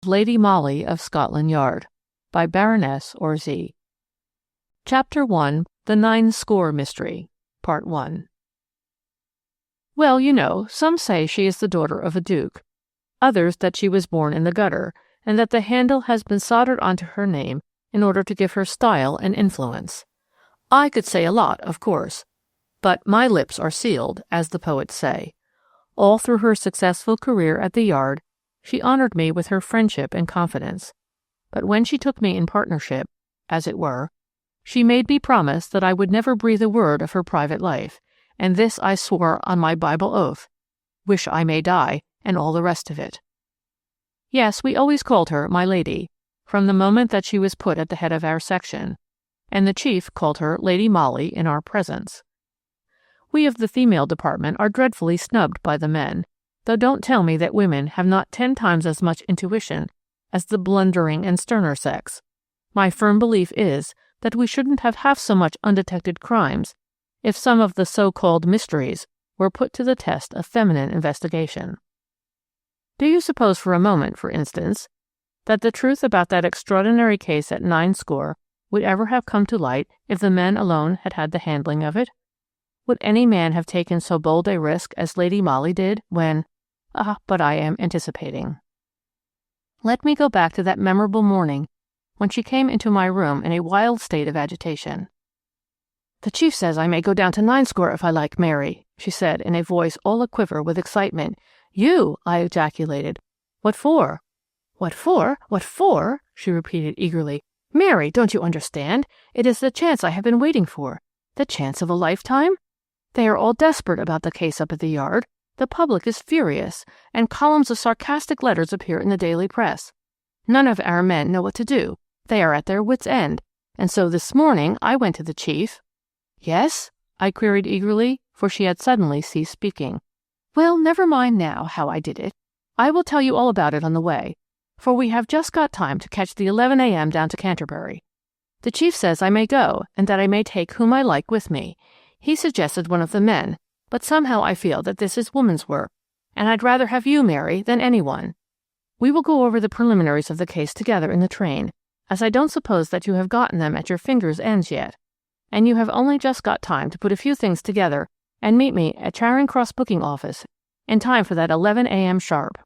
Lady Molly of Scotland Yard by Baroness Orczy. Chapter 1. The 9 Mystery. Part 1. Well, you know, some say she is the daughter of a duke, others that she was born in the gutter, and that the handle has been soldered onto her name in order to give her style and influence. I could say a lot, of course, but my lips are sealed, as the poets say. All through her successful career at the Yard, she honored me with her friendship and confidence. But when she took me in partnership, as it were, she made me promise that I would never breathe a word of her private life, and this I swore on my Bible oath, wish I may die, and all the rest of it. Yes, we always called her my lady, from the moment that she was put at the head of our section, and the chief called her Lady Molly in our presence. We of the female department are dreadfully snubbed by the men, though don't tell me that women have not 10 times as much intuition as the blundering and sterner sex. My firm belief is that we shouldn't have half so much undetected crimes if some of the so-called mysteries were put to the test of feminine investigation. Do you suppose for a moment, for instance, that the truth about that extraordinary case at 9 would ever have come to light if the men alone had had the handling of it? Would any man have taken so bold a risk as Lady Molly did when— but I am anticipating. Let me go back to that memorable morning when she came into my room in a wild state of agitation. "The chief says I may go down to 9 if I like, Mary," she said in a voice all a-quiver with excitement. "You!" I ejaculated. "What for?" "What for? What for?" she repeated eagerly. "Mary, don't you understand? It is the chance I have been waiting for. The chance of a lifetime? They are all desperate about the case up at the Yard. The public is furious, and columns of sarcastic letters appear in the daily press. None of our men know what to do. They are at their wits' end. And so this morning I went to the chief." "Yes?" I queried eagerly, for she had suddenly ceased speaking. "Well, never mind now how I did it. I will tell you all about it on the way, for we have just got time to catch the 11 a.m. down to Canterbury. The chief says I may go, and that I may take whom I like with me. He suggested one of the men, but somehow I feel that this is woman's work, and I'd rather have you, Mary, than anyone. We will go over the preliminaries of the case together in the train, as I don't suppose that you have gotten them at your fingers' ends yet, and you have only just got time to put a few things together and meet me at Charing Cross booking office in time for that 11 a.m. sharp."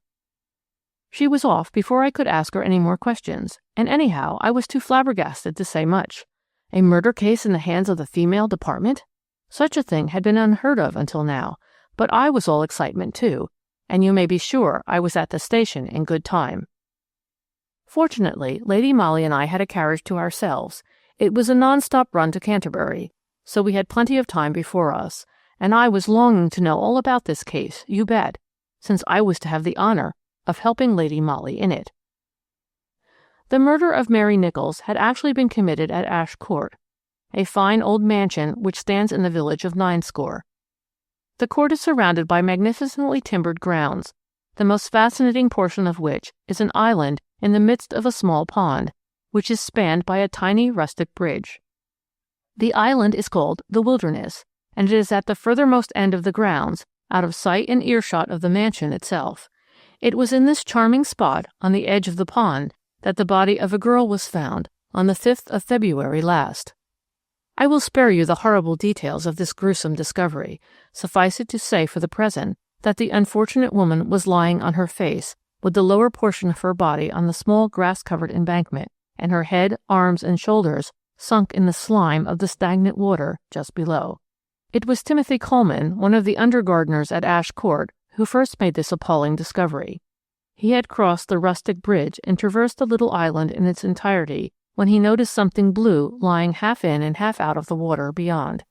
She was off before I could ask her any more questions, and anyhow I was too flabbergasted to say much. A murder case in the hands of the female department? Such a thing had been unheard of until now, but I was all excitement too, and you may be sure I was at the station in good time. Fortunately, Lady Molly and I had a carriage to ourselves. It was a non-stop run to Canterbury, so we had plenty of time before us, and I was longing to know all about this case, you bet, since I was to have the honor of helping Lady Molly in it. The murder of Mary Nichols had actually been committed at Ash Court, a fine old mansion which stands in the village of 9. The court is surrounded by magnificently timbered grounds, the most fascinating portion of which is an island in the midst of a small pond, which is spanned by a tiny rustic bridge. The island is called the Wilderness, and it is at the furthermost end of the grounds, out of sight and earshot of the mansion itself. It was in this charming spot, on the edge of the pond, that the body of a girl was found on the 5th of February last. I will spare you the horrible details of this gruesome discovery. Suffice it to say for the present that the unfortunate woman was lying on her face, with the lower portion of her body on the small grass-covered embankment, and her head, arms, and shoulders sunk in the slime of the stagnant water just below. It was Timothy Coleman, one of the under-gardeners at Ash Court, who first made this appalling discovery. He had crossed the rustic bridge and traversed the little island in its entirety when he noticed something blue lying half in and half out of the water beyond.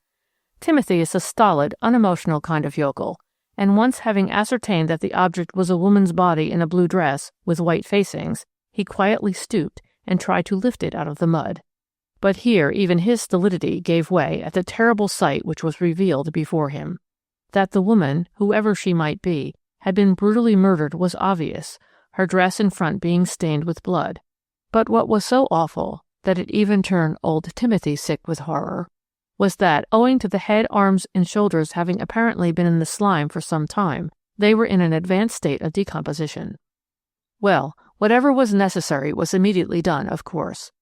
Timothy is a stolid, unemotional kind of yokel, and once having ascertained that the object was a woman's body in a blue dress with white facings, he quietly stooped and tried to lift it out of the mud. But here even his stolidity gave way at the terrible sight which was revealed before him. That the woman, whoever she might be, had been brutally murdered was obvious, her dress in front being stained with blood. But what was so awful that it even turned old Timothy sick with horror was that, owing to the head, arms, and shoulders having apparently been in the slime for some time, they were in an advanced state of decomposition. Well, Whatever was necessary was immediately done, of course.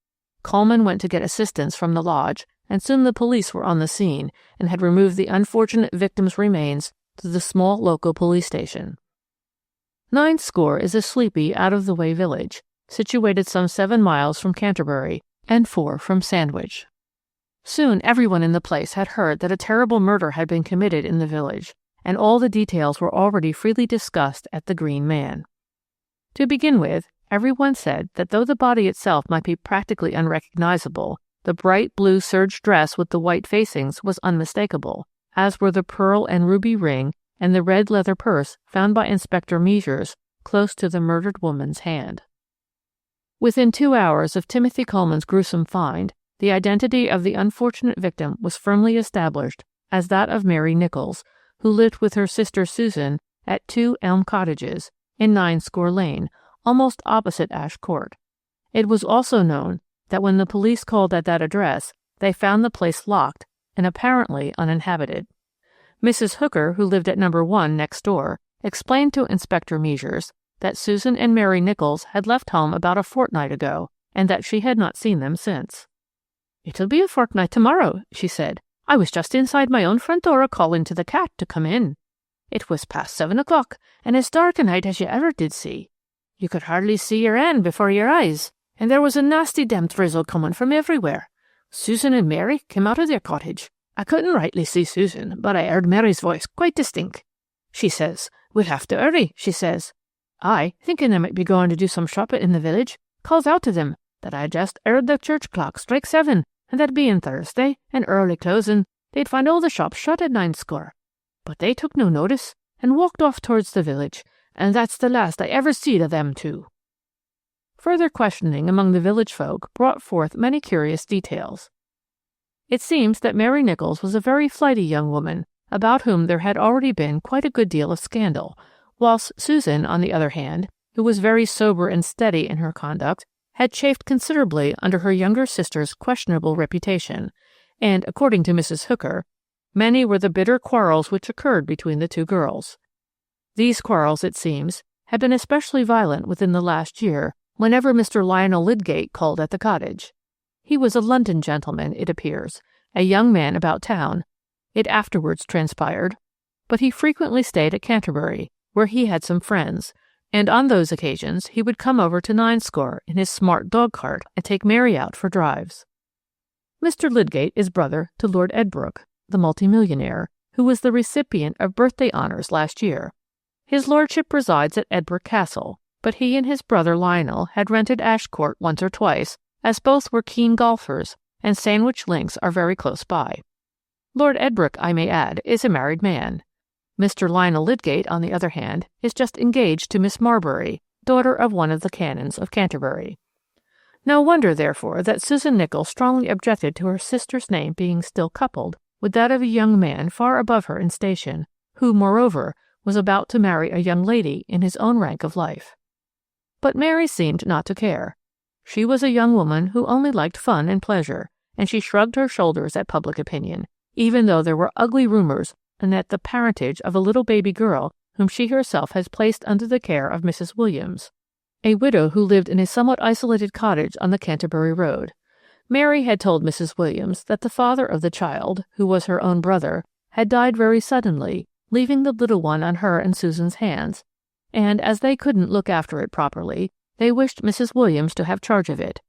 Coleman went to get assistance from the lodge, and soon the police were on the scene and had removed the unfortunate victim's remains to the small local police station. 90 is a sleepy, out-of-the-way village, situated some 7 miles from Canterbury and 4 from Sandwich. Soon everyone in the place had heard that a terrible murder had been committed in the village, and all the details were already freely discussed at the Green Man. To begin with, everyone said that though the body itself might be practically unrecognizable, the bright blue serge dress with the white facings was unmistakable, as were the pearl and ruby ring and the red leather purse found by Inspector Measures close to the murdered woman's hand. Within 2 hours of Timothy Coleman's gruesome find, the identity of the unfortunate victim was firmly established as that of Mary Nichols, who lived with her sister Susan at 2 Elm Cottages in 90 Lane, almost opposite Ash Court. It was also known that when the police called at that address, they found the place locked and apparently uninhabited. Mrs. Hooker, who lived at No. 1 next door, explained to Inspector Measures that Susan and Mary Nichols had left home about a fortnight ago, and that she had not seen them since. "It'll be a fortnight tomorrow," she said. "I was just inside my own front door a-calling to the cat to come in. It was past 7 o'clock, and as dark a night as you ever did see. You could hardly see your hand before your eyes, and there was a nasty damp drizzle coming from everywhere. Susan and Mary came out of their cottage. I couldn't rightly see Susan, but I heard Mary's voice quite distinct. She says, 'We'll have to hurry,' she says. I, thinking they might be going to do some shopping in the village, calls out to them that I just heard the church clock strike 7, and that being Thursday and early closing, they'd find all the shops shut at 90. But they took no notice and walked off towards the village, and that's the last I ever seed of them two." Further questioning among the village folk brought forth many curious details. It seems that Mary Nichols was a very flighty young woman, about whom there had already been quite a good deal of scandal, whilst Susan, on the other hand, who was very sober and steady in her conduct, had chafed considerably under her younger sister's questionable reputation, and, according to Mrs. Hooker, many were the bitter quarrels which occurred between the two girls. These quarrels, it seems, had been especially violent within the last year, whenever Mr. Lionel Lydgate called at the cottage. He was a London gentleman, it appears, a young man about town, it afterwards transpired, but he frequently stayed at Canterbury, where he had some friends, and on those occasions he would come over to 90 in his smart dog-cart and take Mary out for drives. Mr. Lydgate is brother to Lord Edbrook, the multimillionaire, who was the recipient of birthday honours last year. His lordship resides at Edbrook Castle, but he and his brother Lionel had rented Ash Court once or twice, as both were keen golfers, and Sandwich Links are very close by. Lord Edbrook, I may add, is a married man. Mr. Lionel Lydgate, on the other hand, is just engaged to Miss Marbury, daughter of one of the canons of Canterbury. No wonder, therefore, that Susan Nichols strongly objected to her sister's name being still coupled with that of a young man far above her in station, who, moreover, was about to marry a young lady in his own rank of life. But Mary seemed not to care. She was a young woman who only liked fun and pleasure, and she shrugged her shoulders at public opinion, even though there were ugly rumours anent the parentage of a little baby girl whom she herself has placed under the care of Mrs. Williams, a widow who lived in a somewhat isolated cottage on the Canterbury Road. Mary had told Mrs. Williams that the father of the child, who was her own brother, had died very suddenly, leaving the little one on her and Susan's hands, and as they couldn't look after it properly, they wished Mrs. Williams to have charge of it.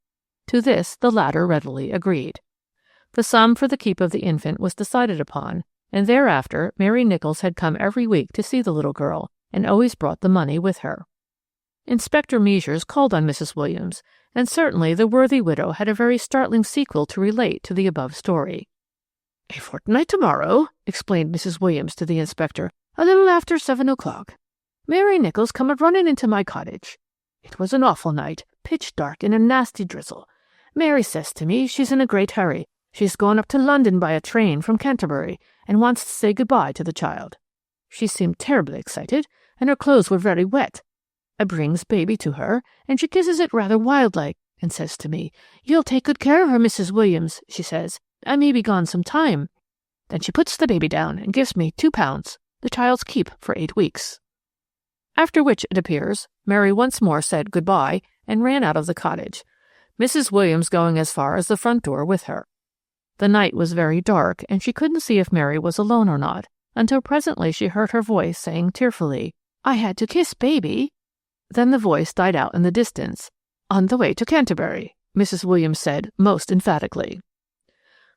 To this the latter readily agreed. The sum for the keep of the infant was decided upon, and thereafter Mary Nichols had come every week to see the little girl, and always brought the money with her. Inspector Measures called on Mrs. Williams, and certainly the worthy widow had a very startling sequel to relate to the above story. "A fortnight tomorrow," explained Mrs. Williams to the inspector, "a little after 7 o'clock. Mary Nichols come a-running into my cottage. It was an awful night, pitch dark and a nasty drizzle. Mary says to me she's in a great hurry. She's gone up to London by a train from Canterbury and wants to say good-bye to the child. She seemed terribly excited, and her clothes were very wet. I brings baby to her, and she kisses it rather wild-like, and says to me, 'You'll take good care of her, Mrs. Williams,' she says. 'I may be gone some time.' Then she puts the baby down and gives me £2, the child's keep for 8 weeks. After which, it appears, Mary once more said good-bye and ran out of the cottage, Mrs. Williams going as far as the front door with her. The night was very dark, and she couldn't see if Mary was alone or not, until presently she heard her voice saying tearfully, "I had to kiss baby." Then the voice died out in the distance. "On the way to Canterbury," Mrs. Williams said most emphatically.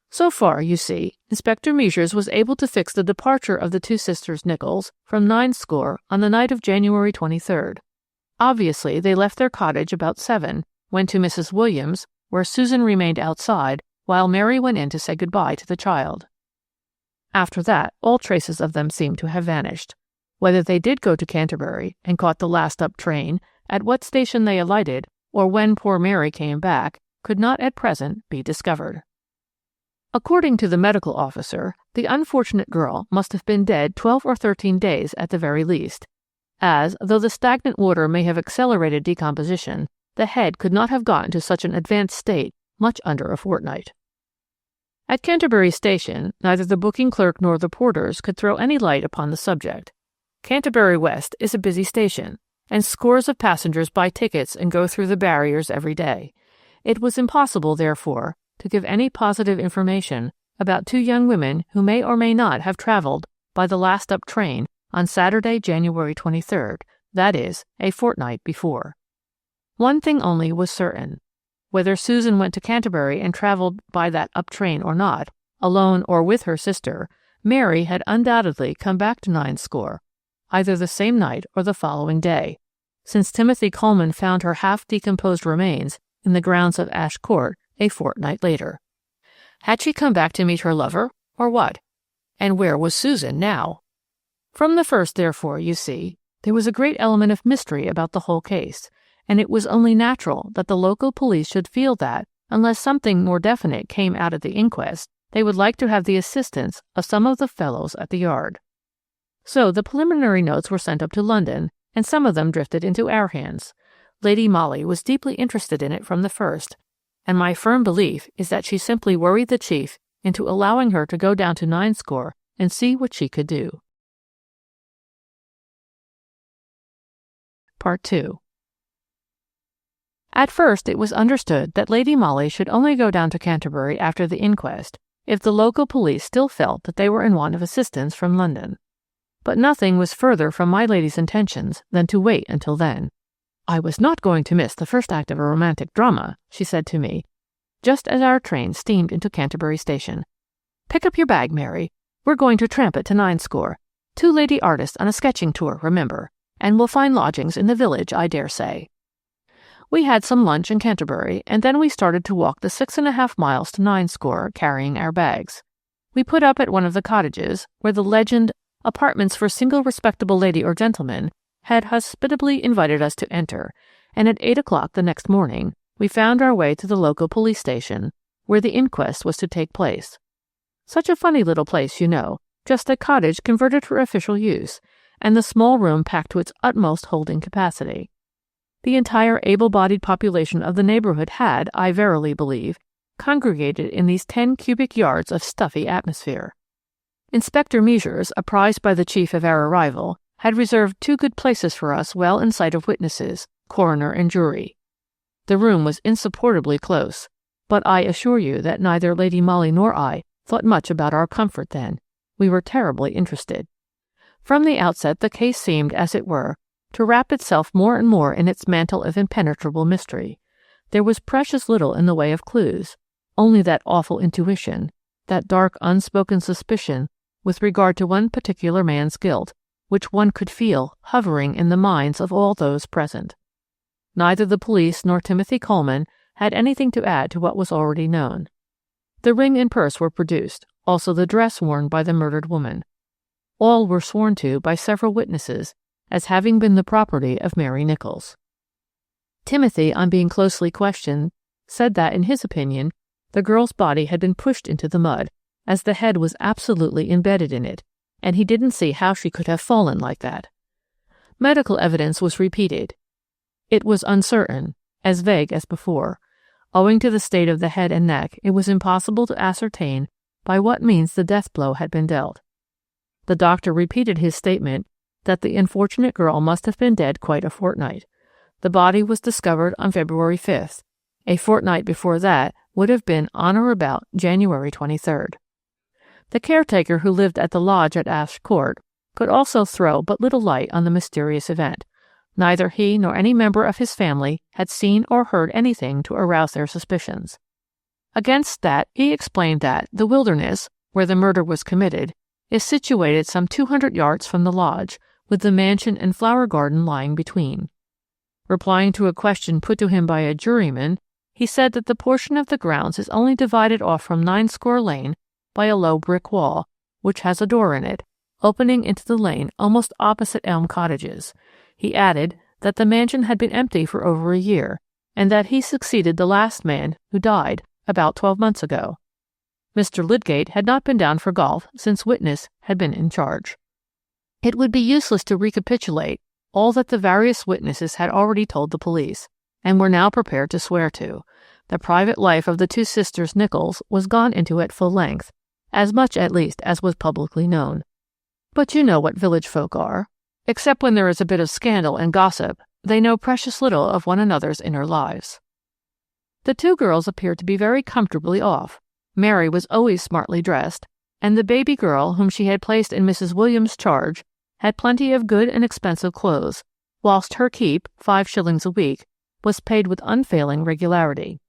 So far, you see, Inspector Measures was able to fix the departure of the two sisters Nichols from Ninescore on the night of January 23rd. Obviously, they left their cottage about 7, went to Mrs. Williams, where Susan remained outside, while Mary went in to say goodbye to the child. After that, all traces of them seemed to have vanished. Whether they did go to Canterbury and caught the last up train, at what station they alighted, or when poor Mary came back, could not at present be discovered. According to the medical officer, the unfortunate girl must have been dead 12 or 13 days at the very least, as, though the stagnant water may have accelerated decomposition, the head could not have gotten to such an advanced state much under a fortnight. At Canterbury Station, neither the booking clerk nor the porters could throw any light upon the subject. Canterbury West is a busy station, and scores of passengers buy tickets and go through the barriers every day. It was impossible, therefore, to give any positive information about two young women who may or may not have traveled by the last up train on Saturday, January 23rd, that is, a fortnight before. One thing only was certain. Whether Susan went to Canterbury and traveled by that up train or not, alone or with her sister, Mary had undoubtedly come back to Ninescore, either the same night or the following day, since Timothy Coleman found her half-decomposed remains in the grounds of Ash Court a fortnight later. Had she come back to meet her lover, or what? And where was Susan now? From the first, therefore, you see, there was a great element of mystery about the whole case, and it was only natural that the local police should feel that, unless something more definite came out at the inquest, they would like to have the assistance of some of the fellows at the yard. So the preliminary notes were sent up to London, and some of them drifted into our hands. Lady Molly was deeply interested in it from the first, and my firm belief is that she simply worried the chief into allowing her to go down to Ninescore and see what she could do. Part 2. At first it was understood that Lady Molly should only go down to Canterbury after the inquest if the local police still felt that they were in want of assistance from London. But nothing was further from my lady's intentions than to wait until then. "I was not going to miss the first act of a romantic drama," she said to me, just as our train steamed into Canterbury Station. "Pick up your bag, Mary. We're going to tramp it to Ninescore. 2 lady artists on a sketching tour, remember, and we'll find lodgings in the village, I dare say." We had some lunch in Canterbury, and then we started to walk the 6.5 miles to Ninescore, carrying our bags. We put up at one of the cottages, where the legend, "Apartments for single respectable lady or gentleman," had hospitably invited us to enter, and at 8 o'clock the next morning we found our way to the local police station, where the inquest was to take place. Such a funny little place, you know, just a cottage converted for official use, and the small room packed to its utmost holding capacity. The entire able-bodied population of the neighborhood had, I verily believe, congregated in these 10 cubic yards of stuffy atmosphere. Inspector Measures, apprised by the chief of our arrival, had reserved 2 good places for us well in sight of witnesses, coroner and jury. The room was insupportably close, but I assure you that neither Lady Molly nor I thought much about our comfort then. We were terribly interested. From the outset the case seemed, as it were, to wrap itself more and more in its mantle of impenetrable mystery. There was precious little in the way of clues, only that awful intuition, that dark unspoken suspicion with regard to one particular man's guilt, which one could feel hovering in the minds of all those present. Neither the police nor Timothy Coleman had anything to add to what was already known. The ring and purse were produced, also the dress worn by the murdered woman. All were sworn to by several witnesses as having been the property of Mary Nichols. Timothy, on being closely questioned, said that, in his opinion, the girl's body had been pushed into the mud, as the head was absolutely embedded in it, and he didn't see how she could have fallen like that. Medical evidence was repeated. It was uncertain, as vague as before. Owing to the state of the head and neck, it was impossible to ascertain by what means the death blow had been dealt. The doctor repeated his statement that the unfortunate girl must have been dead quite a fortnight. The body was discovered on February 5th. A fortnight before that would have been on or about January 23rd. The caretaker who lived at the lodge at Ash Court could also throw but little light on the mysterious event. Neither he nor any member of his family had seen or heard anything to arouse their suspicions. Against that, he explained that the wilderness, where the murder was committed, is situated some 200 yards from the lodge, with the mansion and flower garden lying between. Replying to a question put to him by a juryman, he said that the portion of the grounds is only divided off from Ninescore Lane by a low brick wall, which has a door in it, opening into the lane almost opposite Elm Cottages. He added that the mansion had been empty for over a year, and that he succeeded the last man, who died about 12 months ago. Mr. Lydgate had not been down for golf since witness had been in charge. It would be useless to recapitulate all that the various witnesses had already told the police, and were now prepared to swear to. The private life of the two sisters Nichols was gone into at full length, as much at least as was publicly known. But you know what village folk are. Except when there is a bit of scandal and gossip, they know precious little of one another's inner lives. The two girls appeared to be very comfortably off. Mary was always smartly dressed, and the baby girl whom she had placed in Mrs. Williams's charge had plenty of good and expensive clothes, whilst her keep, 5 shillings a week, was paid with unfailing regularity.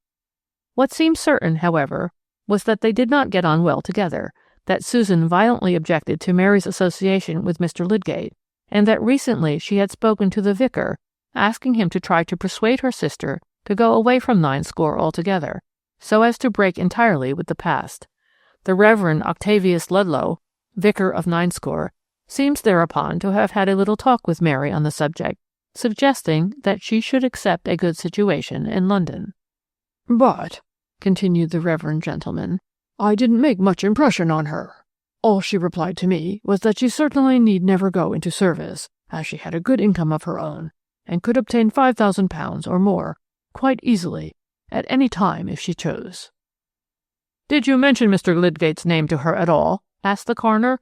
What seemed certain, however, was that they did not get on well together, that Susan violently objected to Mary's association with Mr. Lydgate, and that recently she had spoken to the vicar, asking him to try to persuade her sister to go away from Ninescore altogether, so as to break entirely with the past. The Reverend Octavius Ludlow, vicar of Ninescore, seems thereupon to have had a little talk with Mary on the subject, suggesting that she should accept a good situation in London. "But," continued the reverend gentleman, "I didn't make much impression on her. All she replied to me was that she certainly need never go into service, as she had a good income of her own, and could obtain £5,000 or more, quite easily, at any time if she chose." "Did you mention Mr. Lydgate's name to her at all?" asked the coroner.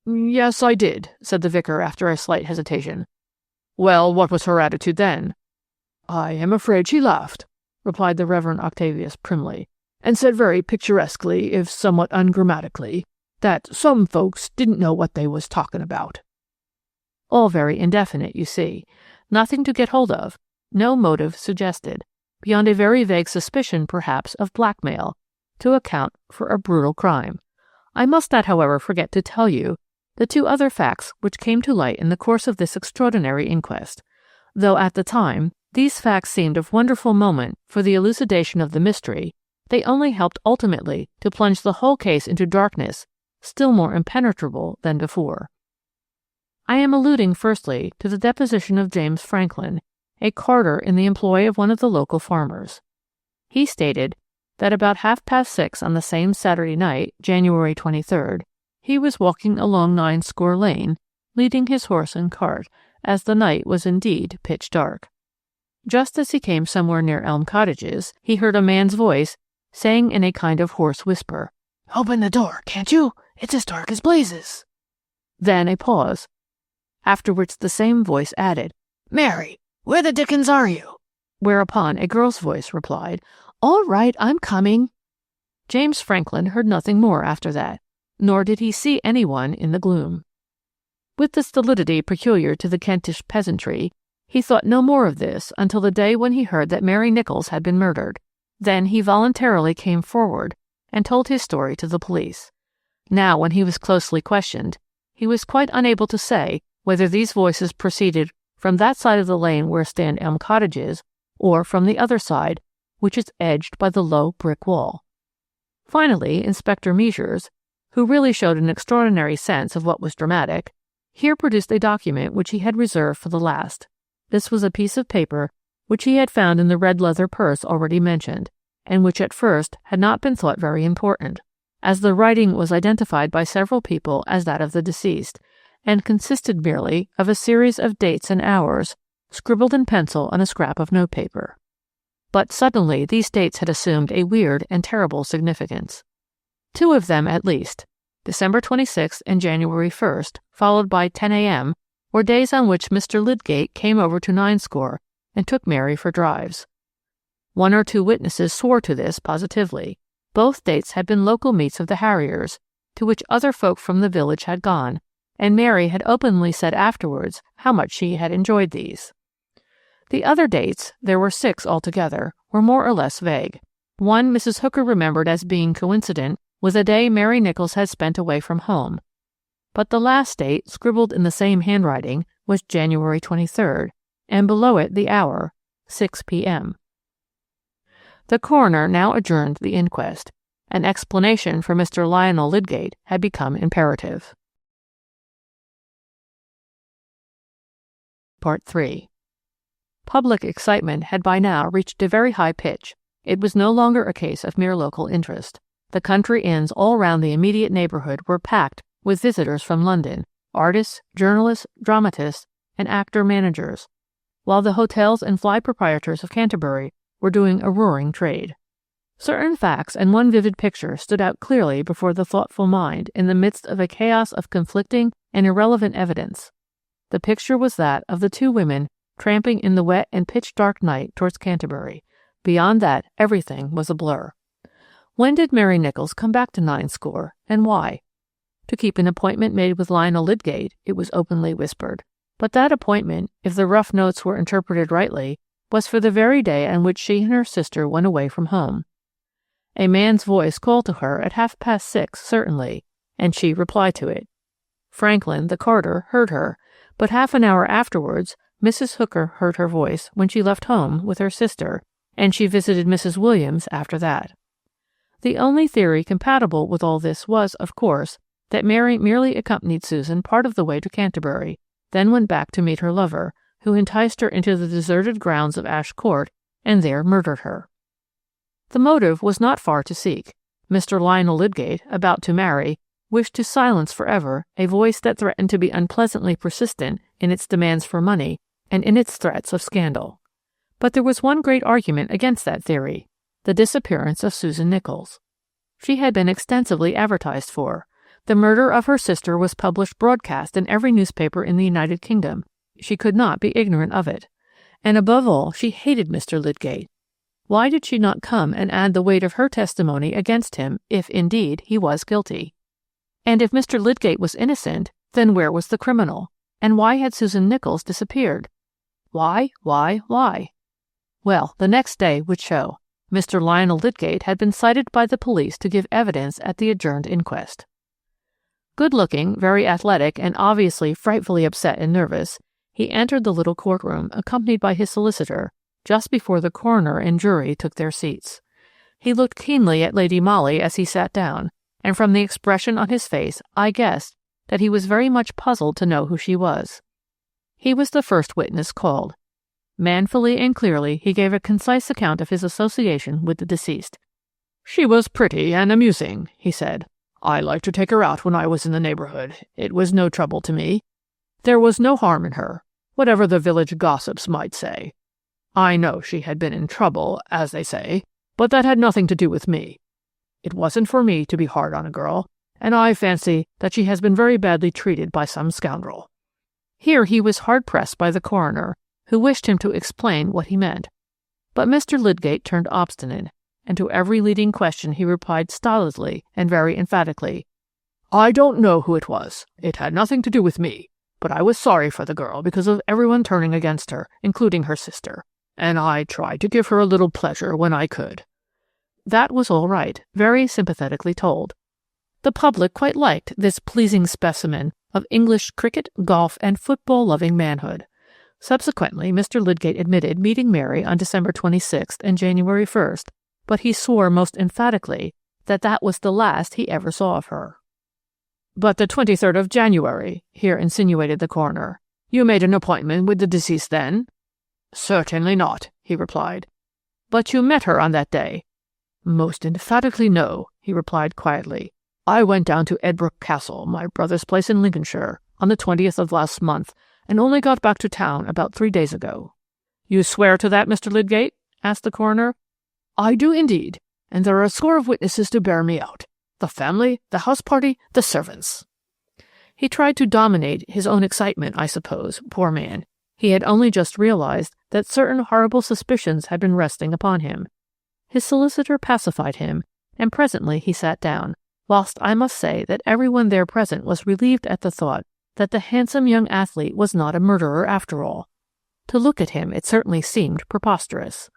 "Yes, I did," said the vicar after a slight hesitation. "Well, what was her attitude then?" "I am afraid she laughed," replied the Reverend Octavius primly, "and said very picturesquely, if somewhat ungrammatically, that some folks didn't know what they was talking about." All very indefinite, you see. Nothing to get hold of, no motive suggested, beyond a very vague suspicion, perhaps, of blackmail, to account for a brutal crime. I must not, however, forget to tell you the 2 other facts which came to light in the course of this extraordinary inquest, though at the time these facts seemed of wonderful moment for the elucidation of the mystery. They only helped ultimately to plunge the whole case into darkness still more impenetrable than before. I am alluding firstly to the deposition of James Franklin, a carter in the employ of one of the local farmers. He stated that about 6:30 on the same Saturday night, January 23rd, he was walking along Ninescore Lane, leading his horse and cart, as the night was indeed pitch dark. Just as he came somewhere near Elm Cottages, he heard a man's voice saying in a kind of hoarse whisper, "Open the door, can't you? It's as dark as blazes." Then a pause, after which the same voice added, "Mary, where the dickens are you?" Whereupon a girl's voice replied, "All right, I'm coming." James Franklin heard nothing more after that, nor did he see anyone in the gloom. With the stolidity peculiar to the Kentish peasantry, he thought no more of this until the day when he heard that Mary Nichols had been murdered. Then he voluntarily came forward and told his story to the police. Now, when he was closely questioned, he was quite unable to say whether these voices proceeded from that side of the lane where stand Elm Cottages, or from the other side, which is edged by the low brick wall. Finally, Inspector Measures, who really showed an extraordinary sense of what was dramatic, here produced a document which he had reserved for the last. This was a piece of paper which he had found in the red leather purse already mentioned, and which at first had not been thought very important, as the writing was identified by several people as that of the deceased, and consisted merely of a series of dates and hours, scribbled in pencil on a scrap of notepaper. But suddenly these dates had assumed a weird and terrible significance. 2 of them at least, December 26th and January 1st, followed by 10 a.m., were days on which Mr. Lydgate came over to Ninescore and took Mary for drives. One or two witnesses swore to this positively. Both dates had been local meets of the harriers, to which other folk from the village had gone, and Mary had openly said afterwards how much she had enjoyed these. The other dates, there were 6 altogether, were more or less vague. One Mrs. Hooker remembered as being coincident with a day Mary Nicholls had spent away from home. But the last date, scribbled in the same handwriting, was January 23rd, and below it the hour, 6 p.m. The coroner now adjourned the inquest. An explanation for Mr. Lionel Lydgate had become imperative. Part 3. Public excitement had by now reached a very high pitch. It was no longer a case of mere local interest. The country inns all round the immediate neighbourhood were packed with visitors from London, artists, journalists, dramatists, and actor-managers, while the hotels and fly proprietors of Canterbury were doing a roaring trade. Certain facts and one vivid picture stood out clearly before the thoughtful mind in the midst of a chaos of conflicting and irrelevant evidence. The picture was that of the 2 women tramping in the wet and pitch-dark night towards Canterbury. Beyond that, everything was a blur. When did Mary Nicholls come back to Ninescore, and why? To keep an appointment made with Lionel Lydgate, it was openly whispered. But that appointment, if the rough notes were interpreted rightly, was for the very day on which she and her sister went away from home. A man's voice called to her at 6:30, certainly, and she replied to it. Franklin, the carter, heard her, but half an hour afterwards Mrs. Hooker heard her voice when she left home with her sister, and she visited Mrs. Williams after that. The only theory compatible with all this was, of course, that Mary merely accompanied Susan part of the way to Canterbury, then went back to meet her lover, who enticed her into the deserted grounds of Ash Court, and there murdered her. The motive was not far to seek. Mr. Lionel Lydgate, about to marry, wished to silence forever a voice that threatened to be unpleasantly persistent in its demands for money and in its threats of scandal. But there was one great argument against that theory: the disappearance of Susan Nicholls. She had been extensively advertised for. The murder of her sister was published broadcast in every newspaper in the United Kingdom. She could not be ignorant of it. And above all, she hated Mr. Lydgate. Why did she not come and add the weight of her testimony against him, if, indeed, he was guilty? And if Mr. Lydgate was innocent, then where was the criminal? And why had Susan Nicholls disappeared? Why? Well, the next day would show. Mr. Lionel Lydgate had been cited by the police to give evidence at the adjourned inquest. Good-looking, very athletic, and obviously frightfully upset and nervous, he entered the little courtroom, accompanied by his solicitor, just before the coroner and jury took their seats. He looked keenly at Lady Molly as he sat down, and from the expression on his face I guessed that he was very much puzzled to know who she was. He was the first witness called. Manfully and clearly he gave a concise account of his association with the deceased. "She was pretty and amusing," he said. "I liked to take her out when I was in the neighborhood. It was no trouble to me. There was no harm in her, whatever the village gossips might say. I know she had been in trouble, as they say, but that had nothing to do with me. It wasn't for me to be hard on a girl, and I fancy that she has been very badly treated by some scoundrel." Here he was hard-pressed by the coroner, who wished him to explain what he meant. But Mr. Lydgate turned obstinate, and to every leading question he replied stolidly and very emphatically, "I don't know who it was. It had nothing to do with me, but I was sorry for the girl because of everyone turning against her, including her sister, and I tried to give her a little pleasure when I could." That was all right, very sympathetically told. The public quite liked this pleasing specimen of English cricket, golf, and football-loving manhood. Subsequently, Mr. Lydgate admitted meeting Mary on December 26th and January 1st, but he swore most emphatically that that was the last he ever saw of her. "But the 23rd of January," here insinuated the coroner. "You made an appointment with the deceased then?" "Certainly not," he replied. "But you met her on that day?" "Most emphatically no," he replied quietly. "I went down to Edbrook Castle, my brother's place in Lincolnshire, on the 20th of last month, and only got back to town about 3 days ago." "You swear to that, Mr. Lydgate?" asked the coroner. "I do indeed, and there are a score of witnesses to bear me out. The family, the house party, the servants." He tried to dominate his own excitement, I suppose, poor man. He had only just realized that certain horrible suspicions had been resting upon him. His solicitor pacified him, and presently he sat down, whilst I must say that everyone there present was relieved at the thought that the handsome young athlete was not a murderer after all. To look at him, it certainly seemed preposterous.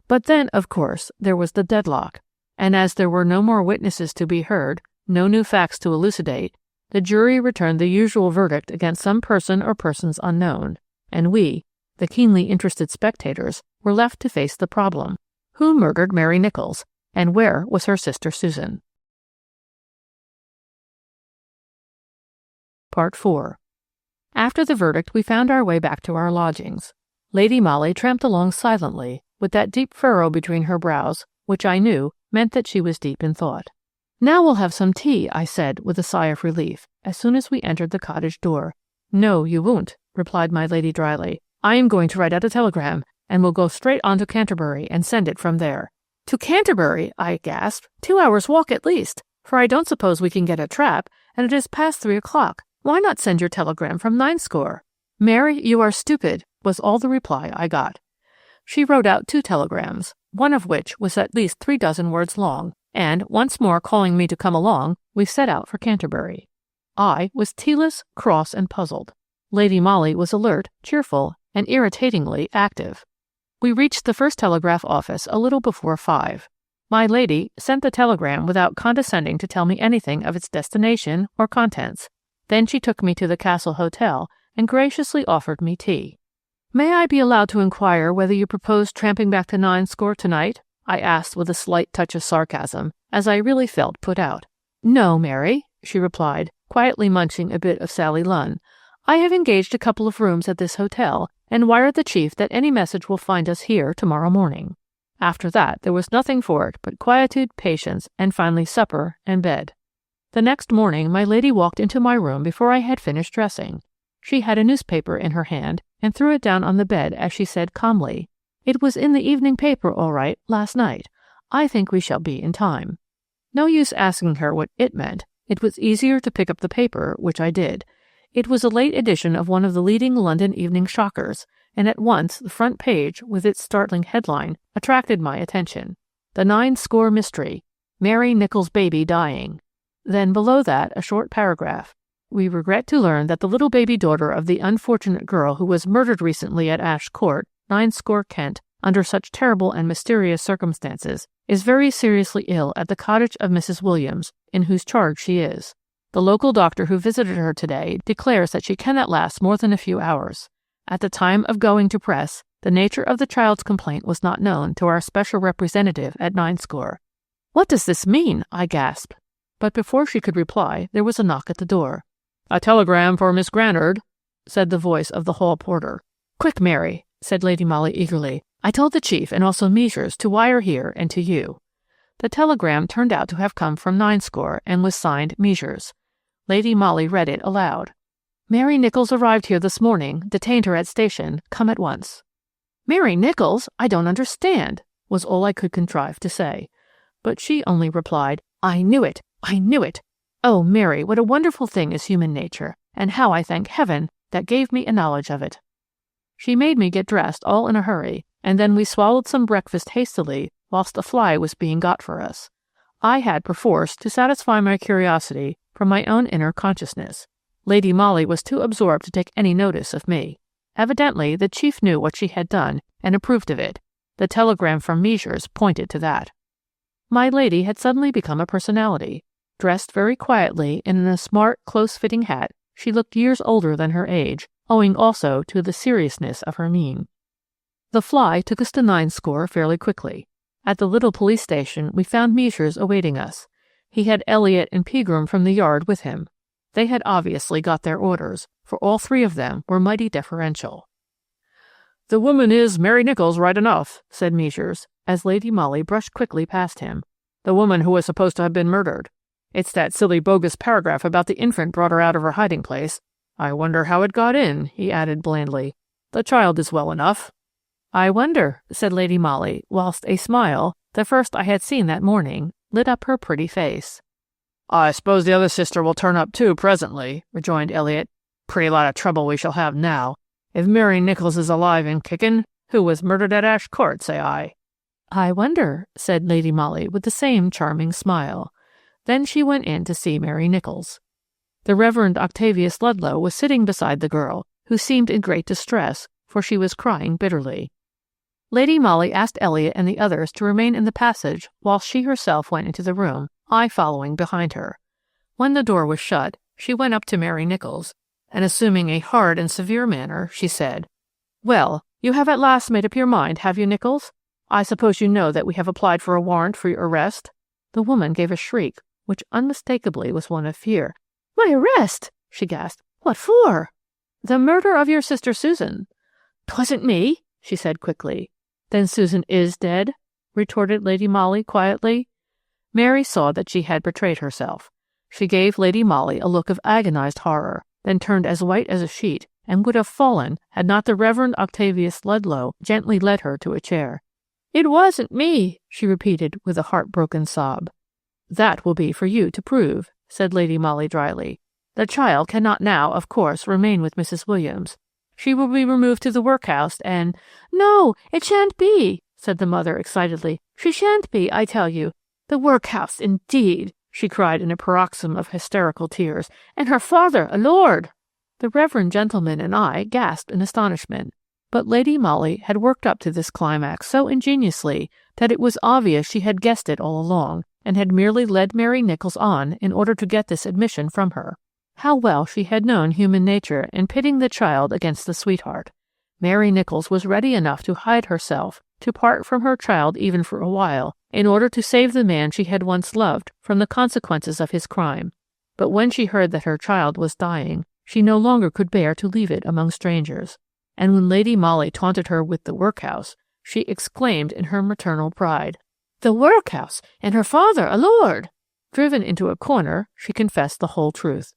But then, of course, there was the deadlock, and as there were no more witnesses to be heard, no new facts to elucidate, the jury returned the usual verdict against some person or persons unknown, and we, the keenly interested spectators, were left to face the problem: who murdered Mary Nichols, and where was her sister Susan? Part 4. After the verdict, we found our way back to our lodgings. Lady Molly tramped along silently, with that deep furrow between her brows, which I knew meant that she was deep in thought. "Now we'll have some tea," I said, with a sigh of relief, as soon as we entered the cottage door. "No, you won't," replied my lady dryly. "I am going to write out a telegram, and we'll go straight on to Canterbury and send it from there." "To Canterbury!" I gasped. 2 hours' walk at least, for I don't suppose we can get a trap, and it is past 3 o'clock. Why not send your telegram from Ninescore?" "Mary, you are stupid," was all the reply I got. She wrote out 2 telegrams, one of which was at least 3 dozen words long, and, once more calling me to come along, we set out for Canterbury. I was tealess, cross, and puzzled. Lady Molly was alert, cheerful, and irritatingly active. We reached the first telegraph office a little before 5. My lady sent the telegram without condescending to tell me anything of its destination or contents. Then she took me to the Castle Hotel and graciously offered me tea. "May I be allowed to inquire whether you propose tramping back to Ninescore tonight?" I asked with a slight touch of sarcasm, as I really felt put out. "No, Mary," she replied, quietly munching a bit of Sally Lunn. "I have engaged a couple of rooms at this hotel, and wired the chief that any message will find us here tomorrow morning." After that, there was nothing for it but quietude, patience, and finally supper and bed. The next morning, my lady walked into my room before I had finished dressing. She had a newspaper in her hand and threw it down on the bed as she said calmly, "It was in the evening paper, all right, last night. I think we shall be in time." No use asking her what it meant. It was easier to pick up the paper, which I did. It was a late edition of one of the leading London evening shockers, and at once the front page, with its startling headline, attracted my attention. "The Ninescore Mystery. Mary Nichols' baby dying." Then below that a short paragraph. "We regret to learn that the little baby daughter of the unfortunate girl who was murdered recently at Ash Court, Ninescore, Kent, under such terrible and mysterious circumstances, is very seriously ill at the cottage of Mrs. Williams, in whose charge she is. The local doctor who visited her today declares that she cannot last more than a few hours. At the time of going to press, the nature of the child's complaint was not known to our special representative at Ninescore." "What does this mean?" I gasped. But before she could reply, there was a knock at the door. "A telegram for Miss Granard," said the voice of the hall porter. "Quick, Mary," said Lady Molly eagerly. "I told the chief and also Measures to wire here and to you." The telegram turned out to have come from Ninescore and was signed Measures. Lady Molly read it aloud. "Mary Nichols arrived here this morning, detained her at station. Come at once." "Mary Nichols? I don't understand," was all I could contrive to say. But she only replied, "I knew it! I knew it! Oh, Mary, what a wonderful thing is human nature, and how I thank Heaven that gave me a knowledge of it." She made me get dressed all in a hurry, and then we swallowed some breakfast hastily whilst a fly was being got for us. I had perforce to satisfy my curiosity from my own inner consciousness. Lady Molly was too absorbed to take any notice of me. Evidently, the chief knew what she had done and approved of it. The telegram from Measures pointed to that. My lady had suddenly become a personality. Dressed very quietly and in a smart, close-fitting hat, she looked years older than her age, owing also to the seriousness of her mien. The fly took us to Ninescore fairly quickly. At the little police station we found Measures awaiting us. He had Elliot and Pegram from the yard with him. They had obviously got their orders, for all 3 of them were mighty deferential. "The woman is Mary Nichols right enough," said Measures, as Lady Molly brushed quickly past him. "The woman who was supposed to have been murdered. It's that silly bogus paragraph about the infant brought her out of her hiding place. I wonder how it got in," he added blandly. "The child is well enough." "I wonder," said Lady Molly, whilst a smile, the first I had seen that morning, lit up her pretty face. I suppose the other sister will turn up too presently, rejoined Elliot. Pretty lot of trouble we shall have now. If Mary Nichols is alive and kickin', who was murdered at Ash Court, say I? I wonder, said Lady Molly with the same charming smile. Then she went in to see Mary Nichols. The Reverend Octavius Ludlow was sitting beside the girl, who seemed in great distress, for she was crying bitterly. Lady Molly asked Elliot and the others to remain in the passage while she herself went into the room, I following behind her. When the door was shut, she went up to Mary Nichols, and assuming a hard and severe manner, she said, "Well, you have at last made up your mind, have you, Nichols? I suppose you know that we have applied for a warrant for your arrest?" The woman gave a shriek, which unmistakably was one of fear. "My arrest!" she gasped. "What for?" "The murder of your sister Susan." "'Twasn't me," she said quickly. "Then Susan is dead?" retorted Lady Molly quietly. Mary saw that she had betrayed herself. She gave Lady Molly a look of agonized horror, then turned as white as a sheet, and would have fallen had not the Reverend Octavius Ludlow gently led her to a chair. "It wasn't me," she repeated with a heartbroken sob. "That will be for you to prove," said Lady Molly dryly. "The child cannot now, of course, remain with Mrs. Williams. She will be removed to the workhouse and—" "No, it shan't be," said the mother excitedly. "She shan't be, I tell you. The workhouse, indeed!" she cried in a paroxysm of hysterical tears. "And her father, a lord!" The reverend gentleman and I gasped in astonishment. But Lady Molly had worked up to this climax so ingeniously that it was obvious she had guessed it all along, and had merely led Mary Nichols on in order to get this admission from her. How well she had known human nature in pitting the child against the sweetheart. Mary Nichols was ready enough to hide herself, to part from her child even for a while, in order to save the man she had once loved from the consequences of his crime. But when she heard that her child was dying, she no longer could bear to leave it among strangers. And when Lady Molly taunted her with the workhouse, she exclaimed in her maternal pride, "The workhouse, and her father a lord!" Driven into a corner, she confessed the whole truth.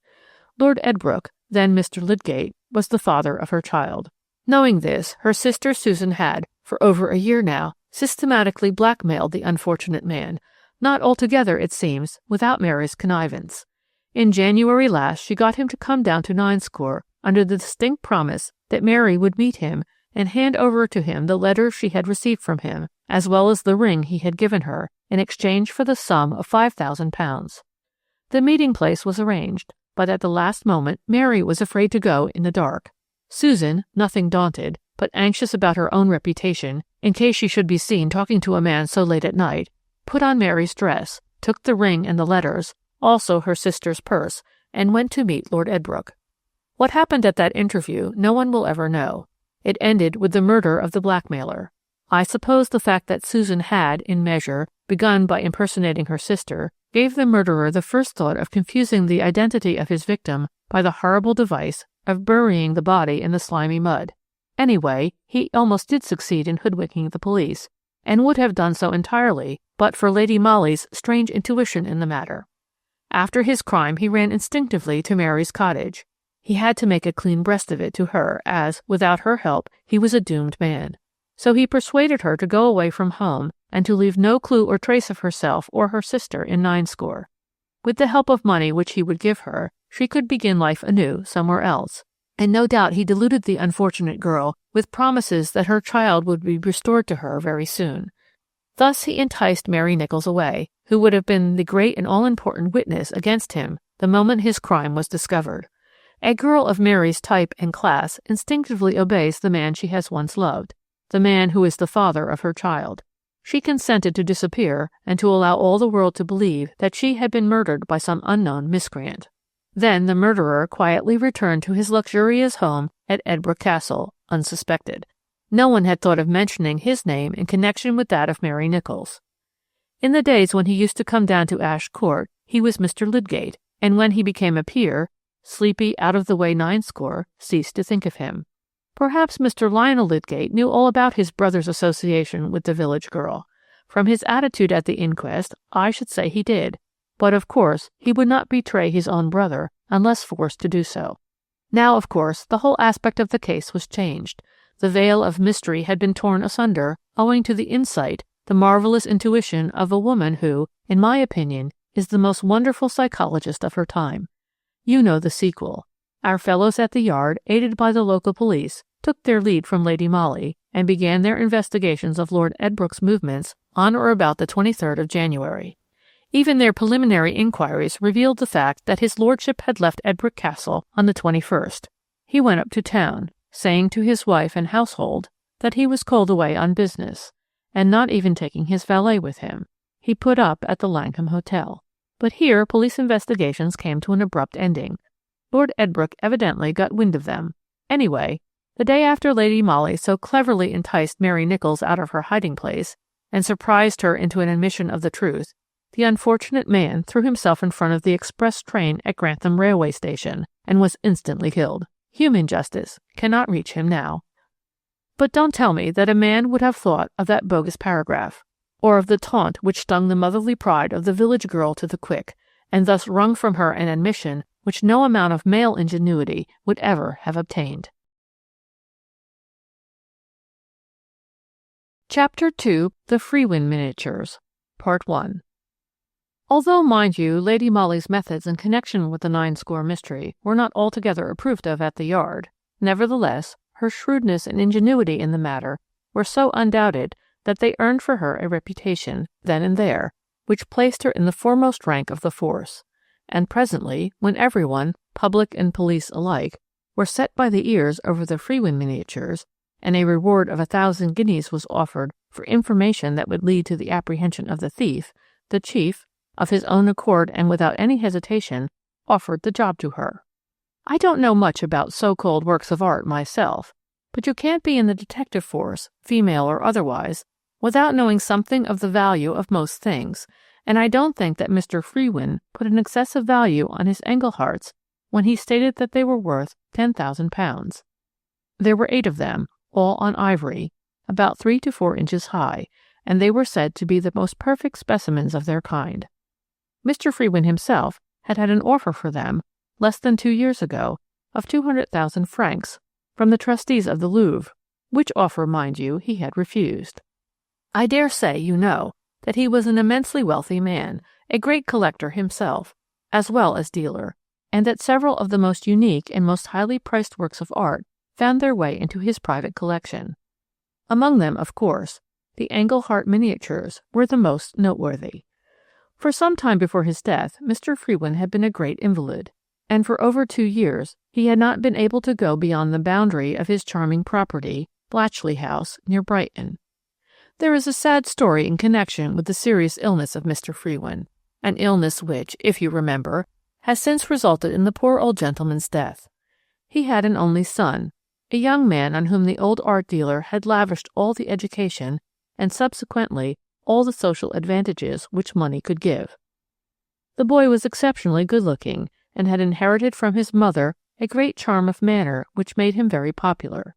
Lord Edbrook, then Mr. Lydgate, was the father of her child. Knowing this, her sister Susan had, for over a year now, systematically blackmailed the unfortunate man, not altogether, it seems, without Mary's connivance. In January last she got him to come down to Ninescore under the distinct promise that Mary would meet him and hand over to him the letters she had received from him, as well as the ring he had given her, in exchange for the sum of £5,000. The meeting place was arranged, but at the last moment Mary was afraid to go in the dark. Susan, nothing daunted, but anxious about her own reputation, in case she should be seen talking to a man so late at night, put on Mary's dress, took the ring and the letters, also her sister's purse, and went to meet Lord Edbrook. What happened at that interview no one will ever know. It ended with the murder of the blackmailer. I suppose the fact that Susan had, in measure, begun by impersonating her sister, gave the murderer the first thought of confusing the identity of his victim by the horrible device of burying the body in the slimy mud. Anyway, he almost did succeed in hoodwinking the police, and would have done so entirely but for Lady Molly's strange intuition in the matter. After his crime he ran instinctively to Mary's cottage. He had to make a clean breast of it to her, as, without her help, he was a doomed man. So he persuaded her to go away from home, and to leave no clue or trace of herself or her sister in Ninescore. With the help of money which he would give her, she could begin life anew somewhere else, and no doubt he deluded the unfortunate girl with promises that her child would be restored to her very soon. Thus he enticed Mary Nichols away, who would have been the great and all-important witness against him the moment his crime was discovered. A girl of Mary's type and class instinctively obeys the man she has once loved, the man who is the father of her child. She consented to disappear and to allow all the world to believe that she had been murdered by some unknown miscreant. Then the murderer quietly returned to his luxurious home at Edbrook Castle, unsuspected. No one had thought of mentioning his name in connection with that of Mary Nichols. In the days when he used to come down to Ash Court, he was Mr. Lydgate, and when he became a peer, sleepy, out-of-the-way Ninescore ceased to think of him. Perhaps Mr. Lionel Lydgate knew all about his brother's association with the village girl. From his attitude at the inquest, I should say he did. But, of course, he would not betray his own brother unless forced to do so. Now, of course, the whole aspect of the case was changed. The veil of mystery had been torn asunder, owing to the insight, the marvelous intuition of a woman who, in my opinion, is the most wonderful psychologist of her time. You know the sequel. Our fellows at the Yard, aided by the local police, took their lead from Lady Molly and began their investigations of Lord Edbrooke's movements on or about the 23rd of January. Even their preliminary inquiries revealed the fact that his lordship had left Edbrooke Castle on the 21st. He went up to town, saying to his wife and household that he was called away on business, and not even taking his valet with him. He put up at the Langham Hotel. But here police investigations came to an abrupt ending. Lord Edbrooke evidently got wind of them. Anyway, the day after Lady Molly so cleverly enticed Mary Nichols out of her hiding place and surprised her into an admission of the truth, the unfortunate man threw himself in front of the express train at Grantham railway station and was instantly killed. Human justice cannot reach him now. But don't tell me that a man would have thought of that bogus paragraph, or of the taunt which stung the motherly pride of the village girl to the quick, and thus wrung from her an admission which no amount of male ingenuity would ever have obtained. Chapter 2. The Frewen Miniatures. Part 1. Although, mind you, Lady Molly's methods in connection with the Nine-Score mystery were not altogether approved of at the Yard, nevertheless, her shrewdness and ingenuity in the matter were so undoubted that they earned for her a reputation, then and there, which placed her in the foremost rank of the force. And presently, when everyone, public and police alike, were set by the ears over the Frewen miniatures, and a reward of 1,000 guineas was offered for information that would lead to the apprehension of the thief, the chief, of his own accord and without any hesitation, offered the job to her. I don't know much about so-called works of art myself, but you can't be in the detective force, female or otherwise, without knowing something of the value of most things, and I don't think that Mr. Frewen put an excessive value on his Engleharts when he stated that they were worth £10,000. There were 8 of them, all on ivory, about 3 to 4 inches high, and they were said to be the most perfect specimens of their kind. Mr. Frewen himself had had an offer for them, less than 2 years ago, of 200,000 francs from the trustees of the Louvre, which offer, mind you, he had refused. I dare say you know that he was an immensely wealthy man, a great collector himself, as well as dealer, and that several of the most unique and most highly priced works of art found their way into his private collection. Among them, of course, the Englehart miniatures were the most noteworthy. For some time before his death, Mr. Frewen had been a great invalid, and for over 2 years he had not been able to go beyond the boundary of his charming property, Blatchley House, near Brighton. There is a sad story in connection with the serious illness of Mr. Frewen, an illness which, if you remember, has since resulted in the poor old gentleman's death. He had an only son, a young man on whom the old art dealer had lavished all the education and subsequently all the social advantages which money could give. The boy was exceptionally good-looking and had inherited from his mother a great charm of manner which made him very popular.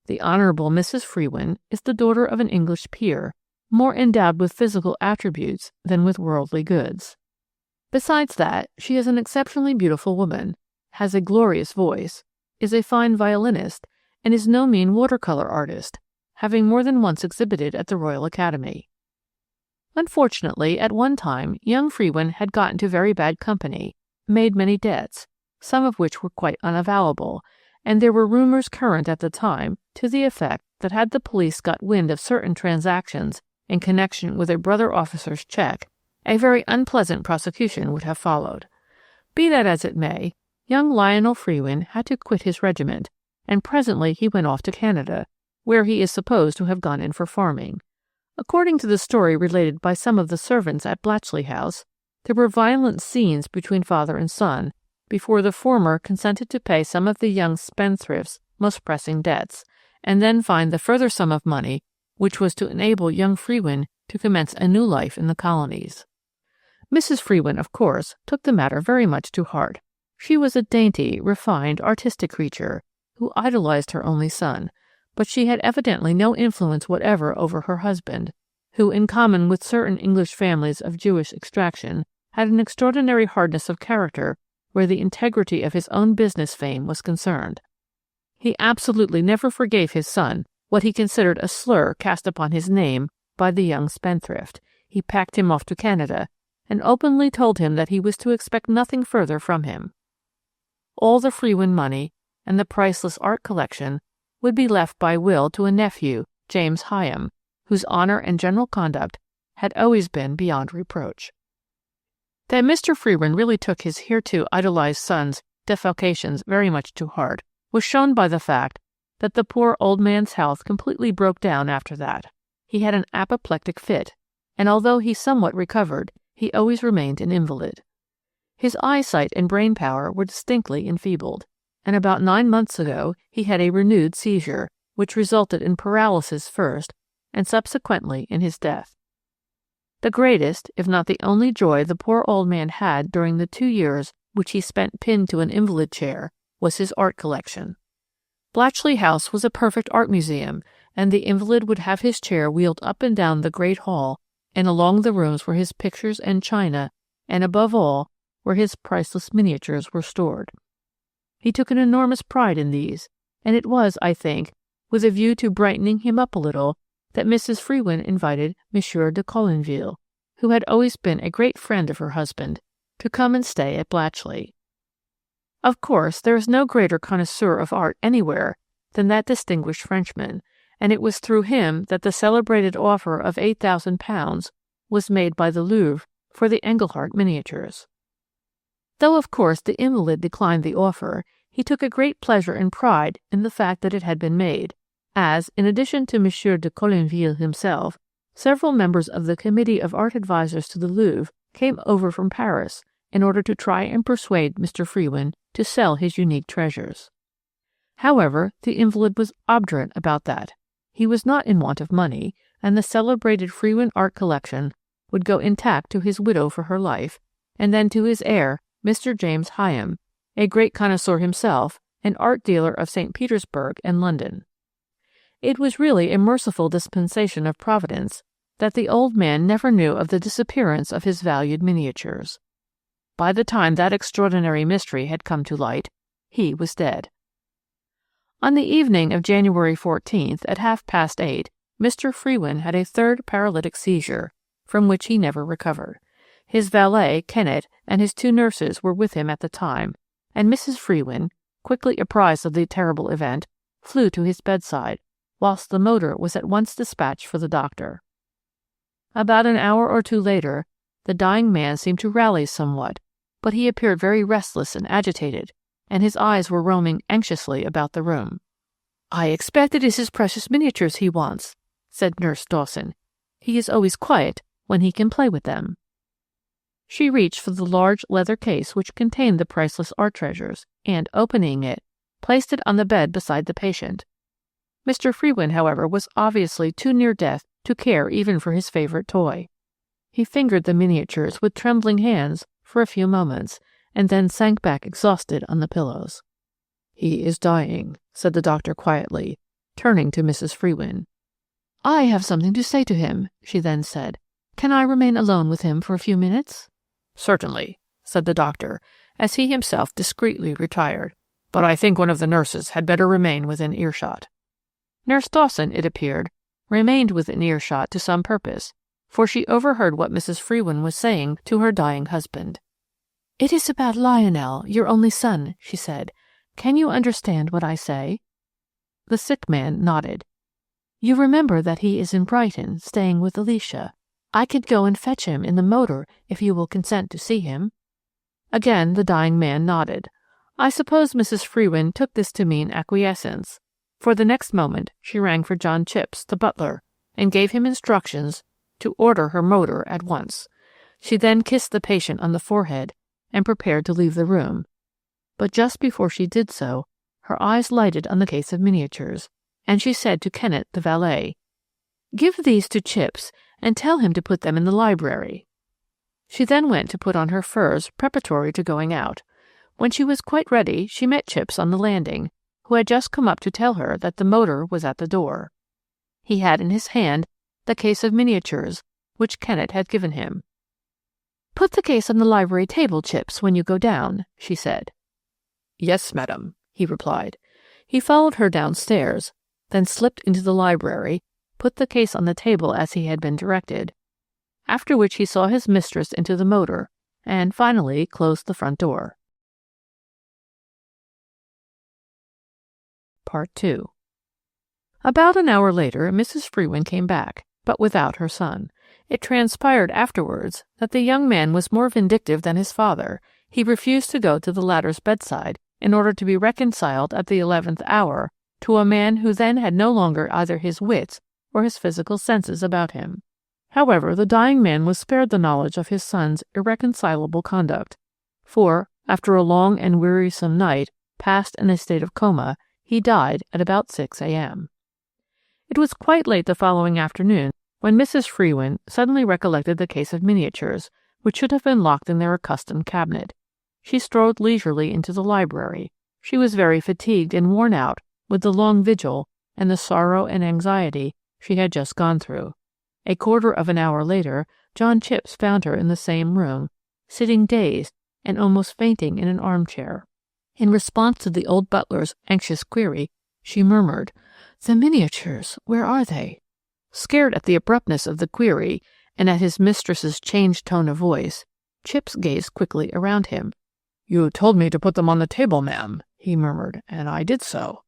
The Honourable Mrs. Frewen is the daughter of an English peer, more endowed with physical attributes than with worldly goods. Besides that, she is an exceptionally beautiful woman, has a glorious voice, is a fine violinist, and is no mean watercolour artist, having more than once exhibited at the Royal Academy. Unfortunately, at one time, young Frewen had got into very bad company, made many debts, some of which were quite unavowable, and there were rumours current at the time to the effect that had the police got wind of certain transactions in connection with a brother officer's cheque, a very unpleasant prosecution would have followed. Be that as it may, young Lionel Frewen had to quit his regiment, and presently he went off to Canada, where he is supposed to have gone in for farming. According to the story related by some of the servants at Blatchley House, there were violent scenes between father and son before the former consented to pay some of the young spendthrift's most pressing debts, and then find the further sum of money which was to enable young Frewen to commence a new life in the colonies. Mrs. Frewen, of course, took the matter very much to heart. She was a dainty, refined, artistic creature who idolized her only son, but she had evidently no influence whatever over her husband, who, in common with certain English families of Jewish extraction, had an extraordinary hardness of character where the integrity of his own business fame was concerned. He absolutely never forgave his son what he considered a slur cast upon his name by the young spendthrift. He packed him off to Canada, and openly told him that he was to expect nothing further from him. All the Frewin money and the priceless art collection would be left by will to a nephew, James Hyam, whose honor and general conduct had always been beyond reproach. That Mr. Frewin really took his hereto idolized son's defalcations very much to heart was shown by the fact that the poor old man's health completely broke down after that. He had an apoplectic fit, and although he somewhat recovered, he always remained an invalid. His eyesight and brain power were distinctly enfeebled, and about 9 months ago he had a renewed seizure, which resulted in paralysis first, and subsequently in his death. The greatest, if not the only joy the poor old man had during the 2 years which he spent pinned to an invalid chair was his art collection. Blatchley House was a perfect art museum, and the invalid would have his chair wheeled up and down the great hall and along the rooms where his pictures and china, and above all, where his priceless miniatures were stored. He took an enormous pride in these, and it was, I think, with a view to brightening him up a little, that Mrs. Frewin invited Monsieur de Colinville, who had always been a great friend of her husband, to come and stay at Blatchley. Of course, there is no greater connoisseur of art anywhere than that distinguished Frenchman, and it was through him that the celebrated offer of £8,000 was made by the Louvre for the Engelhart miniatures. Though, of course, the invalid declined the offer, he took a great pleasure and pride in the fact that it had been made, as, in addition to Monsieur de Colinville himself, several members of the Committee of Art Advisers to the Louvre came over from Paris in order to try and persuade Mr. Frewin to sell his unique treasures. However, the invalid was obdurate about that. He was not in want of money, and the celebrated Frewin art collection would go intact to his widow for her life, and then to his heir, Mr. James Hyam, a great connoisseur himself, an art dealer of St. Petersburg and London. It was really a merciful dispensation of Providence that the old man never knew of the disappearance of his valued miniatures. By the time that extraordinary mystery had come to light, he was dead. On the evening of January 14th, at 8:30, Mr. Frewin had a third paralytic seizure, from which he never recovered. His valet, Kennett, and his 2 nurses were with him at the time, and Mrs. Frewin, quickly apprised of the terrible event, flew to his bedside, whilst the motor was at once dispatched for the doctor. About an hour or 2 later, the dying man seemed to rally somewhat, but he appeared very restless and agitated, and his eyes were roaming anxiously about the room. "I expect it is his precious miniatures he wants," said Nurse Dawson. "He is always quiet when he can play with them." She reached for the large leather case which contained the priceless art treasures, and, opening it, placed it on the bed beside the patient. Mr. Frewin, however, was obviously too near death to care even for his favorite toy. He fingered the miniatures with trembling hands for a few moments, and then sank back exhausted on the pillows. "He is dying," said the doctor quietly, turning to Mrs. Frewin. "I have something to say to him," she then said. "Can I remain alone with him for a few minutes?" "Certainly," said the doctor, as he himself discreetly retired. "But I think one of the nurses had better remain within earshot." Nurse Dawson, it appeared, remained within earshot to some purpose, for she overheard what Mrs. Frewin was saying to her dying husband. "It is about Lionel, your only son," she said. "Can you understand what I say?" The sick man nodded. "You remember that he is in Brighton, staying with Alicia. I could go and fetch him in the motor if you will consent to see him." Again the dying man nodded. I suppose Mrs. Frewin took this to mean acquiescence, for the next moment she rang for John Chipps, the butler, and gave him instructions to order her motor at once. She then kissed the patient on the forehead and prepared to leave the room. But just before she did so, her eyes lighted on the case of miniatures, and she said to Kennett, the valet, "Give these to Chipps and tell him to put them in the library." She then went to put on her furs preparatory to going out. When she was quite ready, she met Chipps on the landing, who had just come up to tell her that the motor was at the door. He had in his hand the case of miniatures which Kennett had given him. "Put the case on the library table, Chipps, when you go down," she said. "Yes, madam," he replied. He followed her downstairs, then slipped into the library, put the case on the table as he had been directed, after which he saw his mistress into the motor, and finally closed the front door. Part 2. About an hour later, Mrs. Frewen came back, but without her son. It transpired afterwards that the young man was more vindictive than his father. He refused to go to the latter's bedside in order to be reconciled at the 11th hour to a man who then had no longer either his wits or his physical senses about him. However, the dying man was spared the knowledge of his son's irreconcilable conduct, for, after a long and wearisome night passed in a state of coma, he died at about 6 a.m. It was quite late the following afternoon when Mrs. Frewen suddenly recollected the case of miniatures, which should have been locked in their accustomed cabinet. She strolled leisurely into the library. She was very fatigued and worn out with the long vigil and the sorrow and anxiety she had just gone through. A quarter of an hour later, John Chipps found her in the same room, sitting dazed and almost fainting in an armchair. In response to the old butler's anxious query, she murmured, "The miniatures, where are they?" Scared at the abruptness of the query, and at his mistress's changed tone of voice, Chipps gazed quickly around him. "You told me to put them on the table, ma'am," he murmured, "and I did so.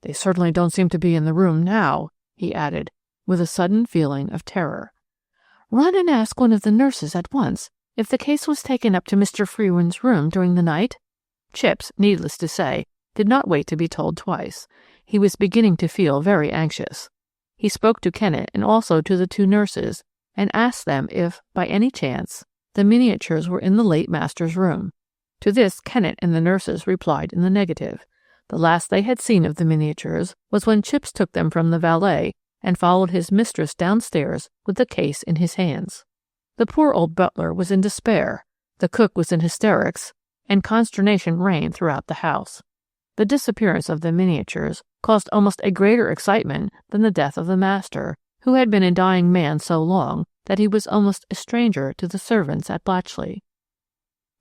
They certainly don't seem to be in the room now," he added, with a sudden feeling of terror. "Run and ask one of the nurses at once if the case was taken up to Mr. Frewen's room during the night." Chipps, needless to say, did not wait to be told twice. He was beginning to feel very anxious. He spoke to Kennett and also to the two nurses, and asked them if, by any chance, the miniatures were in the late master's room. To this Kennett and the nurses replied in the negative. The last they had seen of the miniatures was when Chipps took them from the valet and followed his mistress downstairs with the case in his hands. The poor old butler was in despair, the cook was in hysterics, and consternation reigned throughout the house. The disappearance of the miniatures caused almost a greater excitement than the death of the master, who had been a dying man so long that he was almost a stranger to the servants at Blatchley.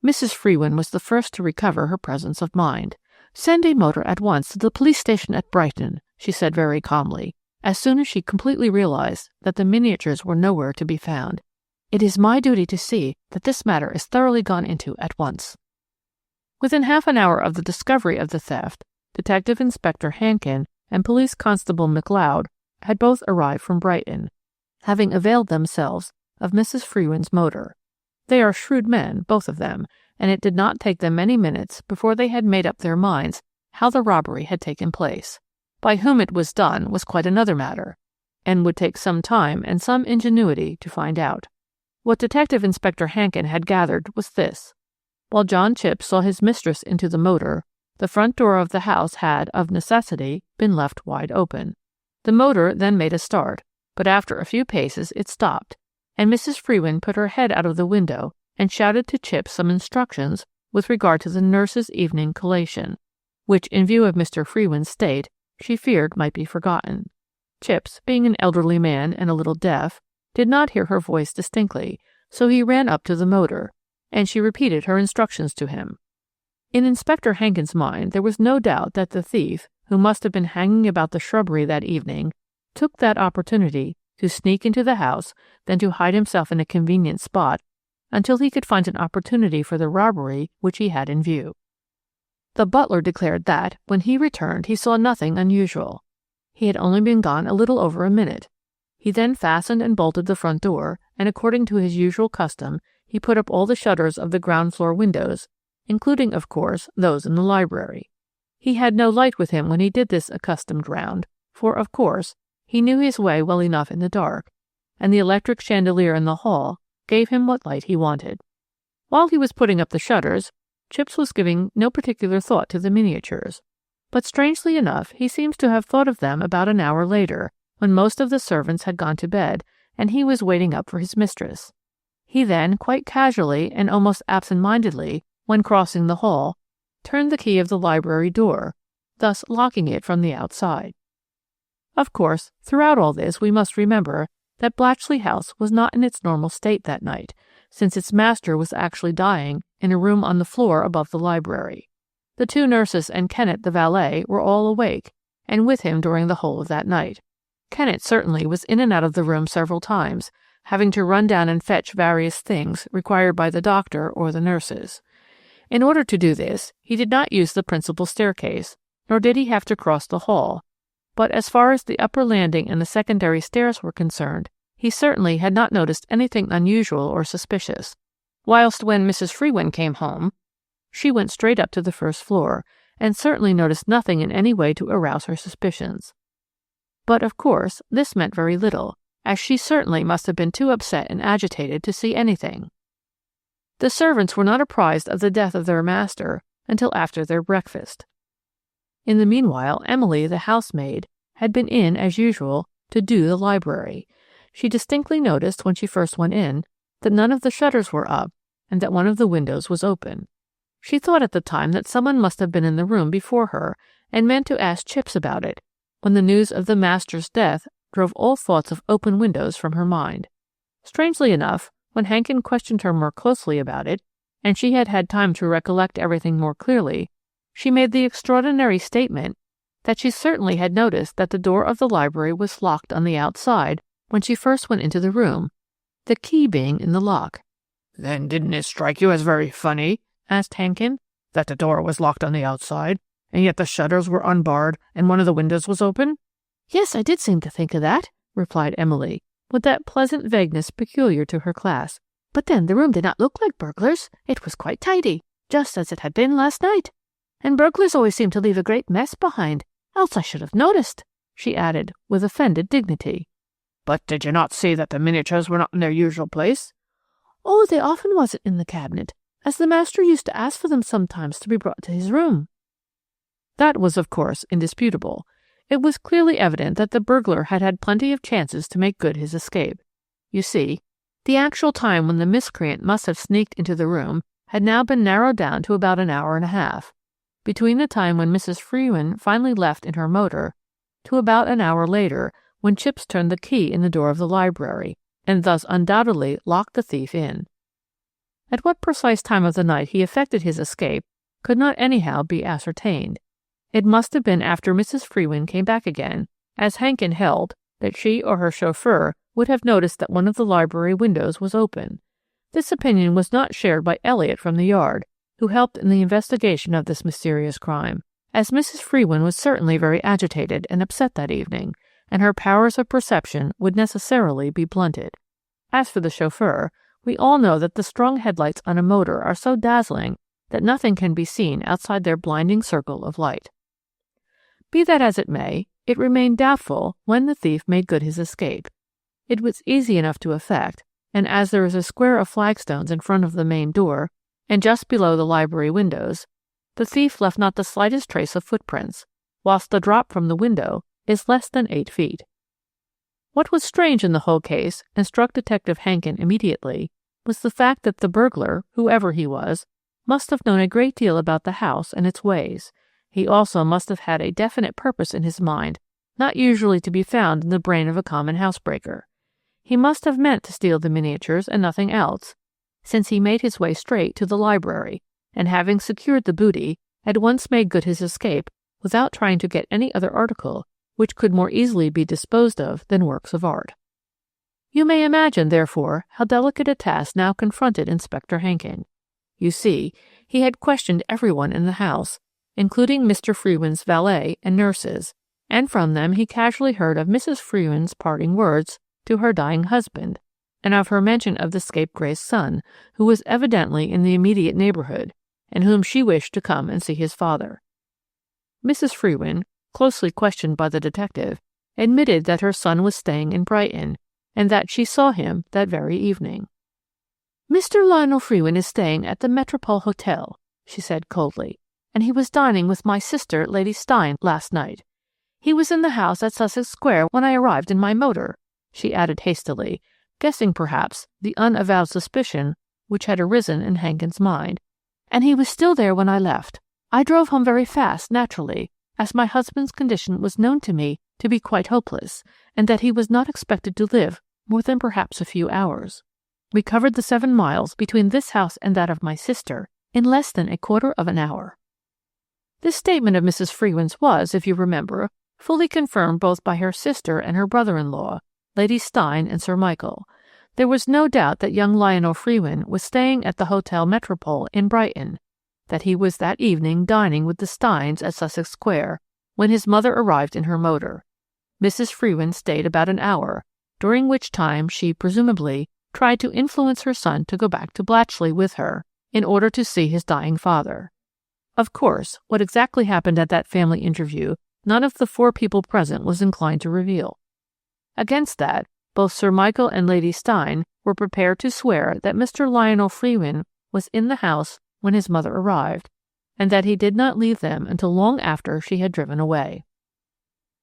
Mrs. Frewen was the first to recover her presence of mind. "Send a motor at once to the police station at Brighton," she said very calmly, as soon as she completely realized that the miniatures were nowhere to be found. "It is my duty to see that this matter is thoroughly gone into at once." Within half an hour of the discovery of the theft, Detective Inspector Hankin and Police Constable MacLeod had both arrived from Brighton, having availed themselves of Mrs. Frewen's motor. They are shrewd men, both of them, and it did not take them many minutes before they had made up their minds how the robbery had taken place. By whom it was done was quite another matter, and would take some time and some ingenuity to find out. What Detective Inspector Hankin had gathered was this. While John Chipps saw his mistress into the motor, the front door of the house had, of necessity, been left wide open. The motor then made a start, but after a few paces it stopped, and Mrs. Frewen put her head out of the window and shouted to Chipps some instructions with regard to the nurse's evening collation, which, in view of Mr. Frewen's state, she feared might be forgotten. Chipps, being an elderly man and a little deaf, did not hear her voice distinctly, so he ran up to the motor, and she repeated her instructions to him. In Inspector Hankin's mind there was no doubt that the thief, who must have been hanging about the shrubbery that evening, took that opportunity to sneak into the house, then to hide himself in a convenient spot until he could find an opportunity for the robbery which he had in view. The butler declared that, when he returned, he saw nothing unusual. He had only been gone a little over a minute. He then fastened and bolted the front door, and according to his usual custom, he put up all the shutters of the ground-floor windows, including, of course, those in the library. He had no light with him when he did this accustomed round, for, of course, he knew his way well enough in the dark, and the electric chandelier in the hall gave him what light he wanted. While he was putting up the shutters, Chipps was giving no particular thought to the miniatures, but strangely enough he seems to have thought of them about an hour later, when most of the servants had gone to bed, and he was waiting up for his mistress. He then, quite casually and almost absent-mindedly, when crossing the hall, turned the key of the library door, thus locking it from the outside. Of course, throughout all this we must remember that Blatchley House was not in its normal state that night, since its master was actually dying in a room on the floor above the library. The two nurses and Kennett the valet were all awake, and with him during the whole of that night. Kennett certainly was in and out of the room several times, having to run down and fetch various things required by the doctor or the nurses. In order to do this, he did not use the principal staircase, nor did he have to cross the hall, but as far as the upper landing and the secondary stairs were concerned, he certainly had not noticed anything unusual or suspicious, whilst when Mrs. Frewen came home, she went straight up to the first floor, and certainly noticed nothing in any way to arouse her suspicions. But, of course, this meant very little, as she certainly must have been too upset and agitated to see anything. The servants were not apprised of the death of their master until after their breakfast. In the meanwhile, Emily, the housemaid, had been in, as usual, to do the library. She distinctly noticed, when she first went in, that none of the shutters were up, and that one of the windows was open. She thought at the time that someone must have been in the room before her, and meant to ask Chips about it, when the news of the master's death drove all thoughts of open windows from her mind. Strangely enough, when Hankin questioned her more closely about it, and she had had time to recollect everything more clearly, she made the extraordinary statement that she certainly had noticed that the door of the library was locked on the outside when she first went into the room, the key being in the lock. "Then didn't it strike you as very funny," asked Hankin, "that the door was locked on the outside, and yet the shutters were unbarred and one of the windows was open?" "Yes, I did seem to think of that," replied Emily, with that pleasant vagueness peculiar to her class. "But then the room did not look like burglars. It was quite tidy, just as it had been last night. And burglars always seem to leave a great mess behind, else I should have noticed," she added, with offended dignity. "But did you not see that the miniatures were not in their usual place?" "Oh, they often wasn't in the cabinet, as the master used to ask for them sometimes to be brought to his room." That was, of course, indisputable. It was clearly evident that the burglar had had plenty of chances to make good his escape. You see, the actual time when the miscreant must have sneaked into the room had now been narrowed down to about an hour and a half, between the time when Mrs. Frewen finally left in her motor to about an hour later, when Chips turned the key in the door of the library, and thus undoubtedly locked the thief in. At what precise time of the night he effected his escape could not anyhow be ascertained. It must have been after Mrs. Frewen came back again, as Hankin held that she or her chauffeur would have noticed that one of the library windows was open. This opinion was not shared by Elliot from the yard, who helped in the investigation of this mysterious crime, as Mrs. Frewen was certainly very agitated and upset that evening, and her powers of perception would necessarily be blunted. As for the chauffeur, we all know that the strong headlights on a motor are so dazzling that nothing can be seen outside their blinding circle of light. Be that as it may, it remained doubtful when the thief made good his escape. It was easy enough to effect, and as there is a square of flagstones in front of the main door, and just below the library windows, the thief left not the slightest trace of footprints, whilst the drop from the window is less than 8 feet. What was strange in the whole case, and struck Detective Hankin immediately, was the fact that the burglar, whoever he was, must have known a great deal about the house and its ways. He also must have had a definite purpose in his mind, not usually to be found in the brain of a common housebreaker. He must have meant to steal the miniatures and nothing else, since he made his way straight to the library, and having secured the booty, at once made good his escape without trying to get any other article which could more easily be disposed of than works of art. You may imagine, therefore, how delicate a task now confronted Inspector Hankin. You see, he had questioned everyone in the house, including Mr. Frewen's valet and nurses, and from them he casually heard of Mrs. Frewen's parting words to her dying husband, and of her mention of the scapegrace's son, who was evidently in the immediate neighborhood, and whom she wished to come and see his father. Mrs. Frewen, closely questioned by the detective, admitted that her son was staying in Brighton, and that she saw him that very evening. "Mr. Lionel Frewen is staying at the Metropole Hotel," she said coldly, "and he was dining with my sister, Lady Stein, last night. He was in the house at Sussex Square when I arrived in my motor," she added hastily, guessing perhaps the unavowed suspicion which had arisen in Hankin's mind, "and he was still there when I left. I drove home very fast, naturally, as my husband's condition was known to me to be quite hopeless, and that he was not expected to live more than perhaps a few hours. We covered the 7 miles between this house and that of my sister in less than a quarter of an hour." This statement of Mrs. Frewen's was, if you remember, fully confirmed both by her sister and her brother-in-law, Lady Stein and Sir Michael. there was no doubt that young Lionel Frewen was staying at the Hotel Metropole in Brighton, that he was that evening dining with the Steins at Sussex Square when his mother arrived in her motor. Mrs. Frewen stayed about an hour, during which time she presumably tried to influence her son to go back to Blatchley with her in order to see his dying father. Of course, what exactly happened at that family interview none of the 4 people present was inclined to reveal. Against that, both Sir Michael and Lady Stein were prepared to swear that Mr. Lionel Frewen was in the house when his mother arrived, and that he did not leave them until long after she had driven away.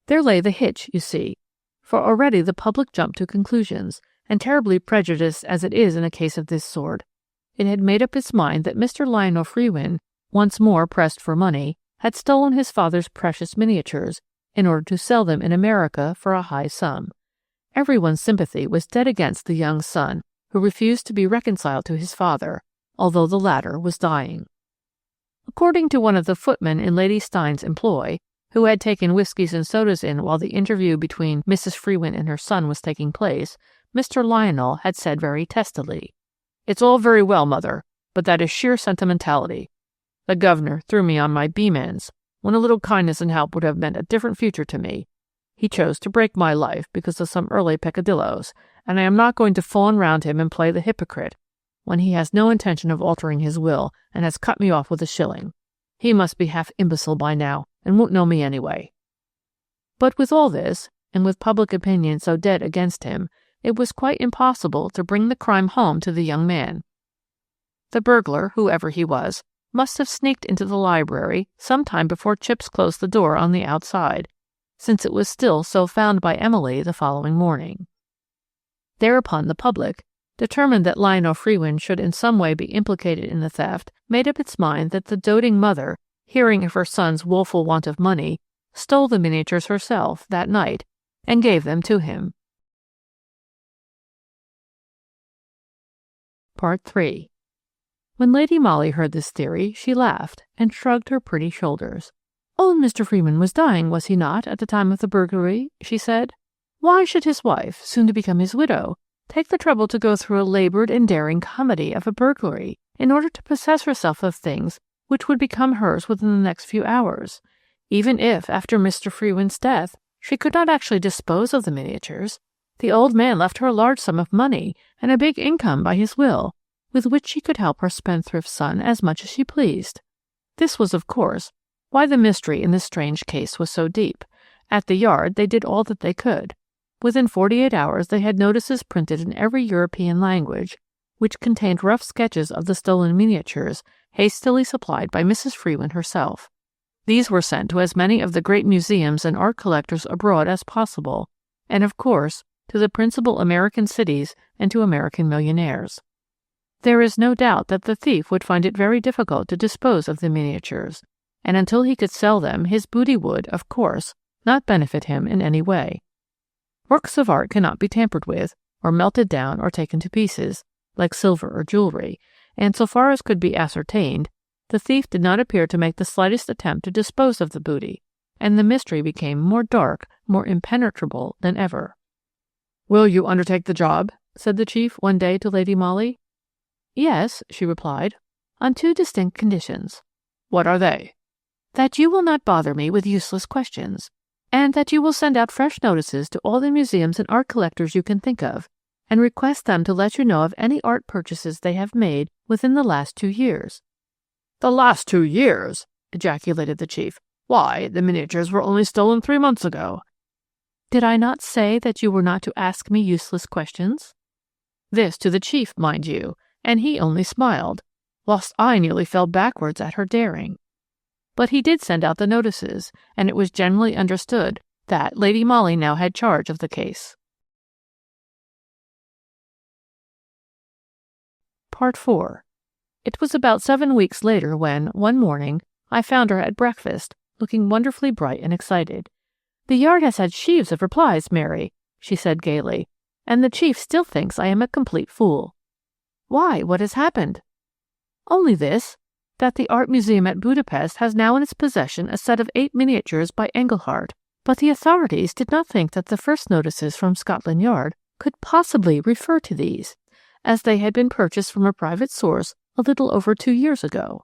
There lay the hitch, you see, for already the public jumped to conclusions, and terribly prejudiced as it is in a case of this sort, it had made up its mind that Mr. Lionel Frewen, once more pressed for money, had stolen his father's precious miniatures in order to sell them in America for a high sum. Everyone's sympathy was dead against the young son, who refused to be reconciled to his father, although the latter was dying. According to one of the footmen in Lady Stein's employ, who had taken whiskies and sodas in while the interview between Mrs. Frewen and her son was taking place, Mr. Lionel had said very testily, "It's all very well, mother, but that is sheer sentimentality. The governor threw me on my beam ends, when a little kindness and help would have meant a different future to me. He chose to break my life because of some early peccadilloes, and I am not going to fawn round him and play the hypocrite, when he has no intention of altering his will and has cut me off with a shilling. He must be half imbecile by now, and won't know me anyway." But with all this, and with public opinion so dead against him, it was quite impossible to bring the crime home to the young man. The burglar, whoever he was, must have sneaked into the library some time before Chips closed the door on the outside, since it was still so found by Emily the following morning. Thereupon the public, determined that Lionel Frewen should in some way be implicated in the theft, made up its mind that the doting mother, hearing of her son's woeful want of money, stole the miniatures herself that night and gave them to him. Part 3. When Lady Molly heard this theory, she laughed and shrugged her pretty shoulders. "Old Mr. Frewen was dying, was he not, at the time of the burglary?" she said. "Why should his wife, soon to become his widow, take the trouble to go through a laboured and daring comedy of a burglary in order to possess herself of things which would become hers within the next few hours, even if, after Mr. Frewen's death, she could not actually dispose of the miniatures? The old man left her a large sum of money and a big income by his will, with which she could help her spendthrift son as much as she pleased." This was, of course, why the mystery in this strange case was so deep. At the Yard they did all that they could. Within 48 hours they had notices printed in every European language, which contained rough sketches of the stolen miniatures, hastily supplied by Mrs. Frewen herself. These were sent to as many of the great museums and art collectors abroad as possible, and of course to the principal American cities and to American millionaires. There is no doubt that the thief would find it very difficult to dispose of the miniatures, and until he could sell them his booty would, of course, not benefit him in any way. Works of art cannot be tampered with, or melted down or taken to pieces, like silver or jewelry, and so far as could be ascertained, the thief did not appear to make the slightest attempt to dispose of the booty, and the mystery became more dark, more impenetrable than ever. "Will you undertake the job?" said the chief one day to Lady Molly. "Yes," she replied, "on 2 distinct conditions." "What are they?" "That you will not bother me with useless questions, and that you will send out fresh notices to all the museums and art collectors you can think of, and request them to let you know of any art purchases they have made within the last 2 years." "The last 2 years!" ejaculated the chief. "Why, the miniatures were only stolen 3 months ago." "Did I not say that you were not to ask me useless questions?" This to the chief, mind you, and he only smiled, whilst I nearly fell backwards at her daring. But he did send out the notices, and it was generally understood that Lady Molly now had charge of the case. Part 4. It was about 7 weeks later when, one morning, I found her at breakfast, looking wonderfully bright and excited. "The Yard has had sheaves of replies, Mary," she said gaily, "and the chief still thinks I am a complete fool." "Why, what has happened?" "Only this, that the Art Museum at Budapest has now in its possession a set of 8 miniatures by Engelhardt, but the authorities did not think that the first notices from Scotland Yard could possibly refer to these, as they had been purchased from a private source a little over 2 years ago.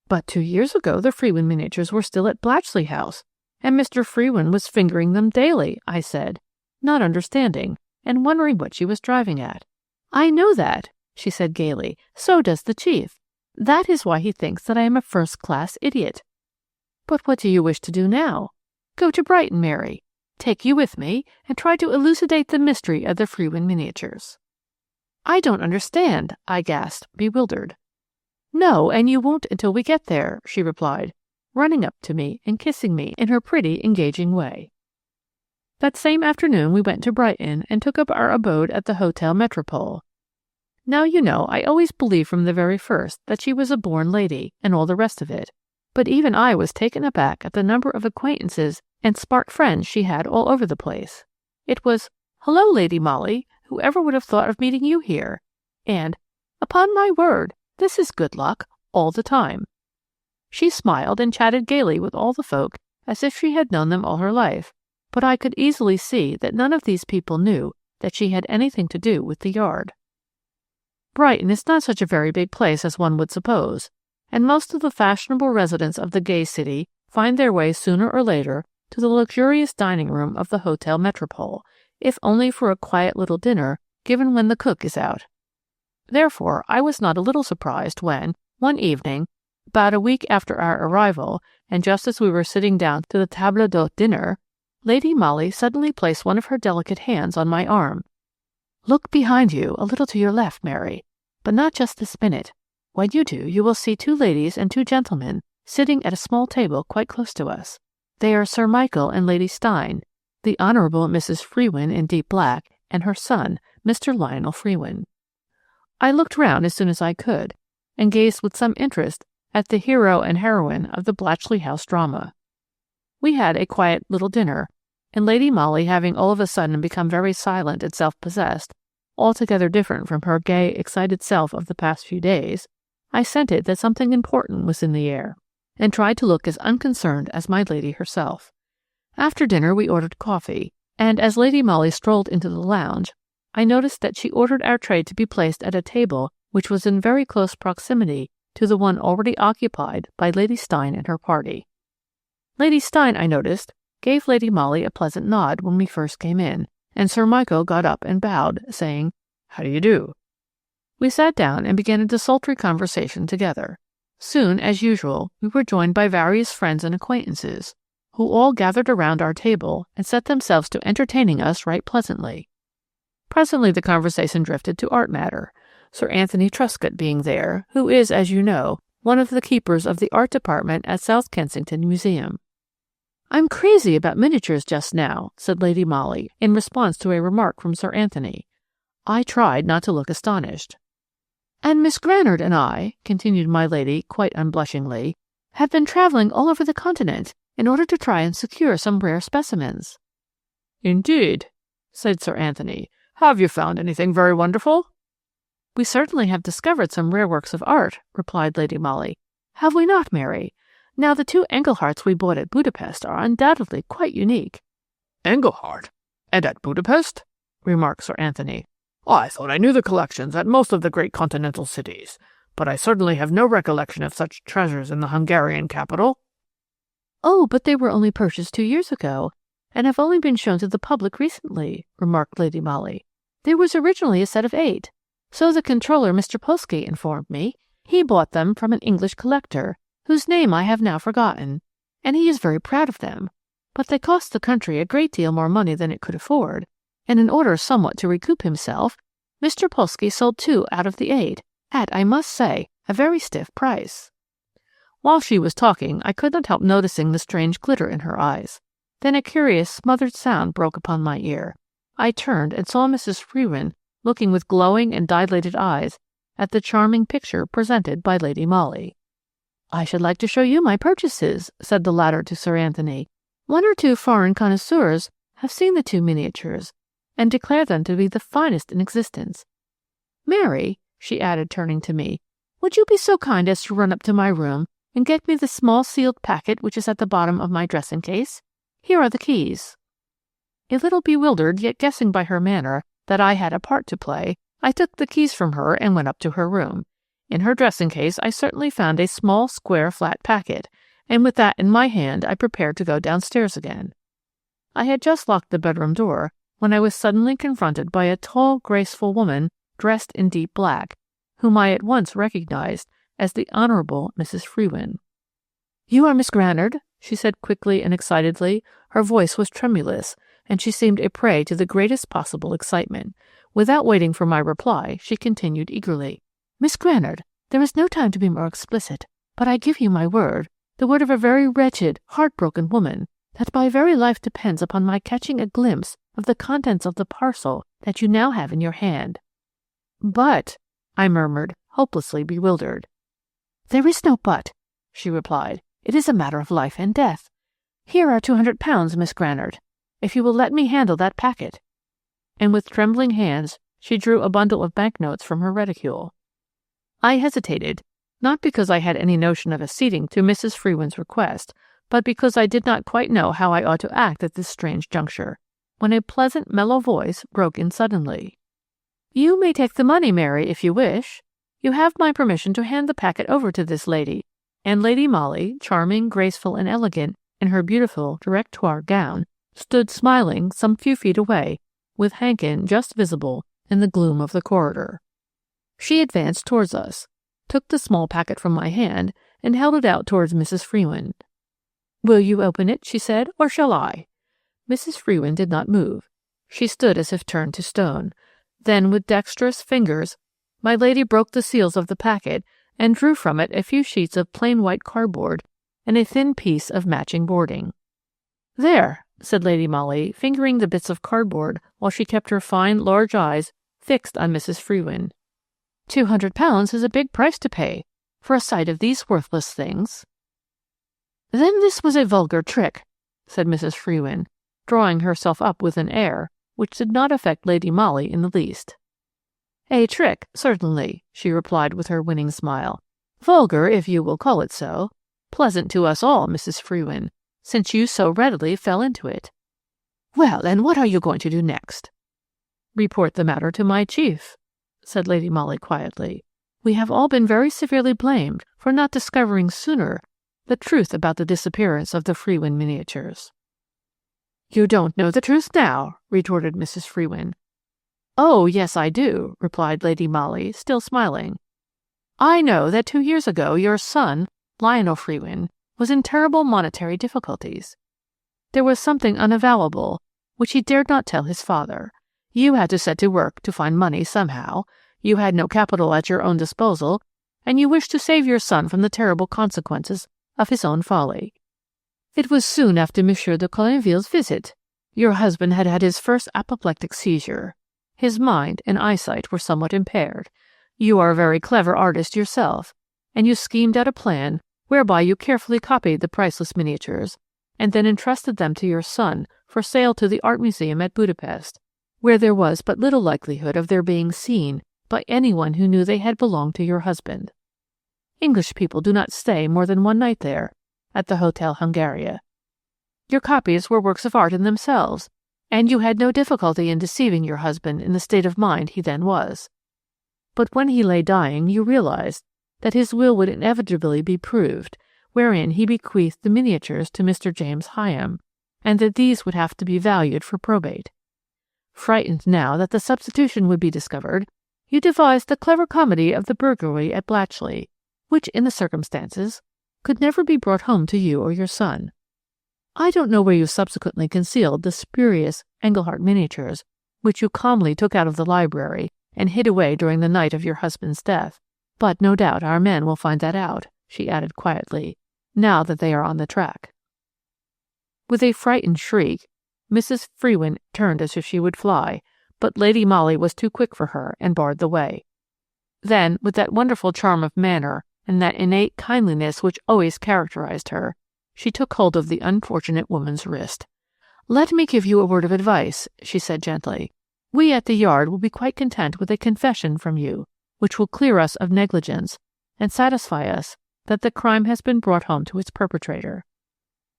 But 2 years ago the Frewin miniatures were still at Blatchley House, and Mr. Frewin was fingering them daily, I said, not understanding, and wondering what she was driving at. I know that, she said gaily. So does the chief. That is why he thinks that I am a first-class idiot. But what do you wish to do now? Go to Brighton, Mary. Take you with me, and try to elucidate the mystery of the Frewin miniatures. I don't understand, I gasped, bewildered. No, and you won't until we get there, she replied, running up to me and kissing me in her pretty, engaging way. That same afternoon we went to Brighton and took up our abode at the Hotel Metropole. Now, you know, I always believed from the very first that she was a born lady, and all the rest of it, but even I was taken aback at the number of acquaintances and smart friends she had all over the place. It was, "Hello, Lady Molly, whoever would have thought of meeting you here?" And, "Upon my word, this is good luck," all the time. She smiled and chatted gaily with all the folk as if she had known them all her life, but I could easily see that none of these people knew that she had anything to do with the yard. Brighton is not such a very big place as one would suppose, and most of the fashionable residents of the gay city find their way sooner or later to the luxurious dining room of the Hotel Metropole, if only for a quiet little dinner given when the cook is out. Therefore, I was not a little surprised when, one evening, about a week after our arrival, and just as we were sitting down to the table d'hôte dinner, Lady Molly suddenly placed one of her delicate hands on my arm. "Look behind you, a little to your left, Mary, but not just this minute. When you do, you will see 2 ladies and 2 gentlemen sitting at a small table quite close to us. They are Sir Michael and Lady Stein, the Honourable Mrs. Frewin in deep black, and her son, Mr. Lionel Frewin." I looked round as soon as I could, and gazed with some interest at the hero and heroine of the Blatchley House drama. We had a quiet little dinner, and Lady Molly having all of a sudden become very silent and self-possessed, altogether different from her gay, excited self of the past few days, I scented that something important was in the air, and tried to look as unconcerned as my lady herself. After dinner we ordered coffee, and as Lady Molly strolled into the lounge, I noticed that she ordered our tray to be placed at a table which was in very close proximity to the one already occupied by Lady Stein and her party. Lady Stein, I noticed, gave Lady Molly a pleasant nod when we first came in, and Sir Michael got up and bowed, saying, "How do you do?" We sat down and began a desultory conversation together. Soon, as usual, we were joined by various friends and acquaintances, who all gathered around our table and set themselves to entertaining us right pleasantly. Presently the conversation drifted to art matter, Sir Anthony Truscott being there, who is, as you know, one of the keepers of the art department at South Kensington Museum. "I'm crazy about miniatures just now," said Lady Molly, in response to a remark from Sir Anthony. I tried not to look astonished. "And Miss Granard and I," continued my lady quite unblushingly, "have been travelling all over the continent in order to try and secure some rare specimens." "Indeed," said Sir Anthony. "Have you found anything very wonderful?" "We certainly have discovered some rare works of art," replied Lady Molly. "Have we not, Mary? Now, the 2 Engleharts we bought at Budapest are undoubtedly quite unique." "Englehart? And at Budapest?" remarked Sir Anthony. "I thought I knew the collections at most of the great continental cities, but I certainly have no recollection of such treasures in the Hungarian capital." "Oh, but they were only purchased 2 years ago, and have only been shown to the public recently," remarked Lady Molly. "There was originally a set of 8. So the controller, Mr. Polsky, informed me. He bought them from an English collector, whose name I have now forgotten, and he is very proud of them. But they cost the country a great deal more money than it could afford, and in order somewhat to recoup himself, Mr. Polsky sold 2 out of the 8, at, I must say, a very stiff price." While she was talking, I could not help noticing the strange glitter in her eyes. Then a curious, smothered sound broke upon my ear. I turned and saw Mrs. Frewin looking with glowing and dilated eyes at the charming picture presented by Lady Molly. "I should like to show you my purchases," said the latter to Sir Anthony. "1 or 2 foreign connoisseurs have seen the 2 miniatures, and declare them to be the finest in existence. Mary," she added, turning to me, "would you be so kind as to run up to my room and get me the small sealed packet which is at the bottom of my dressing-case? Here are the keys." A little bewildered, yet guessing by her manner that I had a part to play, I took the keys from her and went up to her room. In her dressing case I certainly found a small, square, flat packet, and with that in my hand I prepared to go downstairs again. I had just locked the bedroom door when I was suddenly confronted by a tall, graceful woman dressed in deep black, whom I at once recognized as the Honorable Mrs. Frewin. "You are Miss Granard?" she said quickly and excitedly. Her voice was tremulous, and she seemed a prey to the greatest possible excitement. Without waiting for my reply, she continued eagerly, "Miss Granard, there is no time to be more explicit, but I give you my word, the word of a very wretched, heartbroken woman, that my very life depends upon my catching a glimpse of the contents of the parcel that you now have in your hand." "But," I murmured, hopelessly bewildered. "There is no but," she replied. "It is a matter of life and death. Here are £200, Miss Granard, if you will let me handle that packet." And with trembling hands she drew a bundle of banknotes from her reticule. I hesitated, not because I had any notion of acceding to Mrs. Frewin's request, but because I did not quite know how I ought to act at this strange juncture, when a pleasant, mellow voice broke in suddenly. "You may take the money, Mary, if you wish. You have my permission to hand the packet over to this lady." And Lady Molly, charming, graceful, and elegant in her beautiful directoire gown, stood smiling some few feet away, with Hankin just visible in the gloom of the corridor. She advanced towards us, took the small packet from my hand, and held it out towards Mrs. Frewin. "Will you open it," she said, "or shall I?" Mrs. Frewin did not move. She stood as if turned to stone. Then, with dexterous fingers, my lady broke the seals of the packet and drew from it a few sheets of plain white cardboard and a thin piece of matching boarding. "There," said Lady Molly, fingering the bits of cardboard while she kept her fine, large eyes fixed on Mrs. Frewin. £200 is a big price to pay for a sight of these worthless things." "Then this was a vulgar trick," said Mrs. Frewin, drawing herself up with an air which did not affect Lady Molly in the least. "A trick, certainly," she replied with her winning smile. "Vulgar, if you will call it so. Pleasant to us all, Mrs. Frewin, since you so readily fell into it." "Well, and what are you going to do next?" "Report the matter to my chief," said Lady Molly quietly. "We have all been very severely blamed for not discovering sooner the truth about the disappearance of the Frewin miniatures." "You don't know the truth now," retorted Mrs. Frewin. "Oh, yes, I do," replied Lady Molly, still smiling. "I know that 2 years ago your son, Lionel Frewin, was in terrible monetary difficulties. There was something unavowable which he dared not tell his father. You had to set to work to find money somehow. You had no capital at your own disposal, and you wished to save your son from the terrible consequences of his own folly. It was soon after Monsieur de Colinville's visit. Your husband had had his first apoplectic seizure. His mind and eyesight were somewhat impaired. You are a very clever artist yourself, and you schemed out a plan whereby you carefully copied the priceless miniatures, and then entrusted them to your son for sale to the Art Museum at Budapest, where there was but little likelihood of their being seen by anyone who knew they had belonged to your husband. English people do not stay more than one night there, at the Hotel Hungaria. Your copies were works of art in themselves, and you had no difficulty in deceiving your husband in the state of mind he then was. But when he lay dying, you realized that his will would inevitably be proved, wherein he bequeathed the miniatures to Mr. James Hyam, and that these would have to be valued for probate. Frightened now that the substitution would be discovered, you devised the clever comedy of the burglary at Blatchley, which, in the circumstances, could never be brought home to you or your son. I don't know where you subsequently concealed the spurious Engelhart miniatures, which you calmly took out of the library and hid away during the night of your husband's death, but no doubt our men will find that out, she added quietly, now that they are on the track. With a frightened shriek, Mrs. Frewin turned as if she would fly, but Lady Molly was too quick for her and barred the way. Then, with that wonderful charm of manner and that innate kindliness which always characterized her, she took hold of the unfortunate woman's wrist. "Let me give you a word of advice," she said gently. "We at the Yard will be quite content with a confession from you, which will clear us of negligence and satisfy us that the crime has been brought home to its perpetrator.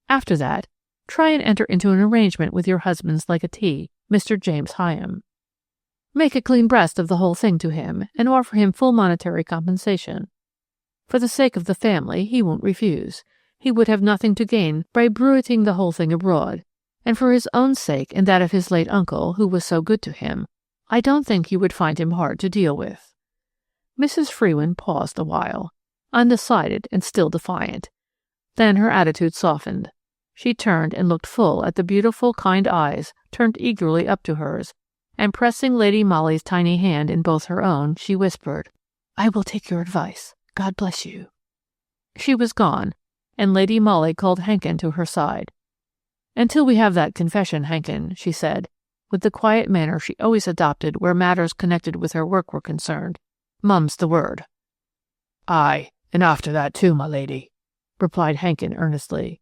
After that, try and enter into an arrangement with your husband's legatee, Mr. James Hyam." Make a clean breast of the whole thing to him, and offer him full monetary compensation. For the sake of the family, he won't refuse. He would have nothing to gain by bruiting the whole thing abroad, and for his own sake and that of his late uncle, who was so good to him, I don't think you would find him hard to deal with." Mrs. Frewen paused a while, undecided and still defiant. Then her attitude softened. She turned and looked full at the beautiful, kind eyes turned eagerly up to hers, and pressing Lady Molly's tiny hand in both her own, she whispered, "I will take your advice. God bless you." She was gone, and Lady Molly called Hankin to her side. "Until we have that confession, Hankin," she said, with the quiet manner she always adopted where matters connected with her work were concerned, "mum's the word." "Aye, and after that too, my lady," replied Hankin earnestly.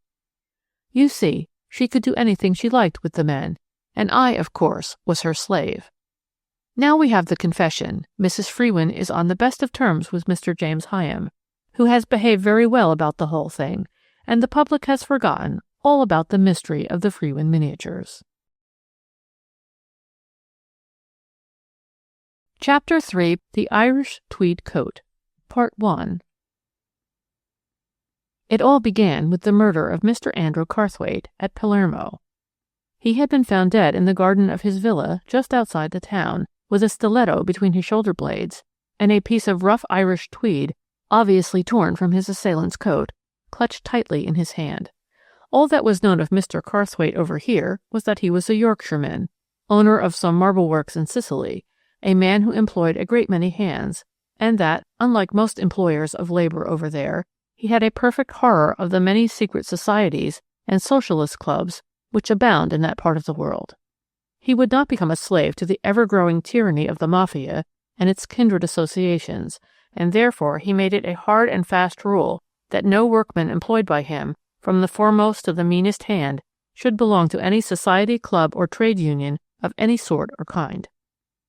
You see, she could do anything she liked with the men, and I, of course, was her slave. Now we have the confession. Mrs. Frewen is on the best of terms with Mr. James Hyam, who has behaved very well about the whole thing, and the public has forgotten all about the mystery of the Frewen miniatures. Chapter 3: The Irish Tweed Coat, Part 1. It all began with the murder of Mr. Andrew Carrthwaite at Palermo. He had been found dead in the garden of his villa just outside the town, with a stiletto between his shoulder blades, and a piece of rough Irish tweed, obviously torn from his assailant's coat, clutched tightly in his hand. All that was known of Mr. Carrthwaite over here was that he was a Yorkshireman, owner of some marble works in Sicily, a man who employed a great many hands, and that, unlike most employers of labor over there, he had a perfect horror of the many secret societies and socialist clubs which abound in that part of the world. He would not become a slave to the ever-growing tyranny of the Mafia and its kindred associations, and therefore he made it a hard and fast rule that no workman employed by him, from the foremost to the meanest hand, should belong to any society, club, or trade union of any sort or kind.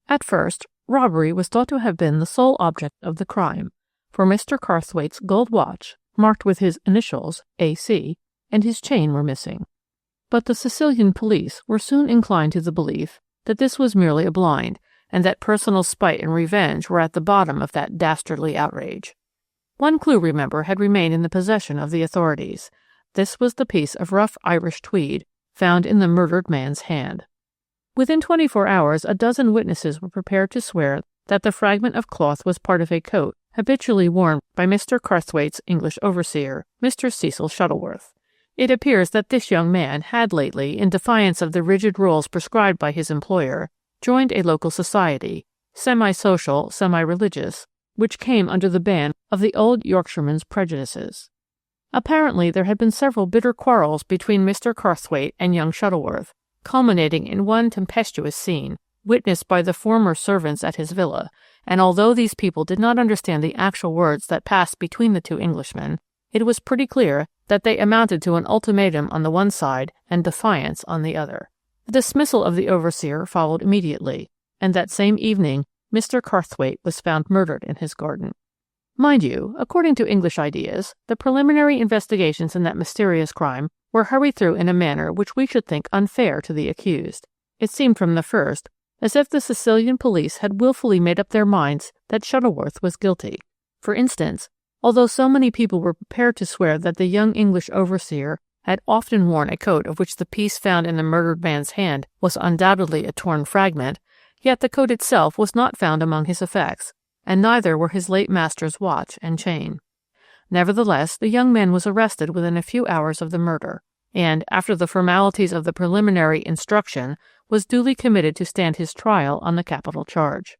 At first, robbery was thought to have been the sole object of the crime, for Mr. Carrthwaite's gold watch, marked with his initials, A.C., and his chain were missing. But the Sicilian police were soon inclined to the belief that this was merely a blind, and that personal spite and revenge were at the bottom of that dastardly outrage. One clue, remember, had remained in the possession of the authorities. This was the piece of rough Irish tweed found in the murdered man's hand. Within 24 hours, a dozen witnesses were prepared to swear that the fragment of cloth was part of a coat habitually worn by Mr. Carrthwaite's English overseer, Mr. Cecil Shuttleworth. It appears that this young man had lately, in defiance of the rigid rules prescribed by his employer, joined a local society, semi-social, semi-religious, which came under the ban of the old Yorkshireman's prejudices. Apparently there had been several bitter quarrels between Mr. Carrthwaite and young Shuttleworth, culminating in one tempestuous scene, witnessed by the former servants at his villa, and although these people did not understand the actual words that passed between the two Englishmen, it was pretty clear that they amounted to an ultimatum on the one side and defiance on the other. The dismissal of the overseer followed immediately, and that same evening Mr. Carrthwaite was found murdered in his garden. Mind you, according to English ideas, the preliminary investigations in that mysterious crime were hurried through in a manner which we should think unfair to the accused. It seemed from the first as if the Sicilian police had willfully made up their minds that Shuttleworth was guilty. For instance, although so many people were prepared to swear that the young English overseer had often worn a coat of which the piece found in the murdered man's hand was undoubtedly a torn fragment, yet the coat itself was not found among his effects, and neither were his late master's watch and chain. Nevertheless, the young man was arrested within a few hours of the murder, and, after the formalities of the preliminary instruction, was duly committed to stand his trial on the capital charge.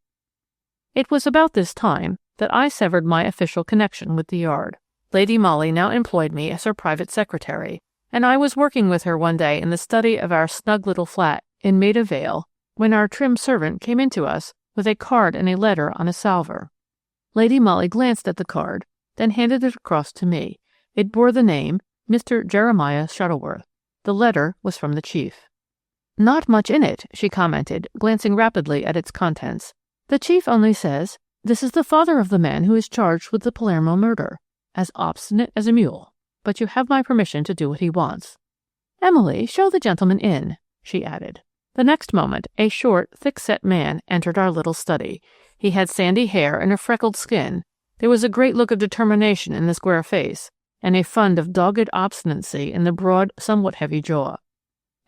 It was about this time that I severed my official connection with the Yard. Lady Molly now employed me as her private secretary, and I was working with her one day in the study of our snug little flat in Maida Vale when our trim servant came in to us with a card and a letter on a salver. Lady Molly glanced at the card, then handed it across to me. It bore the name Mr. Jeremiah Shuttleworth. The letter was from the chief. "Not much in it," she commented, glancing rapidly at its contents. "The chief only says, 'This is the father of the man who is charged with the Palermo murder, as obstinate as a mule, but you have my permission to do what he wants. Emily, show the gentleman in," she added. The next moment, a short, thick-set man entered our little study. He had sandy hair and a freckled skin. There was a great look of determination in the square face, and a fund of dogged obstinacy in the broad, somewhat heavy jaw.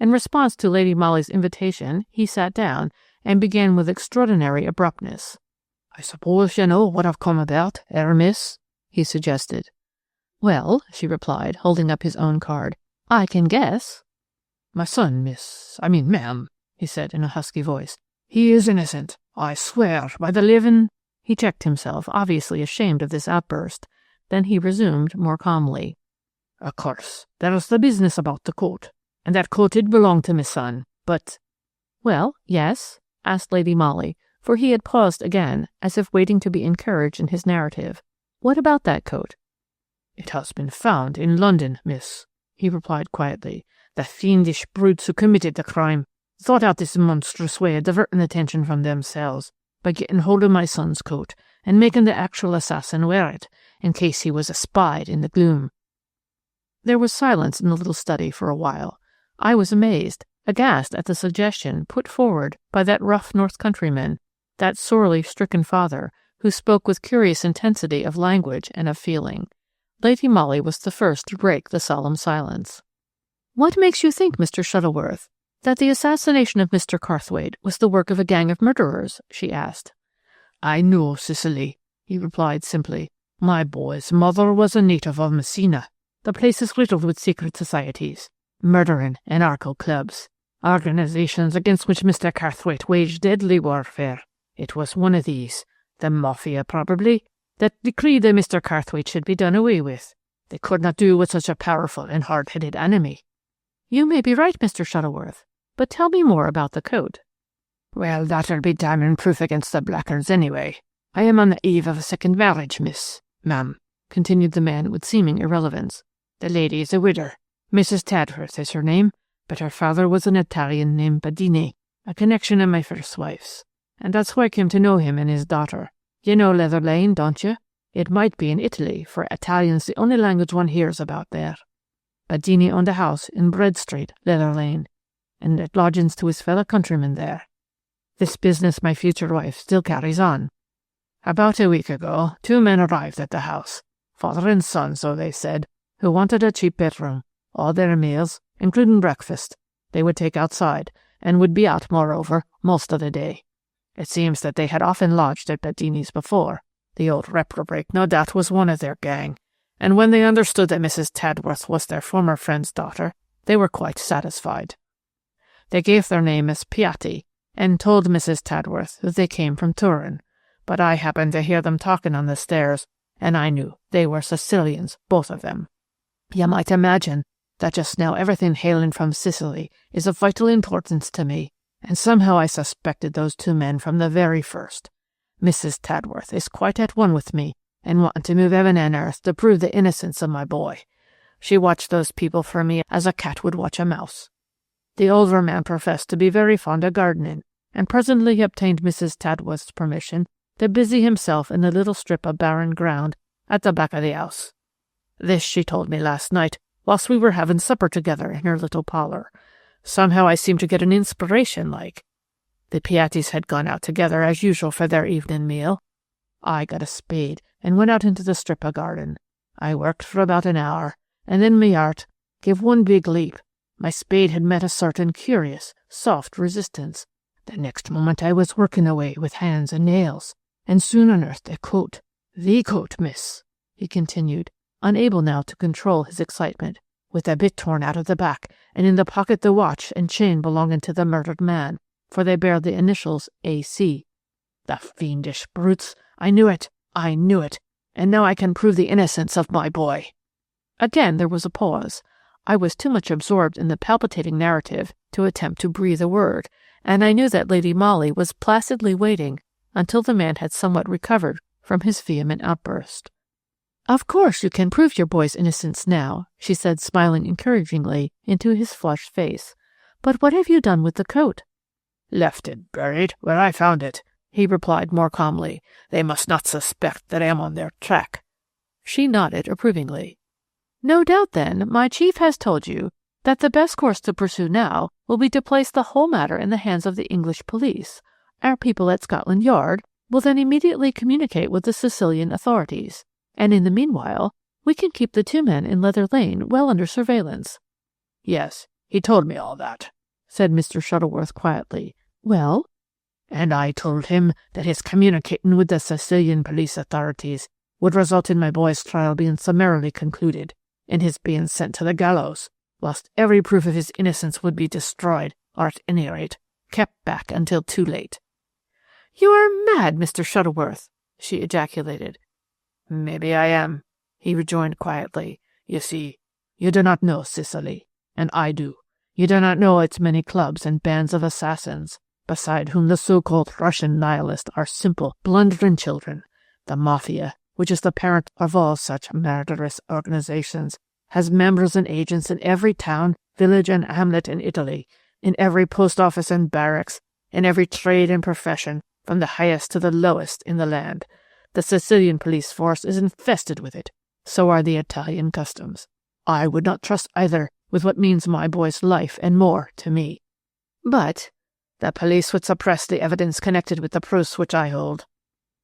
In response to Lady Molly's invitation, he sat down and began with extraordinary abruptness. "I suppose you know what I've come about, miss?" he suggested. "Well," she replied, holding up his own card, "I can guess." "My son, ma'am," he said in a husky voice. "He is innocent. I swear by the living—" He checked himself, obviously ashamed of this outburst. Then he resumed more calmly. "Of course, there's the business about the coat, and that coat did belong to my son, but—" "Well, yes?" asked Lady Molly, for he had paused again, as if waiting to be encouraged in his narrative. "What about that coat?" "It has been found in London, miss," he replied quietly. "The fiendish brutes who committed the crime thought out this monstrous way of diverting attention from themselves by getting hold of my son's coat and making the actual assassin wear it, in case he was espied in the gloom." There was silence in the little study for a while. I was amazed, aghast at the suggestion put forward by that rough North Countryman, that sorely stricken father, who spoke with curious intensity of language and of feeling. Lady Molly was the first to break the solemn silence. "What makes you think, Mr. Shuttleworth, that the assassination of Mr. Carrthwaite was the work of a gang of murderers?" she asked. "I know, Cicely," he replied simply. "My boy's mother was a native of Messina. The place is riddled with secret societies, murdering and anarcho clubs, organizations against which Mr. Carrthwaite waged deadly warfare. It was one of these, the Mafia probably, that decreed that Mr. Carrthwaite should be done away with. They could not do with such a powerful and hard-headed enemy." "You may be right, Mr. Shuttleworth, but tell me more about the coat." "Well, that'll be damning proof against the blackguards anyway. I am on the eve of a second marriage, ma'am," continued the man with seeming irrelevance. "The lady is a widder. Mrs. Tadworth is her name, but her father was an Italian named Badini, a connection of my first wife's, and that's why I came to know him and his daughter. You know Leather Lane, don't you? It might be in Italy, for Italian's the only language one hears about there. Badini owned a house in Bread Street, Leather Lane, and let lodgings to his fellow countrymen there. This business my future wife still carries on. About a week ago, 2 men arrived at the house, father and son, so they said, who wanted a cheap bedroom. All their meals, including breakfast, they would take outside, and would be out, moreover, most of the day. It seems that they had often lodged at Badini's before. The old reprobate, no doubt, was one of their gang, and when they understood that Mrs. Tadworth was their former friend's daughter, they were quite satisfied. They gave their name as Piatti, and told Mrs. Tadworth that they came from Turin, but I happened to hear them talking on the stairs, and I knew they were Sicilians, both of them. You might imagine that just now everything hailing from Sicily is of vital importance to me, and somehow I suspected those 2 men from the very first. Mrs. Tadworth is quite at one with me, and wanting to move heaven and earth to prove the innocence of my boy. She watched those people for me as a cat would watch a mouse. The older man professed to be very fond of gardening, and presently obtained Mrs. Tadworth's permission to busy himself in the little strip of barren ground at the back of the house. This she told me last night, whilst we were having supper together in her little parlour. Somehow I seemed to get an inspiration, like. The Piattis had gone out together as usual for their evening meal. I got a spade and went out into the strip of garden. I worked for about an hour, and then my heart gave one big leap. My spade had met a certain curious, soft resistance. The next moment I was working away with hands and nails, and soon unearthed a coat. The coat, miss, he continued, unable now to control his excitement, with a bit torn out of the back, and in the pocket the watch and chain belonging to the murdered man, for they bear the initials A.C. The fiendish brutes! I knew it, and now I can prove the innocence of my boy. Again there was a pause. I was too much absorbed in the palpitating narrative to attempt to breathe a word, and I knew that Lady Molly was placidly waiting until the man had somewhat recovered from his vehement outburst. "Of course you can prove your boy's innocence now," she said, smiling encouragingly into his flushed face. "But what have you done with the coat?" "Left it buried where I found it," he replied more calmly. "They must not suspect that I am on their track." She nodded approvingly. "No doubt, then, my chief has told you that the best course to pursue now will be to place the whole matter in the hands of the English police. Our people at Scotland Yard will then immediately communicate with the Sicilian authorities, and in the meanwhile we can keep the two men in Leather Lane well under surveillance." "Yes, he told me all that," said Mr. Shuttleworth quietly. "Well?" "And I told him that his communicating with the Sicilian police authorities would result in my boy's trial being summarily concluded, and his being sent to the gallows, whilst every proof of his innocence would be destroyed, or at any rate, kept back until too late." "You are mad, Mr. Shuttleworth," she ejaculated. "Maybe I am," he rejoined quietly. "You see, you do not know Sicily, and I do. You do not know its many clubs and bands of assassins, beside whom the so-called Russian nihilists are simple, blundering children. The Mafia, which is the parent of all such murderous organizations, has members and agents in every town, village, and hamlet in Italy, in every post office and barracks, in every trade and profession, from the highest to the lowest in the land. The Sicilian police force is infested with it. So are the Italian customs. I would not trust either with what means my boy's life and more to me. But the police would suppress the evidence connected with the proofs which I hold.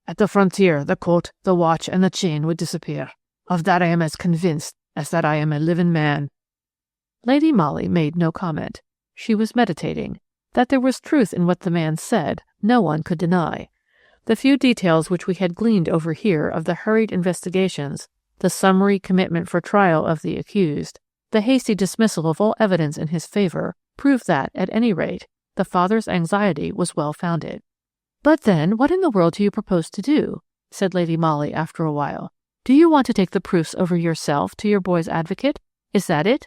At the frontier, the coat, the watch, and the chain would disappear. Of that I am as convinced as that I am a living man." Lady Molly made no comment. She was meditating. That there was truth in what the man said, no one could deny. The few details which we had gleaned over here of the hurried investigations, the summary commitment for trial of the accused, the hasty dismissal of all evidence in his favor, proved that, at any rate, the father's anxiety was well founded. "But then, what in the world do you propose to do?" said Lady Molly after a while. "Do you want to take the proofs over yourself to your boy's advocate? Is that it?"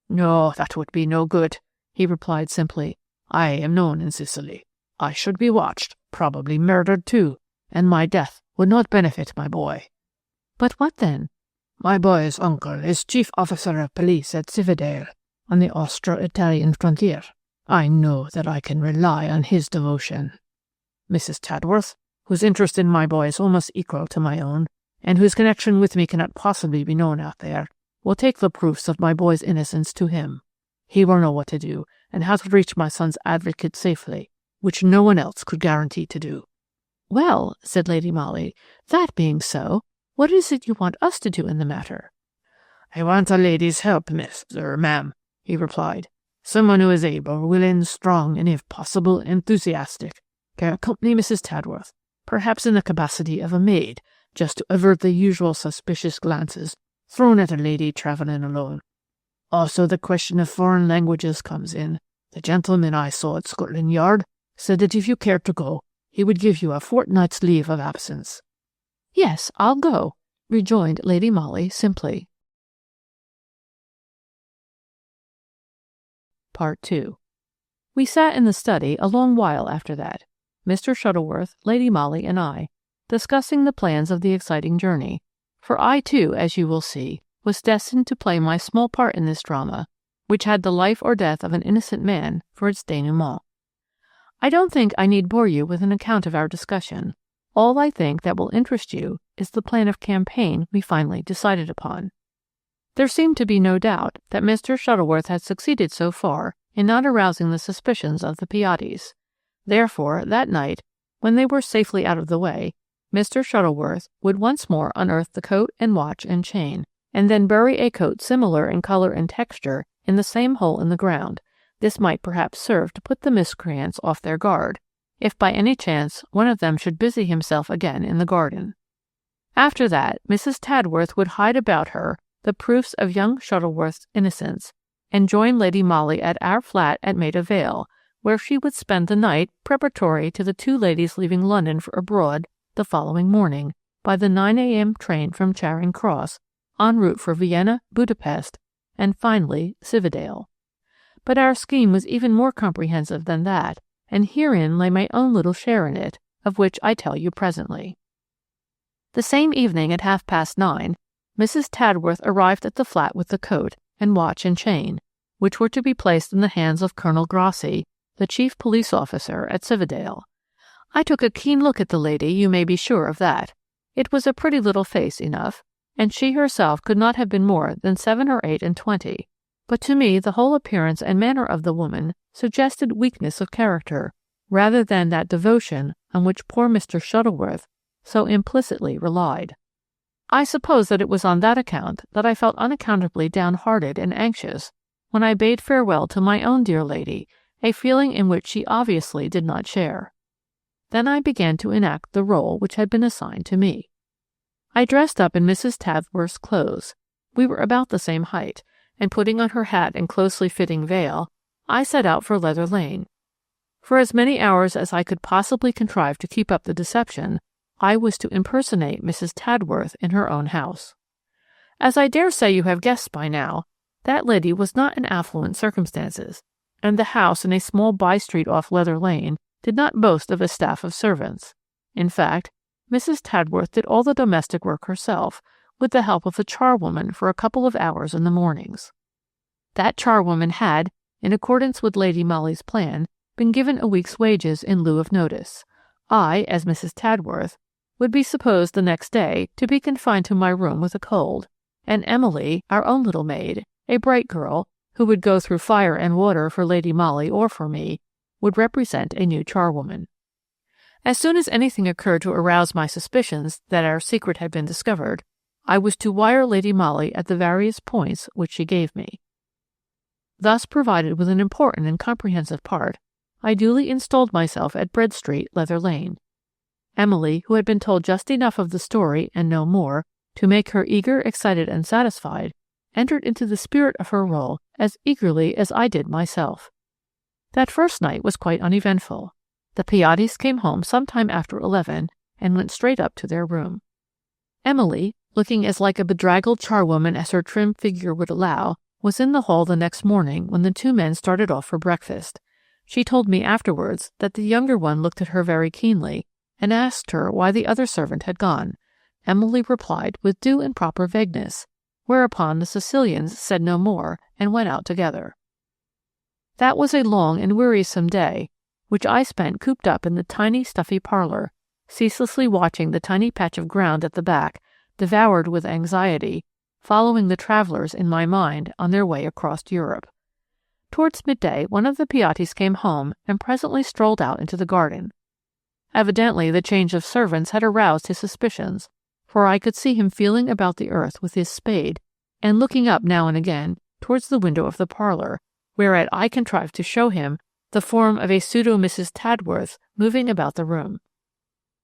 "No, that would be no good," he replied simply. "I am known in Sicily. I should be watched, probably murdered too, and my death would not benefit my boy." "But what then?" "My boy's uncle is chief officer of police at Cividale, on the Austro-Italian frontier. I know that I can rely on his devotion. Mrs. Tadworth, whose interest in my boy is almost equal to my own, and whose connection with me cannot possibly be known out there, will take the proofs of my boy's innocence to him. He will know what to do, and how to reach my son's advocate safely, which no one else could guarantee to do." "Well," said Lady Molly, "that being so, what is it you want us to do in the matter?" "I want a lady's help, ma'am," he replied. "Someone who is able, willing, strong, and if possible, enthusiastic, can accompany Mrs. Tadworth, perhaps in the capacity of a maid, just to avert the usual suspicious glances thrown at a lady travelling alone. Also the question of foreign languages comes in. The gentleman I saw at Scotland Yard said that if you cared to go, he would give you a fortnight's leave of absence." "Yes, I'll go," rejoined Lady Molly simply. Part 2. We sat in the study a long while after that, Mr. Shuttleworth, Lady Molly, and I, discussing the plans of the exciting journey, for I too, as you will see, was destined to play my small part in this drama, which had the life or death of an innocent man for its denouement. I don't think I need bore you with an account of our discussion. All I think that will interest you is the plan of campaign we finally decided upon. There seemed to be no doubt that Mr. Shuttleworth had succeeded so far in not arousing the suspicions of the Piattis. Therefore, that night, when they were safely out of the way, Mr. Shuttleworth would once more unearth the coat and watch and chain, and then bury a coat similar in color and texture in the same hole in the ground. This might perhaps serve to put the miscreants off their guard, if by any chance one of them should busy himself again in the garden. After that, Mrs. Tadworth would hide about her the proofs of young Shuttleworth's innocence, and join Lady Molly at our flat at Maida Vale, where she would spend the night preparatory to the two ladies leaving London for abroad the following morning by the 9 a.m. train from Charing Cross, en route for Vienna, Budapest, and finally Cividale. But our scheme was even more comprehensive than that, and herein lay my own little share in it, of which I tell you presently. The same evening at 9:30, Mrs. Tadworth arrived at the flat with the coat and watch and chain, which were to be placed in the hands of Colonel Grossi, the chief police officer at Cividale. I took a keen look at the lady, you may be sure of that. It was a pretty little face enough, and she herself could not have been more than 7 or 8 and 20. but to me the whole appearance and manner of the woman suggested weakness of character, rather than that devotion on which poor Mr. Shuttleworth so implicitly relied. I suppose that it was on that account that I felt unaccountably downhearted and anxious when I bade farewell to my own dear lady, a feeling in which she obviously did not share. Then I began to enact the role which had been assigned to me. I dressed up in Mrs. Tadworth's clothes. We were about the same height, and putting on her hat and closely fitting veil, I set out for Leather Lane. For as many hours as I could possibly contrive to keep up the deception, I was to impersonate Mrs. Tadworth in her own house. As I dare say you have guessed by now, that lady was not in affluent circumstances, and the house in a small by-street off Leather Lane did not boast of a staff of servants. In fact, Mrs. Tadworth did all the domestic work herself, with the help of a charwoman for a couple of hours in the mornings. That charwoman had, in accordance with Lady Molly's plan, been given a week's wages in lieu of notice. I, as Mrs. Tadworth, would be supposed the next day to be confined to my room with a cold, and Emily, our own little maid, a bright girl, who would go through fire and water for Lady Molly or for me, would represent a new charwoman. As soon as anything occurred to arouse my suspicions that our secret had been discovered, I was to wire Lady Molly at the various points which she gave me. Thus provided with an important and comprehensive part, I duly installed myself at Bread Street, Leather Lane. Emily, who had been told just enough of the story and no more to make her eager, excited, and satisfied, entered into the spirit of her role as eagerly as I did myself. That first night was quite uneventful. The Piattis came home some time after 11 and went straight up to their room. Emily, looking as like a bedraggled charwoman as her trim figure would allow, was in the hall the next morning when the two men started off for breakfast. She told me afterwards that the younger one looked at her very keenly and asked her why the other servant had gone. Emily replied with due and proper vagueness, whereupon the Sicilians said no more and went out together. That was a long and wearisome day, which I spent cooped up in the tiny, stuffy parlor, ceaselessly watching the tiny patch of ground at the back, devoured with anxiety, following the travelers in my mind on their way across Europe. Towards midday, one of the Piattis came home and presently strolled out into the garden. Evidently the change of servants had aroused his suspicions, for I could see him feeling about the earth with his spade and looking up now and again towards the window of the parlor, whereat I contrived to show him the form of a pseudo-Mrs. Tadworth moving about the room.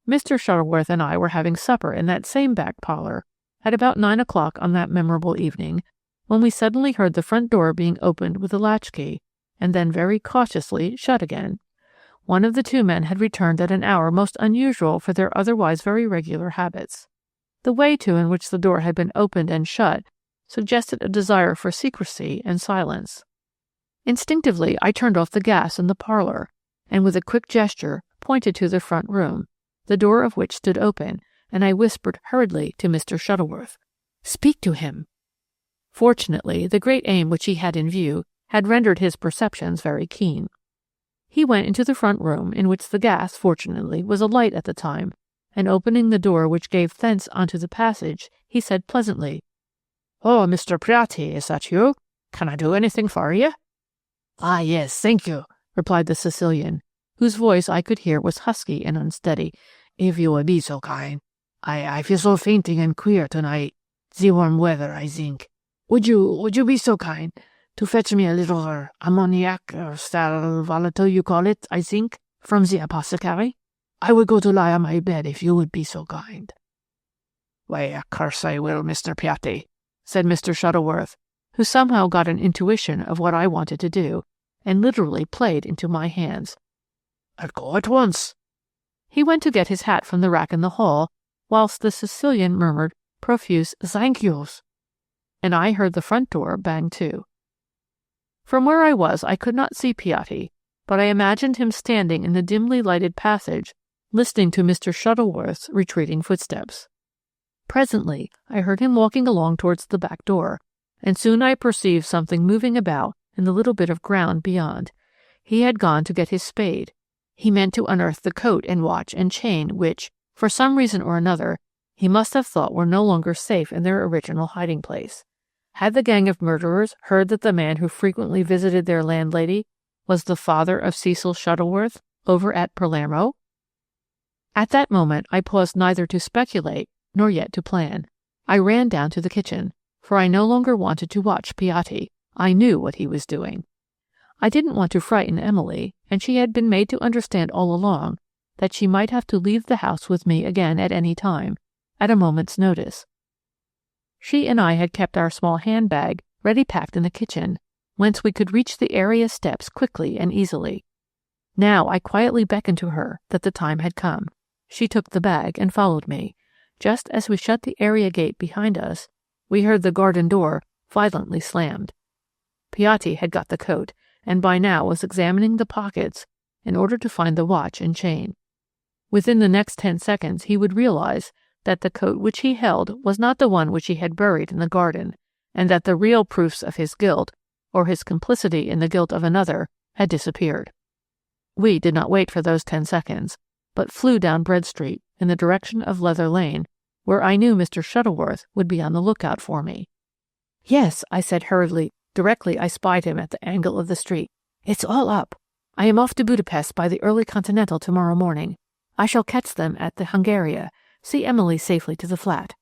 Mr. Shuttleworth and I were having supper in that same back parlor at about 9 o'clock on that memorable evening, when we suddenly heard the front door being opened with a latchkey, and then very cautiously shut again. One of the two men had returned at an hour most unusual for their otherwise very regular habits. The way, too, in which the door had been opened and shut suggested a desire for secrecy and silence. Instinctively, I turned off the gas in the parlor, and with a quick gesture pointed to the front room, the door of which stood open, and I whispered hurriedly to Mr. Shuttleworth, "Speak to him." Fortunately, the great aim which he had in view had rendered his perceptions very keen. He went into the front room, in which the gas, fortunately, was alight at the time, and opening the door which gave thence onto the passage, he said pleasantly, "Oh, Mr. Piatti, is that you? Can I do anything for you?" "Ah, yes, thank you," replied the Sicilian, whose voice I could hear was husky and unsteady. "If you would be so kind. I feel so fainting and queer tonight. The warm weather, I think. Would you be so kind to fetch me a little ammoniac or sal volatile you call it, I think, from the apothecary? I would go to lie on my bed if you would be so kind." "Why, of course I will, Mr. Piatti," said Mr. Shuttleworth, who somehow got an intuition of what I wanted to do, and literally played into my hands. "I'll go at once." He went to get his hat from the rack in the hall, whilst the Sicilian murmured profuse "thank yous," and I heard the front door bang to. From where I was I could not see Piatti, but I imagined him standing in the dimly lighted passage, listening to Mr. Shuttleworth's retreating footsteps. Presently I heard him walking along towards the back door, and soon I perceived something moving about in the little bit of ground beyond. He had gone to get his spade. He meant to unearth the coat and watch and chain which, for some reason or another, he must have thought were no longer safe in their original hiding-place. Had the gang of murderers heard that the man who frequently visited their landlady was the father of Cecil Shuttleworth over at Palermo? At that moment I paused neither to speculate nor yet to plan. I ran down to the kitchen, for I no longer wanted to watch Piatti. I knew what he was doing. I didn't want to frighten Emily, and she had been made to understand all along that she might have to leave the house with me again at any time, at a moment's notice. She and I had kept our small handbag ready packed in the kitchen, whence we could reach the area steps quickly and easily. Now I quietly beckoned to her that the time had come. She took the bag and followed me. Just as we shut the area gate behind us, we heard the garden door violently slammed. Piatti had got the coat, and by now was examining the pockets in order to find the watch and chain. Within the next 10 seconds he would realize that the coat which he held was not the one which he had buried in the garden, and that the real proofs of his guilt, or his complicity in the guilt of another, had disappeared. We did not wait for those 10 seconds, but flew down Bread Street in the direction of Leather Lane, where I knew Mr. Shuttleworth would be on the lookout for me. "Yes," I said hurriedly, directly I spied him at the angle of the street. "It's all up. I am off to Budapest by the early Continental tomorrow morning. I shall catch them at the Hungaria, see Emily safely to the flat."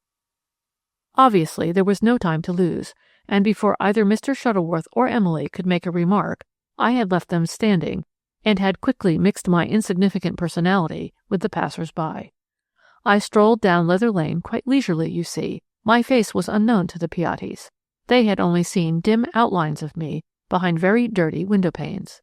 Obviously there was no time to lose, and before either Mr. Shuttleworth or Emily could make a remark, I had left them standing, and had quickly mixed my insignificant personality with the passers-by. I strolled down Leather Lane quite leisurely, you see. My face was unknown to the Piattis. They had only seen dim outlines of me behind very dirty window-panes.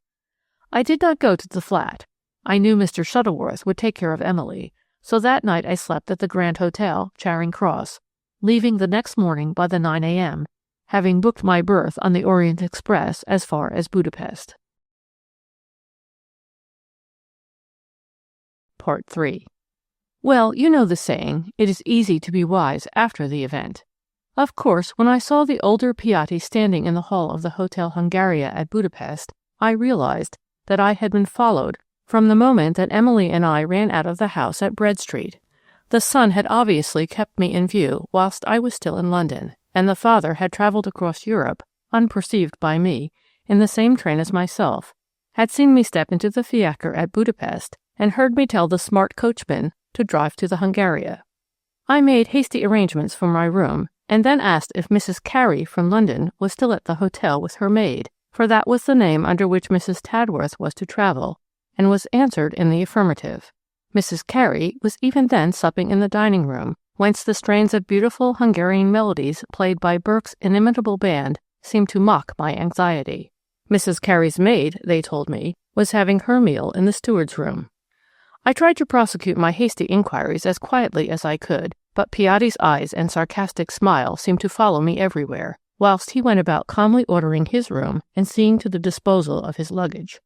I did not go to the flat. I knew Mr. Shuttleworth would take care of Emily, so that night I slept at the Grand Hotel, Charing Cross, leaving the next morning by the 9 a.m., having booked my berth on the Orient Express as far as Budapest. Part 3. Well, you know the saying, it is easy to be wise after the event. Of course, when I saw the older Piatti standing in the hall of the Hotel Hungaria at Budapest, I realized that I had been followed from the moment that Emily and I ran out of the house at Bread Street. The son had obviously kept me in view whilst I was still in London, and the father had travelled across Europe, unperceived by me, in the same train as myself, had seen me step into the fiacre at Budapest, and heard me tell the smart coachman to drive to the Hungaria. I made hasty arrangements for my room, and then asked if Mrs. Carey from London was still at the hotel with her maid, for that was the name under which Mrs. Tadworth was to travel, and was answered in the affirmative. Mrs. Carey was even then supping in the dining-room, whence the strains of beautiful Hungarian melodies played by Burke's inimitable band seemed to mock my anxiety. Mrs. Carey's maid, they told me, was having her meal in the steward's room. I tried to prosecute my hasty inquiries as quietly as I could, but Piatti's eyes and sarcastic smile seemed to follow me everywhere, whilst he went about calmly ordering his room and seeing to the disposal of his luggage.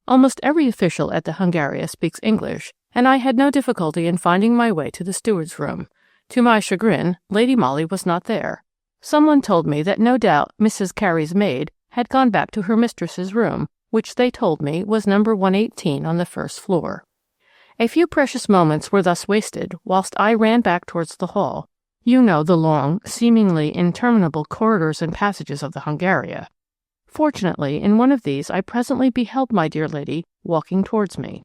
Almost every official at the Hungaria speaks English, and I had no difficulty in finding my way to the steward's room. To my chagrin, Lady Molly was not there. Someone told me that no doubt Mrs. Carey's maid had gone back to her mistress's room, which they told me was number 118 on the first floor. A few precious moments were thus wasted whilst I ran back towards the hall. You know the long, seemingly interminable corridors and passages of the Hungaria. Fortunately, in one of these I presently beheld my dear lady walking towards me.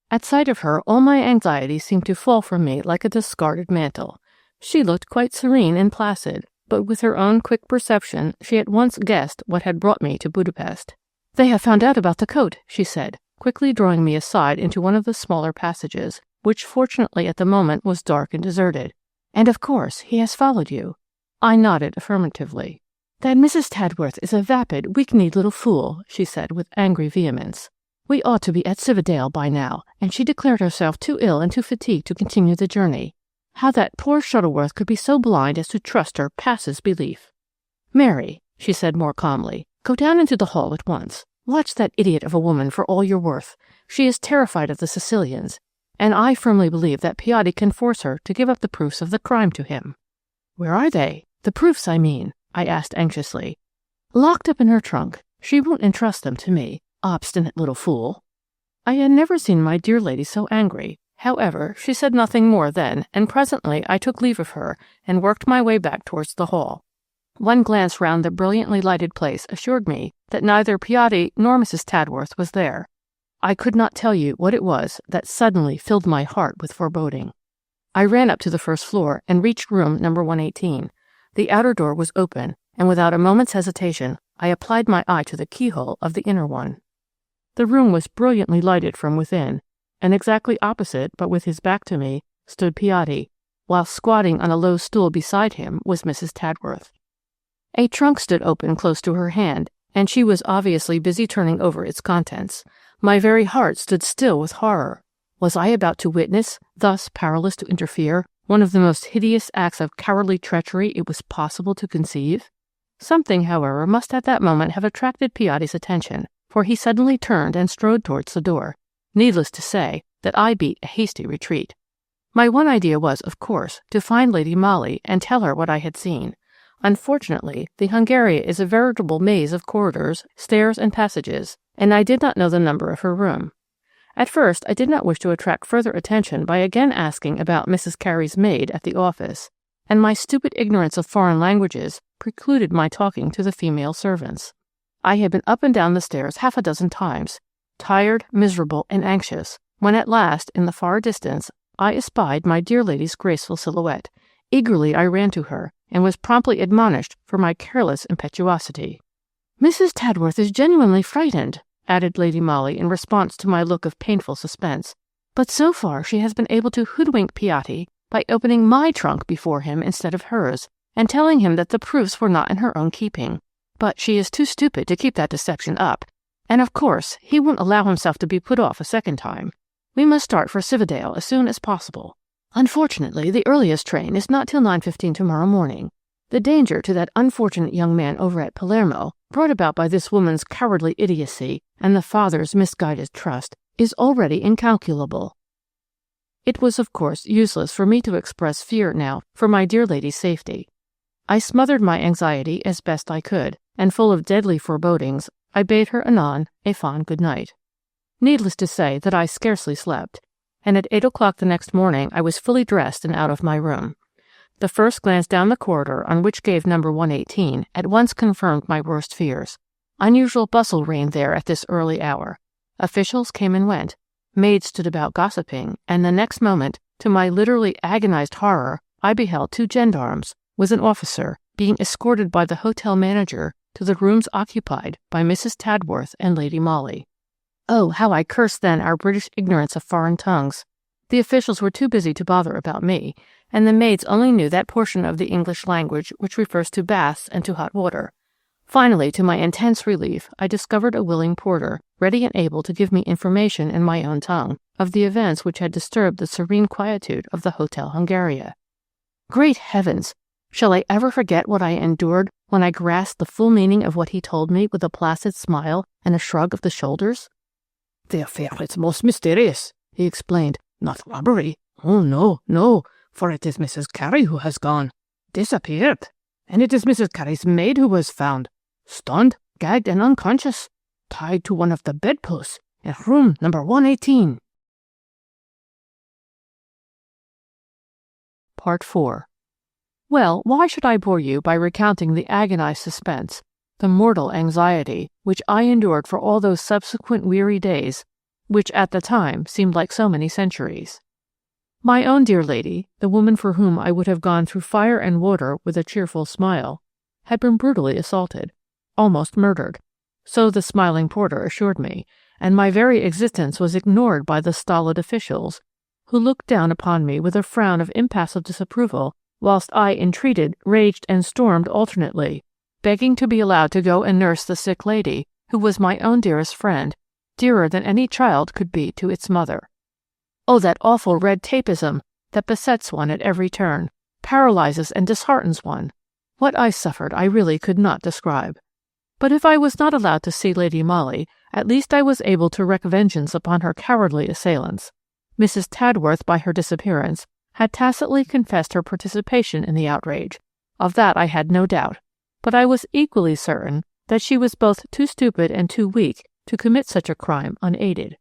At sight of her, all my anxiety seemed to fall from me like a discarded mantle. She looked quite serene and placid, but with her own quick perception she at once guessed what had brought me to Budapest. "They have found out about the coat," she said, quickly drawing me aside into one of the smaller passages, which fortunately at the moment was dark and deserted. "And of course he has followed you." I nodded affirmatively. "That Mrs. Tadworth is a vapid, weak-kneed little fool," she said with angry vehemence. "We ought to be at Cividale by now, and she declared herself too ill and too fatigued to continue the journey. How that poor Shuttleworth could be so blind as to trust her passes belief. Mary," she said more calmly, "go down into the hall at once. Watch that idiot of a woman for all you're worth. She is terrified of the Sicilians, and I firmly believe that Piatti can force her to give up the proofs of the crime to him." "Where are they? The proofs, I mean?" I asked anxiously. "Locked up in her trunk. She won't entrust them to me. Obstinate little fool." I had never seen my dear lady so angry. However, she said nothing more then, and presently I took leave of her and worked my way back towards the hall. One glance round the brilliantly lighted place assured me that neither Piatti nor Mrs. Tadworth was there. I could not tell you what it was that suddenly filled my heart with foreboding. I ran up to the first floor and reached room number 118. The outer door was open, and without a moment's hesitation, I applied my eye to the keyhole of the inner one. The room was brilliantly lighted from within, and exactly opposite, but with his back to me, stood Piatti, while squatting on a low stool beside him was Mrs. Tadworth. A trunk stood open close to her hand, and she was obviously busy turning over its contents. My very heart stood still with horror. Was I about to witness, thus powerless to interfere, one of the most hideous acts of cowardly treachery it was possible to conceive? Something, however, must at that moment have attracted Piatti's attention, for he suddenly turned and strode towards the door. Needless to say that I beat a hasty retreat. My one idea was, of course, to find Lady Molly and tell her what I had seen. Unfortunately, the Hungaria is a veritable maze of corridors, stairs, and passages, and I did not know the number of her room. At first, I did not wish to attract further attention by again asking about Mrs. Carey's maid at the office, and my stupid ignorance of foreign languages precluded my talking to the female servants. I had been up and down the stairs half a dozen times, tired, miserable, and anxious, when at last, in the far distance, I espied my dear lady's graceful silhouette. Eagerly I ran to her, and was promptly admonished for my careless impetuosity. "Mrs. Tadworth is genuinely frightened," added Lady Molly in response to my look of painful suspense. "But so far she has been able to hoodwink Piatti by opening my trunk before him instead of hers, and telling him that the proofs were not in her own keeping. But she is too stupid to keep that deception up, and of course he won't allow himself to be put off a second time. We must start for Cividale as soon as possible. Unfortunately, the earliest train is not till 9:15 tomorrow morning. The danger to that unfortunate young man over at Palermo, brought about by this woman's cowardly idiocy and the father's misguided trust, is already incalculable." It was, of course, useless for me to express fear now for my dear lady's safety. I smothered my anxiety as best I could, and full of deadly forebodings, I bade her anon a fond good night. Needless to say that I scarcely slept, and at 8 o'clock the next morning I was fully dressed and out of my room. The first glance down the corridor on which gave number 118 at once confirmed my worst fears. Unusual bustle reigned there at this early hour. Officials came and went. Maids stood about gossiping, and the next moment, to my literally agonized horror, I beheld 2 gendarmes, with an officer, being escorted by the hotel manager to the rooms occupied by Mrs. Tadworth and Lady Molly. Oh, how I cursed then our British ignorance of foreign tongues! The officials were too busy to bother about me, and the maids only knew that portion of the English language which refers to baths and to hot water. Finally, to my intense relief, I discovered a willing porter, ready and able to give me information in my own tongue of the events which had disturbed the serene quietude of the Hotel Hungaria. Great heavens! Shall I ever forget what I endured when I grasped the full meaning of what he told me with a placid smile and a shrug of the shoulders? "The affair is most mysterious," he explained. "Not robbery. Oh, no, no, for it is Mrs. Carey who has gone, disappeared, and it is Mrs. Carey's maid who was found, stunned, gagged, and unconscious, tied to one of the bedposts in room number 118. Part 4. Well, why should I bore you by recounting the agonized suspense, the mortal anxiety, which I endured for all those subsequent weary days, which at the time seemed like so many centuries? My own dear lady, the woman for whom I would have gone through fire and water with a cheerful smile, had been brutally assaulted, almost murdered, so the smiling porter assured me, and my very existence was ignored by the stolid officials, who looked down upon me with a frown of impassive disapproval, whilst I entreated, raged, and stormed alternately, begging to be allowed to go and nurse the sick lady, who was my own dearest friend, dearer than any child could be to its mother. Oh, that awful red tapeism that besets one at every turn, paralyzes and disheartens one! What I suffered I really could not describe. But if I was not allowed to see Lady Molly, at least I was able to wreak vengeance upon her cowardly assailants. Mrs. Tadworth, by her disappearance, had tacitly confessed her participation in the outrage. Of that I had no doubt, but I was equally certain that she was both too stupid and too weak to commit such a crime unaided.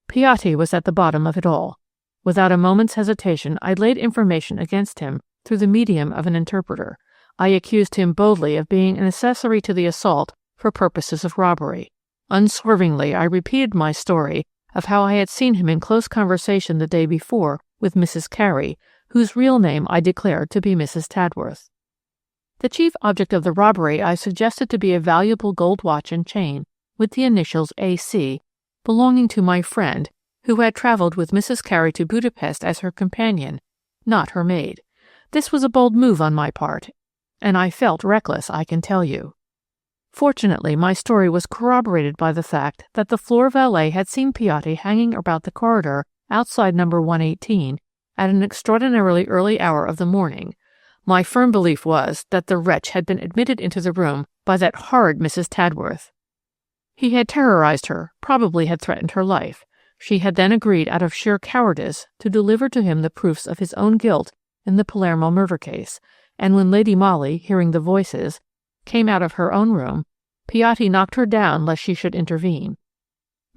Piatti was at the bottom of it all. Without a moment's hesitation, I laid information against him through the medium of an interpreter. I accused him boldly of being an accessory to the assault for purposes of robbery. Unswervingly, I repeated my story of how I had seen him in close conversation the day before with Mrs. Carey, whose real name I declared to be Mrs. Tadworth. The chief object of the robbery I suggested to be a valuable gold watch and chain, with the initials A.C., belonging to my friend, who had travelled with Mrs. Carey to Budapest as her companion, not her maid. This was a bold move on my part, and I felt reckless, I can tell you. Fortunately, my story was corroborated by the fact that the floor valet had seen Piatti hanging about the corridor outside number 118 at an extraordinarily early hour of the morning. My firm belief was that the wretch had been admitted into the room by that horrid Mrs. Tadworth. He had terrorized her, probably had threatened her life. She had then agreed out of sheer cowardice to deliver to him the proofs of his own guilt in the Palermo murder case, and when Lady Molly, hearing the voices, came out of her own room, Piatti knocked her down lest she should intervene.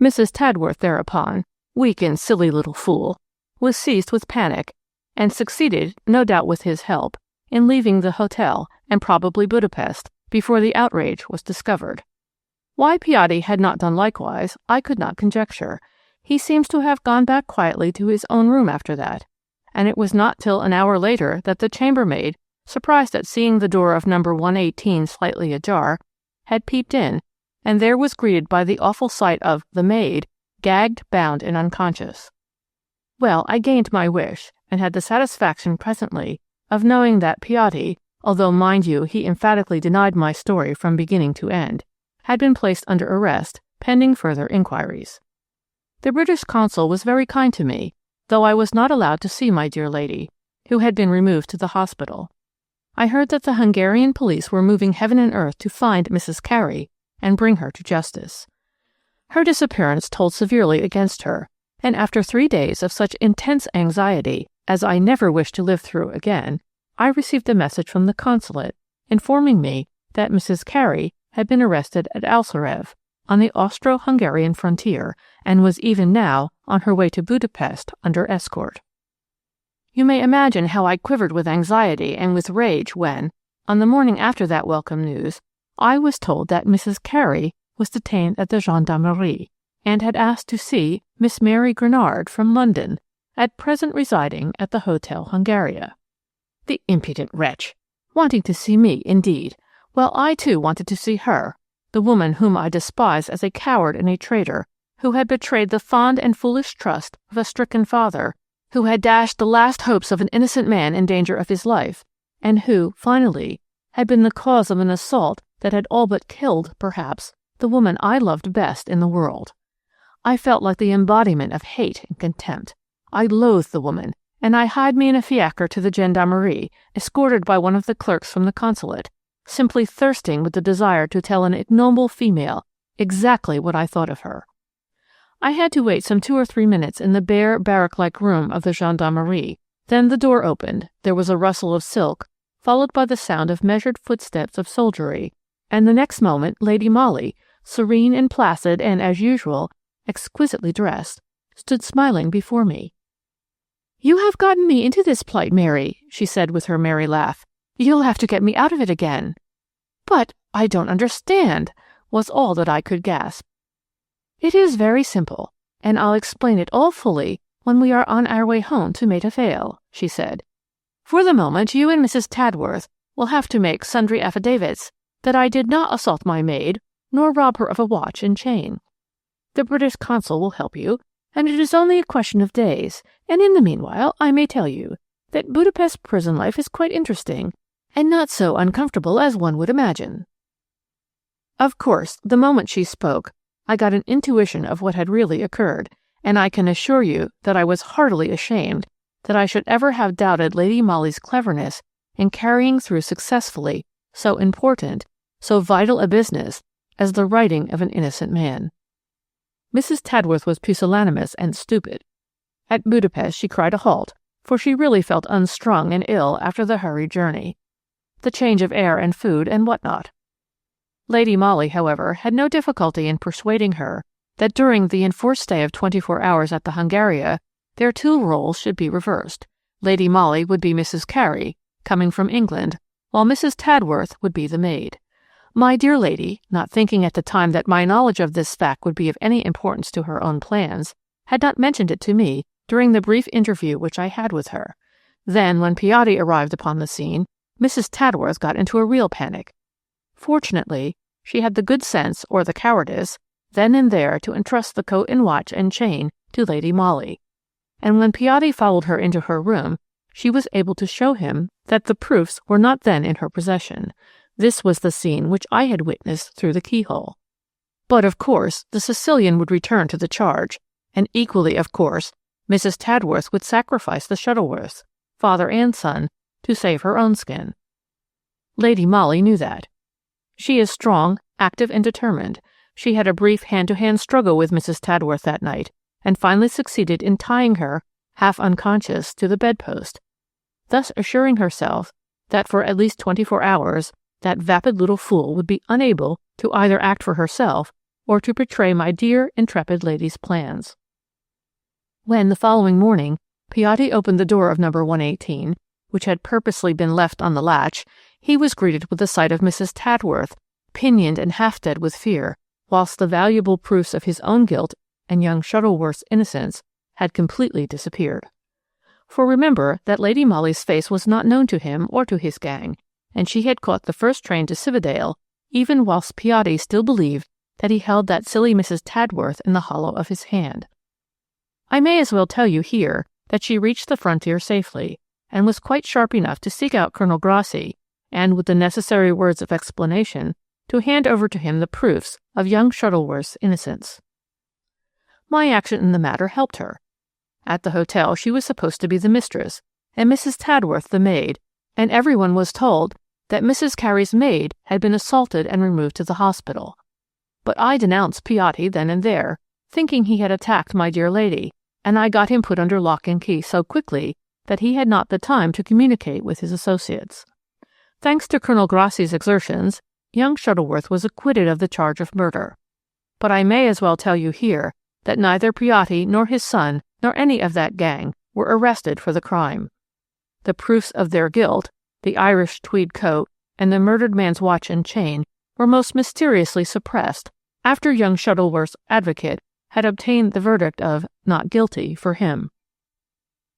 Mrs. Tadworth thereupon, weak and silly little fool, was seized with panic, and succeeded, no doubt with his help, in leaving the hotel, and probably Budapest, before the outrage was discovered. Why Piatti had not done likewise, I could not conjecture. He seems to have gone back quietly to his own room after that, and it was not till an hour later that the chambermaid, surprised at seeing the door of number 118 slightly ajar, had peeped in, and there was greeted by the awful sight of the maid, gagged, bound, and unconscious. Well, I gained my wish, and had the satisfaction presently of knowing that Piatti, although, mind you, he emphatically denied my story from beginning to end, had been placed under arrest, pending further inquiries. The British consul was very kind to me, though I was not allowed to see my dear lady, who had been removed to the hospital. I heard that the Hungarian police were moving heaven and earth to find Mrs. Carey and bring her to justice. Her disappearance told severely against her, and after 3 days of such intense anxiety as I never wish to live through again, I received a message from the consulate informing me that Mrs. Carey had been arrested at Alsarev, on the Austro-Hungarian frontier, and was even now on her way to Budapest under escort. You may imagine how I quivered with anxiety and with rage when, on the morning after that welcome news, I was told that Mrs. Carey was detained at the gendarmerie, and had asked to see Miss Mary Granard from London, at present residing at the Hotel Hungaria. The impudent wretch! Wanting to see me, indeed! Well, I too wanted to see her, the woman whom I despise as a coward and a traitor, who had betrayed the fond and foolish trust of a stricken father, who had dashed the last hopes of an innocent man in danger of his life, and who, finally, had been the cause of an assault that had all but killed, perhaps, the woman I loved best in the world. I felt like the embodiment of hate and contempt. I loathed the woman, and I hied me in a fiacre to the gendarmerie, escorted by one of the clerks from the consulate, simply thirsting with the desire to tell an ignoble female exactly what I thought of her. I had to wait some 2 or 3 minutes in the bare, barrack-like room of the gendarmerie. Then the door opened, there was a rustle of silk, followed by the sound of measured footsteps of soldiery, and the next moment Lady Molly, serene and placid and, as usual, exquisitely dressed, stood smiling before me. "You have gotten me into this plight, Mary," she said with her merry laugh. "You'll have to get me out of it again." "But I don't understand," was all that I could gasp. "It is very simple, and I'll explain it all fully when we are on our way home to Maida Vale," she said. "For the moment, you and Mrs. Tadworth will have to make sundry affidavits that I did not assault my maid, nor rob her of a watch and chain. The British consul will help you, and it is only a question of days, and in the meanwhile I may tell you that Budapest prison life is quite interesting, and not so uncomfortable as one would imagine." Of course, the moment she spoke, I got an intuition of what had really occurred, and I can assure you that I was heartily ashamed that I should ever have doubted Lady Molly's cleverness in carrying through successfully so important, so vital a business as the righting of an innocent man. Mrs. Tadworth was pusillanimous and stupid. At Budapest she cried a halt, for she really felt unstrung and ill after the hurried journey, the change of air and food and what not. Lady Molly, however, had no difficulty in persuading her that during the enforced stay of 24 hours at the Hungaria, their 2 roles should be reversed. Lady Molly would be Mrs. Carey, coming from England, while Mrs. Tadworth would be the maid. My dear lady, not thinking at the time that my knowledge of this fact would be of any importance to her own plans, had not mentioned it to me during the brief interview which I had with her. Then, when Piatti arrived upon the scene, Mrs. Tadworth got into a real panic. Fortunately, she had the good sense, or the cowardice, then and there to entrust the coat and watch and chain to Lady Molly. And when Piatti followed her into her room, she was able to show him that the proofs were not then in her possession. This was the scene which I had witnessed through the keyhole. But, of course, the Sicilian would return to the charge, and equally, of course, Mrs. Tadworth would sacrifice the Shuttleworths, father and son, to save her own skin. Lady Molly knew that. She is strong, active, and determined. She had a brief hand-to-hand struggle with Mrs. Tadworth that night, and finally succeeded in tying her, half unconscious, to the bedpost, thus assuring herself that for at least 24 hours that vapid little fool would be unable to either act for herself or to betray my dear, intrepid lady's plans. When, the following morning, Piatti opened the door of number 118, which had purposely been left on the latch, he was greeted with the sight of Mrs. Tadworth, pinioned and half-dead with fear, whilst the valuable proofs of his own guilt and young Shuttleworth's innocence had completely disappeared. For remember that Lady Molly's face was not known to him or to his gang, and she had caught the first train to Cividale, even whilst Piatti still believed that he held that silly Mrs. Tadworth in the hollow of his hand. I may as well tell you here that she reached the frontier safely, and was quite sharp enough to seek out Colonel Grassi, and with the necessary words of explanation, to hand over to him the proofs of young Shuttleworth's innocence. My action in the matter helped her. At the hotel she was supposed to be the mistress, and Mrs. Tadworth the maid, and everyone was told that Mrs. Carey's maid had been assaulted and removed to the hospital. But I denounced Piatti then and there, thinking he had attacked my dear lady, and I got him put under lock and key so quickly that he had not the time to communicate with his associates. Thanks to Colonel Grassi's exertions, young Shuttleworth was acquitted of the charge of murder. But I may as well tell you here that neither Piatti nor his son nor any of that gang were arrested for the crime. The proofs of their guilt, the Irish tweed coat, and the murdered man's watch and chain, were most mysteriously suppressed after young Shuttleworth's advocate had obtained the verdict of not guilty for him.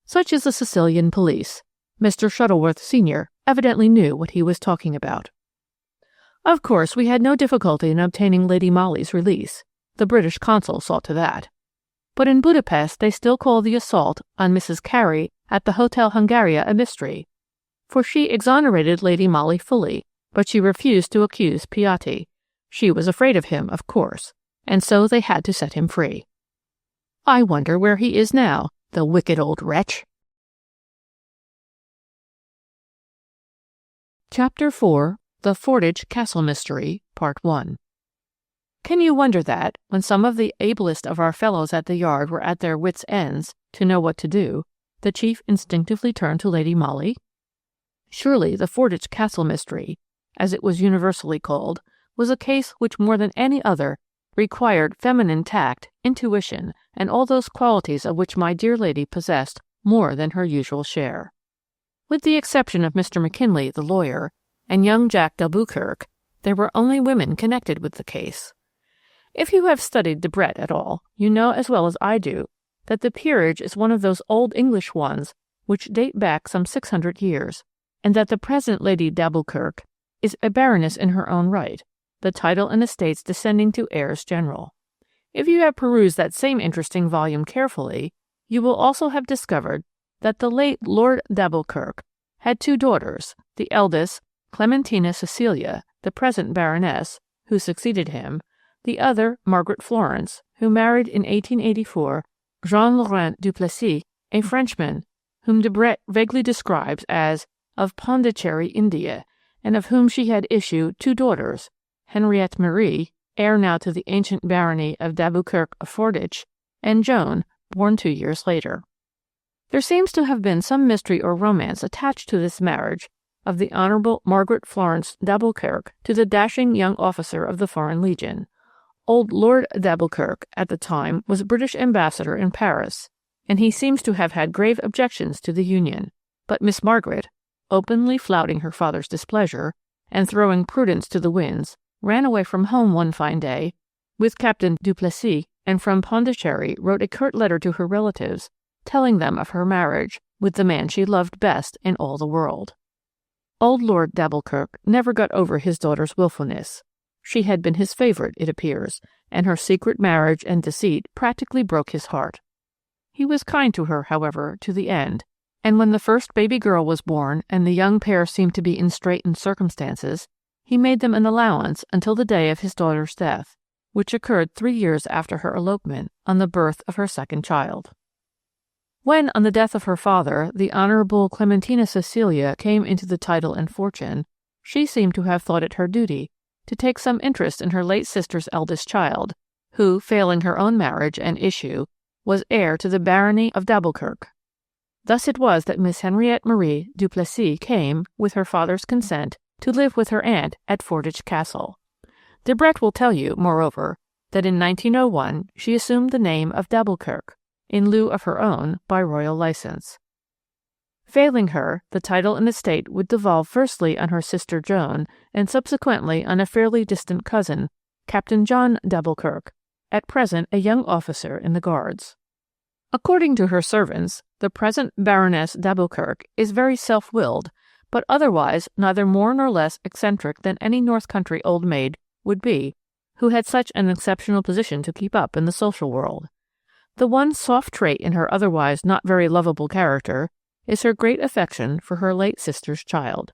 Such is the Sicilian police. Mr. Shuttleworth Sr. evidently knew what he was talking about. Of course, we had no difficulty in obtaining Lady Molly's release. The British consul saw to that. But in Budapest they still call the assault on Mrs. Carey at the Hotel Hungaria a mystery, for she exonerated Lady Molly fully, but she refused to accuse Piatti. She was afraid of him, of course, and so they had to set him free. I wonder where he is now, the wicked old wretch. Chapter 4. The Fordidge Castle Mystery, Part 1. Can you wonder that, when some of the ablest of our fellows at the yard were at their wits' ends to know what to do, the chief instinctively turned to Lady Molly? Surely the Fordidge Castle Mystery, as it was universally called, was a case which more than any other required feminine tact, intuition, and all those qualities of which my dear lady possessed more than her usual share. With the exception of Mr. McKinley, the lawyer, and young Jack d'Albuquerque, there were only women connected with the case. If you have studied Debrett at all, you know as well as I do that the peerage is one of those old English ones which date back some 600 years, and that the present Lady d'Albuquerque is a baroness in her own right, the title and estates descending to heirs general. If you have perused that same interesting volume carefully, you will also have discovered that the late Lord d'Albuquerque had two daughters, the eldest, Clementina Cecilia, the present baroness, who succeeded him, the other, Margaret Florence, who married in 1884 Jean-Laurent Duplessis, a Frenchman, whom Debrett vaguely describes as of Pondicherry, India, and of whom she had issued two daughters, Henriette Marie, heir now to the ancient barony of d'Albuquerque of Fordidge, and Joan, born 2 years later. There seems to have been some mystery or romance attached to this marriage of the Honourable Margaret Florence d'Albuquerque to the dashing young officer of the Foreign Legion. Old Lord d'Albuquerque, at the time, was British ambassador in Paris, and he seems to have had grave objections to the union. But Miss Margaret, openly flouting her father's displeasure and throwing prudence to the winds, ran away from home one fine day with Captain Duplessis, and from Pondicherry wrote a curt letter to her relatives, telling them of her marriage with the man she loved best in all the world. Old Lord d'Alboukirk never got over his daughter's wilfulness. She had been his favorite, it appears, and her secret marriage and deceit practically broke his heart. He was kind to her, however, to the end, and when the first baby girl was born and the young pair seemed to be in straitened circumstances, he made them an allowance until the day of his daughter's death, which occurred 3 years after her elopement, on the birth of her second child. When, on the death of her father, the Honourable Clementina Cecilia came into the title and fortune, she seemed to have thought it her duty to take some interest in her late sister's eldest child, who, failing her own marriage and issue, was heir to the barony of d'Alboukirk. Thus it was that Miss Henriette Marie Duplessis came, with her father's consent, to live with her aunt at Fordwych Castle. Debrett will tell you, moreover, that in 1901 she assumed the name of d'Alboukirk, in lieu of her own, by royal license. Failing her, the title and estate would devolve firstly on her sister Joan, and subsequently on a fairly distant cousin, Captain John d'Alboukirk, at present a young officer in the Guards. According to her servants, the present Baroness d'Alboukirk is very self-willed, but otherwise neither more nor less eccentric than any North Country old maid would be, who had such an exceptional position to keep up in the social world. The one soft trait in her otherwise not very lovable character is her great affection for her late sister's child.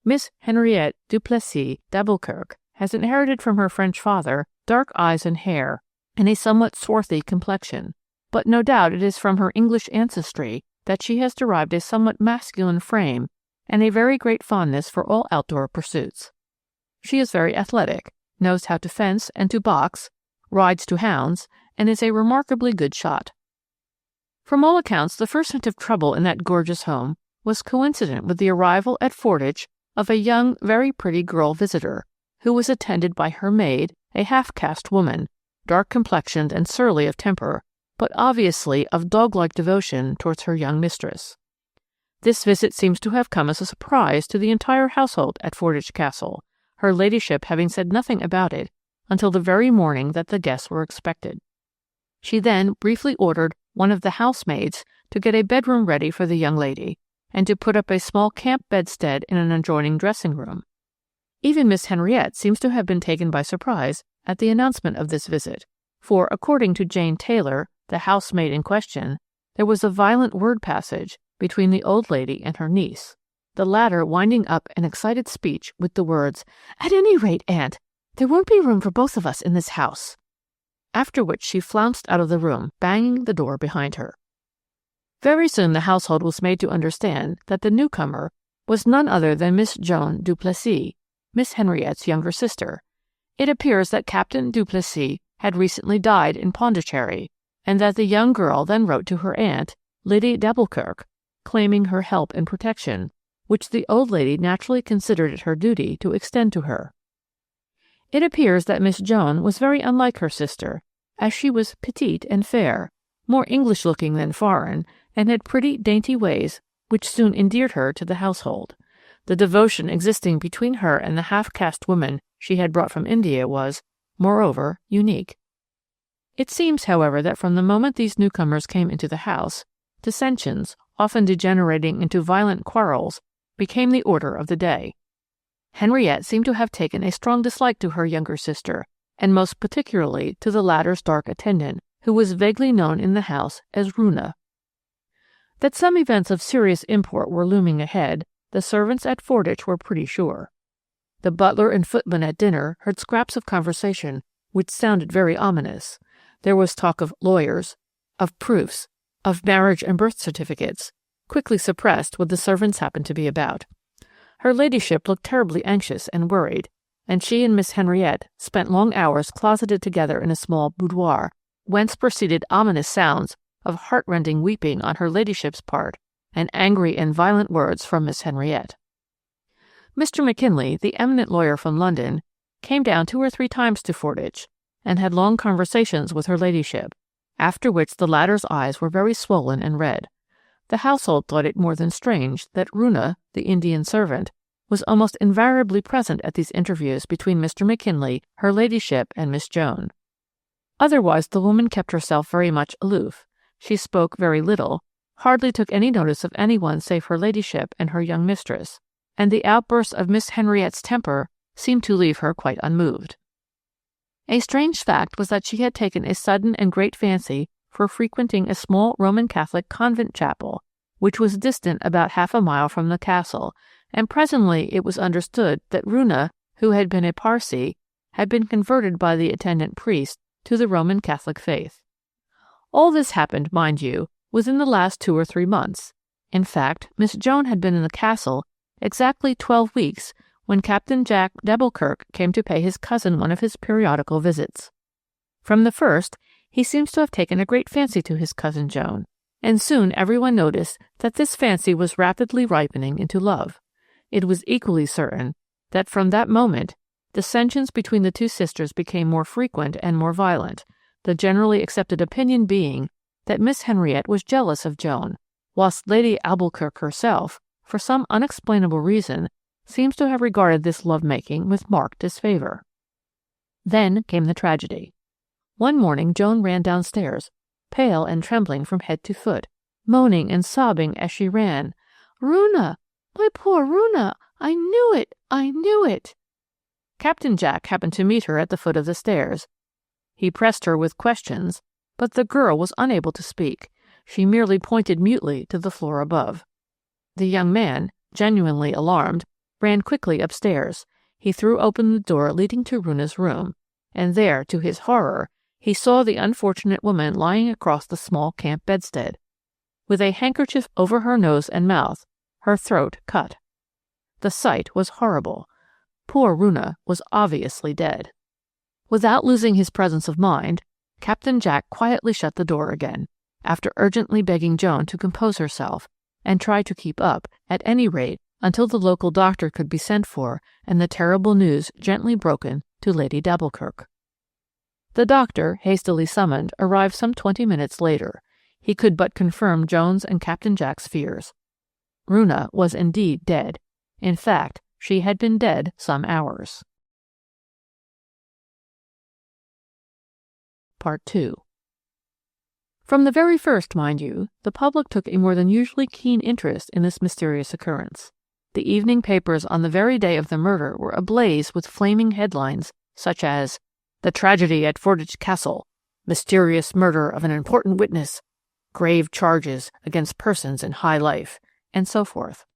Miss Henriette Duplessis d'Alboukirk has inherited from her French father dark eyes and hair, and a somewhat swarthy complexion, but no doubt it is from her English ancestry that she has derived a somewhat masculine frame and a very great fondness for all outdoor pursuits. She is very athletic, knows how to fence and to box, rides to hounds, and is a remarkably good shot. From all accounts, the first hint of trouble in that gorgeous home was coincident with the arrival at Fordwych of a young, very pretty girl visitor, who was attended by her maid, a half-caste woman, dark-complexioned and surly of temper, but obviously of dog-like devotion towards her young mistress. This visit seems to have come as a surprise to the entire household at Fordwych Castle, her ladyship having said nothing about it until the very morning that the guests were expected. She then briefly ordered one of the housemaids to get a bedroom ready for the young lady, and to put up a small camp bedstead in an adjoining dressing-room. Even Miss Henriette seems to have been taken by surprise at the announcement of this visit, for, according to Jane Taylor, the housemaid in question, there was a violent word passage between the old lady and her niece, the latter winding up an excited speech with the words, "At any rate, Aunt, there won't be room for both of us in this house," after which she flounced out of the room, banging the door behind her. Very soon the household was made to understand that the newcomer was none other than Miss Joan Duplessis, Miss Henriette's younger sister. It appears that Captain Duplessis had recently died in Pondicherry, and that the young girl then wrote to her aunt, Lady d'Alboukirk, claiming her help and protection, which the old lady naturally considered it her duty to extend to her. It appears that Miss Joan was very unlike her sister, as she was petite and fair, more English-looking than foreign, and had pretty, dainty ways which soon endeared her to the household. The devotion existing between her and the half-caste woman she had brought from India was, moreover, unique. It seems, however, that from the moment these newcomers came into the house, dissensions, often degenerating into violent quarrels, became the order of the day. Henriette seemed to have taken a strong dislike to her younger sister, and most particularly to the latter's dark attendant, who was vaguely known in the house as Runa. That some events of serious import were looming ahead, the servants at Fordwych were pretty sure. The butler and footman at dinner heard scraps of conversation which sounded very ominous. There was talk of lawyers, of proofs, of marriage and birth certificates, quickly suppressed when the servants happened to be about. Her ladyship looked terribly anxious and worried, and she and Miss Henriette spent long hours closeted together in a small boudoir, whence proceeded ominous sounds of heart-rending weeping on her ladyship's part, and angry and violent words from Miss Henriette. Mr. McKinley, the eminent lawyer from London, came down 2 or 3 times to Fordwych, and had long conversations with her ladyship, after which the latter's eyes were very swollen and red. The household thought it more than strange that Runa, the Indian servant, was almost invariably present at these interviews between Mr. McKinley, her ladyship, and Miss Joan. Otherwise the woman kept herself very much aloof. She spoke very little, hardly took any notice of anyone save her ladyship and her young mistress, and the outbursts of Miss Henriette's temper seemed to leave her quite unmoved. A strange fact was that she had taken a sudden and great fancy for frequenting a small Roman Catholic convent chapel, which was distant about half a mile from the castle, and presently it was understood that Runa, who had been a Parsee, had been converted by the attendant priest to the Roman Catholic faith. All this happened, mind you, within the last 2 or 3 months. In fact, Miss Joan had been in the castle exactly 12 weeks when Captain Jack d'Alboukirk came to pay his cousin one of his periodical visits. From the first, he seems to have taken a great fancy to his cousin Joan, and soon everyone noticed that this fancy was rapidly ripening into love. It was equally certain that from that moment dissensions between the two sisters became more frequent and more violent, the generally accepted opinion being that Miss Henriette was jealous of Joan, whilst Lady Alboukirk herself, for some unexplainable reason, seems to have regarded this love-making with marked disfavor. Then came the tragedy. One morning Joan ran downstairs, pale and trembling from head to foot, moaning and sobbing as she ran. "Runa! My poor Runa! I knew it! I knew it!" Captain Jack happened to meet her at the foot of the stairs. He pressed her with questions, but the girl was unable to speak. She merely pointed mutely to the floor above. The young man, genuinely alarmed, ran quickly upstairs. He threw open the door leading to Runa's room, and there, to his horror, he saw the unfortunate woman lying across the small camp bedstead, with a handkerchief over her nose and mouth, her throat cut. The sight was horrible. Poor Runa was obviously dead. Without losing his presence of mind, Captain Jack quietly shut the door again, after urgently begging Joan to compose herself and try to keep up, at any rate, until the local doctor could be sent for and the terrible news gently broken to Lady d'Alboukirk. The doctor, hastily summoned, arrived some 20 minutes later. He could but confirm Joan's and Captain Jack's fears. Runa was indeed dead. In fact, she had been dead some hours. Part 2. From the very first, mind you, the public took a more than usually keen interest in this mysterious occurrence. The evening papers on the very day of the murder were ablaze with flaming headlines such as "The Tragedy at Fordwych Castle," "Mysterious Murder of an Important Witness," "Grave Charges Against Persons in High Life," and so forth.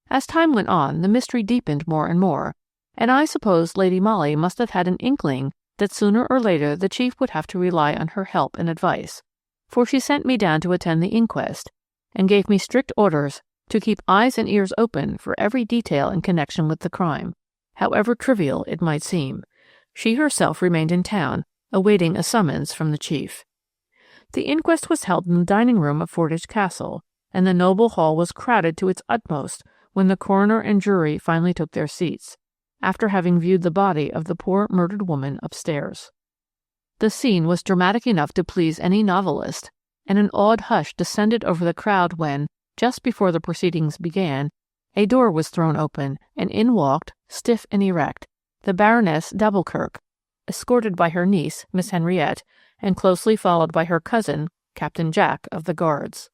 As time went on, the mystery deepened more and more, and I suppose Lady Molly must have had an inkling that sooner or later the chief would have to rely on her help and advice, for she sent me down to attend the inquest, and gave me strict orders to keep eyes and ears open for every detail in connection with the crime, however trivial it might seem. She herself remained in town, awaiting a summons from the chief. The inquest was held in the dining room of Fordwych Castle, and the noble hall was crowded to its utmost when the coroner and jury finally took their seats, after having viewed the body of the poor murdered woman upstairs. The scene was dramatic enough to please any novelist, and an awed hush descended over the crowd when, just before the proceedings began, a door was thrown open, and in walked, stiff and erect, the Baroness d'Alboukirk, escorted by her niece, Miss Henriette, and closely followed by her cousin, Captain Jack of the Guards.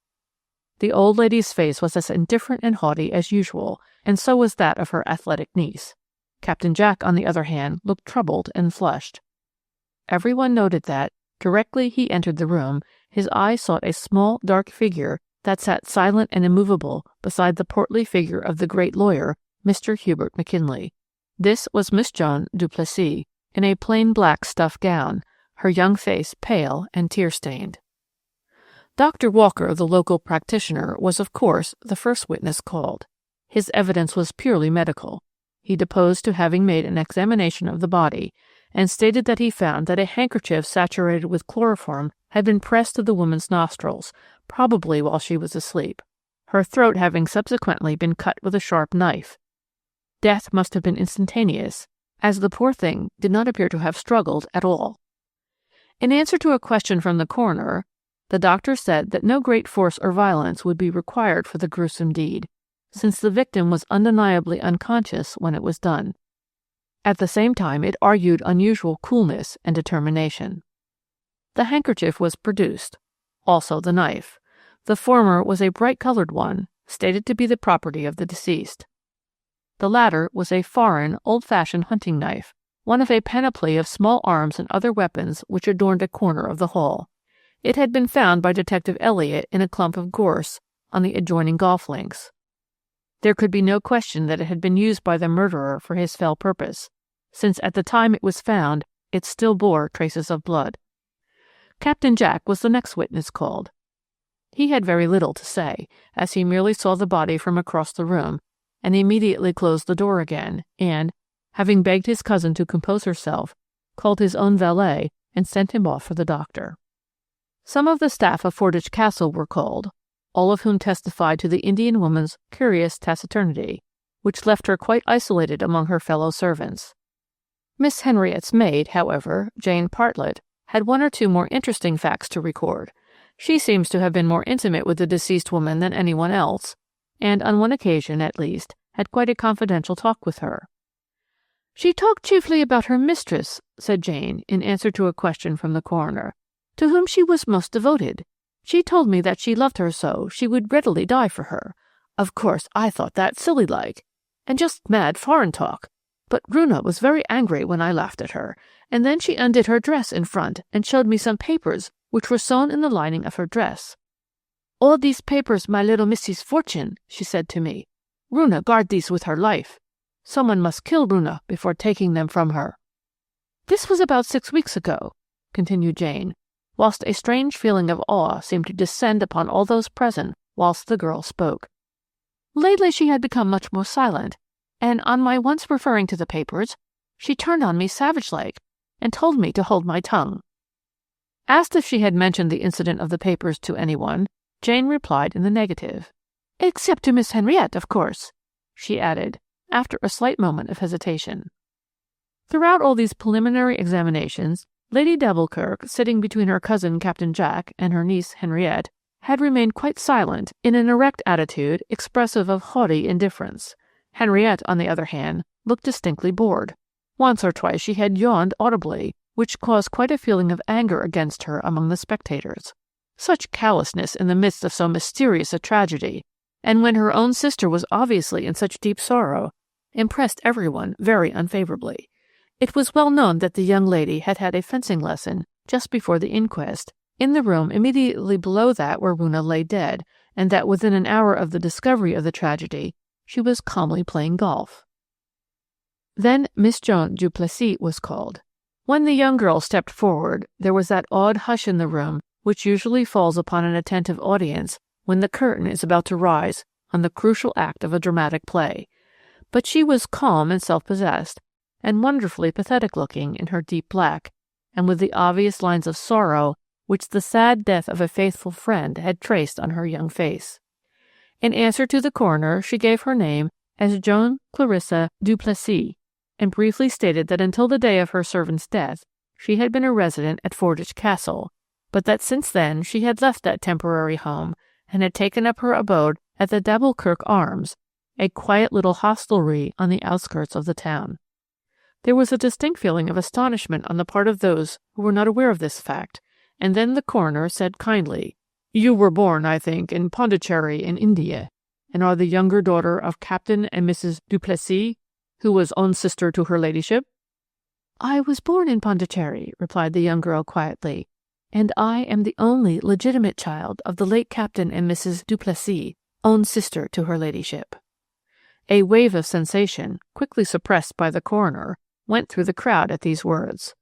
The old lady's face was as indifferent and haughty as usual, and so was that of her athletic niece. Captain Jack, on the other hand, looked troubled and flushed. Everyone noted that, directly he entered the room, his eye sought a small, dark figure that sat silent and immovable beside the portly figure of the great lawyer, Mr. Hubert McKinley. This was Miss Joan du Plessis, in a plain black stuff gown, her young face pale and tear-stained. Dr. Walker, the local practitioner, was of course the first witness called. His evidence was purely medical. He deposed to having made an examination of the body, and stated that he found that a handkerchief saturated with chloroform had been pressed to the woman's nostrils, probably while she was asleep, her throat having subsequently been cut with a sharp knife. Death must have been instantaneous, as the poor thing did not appear to have struggled at all. In answer to a question from the coroner, The doctor said that no great force or violence would be required for the gruesome deed, since the victim was undeniably unconscious when it was done. At the same time, it argued unusual coolness and determination. The handkerchief was produced, also the knife. The former was a bright-colored one, stated to be the property of the deceased. The latter was a foreign, old-fashioned hunting knife, one of a panoply of small arms and other weapons which adorned a corner of the hall. It had been found by Detective Elliot in a clump of gorse on the adjoining golf links. There could be no question that it had been used by the murderer for his fell purpose, since at the time it was found it still bore traces of blood. Captain Jack was the next witness called. He had very little to say, as he merely saw the body from across the room, and immediately closed the door again, and, having begged his cousin to compose herself, called his own valet and sent him off for the doctor. Some of the staff of Fordwych Castle were called, all of whom testified to the Indian woman's curious taciturnity, which left her quite isolated among her fellow servants. Miss Henriette's maid, however, Jane Partlet, had one or two more interesting facts to record. She seems to have been more intimate with the deceased woman than anyone else, and on one occasion, at least, had quite a confidential talk with her. "She talked chiefly about her mistress," said Jane, in answer to a question from the coroner, "to whom she was most devoted. She told me that she loved her so she would readily die for her. Of course, I thought that silly-like, and just mad foreign talk, but Runa was very angry when I laughed at her, and then she undid her dress in front and showed me some papers which were sewn in the lining of her dress. 'All these papers, my little Missy's fortune,' she said to me. 'Runa guard these with her life. Someone must kill Runa before taking them from her.' This was about 6 weeks ago," continued Jane, whilst a strange feeling of awe seemed to descend upon all those present whilst the girl spoke. "Lately she had become much more silent, and on my once referring to the papers, she turned on me savage-like and told me to hold my tongue." Asked if she had mentioned the incident of the papers to anyone, Jane replied in the negative. "Except to Miss Henriette, of course," she added, after a slight moment of hesitation. Throughout all these preliminary examinations, Lady D'Alboukirk, sitting between her cousin Captain Jack and her niece Henriette, had remained quite silent, in an erect attitude expressive of haughty indifference. Henriette, on the other hand, looked distinctly bored. Once or twice she had yawned audibly, which caused quite a feeling of anger against her among the spectators. Such callousness in the midst of so mysterious a tragedy, and when her own sister was obviously in such deep sorrow, impressed everyone very unfavourably. It was well known that the young lady had had a fencing lesson just before the inquest, in the room immediately below that where Runa lay dead, and that within an hour of the discovery of the tragedy she was calmly playing golf. Then Miss Joan du Plessis was called. When the young girl stepped forward, there was that odd hush in the room which usually falls upon an attentive audience when the curtain is about to rise on the crucial act of a dramatic play. But she was calm and self-possessed, and wonderfully pathetic-looking in her deep black, and with the obvious lines of sorrow which the sad death of a faithful friend had traced on her young face. In answer to the coroner, she gave her name as Joan Clarissa du Plessis, and briefly stated that until the day of her servant's death she had been a resident at Fordwych Castle, but that since then she had left that temporary home and had taken up her abode at the D'Alboukirk Arms, a quiet little hostelry on the outskirts of the town. There was a distinct feeling of astonishment on the part of those who were not aware of this fact, and then the coroner said kindly, "You were born, I think, in Pondicherry in India, and are the younger daughter of Captain and Mrs. du Plessis, who was own sister to her ladyship?" "I was born in Pondicherry," replied the young girl quietly, "and I am the only legitimate child of the late Captain and Mrs. du Plessis, own sister to her ladyship." A wave of sensation, quickly suppressed by the coroner, went through the crowd at these words.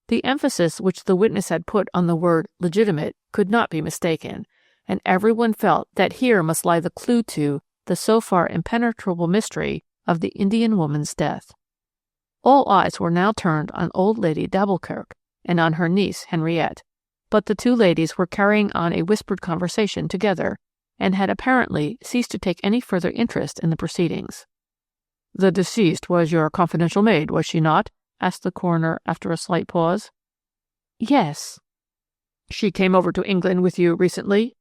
The emphasis which the witness had put on the word legitimate could not be mistaken, and everyone felt that here must lie the clue to the so far impenetrable mystery of the Indian woman's death. All eyes were now turned on old Lady D'Alboukirk and on her niece Henriette, but the two ladies were carrying on a whispered conversation together, and had apparently ceased to take any further interest in the proceedings. "The deceased was your confidential maid, was she not?" asked the coroner after a slight pause. "Yes." She came over to England with you recently?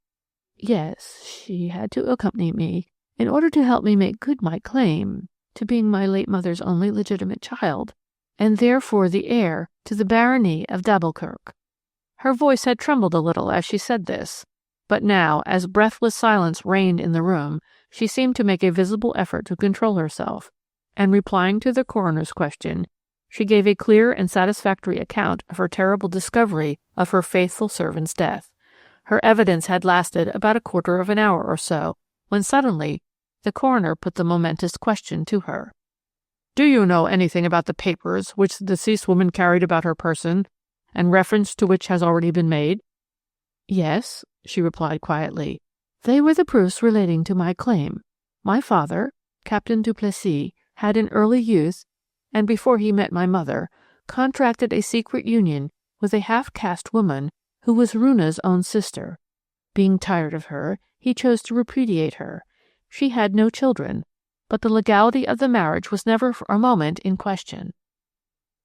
Yes, she had to accompany me in order to help me make good my claim to being my late mother's only legitimate child, and therefore the heir to the barony of d'Alboukirk. Her voice had trembled a little as she said this, but now, as breathless silence reigned in the room, she seemed to make a visible effort to control herself, and replying to the coroner's question, she gave a clear and satisfactory account of her terrible discovery of her faithful servant's death. Her evidence had lasted about a quarter of an hour or so, when suddenly the coroner put the momentous question to her. Do you know anything about the papers which the deceased woman carried about her person, and reference to which has already been made? Yes, she replied quietly. They were the proofs relating to my claim. My father, Captain Duplessis, had in early youth, and before he met my mother, contracted a secret union with a half-caste woman who was Runa's own sister. Being tired of her, he chose to repudiate her. She had no children, but the legality of the marriage was never for a moment in question.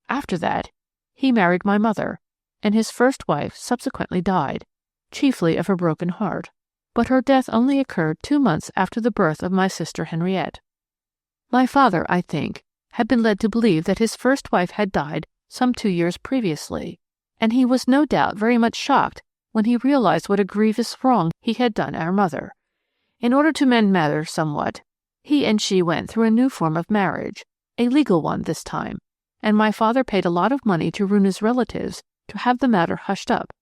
After that, he married my mother, and his first wife subsequently died, chiefly of a broken heart, but her death only occurred 2 months after the birth of my sister Henriette. My father, I think, had been led to believe that his first wife had died some 2 years previously, and he was no doubt very much shocked when he realized what a grievous wrong he had done our mother. In order to mend matters somewhat, he and she went through a new form of marriage, a legal one this time, and my father paid a lot of money to Runa's relatives to have the matter hushed up.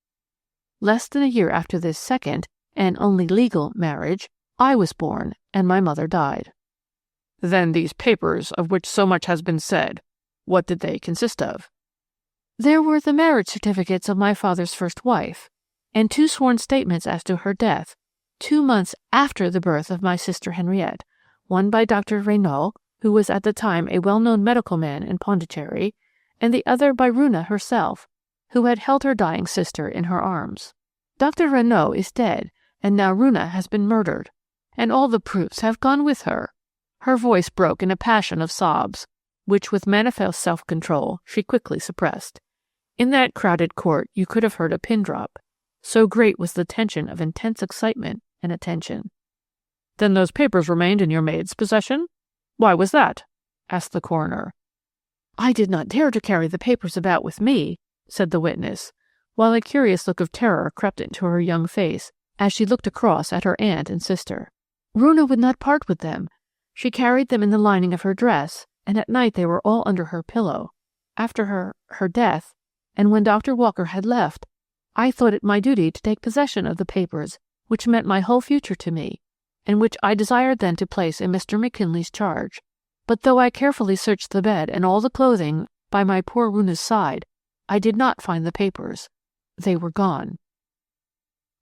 Less than a year after this second, and only legal, marriage, I was born, and my mother died. Then these papers, of which so much has been said, what did they consist of? There were the marriage certificates of my father's first wife, and 2 sworn statements as to her death, 2 months after the birth of my sister Henriette, one by Dr. Renaud, who was at the time a well-known medical man in Pondicherry, and the other by Runa herself, who had held her dying sister in her arms. Dr. Renaud is dead, and now Runa has been murdered, and all the proofs have gone with her. Her voice broke in a passion of sobs, which with manifest self-control she quickly suppressed. In that crowded court you could have heard a pin drop, so great was the tension of intense excitement and attention. Then those papers remained in your maid's possession? Why was that? Asked the coroner. I did not dare to carry the papers about with me, said the witness, while a curious look of terror crept into her young face as she looked across at her aunt and sister. Runa would not part with them. She carried them in the lining of her dress, and at night they were all under her pillow. After her death, and when Dr. Walker had left, I thought it my duty to take possession of the papers which meant my whole future to me, and which I desired then to place in Mr. McKinley's charge. But though I carefully searched the bed and all the clothing by my poor Runa's side, I did not find the papers. They were gone.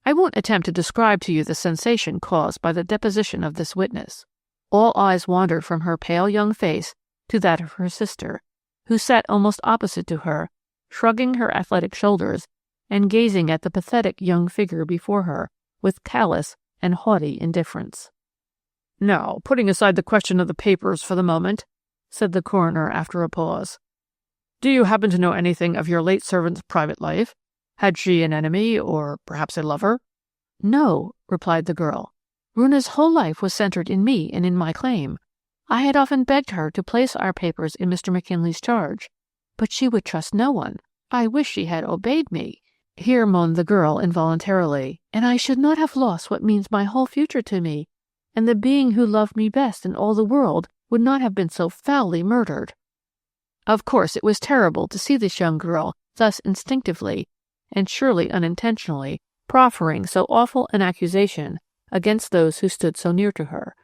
I won't attempt to describe to you the sensation caused by the deposition of this witness. All eyes wandered from her pale young face to that of her sister, who sat almost opposite to her, shrugging her athletic shoulders and gazing at the pathetic young figure before her with callous and haughty indifference. Now, putting aside the question of the papers for the moment, said the coroner after a pause, do you happen to know anything of your late servant's private life? Had she an enemy, or perhaps a lover? No, replied the girl. Runa's whole life was centered in me and in my claim. I had often begged her to place our papers in Mr. McKinley's charge, but she would trust no one. I wish she had obeyed me. Here moaned the girl involuntarily, and I should not have lost what means my whole future to me, and the being who loved me best in all the world would not have been so foully murdered. Of course it was terrible to see this young girl thus instinctively, and surely unintentionally, proffering so awful an accusation against those who stood so near to her.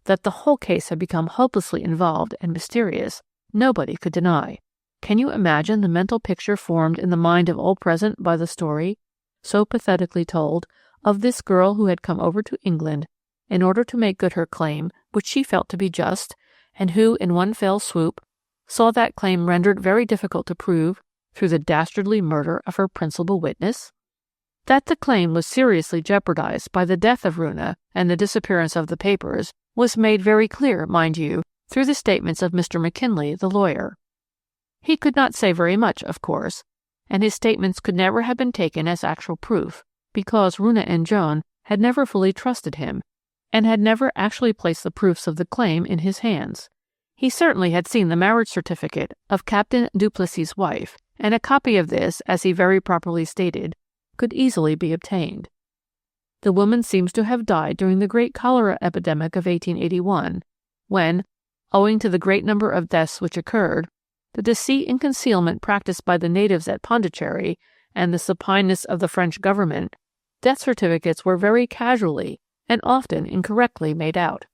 That the whole case had become hopelessly involved and mysterious, nobody could deny. Can you imagine the mental picture formed in the mind of all present by the story, so pathetically told, of this girl who had come over to England in order to make good her claim, which she felt to be just, and who, in one fell swoop, saw that claim rendered very difficult to prove through the dastardly murder of her principal witness? That the claim was seriously jeopardized by the death of Runa and the disappearance of the papers was made very clear, mind you, through the statements of Mr. McKinley, the lawyer. He could not say very much, of course, and his statements could never have been taken as actual proof, because Runa and Joan had never fully trusted him, and had never actually placed the proofs of the claim in his hands. He certainly had seen the marriage certificate of Captain Duplessis's wife, and a copy of this, as he very properly stated, could easily be obtained. The woman seems to have died during the great cholera epidemic of 1881, when, owing to the great number of deaths which occurred, the deceit and concealment practiced by the natives at Pondicherry, and the supineness of the French government, death certificates were very casually and often incorrectly made out.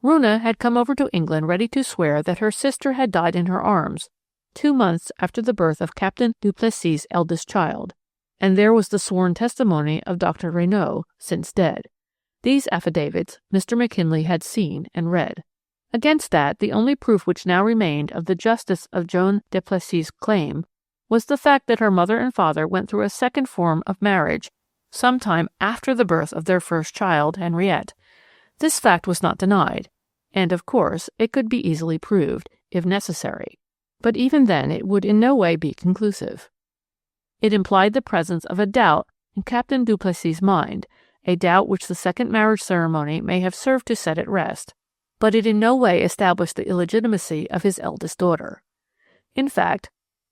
Runa had come over to England ready to swear that her sister had died in her arms, 2 months after the birth of Captain Duplessis's eldest child, and there was the sworn testimony of Dr. Renaud, since dead. These affidavits Mr. McKinley had seen and read. Against that, the only proof which now remained of the justice of Joan Duplessis's claim was the fact that her mother and father went through a second form of marriage some time after the birth of their first child, Henriette. This fact was not denied, and of course it could be easily proved, if necessary, but even then it would in no way be conclusive. It implied the presence of a doubt in Captain Duplessis's mind, a doubt which the second marriage ceremony may have served to set at rest, but it in no way established the illegitimacy of his eldest daughter. In fact,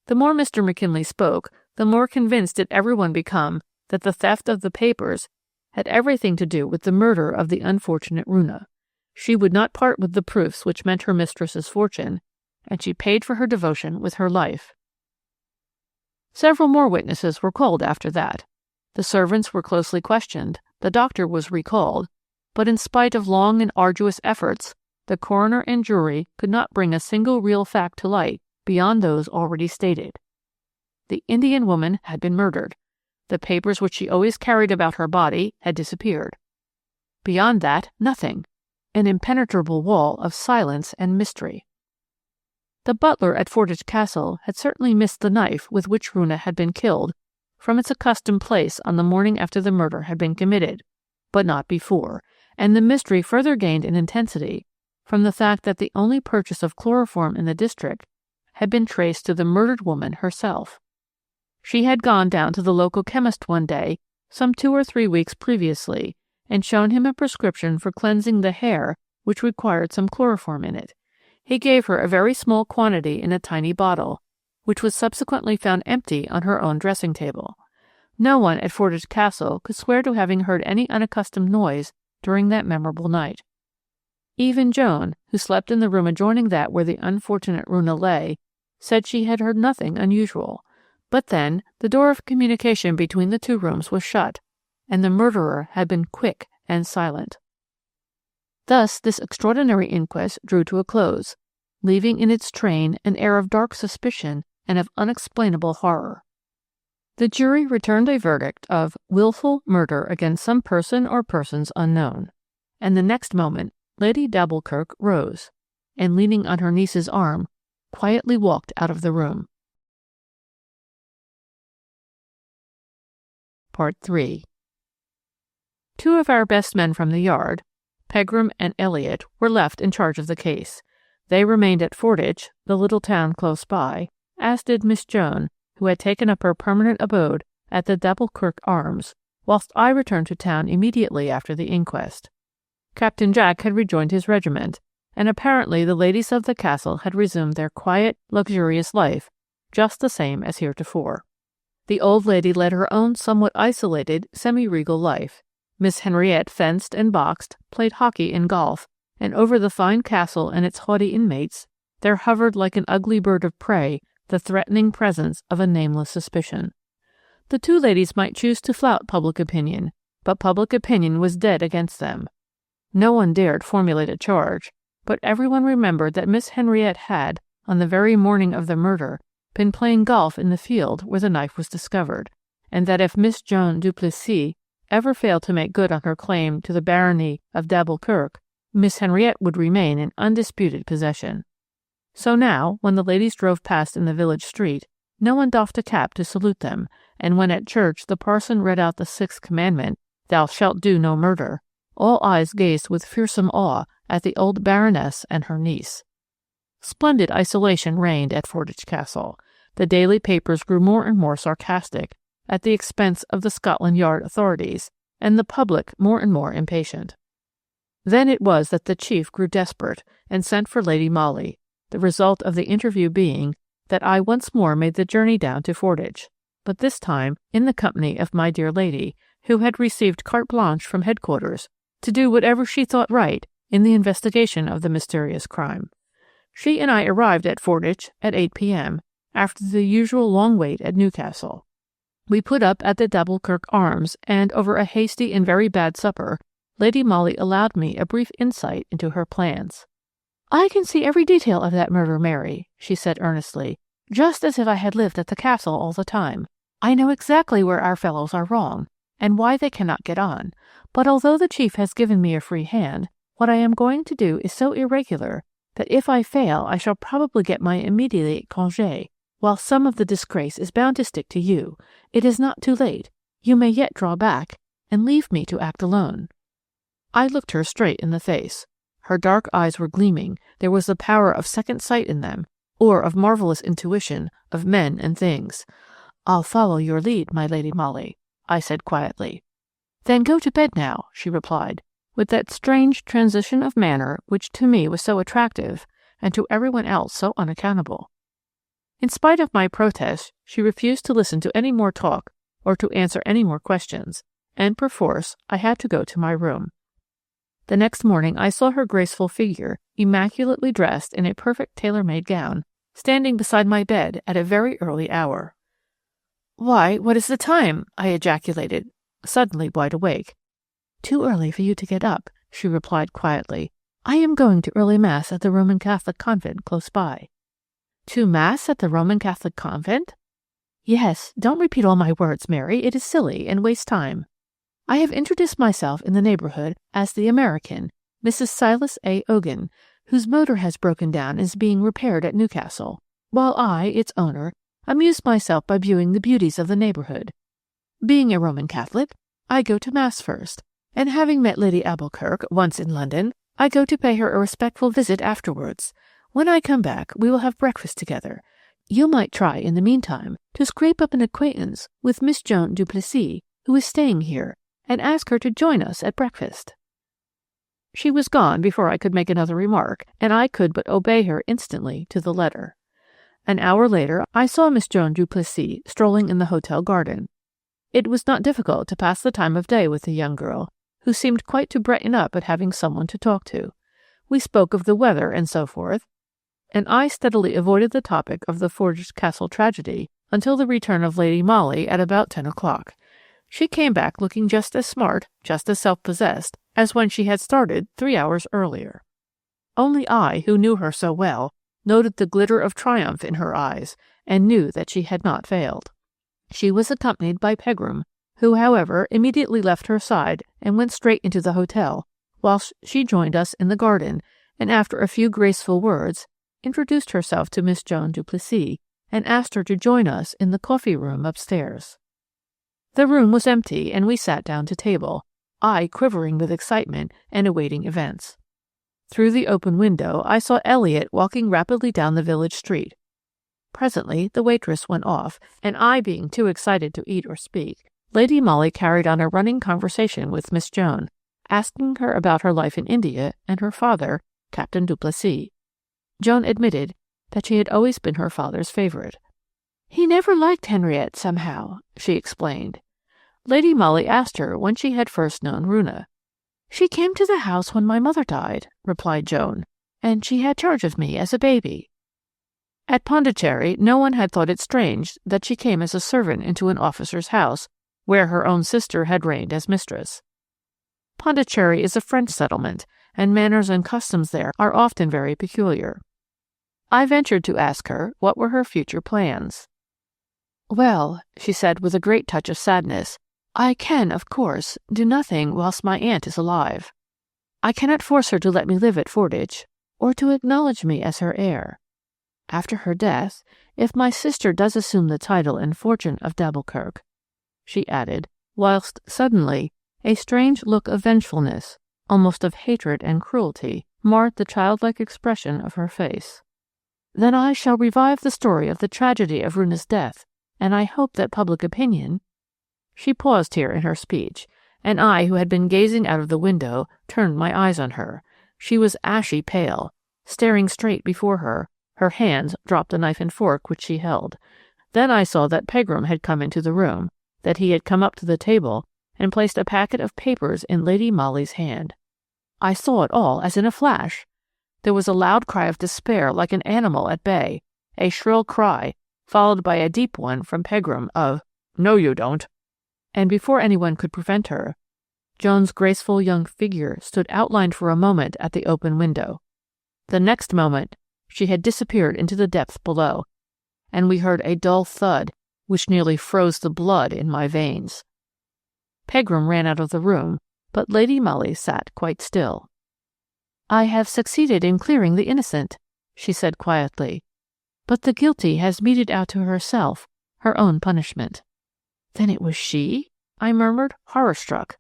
the more Mr. McKinley spoke, the more convinced did everyone become that the theft of the papers had everything to do with the murder of the unfortunate Runa. She would not part with the proofs which meant her mistress's fortune, and she paid for her devotion with her life. Several more witnesses were called after that. The servants were closely questioned, the doctor was recalled, but in spite of long and arduous efforts, the coroner and jury could not bring a single real fact to light beyond those already stated. The Indian woman had been murdered. The papers which she always carried about her body had disappeared. Beyond that, nothing. An impenetrable wall of silence and mystery. The butler at Fordwych Castle had certainly missed the knife with which Runa had been killed from its accustomed place on the morning after the murder had been committed, but not before, and the mystery further gained in intensity from the fact that the only purchase of chloroform in the district had been traced to the murdered woman herself. She had gone down to the local chemist one day, some 2 or 3 weeks previously, and shown him a prescription for cleansing the hair which required some chloroform in it. He gave her a very small quantity in a tiny bottle, which was subsequently found empty on her own dressing table. No one at Fordwych Castle could swear to having heard any unaccustomed noise during that memorable night. Even Joan, who slept in the room adjoining that where the unfortunate Runa lay, said she had heard nothing unusual. But then the door of communication between the 2 rooms was shut, and the murderer had been quick and silent. Thus this extraordinary inquest drew to a close, leaving in its train an air of dark suspicion and of unexplainable horror. The jury returned a verdict of wilful murder against some person or persons unknown, and the next moment Lady d'Alboukirk rose, and leaning on her niece's arm, quietly walked out of the room. Part 3. 2 of our best men from the yard, Pegram and Elliot, were left in charge of the case. They remained at Fordwych, the little town close by, as did Miss Joan, who had taken up her permanent abode at the d'Alboukirk Arms, whilst I returned to town immediately after the inquest. Captain Jack had rejoined his regiment, and apparently the ladies of the castle had resumed their quiet, luxurious life, just the same as heretofore. The old lady led her own somewhat isolated, semi-regal life. Miss Henriette fenced and boxed, played hockey and golf, and over the fine castle and its haughty inmates there hovered like an ugly bird of prey the threatening presence of a nameless suspicion. The 2 ladies might choose to flout public opinion, but public opinion was dead against them. No one dared formulate a charge, but everyone remembered that Miss Henriette had, on the very morning of the murder, been playing golf in the field where the knife was discovered, and that if Miss Joan Duplessis ever failed to make good on her claim to the barony of d'Alboukirk, Miss Henriette would remain in undisputed possession. So now, when the ladies drove past in the village street, no one doffed a cap to salute them, and when at church the parson read out the 6th commandment, "Thou shalt do no murder," all eyes gazed with fearsome awe at the old Baroness and her niece. Splendid isolation reigned at Fordwych Castle. The daily papers grew more and more sarcastic at the expense of the Scotland Yard authorities, and the public more and more impatient. Then it was that the chief grew desperate and sent for Lady Molly, the result of the interview being that I once more made the journey down to Fordwych, but this time in the company of my dear lady, who had received carte blanche from headquarters to do whatever she thought right in the investigation of the mysterious crime. She and I arrived at Fordwych at 8 p.m., after the usual long wait at Newcastle. We put up at the D'Albrecourt Arms, and over a hasty and very bad supper, Lady Molly allowed me a brief insight into her plans. "I can see every detail of that murder, Mary," she said earnestly, "just as if I had lived at the castle all the time. I know exactly where our fellows are wrong, and why they cannot get on, but although the chief has given me a free hand, what I am going to do is so irregular that if I fail I shall probably get my immediate congé, while some of the disgrace is bound to stick to you. It is not too late. You may yet draw back, and leave me to act alone." I looked her straight in the face. Her dark eyes were gleaming. There was the power of second sight in them, or of marvelous intuition of men and things. "I'll follow your lead, my Lady Molly," I said quietly. "Then go to bed now," she replied, with that strange transition of manner which to me was so attractive, and to everyone else so unaccountable. In spite of my protests, she refused to listen to any more talk or to answer any more questions, and perforce I had to go to my room. The next morning I saw her graceful figure, immaculately dressed in a perfect tailor-made gown, standing beside my bed at a very early hour. "Why, what is the time?" I ejaculated, suddenly wide awake. "Too early for you to get up," she replied quietly. "I am going to early mass at the Roman Catholic convent close by." "To mass at the Roman Catholic convent?" "Yes, don't repeat all my words, Mary. It is silly and wastes time. I have introduced myself in the neighborhood as the American, Mrs. Silas A. Ogan, whose motor has broken down and is being repaired at Newcastle, while I, its owner, amuse myself by viewing the beauties of the neighborhood. Being a Roman Catholic, I go to mass first, and having met Lady D'Albrecourt once in London, I go to pay her a respectful visit afterwards. When I come back, we will have breakfast together. You might try, in the meantime, to scrape up an acquaintance with Miss Joan du Plessis, who is staying here, and ask her to join us at breakfast." She was gone before I could make another remark, and I could but obey her instantly to the letter. An hour later I saw Miss Joan du Plessis strolling in the hotel garden. It was not difficult to pass the time of day with the young girl, who seemed quite to brighten up at having someone to talk to. We spoke of the weather and so forth, and I steadily avoided the topic of the Fordwych Castle tragedy until the return of Lady Molly at about 10 o'clock. She came back looking just as smart, just as self-possessed, as when she had started 3 hours earlier. Only I, who knew her so well, noted the glitter of triumph in her eyes, and knew that she had not failed. She was accompanied by Pegram, who, however, immediately left her side and went straight into the hotel, whilst she joined us in the garden, and after a few graceful words, introduced herself to Miss Joan du Plessis, and asked her to join us in the coffee-room upstairs. The room was empty, and we sat down to table, I quivering with excitement and awaiting events. Through the open window I saw Elliot walking rapidly down the village street. Presently the waitress went off, and I being too excited to eat or speak, Lady Molly carried on a running conversation with Miss Joan, asking her about her life in India and her father, Captain du Plessis. Joan admitted that she had always been her father's favourite. "He never liked Henriette somehow," she explained. Lady Molly asked her when she had first known Runa. "She came to the house when my mother died," replied Joan, "and she had charge of me as a baby." At Pondicherry no one had thought it strange that she came as a servant into an officer's house, where her own sister had reigned as mistress. Pondicherry is a French settlement, and manners and customs there are often very peculiar. I ventured to ask her what were her future plans. "Well," she said with a great touch of sadness, "I can, of course, do nothing whilst my aunt is alive. I cannot force her to let me live at Fordwych, or to acknowledge me as her heir. After her death, if my sister does assume the title and fortune of D'Albrecourt," she added, whilst suddenly a strange look of vengefulness, almost of hatred and cruelty, marred the childlike expression of her face, Then I shall revive the story of the tragedy of Runa's death, and I hope that public opinion—" She paused here in her speech, and I, who had been gazing out of the window, turned my eyes on her. She was ashy pale, staring straight before her. Her hands dropped the knife and fork which she held. Then I saw that Pegram had come into the room, that he had come up to the table and placed a packet of papers in Lady Molly's hand. I saw it all as in a flash. There was a loud cry of despair like an animal at bay, a shrill cry, followed by a deep one from Pegram of, "No, you don't." And before anyone could prevent her, Joan's graceful young figure stood outlined for a moment at the open window. The next moment she had disappeared into the depth below, and we heard a dull thud which nearly froze the blood in my veins. Pegram ran out of the room, but Lady Molly sat quite still. "I have succeeded in clearing the innocent," she said quietly, "but the guilty has meted out to herself her own punishment." "Then it was she?" I murmured, horror-struck.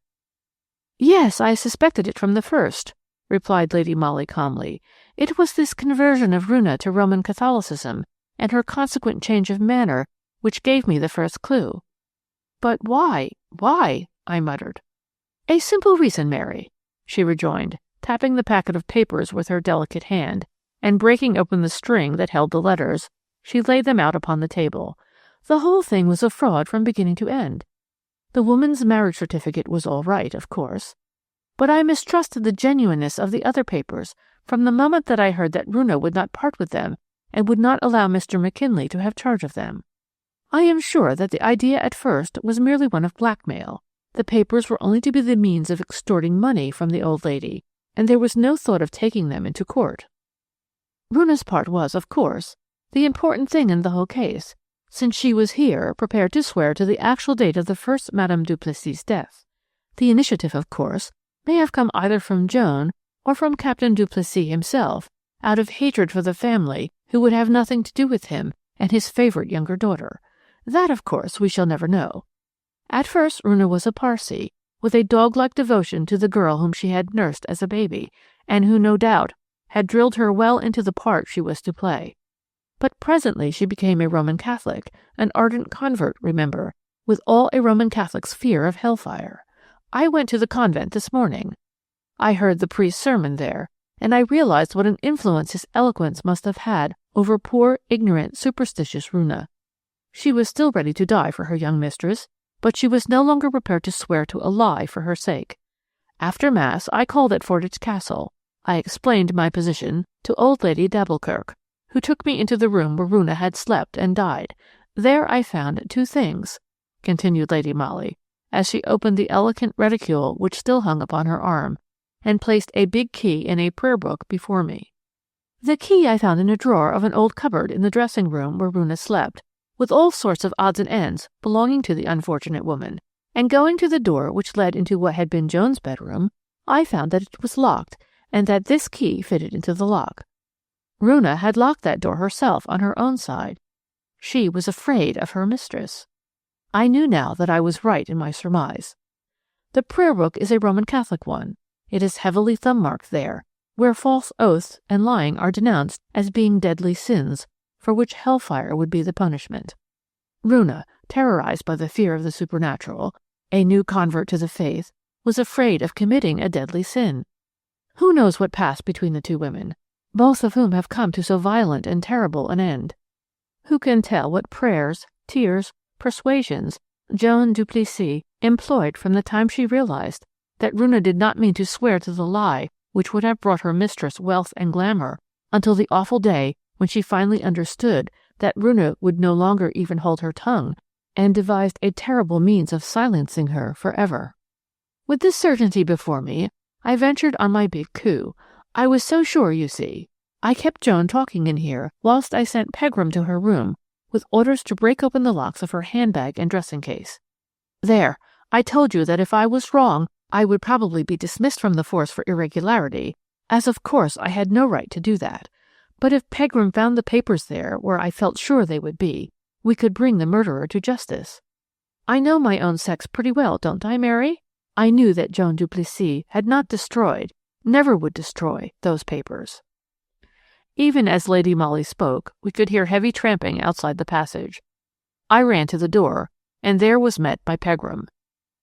"Yes, I suspected it from the first," replied Lady Molly calmly. "It was this conversion of Runa to Roman Catholicism and her consequent change of manner which gave me the first clue." "But why? Why?" I muttered. "A simple reason, Mary," she rejoined, tapping the packet of papers with her delicate hand, and breaking open the string that held the letters, she laid them out upon the table. "The whole thing was a fraud from beginning to end. The woman's marriage certificate was all right, of course, but I mistrusted the genuineness of the other papers from the moment that I heard that Runa would not part with them and would not allow Mr. McKinley to have charge of them. I am sure that the idea at first was merely one of blackmail. The papers were only to be the means of extorting money from the old lady, and there was no thought of taking them into court. Runa's part was, of course, the important thing in the whole case, since she was here prepared to swear to the actual date of the first Madame Duplessis's death. The initiative, of course, may have come either from Joan or from Captain Duplessis himself, out of hatred for the family who would have nothing to do with him and his favourite younger daughter. That, of course, we shall never know. At first Runa was a Parsi, with a dog-like devotion to the girl whom she had nursed as a baby, and who, no doubt, had drilled her well into the part she was to play. But presently she became a Roman Catholic, an ardent convert, remember, with all a Roman Catholic's fear of hellfire. I went to the convent this morning. I heard the priest's sermon there, and I realized what an influence his eloquence must have had over poor, ignorant, superstitious Runa. She was still ready to die for her young mistress, but she was no longer prepared to swear to a lie for her sake. After Mass, I called at Fordwych Castle. I explained my position to old Lady D'Albrecourt, who took me into the room where Runa had slept and died. There I found two things," continued Lady Molly, as she opened the elegant reticule which still hung upon her arm, and placed a big key in a prayer book before me. "The key I found in a drawer of an old cupboard in the dressing-room where Runa slept, with all sorts of odds and ends belonging to the unfortunate woman, and going to the door which led into what had been Joan's bedroom, I found that it was locked, and that this key fitted into the lock. Runa had locked that door herself on her own side. She was afraid of her mistress. I knew now that I was right in my surmise. The prayer book is a Roman Catholic one. It is heavily thumb-marked there, where false oaths and lying are denounced as being deadly sins, for which hellfire would be the punishment. Runa, terrorized by the fear of the supernatural, a new convert to the faith, was afraid of committing a deadly sin. Who knows what passed between the two women, both of whom have come to so violent and terrible an end? Who can tell what prayers, tears, persuasions Joan Duplessis employed from the time she realized that Runa did not mean to swear to the lie which would have brought her mistress wealth and glamour, until the awful day when she finally understood that Runa would no longer even hold her tongue, and devised a terrible means of silencing her forever. With this certainty before me, I ventured on my big coup. I was so sure, you see. I kept Joan talking in here whilst I sent Pegram to her room with orders to break open the locks of her handbag and dressing-case. There, I told you that if I was wrong, I would probably be dismissed from the force for irregularity, as of course I had no right to do that. But if Pegram found the papers there where I felt sure they would be, we could bring the murderer to justice. I know my own sex pretty well, don't I, Mary? I knew that Joan Duplessis had not destroyed, never would destroy, those papers. Even as Lady Molly spoke, we could hear heavy tramping outside the passage. I ran to the door, and there was met by Pegram.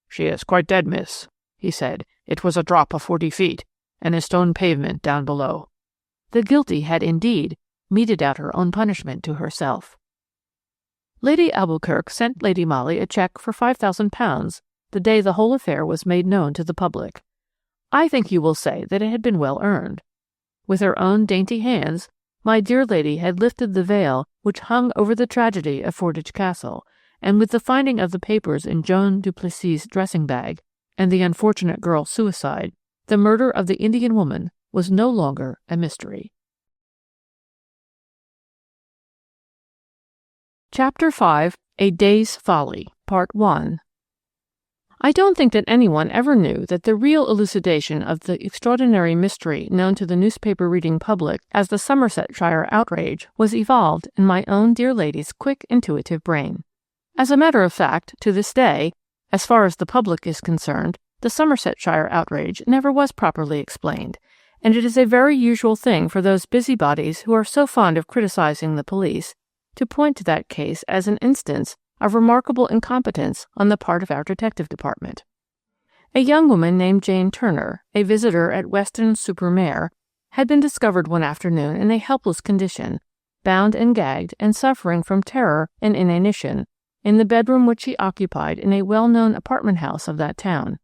"She is quite dead, miss," he said. "It was a drop of 40 feet, and a stone pavement down below." The guilty had indeed meted out her own punishment to herself. Lady Albuquerque sent Lady Molly a cheque for £5,000 the day the whole affair was made known to the public. I think you will say that it had been well earned. With her own dainty hands, my dear lady had lifted the veil which hung over the tragedy of Fordwych Castle, and with the finding of the papers in Joan Duplessis' dressing bag, and the unfortunate girl's suicide, the murder of the Indian woman was no longer a mystery. Chapter 5. A Day's Folly, Part 1. I don't think that anyone ever knew that the real elucidation of the extraordinary mystery known to the newspaper-reading public as the Somersetshire outrage was evolved in my own dear lady's quick, intuitive brain. As a matter of fact, to this day, as far as the public is concerned, the Somersetshire outrage never was properly explained, and it is a very usual thing for those busybodies who are so fond of criticizing the police to point to that case as an instance of remarkable incompetence on the part of our detective department. A young woman named Jane Turner, a visitor at Weston-super-Mare, had been discovered one afternoon in a helpless condition, bound and gagged and suffering from terror and inanition, in the bedroom which she occupied in a well-known apartment house of that town.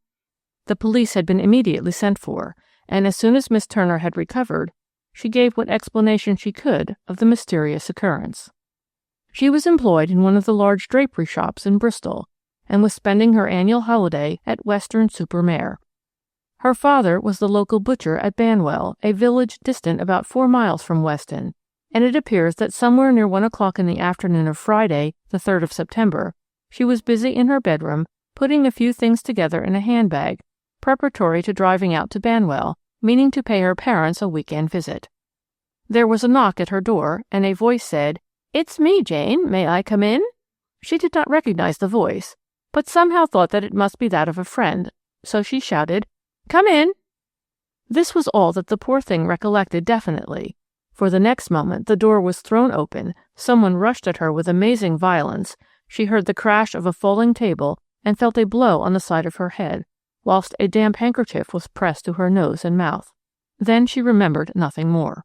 The police had been immediately sent for, and as soon as Miss Turner had recovered, she gave what explanation she could of the mysterious occurrence. She was employed in one of the large drapery shops in Bristol, and was spending her annual holiday at Weston-super-Mare. Her father was the local butcher at Banwell, a village distant about 4 miles from Weston, and it appears that somewhere near 1 o'clock in the afternoon of Friday, the 3rd of September, she was busy in her bedroom putting a few things together in a handbag, preparatory to driving out to Banwell, meaning to pay her parents a weekend visit. There was a knock at her door, and a voice said, "It's me, Jane. May I come in?" She did not recognize the voice, but somehow thought that it must be that of a friend, so she shouted, "Come in." This was all that the poor thing recollected definitely, for the next moment the door was thrown open, someone rushed at her with amazing violence, she heard the crash of a falling table, and felt a blow on the side of her head, whilst a damp handkerchief was pressed to her nose and mouth. Then she remembered nothing more.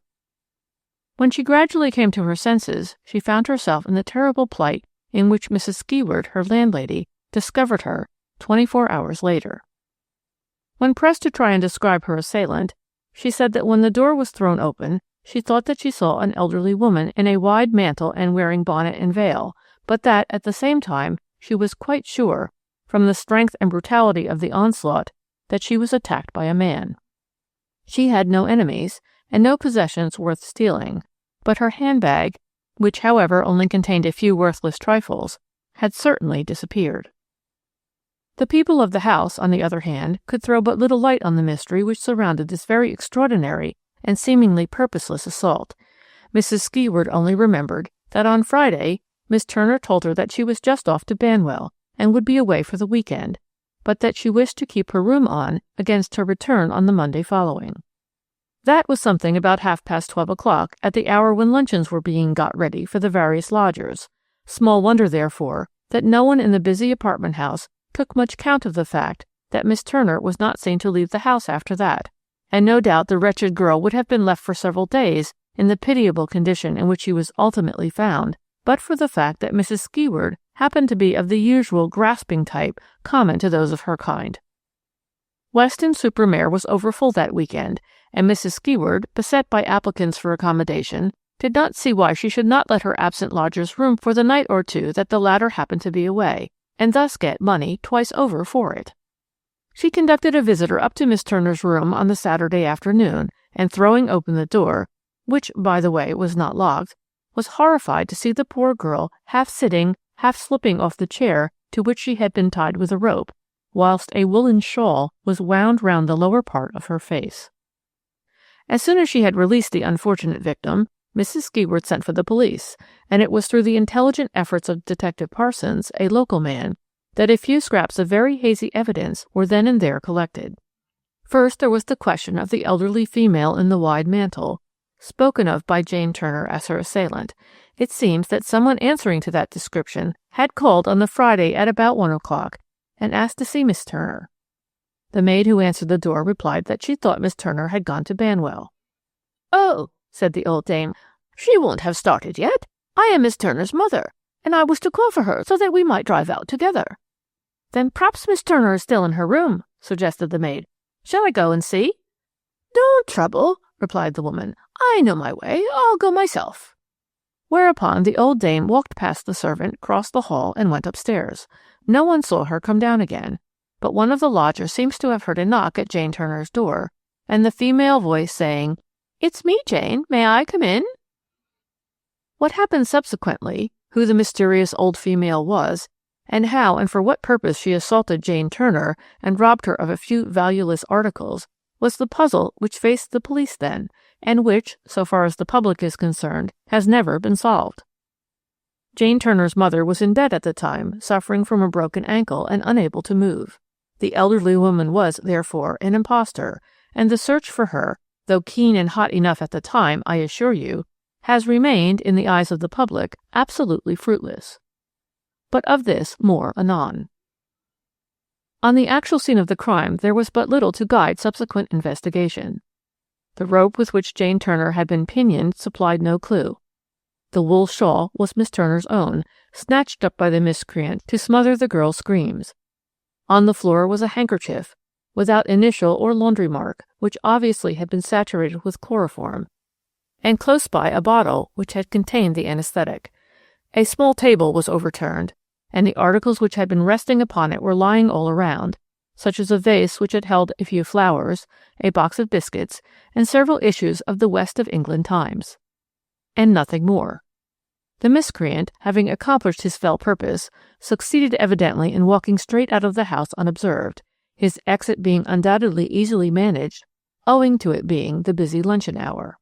When she gradually came to her senses, she found herself in the terrible plight in which Mrs. Skeward, her landlady, discovered her 24 hours later. When pressed to try and describe her assailant, she said that when the door was thrown open, she thought that she saw an elderly woman in a wide mantle and wearing bonnet and veil, but that, at the same time, she was quite sure, from the strength and brutality of the onslaught, that she was attacked by a man. She had no enemies, and no possessions worth stealing, but her handbag, which however only contained a few worthless trifles, had certainly disappeared. The people of the house, on the other hand, could throw but little light on the mystery which surrounded this very extraordinary and seemingly purposeless assault. Mrs. Skeward only remembered that on Friday Miss Turner told her that she was just off to Banwell and would be away for the weekend, but that she wished to keep her room on against her return on the Monday following. That was something about 12:30 o'clock, at the hour when luncheons were being got ready for the various lodgers. Small wonder, therefore, that no one in the busy apartment house took much count of the fact that Miss Turner was not seen to leave the house after that, and no doubt the wretched girl would have been left for several days in the pitiable condition in which she was ultimately found, but for the fact that Mrs. Skeward happened to be of the usual grasping type common to those of her kind. Weston-super-Mare was overfull that weekend, and Mrs. Skeward, beset by applicants for accommodation, did not see why she should not let her absent lodger's room for the night or two that the latter happened to be away, and thus get money twice over for it. She conducted a visitor up to Miss Turner's room on the Saturday afternoon, and throwing open the door, which, by the way, was not locked, was horrified to see the poor girl half sitting, half slipping off the chair to which she had been tied with a rope, whilst a woolen shawl was wound round the lower part of her face. As soon as she had released the unfortunate victim, Mrs. Skeward sent for the police, and it was through the intelligent efforts of Detective Parsons, a local man, that a few scraps of very hazy evidence were then and there collected. First, there was the question of the elderly female in the wide mantle, spoken of by Jane Turner as her assailant, it seems that someone answering to that description had called on the Friday at about 1 o'clock and asked to see Miss Turner. The maid who answered the door replied that she thought Miss Turner had gone to Banwell. "Oh," said the old dame, "she won't have started yet. I am Miss Turner's mother, and I was to call for her so that we might drive out together." "Then p'raps Miss Turner is still in her room," suggested the maid. "Shall I go and see?" "Don't trouble," replied the woman. "I know my way. I'll go myself." Whereupon the old dame walked past the servant, crossed the hall, and went upstairs. No one saw her come down again, but one of the lodgers seems to have heard a knock at Jane Turner's door, and the female voice saying, "It's me, Jane. May I come in?" What happened subsequently, who the mysterious old female was, and how and for what purpose she assaulted Jane Turner and robbed her of a few valueless articles, was the puzzle which faced the police then, and which, so far as the public is concerned, has never been solved. Jane Turner's mother was in bed at the time, suffering from a broken ankle and unable to move. The elderly woman was, therefore, an impostor, and the search for her, though keen and hot enough at the time, I assure you, has remained, in the eyes of the public, absolutely fruitless. But of this more anon. On the actual scene of the crime there was but little to guide subsequent investigation. The rope with which Jane Turner had been pinioned supplied no clue. The wool shawl was Miss Turner's own, snatched up by the miscreant to smother the girl's screams. On the floor was a handkerchief, without initial or laundry mark, which obviously had been saturated with chloroform, and close by a bottle which had contained the anesthetic. A small table was overturned, and the articles which had been resting upon it were lying all around, such as a vase which had held a few flowers, a box of biscuits, and several issues of the West of England Times. And nothing more. The miscreant, having accomplished his fell purpose, succeeded evidently in walking straight out of the house unobserved, his exit being undoubtedly easily managed, owing to it being the busy luncheon hour.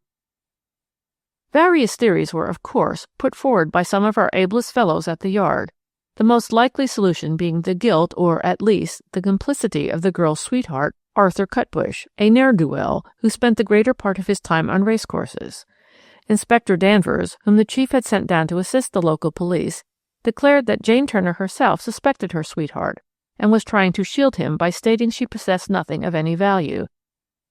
Various theories were, of course, put forward by some of our ablest fellows at the Yard, the most likely solution being the guilt, or at least the complicity, of the girl's sweetheart, Arthur Cutbush, a ne'er-do-well who spent the greater part of his time on racecourses. Inspector Danvers, whom the chief had sent down to assist the local police, declared that Jane Turner herself suspected her sweetheart, and was trying to shield him by stating she possessed nothing of any value,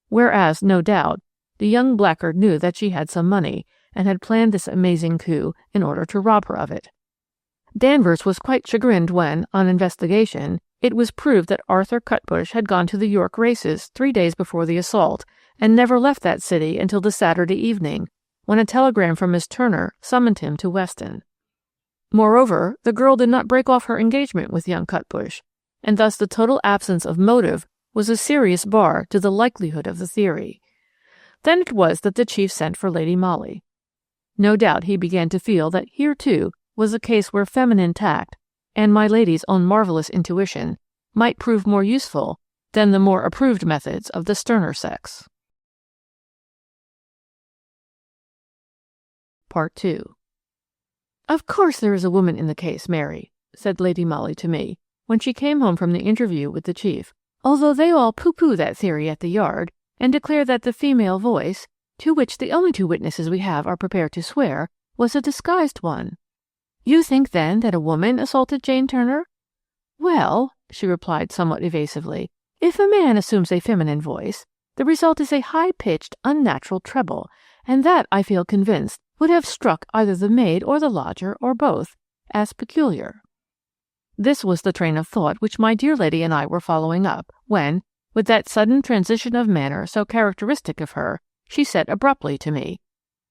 whereas, no doubt, the young blackguard knew that she had some money, and had planned this amazing coup in order to rob her of it. Danvers was quite chagrined when, on investigation, it was proved that Arthur Cutbush had gone to the York races 3 days before the assault, and never left that city until the Saturday evening, when a telegram from Miss Turner summoned him to Weston. Moreover, the girl did not break off her engagement with young Cutbush, and thus the total absence of motive was a serious bar to the likelihood of the theory. Then it was that the chief sent for Lady Molly. No doubt he began to feel that here, too, was a case where feminine tact, and my lady's own marvellous intuition, might prove more useful than the more approved methods of the sterner sex. Part 2. "Of course there is a woman in the case, Mary," said Lady Molly to me, when she came home from the interview with the chief, "although they all pooh-pooh that theory at the Yard, and declare that the female voice, to which the only 2 witnesses we have are prepared to swear, was a disguised one." "You think, then, that a woman assaulted Jane Turner?" "Well," she replied somewhat evasively, "if a man assumes a feminine voice, the result is a high-pitched, unnatural treble, and that, I feel convinced, would have struck either the maid or the lodger, or both, as peculiar." This was the train of thought which my dear lady and I were following up, when, with that sudden transition of manner so characteristic of her, she said abruptly to me,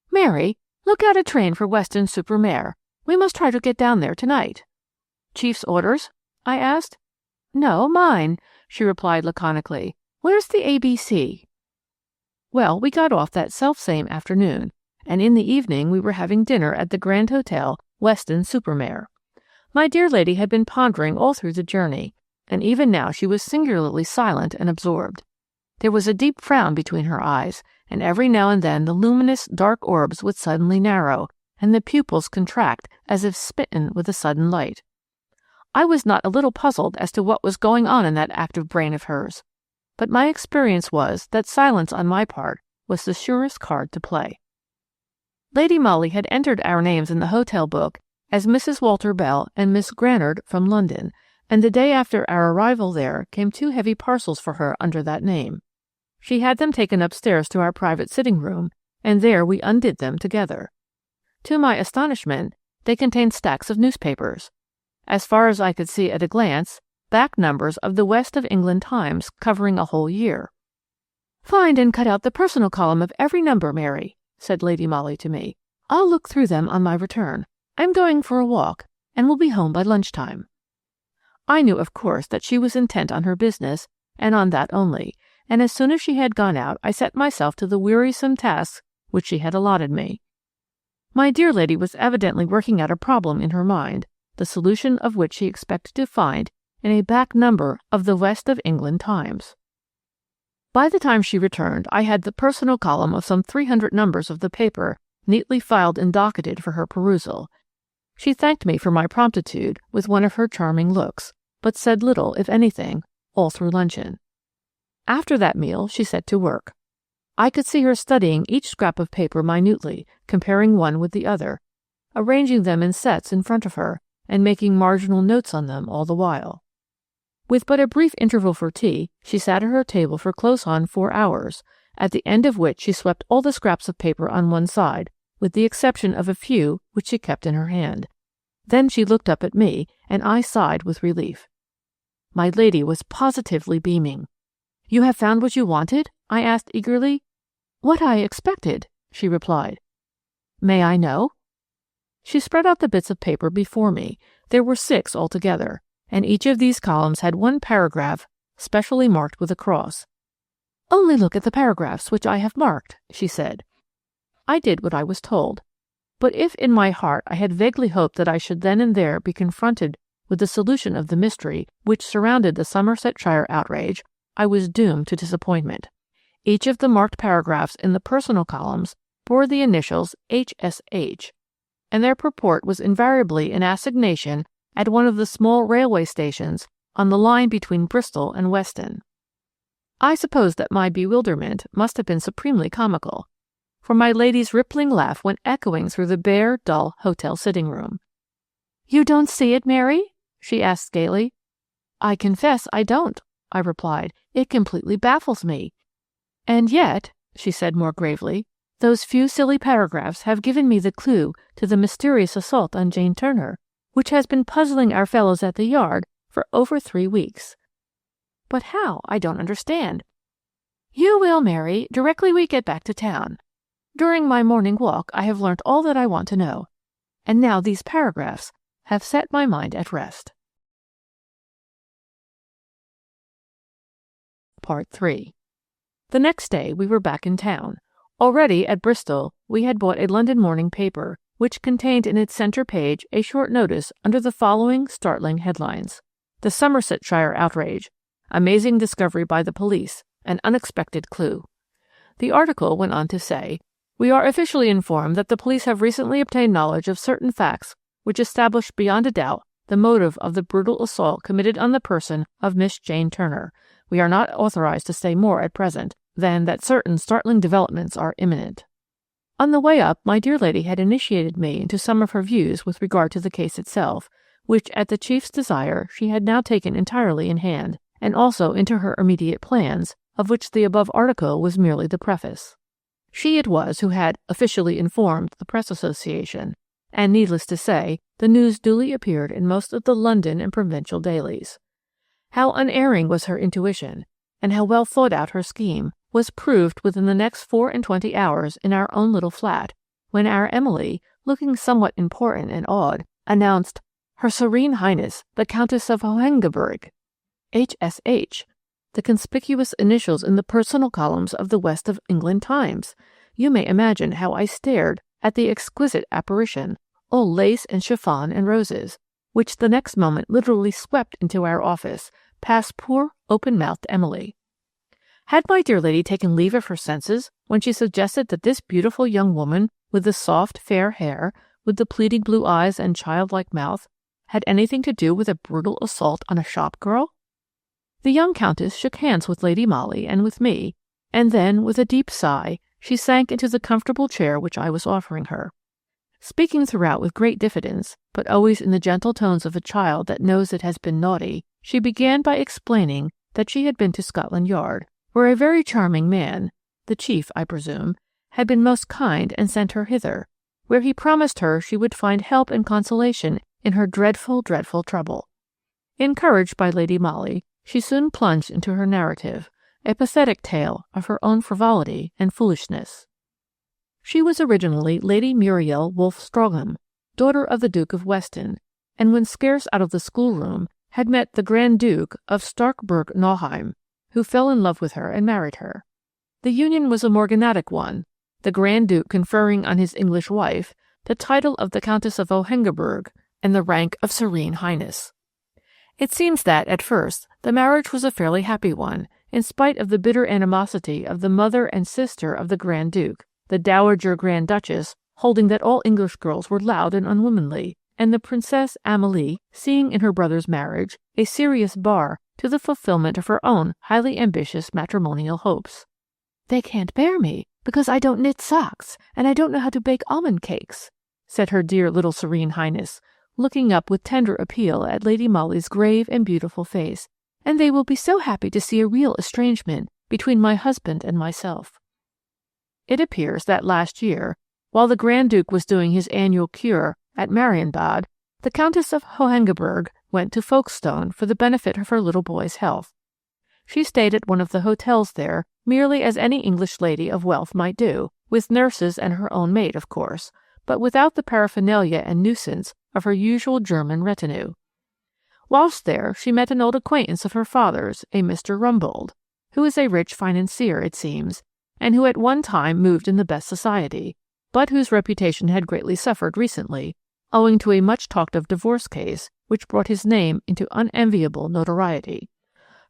"Mary, look out a train for Weston-super-Mare. We must try to get down there tonight." "Chief's orders?" I asked. "No, mine," she replied laconically. "Where's the ABC?" Well, we got off that self-same afternoon, and in the evening we were having dinner at the Grand Hotel, Weston-super-Mare. My dear lady had been pondering all through the journey, and even now she was singularly silent and absorbed. There was a deep frown between her eyes, and every now and then the luminous, dark orbs would suddenly narrow, and the pupils contract as if smitten with a sudden light. I was not a little puzzled as to what was going on in that active brain of hers, but my experience was that silence on my part was the surest card to play. Lady Molly had entered our names in the hotel book as Mrs. Walter Bell and Miss Granard from London, and the day after our arrival there came 2 heavy parcels for her under that name. She had them taken upstairs to our private sitting room, and there we undid them together. To my astonishment, they contained stacks of newspapers. As far as I could see at a glance, back numbers of the West of England Times covering a whole year. "Find and cut out the personal column of every number, Mary," said Lady Molly to me. "I'll look through them on my return. I'm going for a walk, and will be home by lunchtime." I knew, of course, that she was intent on her business, and on that only, and as soon as she had gone out I set myself to the wearisome tasks which she had allotted me. My dear lady was evidently working out a problem in her mind, the solution of which she expected to find in a back number of the West of England Times. By the time she returned, I had the personal column of some 300 numbers of the paper neatly filed and docketed for her perusal. She thanked me for my promptitude with one of her charming looks, but said little, if anything, all through luncheon. After that meal she set to work. I could see her studying each scrap of paper minutely, comparing one with the other, arranging them in sets in front of her, and making marginal notes on them all the while. With but a brief interval for tea, she sat at her table for close on 4 hours, at the end of which she swept all the scraps of paper on one side, with the exception of a few which she kept in her hand. Then she looked up at me, and I sighed with relief. My lady was positively beaming. "You have found what you wanted?" I asked eagerly. "What I expected," she replied. "May I know?" She spread out the bits of paper before me. There were 6 altogether, and each of these columns had one paragraph specially marked with a cross. "Only look at the paragraphs which I have marked," she said. I did what I was told, but if in my heart I had vaguely hoped that I should then and there be confronted with the solution of the mystery which surrounded the Somersetshire outrage, I was doomed to disappointment. Each of the marked paragraphs in the personal columns bore the initials HSH, and their purport was invariably an assignation at one of the small railway stations on the line between Bristol and Weston. I suppose that my bewilderment must have been supremely comical, for my lady's rippling laugh went echoing through the bare, dull hotel sitting-room. "You don't see it, Mary?" she asked gaily. "I confess I don't," I replied. "It completely baffles me. And yet," she said more gravely, "those few silly paragraphs have given me the clue to the mysterious assault on Jane Turner, which has been puzzling our fellows at the Yard for over 3 weeks." "But how? I don't understand." "You will, Mary, directly we get back to town. During my morning walk I have learnt all that I want to know, and now these paragraphs have set my mind at rest." Part 3. The next day we were back in town. Already at Bristol we had bought a London morning paper, which contained in its centre page a short notice under the following startling headlines: "The Somersetshire outrage. Amazing discovery by the police. An unexpected clue." The article went on to say, "We are officially informed that the police have recently obtained knowledge of certain facts which establish beyond a doubt the motive of the brutal assault committed on the person of Miss Jane Turner. We are not authorized to say more at present than that certain startling developments are imminent." On the way up, my dear lady had initiated me into some of her views with regard to the case itself, which, at the chief's desire, she had now taken entirely in hand, and also into her immediate plans, of which the above article was merely the preface. She it was who had officially informed the Press Association, and, needless to say, the news duly appeared in most of the London and provincial dailies. How unerring was her intuition, and how well thought out her scheme, was proved within the next 24 hours in our own little flat, when our Emily, looking somewhat important and awed, announced, "Her Serene Highness, the Countess of Hohengebirg." HSH, the conspicuous initials in the personal columns of the West of England Times. You may imagine how I stared at the exquisite apparition, all lace and chiffon and roses, which the next moment literally swept into our office, past poor open-mouthed Emily. Had my dear lady taken leave of her senses when she suggested that this beautiful young woman with the soft, fair hair, with the pleading blue eyes and childlike mouth, had anything to do with a brutal assault on a shop girl? The young Countess shook hands with Lady Molly and with me, and then, with a deep sigh, she sank into the comfortable chair which I was offering her. Speaking throughout with great diffidence, but always in the gentle tones of a child that knows it has been naughty, she began by explaining that she had been to Scotland Yard, where a very charming man, the chief, I presume, had been most kind and sent her hither, where he promised her she would find help and consolation in her dreadful, dreadful trouble. Encouraged by Lady Molly, she soon plunged into her narrative, a pathetic tale of her own frivolity and foolishness. She was originally Lady Muriel Wolfe-Strongham, daughter of the Duke of Weston, and when scarce out of the schoolroom, had met the Grand Duke of Starkburg-Nauheim, who fell in love with her and married her. The union was a morganatic one, the Grand Duke conferring on his English wife the title of the Countess of Hohengebirg and the rank of Serene Highness. It seems that, at first, the marriage was a fairly happy one, in spite of the bitter animosity of the mother and sister of the Grand Duke, the Dowager Grand Duchess holding that all English girls were loud and unwomanly, and the Princess Amélie seeing in her brother's marriage a serious bar to the fulfillment of her own highly ambitious matrimonial hopes. "They can't bear me, because I don't knit socks, and I don't know how to bake almond cakes," said her dear little Serene Highness, looking up with tender appeal at Lady Molly's grave and beautiful face, "and they will be so happy to see a real estrangement between my husband and myself." It appears that last year, while the Grand Duke was doing his annual cure at Marienbad, the Countess of Hohengebirg went to Folkestone for the benefit of her little boy's health. She stayed at one of the hotels there, merely as any English lady of wealth might do, with nurses and her own maid, of course, but without the paraphernalia and nuisance of her usual German retinue. Whilst there, she met an old acquaintance of her father's, a Mr. Rumbold, who is a rich financier, it seems, and who at one time moved in the best society, but whose reputation had greatly suffered recently, owing to a much-talked-of divorce case which brought his name into unenviable notoriety.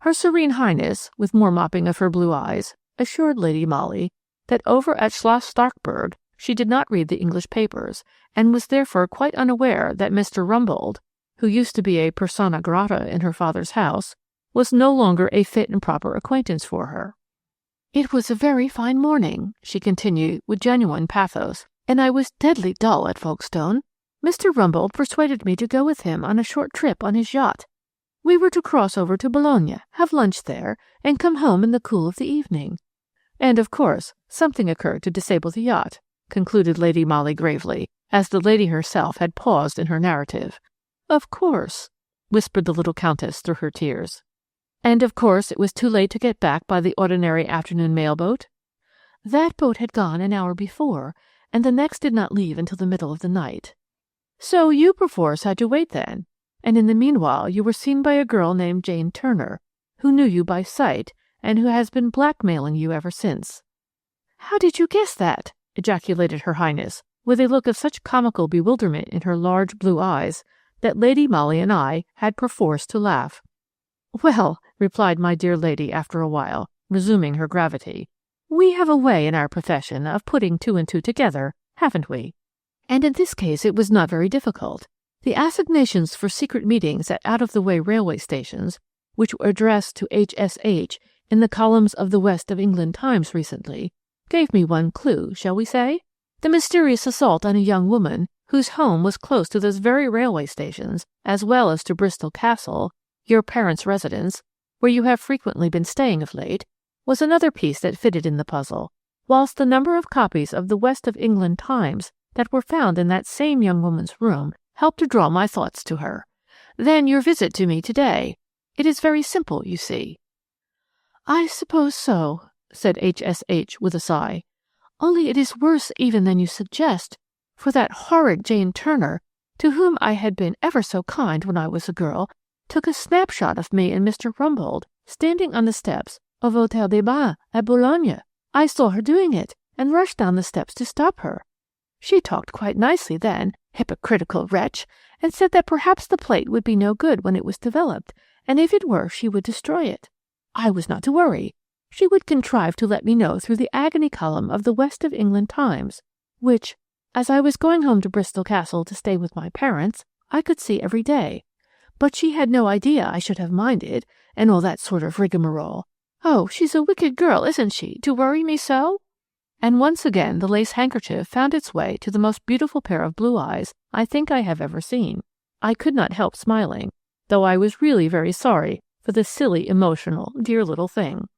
Her Serene Highness, with more mopping of her blue eyes, assured Lady Molly that over at Schloss Starkburg she did not read the English papers, and was therefore quite unaware that Mr. Rumbold, who used to be a persona grata in her father's house, was no longer a fit and proper acquaintance for her. "It was a very fine morning," she continued with genuine pathos, "and I was deadly dull at Folkestone. Mr. Rumbold persuaded me to go with him on a short trip on his yacht. We were to cross over to Bologna, have lunch there, and come home in the cool of the evening. And, of course, something occurred to disable the yacht," concluded Lady Molly gravely, as the lady herself had paused in her narrative. "Of course," whispered the little Countess through her tears. "And, of course, it was too late to get back by the ordinary afternoon mail boat?" "That boat had gone an hour before, and the next did not leave until the middle of the night." "So you perforce had to wait then, and in the meanwhile you were seen by a girl named Jane Turner, who knew you by sight, and who has been blackmailing you ever since." "How did you guess that?" ejaculated Her Highness, with a look of such comical bewilderment in her large blue eyes that Lady Molly and I had perforce to laugh. "Well," replied my dear lady after a while, resuming her gravity, "we have a way in our profession of putting two and two together, haven't we? And in this case it was not very difficult. The assignations for secret meetings at out-of-the-way railway stations, which were addressed to H.S.H. in the columns of the West of England Times recently, gave me one clue, shall we say? The mysterious assault on a young woman whose home was close to those very railway stations, as well as to Bristol Castle, your parents' residence, where you have frequently been staying of late, was another piece that fitted in the puzzle, whilst the number of copies of the West of England Times that were found in that same young woman's room helped to draw my thoughts to her. Then your visit to me today. It is very simple, you see." "I suppose so," said H.S.H. with a sigh. "Only it is worse even than you suggest, for that horrid Jane Turner, to whom I had been ever so kind when I was a girl, took a snapshot of me and Mr. Rumbold standing on the steps of Hôtel des Bains at Boulogne. I saw her doing it, and rushed down the steps to stop her. She talked quite nicely then, hypocritical wretch, and said that perhaps the plate would be no good when it was developed, and if it were she would destroy it. I was not to worry. She would contrive to let me know through the agony column of the West of England Times, which, as I was going home to Bristol Castle to stay with my parents, I could see every day. But she had no idea I should have minded, and all that sort of rigmarole. Oh, she's a wicked girl, isn't she, to worry me so?" And once again the lace handkerchief found its way to the most beautiful pair of blue eyes I think I have ever seen. I could not help smiling, though I was really very sorry for the silly, emotional, dear little thing.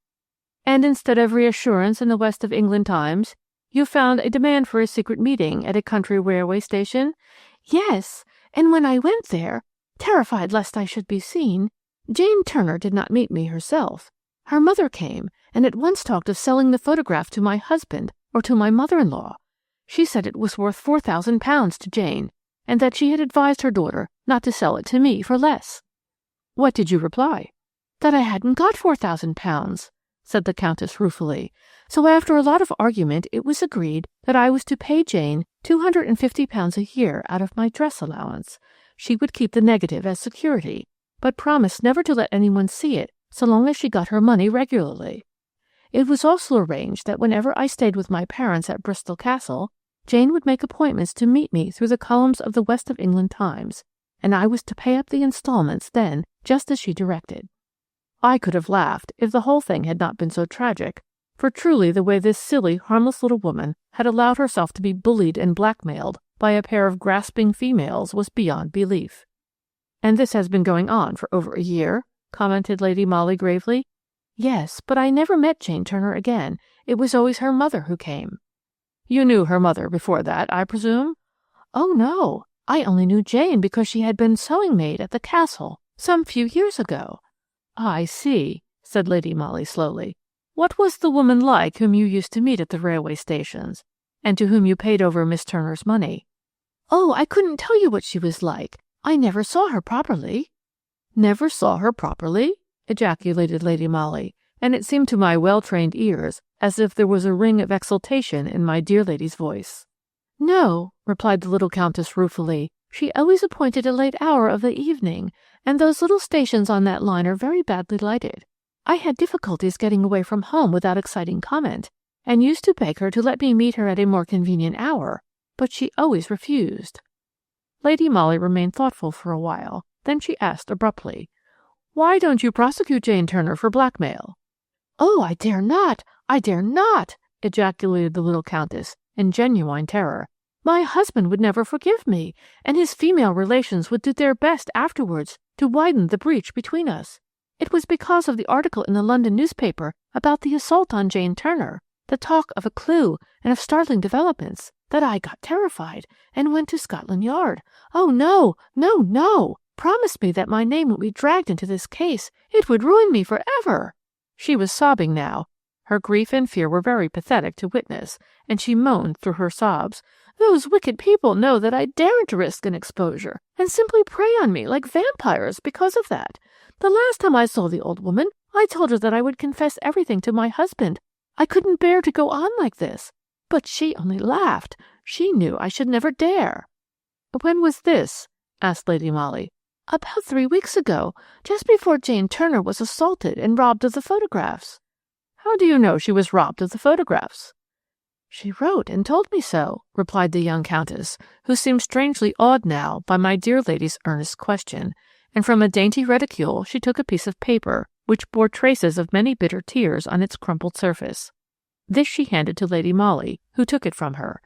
And instead of reassurance in the West of England Times, you found a demand for a secret meeting at a country railway station? Yes, and when I went there, terrified lest I should be seen, Jane Turner did not meet me herself. Her mother came, and at once talked of selling the photograph to my husband or to my mother-in-law. She said it was worth £4,000 to Jane, and that she had advised her daughter not to sell it to me for less. What did you reply? That I hadn't got £4,000, said the Countess ruefully. So after a lot of argument it was agreed that I was to pay Jane £250 a year out of my dress allowance. She would keep the negative as security, but promised never to let anyone see it so long as she got her money regularly. It was also arranged that whenever I stayed with my parents at Bristol Castle, Jane would make appointments to meet me through the columns of the West of England Times, and I was to pay up the installments then just as she directed. I could have laughed if the whole thing had not been so tragic, for truly the way this silly, harmless little woman had allowed herself to be bullied and blackmailed by a pair of grasping females was beyond belief. And this has been going on for over a year? Commented Lady Molly gravely. Yes, but I never met Jane Turner again. It was always her mother who came. You knew her mother before that, I presume? Oh, no. I only knew Jane because she had been sewing maid at the castle some few years ago. I see, said Lady Molly slowly. What was the woman like whom you used to meet at the railway stations, and to whom you paid over Miss Turner's money? Oh, I couldn't tell you what she was like. I never saw her properly. Never saw her properly? Ejaculated Lady Molly, and it seemed to my well-trained ears as if there was a ring of exultation in my dear lady's voice. No, replied the little Countess ruefully. She always appointed a late hour of the evening, and those little stations on that line are very badly lighted. I had difficulties getting away from home without exciting comment, and used to beg her to let me meet her at a more convenient hour, but she always refused. Lady Molly remained thoughtful for a while, then she asked abruptly, "Why don't you prosecute Jane Turner for blackmail?" "Oh, I dare not! I dare not!" ejaculated the little Countess, in genuine terror. "My husband would never forgive me, and his female relations would do their best afterwards to widen the breach between us. It was because of the article in the London newspaper about the assault on Jane Turner, the talk of a clue and of startling developments, that I got terrified and went to Scotland Yard. Oh, no, no, no! Promise me that my name won't be dragged into this case. It would ruin me forever." She was sobbing now. Her grief and fear were very pathetic to witness, and she moaned through her sobs, "Those wicked people know that I daren't risk an exposure, and simply prey on me like vampires because of that. The last time I saw the old woman, I told her that I would confess everything to my husband. I couldn't bear to go on like this. But she only laughed. She knew I should never dare." "When was this?" asked Lady Molly. "About 3 weeks ago, just before Jane Turner was assaulted and robbed of the photographs." "How do you know she was robbed of the photographs?" "She wrote and told me so," replied the young Countess, who seemed strangely awed now by my dear lady's earnest question, and from a dainty reticule she took a piece of paper, which bore traces of many bitter tears on its crumpled surface. This she handed to Lady Molly, who took it from her.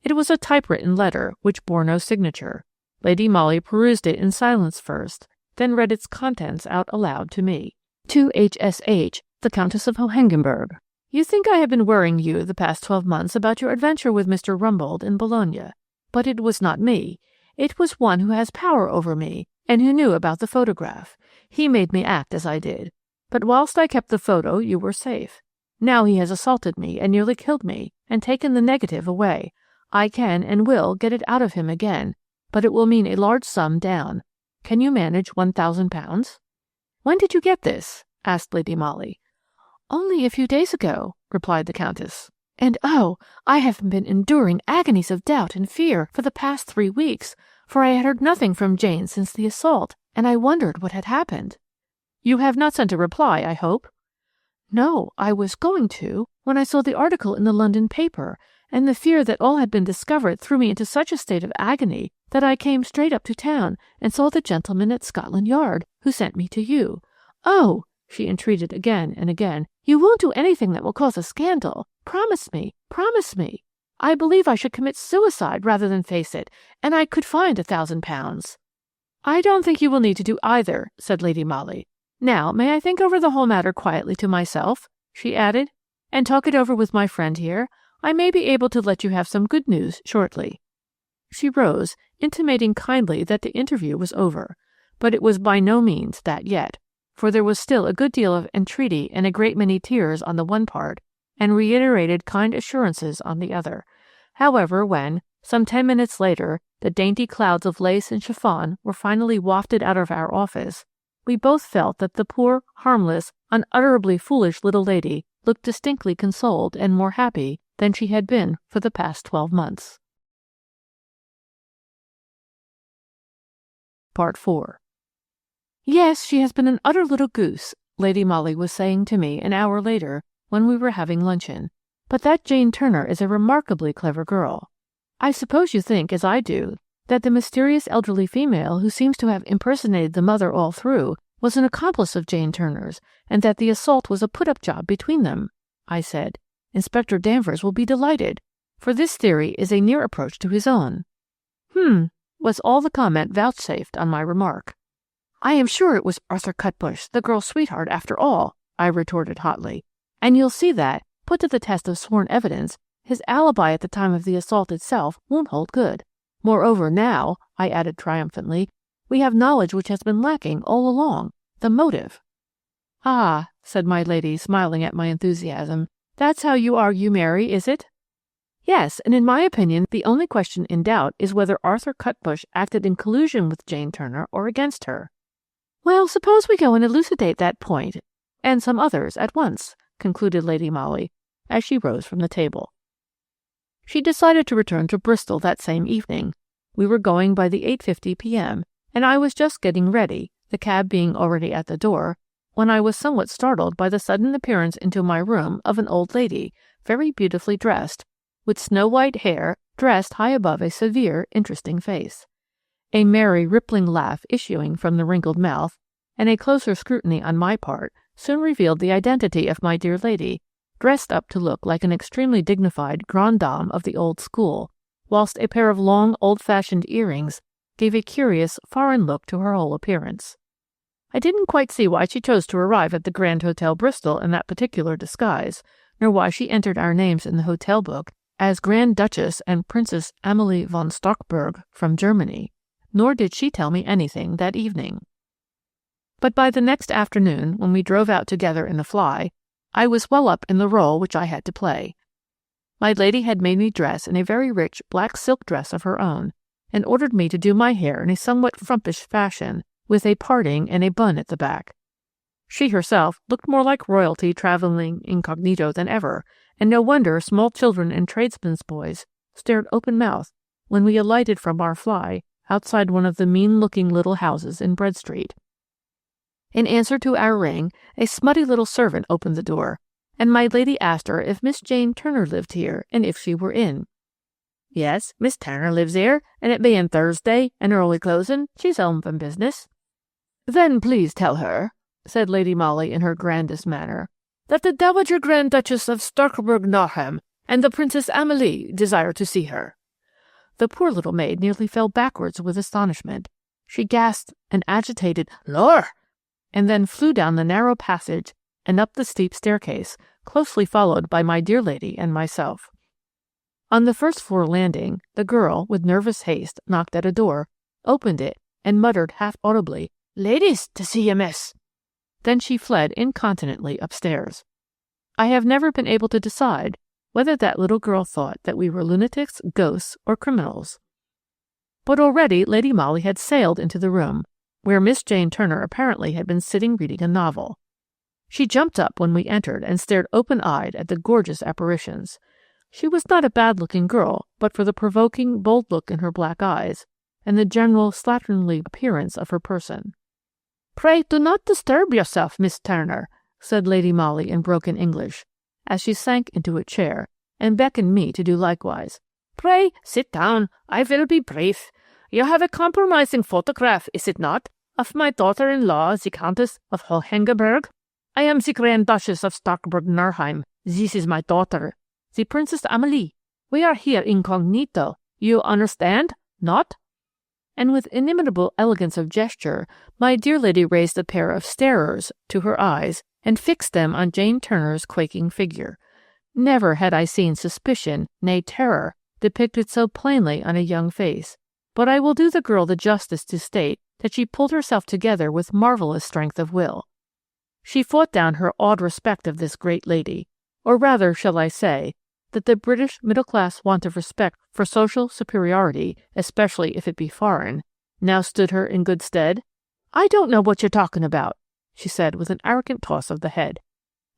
It was a typewritten letter, which bore no signature. Lady Molly perused it in silence first, then read its contents out aloud to me. "To H.S.H., the Countess of Hohengemberg. You think I have been worrying you the past 12 months about your adventure with Mr. Rumbold in Bologna. But it was not me. It was one who has power over me, and who knew about the photograph. He made me act as I did. But whilst I kept the photo, you were safe. Now he has assaulted me and nearly killed me, and taken the negative away. I can and will get it out of him again, but it will mean a large sum down. Can you manage £1,000? "When did you get this?" asked Lady Molly. "Only a few days ago," replied the Countess. "And oh, I have been enduring agonies of doubt and fear for the past 3 weeks, for I had heard nothing from Jane since the assault, and I wondered what had happened." "You have not sent a reply, I hope?" "No, I was going to, when I saw the article in the London paper, and the fear that all had been discovered threw me into such a state of agony that I came straight up to town and saw the gentleman at Scotland Yard, who sent me to you. Oh," she entreated again and again, "you won't do anything that will cause a scandal. Promise me, promise me. I believe I should commit suicide rather than face it, and I could find £1,000. I don't think you will need to do either, said Lady Molly. Now, may I think over the whole matter quietly to myself, she added, and talk it over with my friend here? I may be able to let you have some good news shortly. She rose, intimating kindly that the interview was over, but it was by no means that yet, for there was still a good deal of entreaty and a great many tears on the one part, and reiterated kind assurances on the other. However, when, some 10 minutes later, the dainty clouds of lace and chiffon were finally wafted out of our office, we both felt that the poor, harmless, unutterably foolish little lady looked distinctly consoled and more happy than she had been for the past 12 months. Part 4. Yes, she has been an utter little goose, Lady Molly was saying to me an hour later when we were having luncheon. But that Jane Turner is a remarkably clever girl. I suppose you think, as I do, that the mysterious elderly female who seems to have impersonated the mother all through was an accomplice of Jane Turner's, and that the assault was a put-up job between them, I said. Inspector Danvers will be delighted, for this theory is a near approach to his own. Was all the comment vouchsafed on my remark. I am sure it was Arthur Cutbush, the girl's sweetheart, after all, I retorted hotly. And you'll see that, put to the test of sworn evidence, his alibi at the time of the assault itself won't hold good. Moreover, now, I added triumphantly, we have knowledge which has been lacking all along, the motive. Ah, said my lady, smiling at my enthusiasm, that's how you argue, Mary, is it? Yes, and in my opinion, the only question in doubt is whether Arthur Cutbush acted in collusion with Jane Turner or against her. Well, suppose we go and elucidate that point, and some others at once, concluded Lady Molly, as she rose from the table. She decided to return to Bristol that same evening. We were going by the 8:50 p.m., and I was just getting ready, the cab being already at the door, when I was somewhat startled by the sudden appearance into my room of an old lady, very beautifully dressed, with snow-white hair dressed high above a severe, interesting face. A merry, rippling laugh issuing from the wrinkled mouth, and a closer scrutiny on my part, soon revealed the identity of my dear lady, dressed up to look like an extremely dignified grande dame of the old school, whilst a pair of long, old-fashioned earrings gave a curious, foreign look to her whole appearance. I didn't quite see why she chose to arrive at the Grand Hotel Bristol in that particular disguise, nor why she entered our names in the hotel book as Grand Duchess and Princess Amalie von Starkburg from Germany, nor did she tell me anything that evening. But by the next afternoon, when we drove out together in the fly, I was well up in the role which I had to play. My lady had made me dress in a very rich black silk dress of her own, and ordered me to do my hair in a somewhat frumpish fashion, with a parting and a bun at the back. She herself looked more like royalty travelling incognito than ever, and no wonder small children and tradesmen's boys stared open-mouthed when we alighted from our fly outside one of the mean-looking little houses in Bread Street. In answer to our ring, a smutty little servant opened the door, and my lady asked her if Miss Jane Turner lived here, and if she were in. Yes, Miss Turner lives here, and it being Thursday and early closing, she's home from business. Then please tell her, said Lady Molly in her grandest manner, that the Dowager Grand Duchess of Starkburg-Nauheim and the Princess Amalie desire to see her. The poor little maid nearly fell backwards with astonishment. She gasped an agitated "Lor!" and then flew down the narrow passage and up the steep staircase, closely followed by my dear lady and myself. On the first-floor landing, the girl, with nervous haste, knocked at a door, opened it, and muttered half-audibly, "Ladies, to see you, miss." Then she fled incontinently upstairs. I have never been able to decide whether that little girl thought that we were lunatics, ghosts, or criminals. But already Lady Molly had sailed into the room, where Miss Jane Turner apparently had been sitting reading a novel. She jumped up when we entered and stared open-eyed at the gorgeous apparitions. She was not a bad-looking girl, but for the provoking, bold look in her black eyes, and the general slatternly appearance of her person. "Pray do not disturb yourself, Miss Turner," said Lady Molly in broken English, as she sank into a chair, and beckoned me to do likewise. "Pray sit down. I will be brief. You have a compromising photograph, is it not, of my daughter-in-law, the Countess of Hohengebirg? I am the Grand Duchess of Starkburg-Nauheim. This is my daughter. the Princess Amelie. We are here incognito. You understand? Not?" And with inimitable elegance of gesture, my dear lady raised a pair of starers to her eyes and fixed them on Jane Turner's quaking figure. Never had I seen suspicion, nay terror, depicted so plainly on a young face, but I will do the girl the justice to state that she pulled herself together with marvelous strength of will. She fought down her awed respect of this great lady, or rather, shall I say, that the British middle-class want of respect for social superiority, especially if it be foreign, now stood her in good stead. "I don't know what you're talking about," she said with an arrogant toss of the head.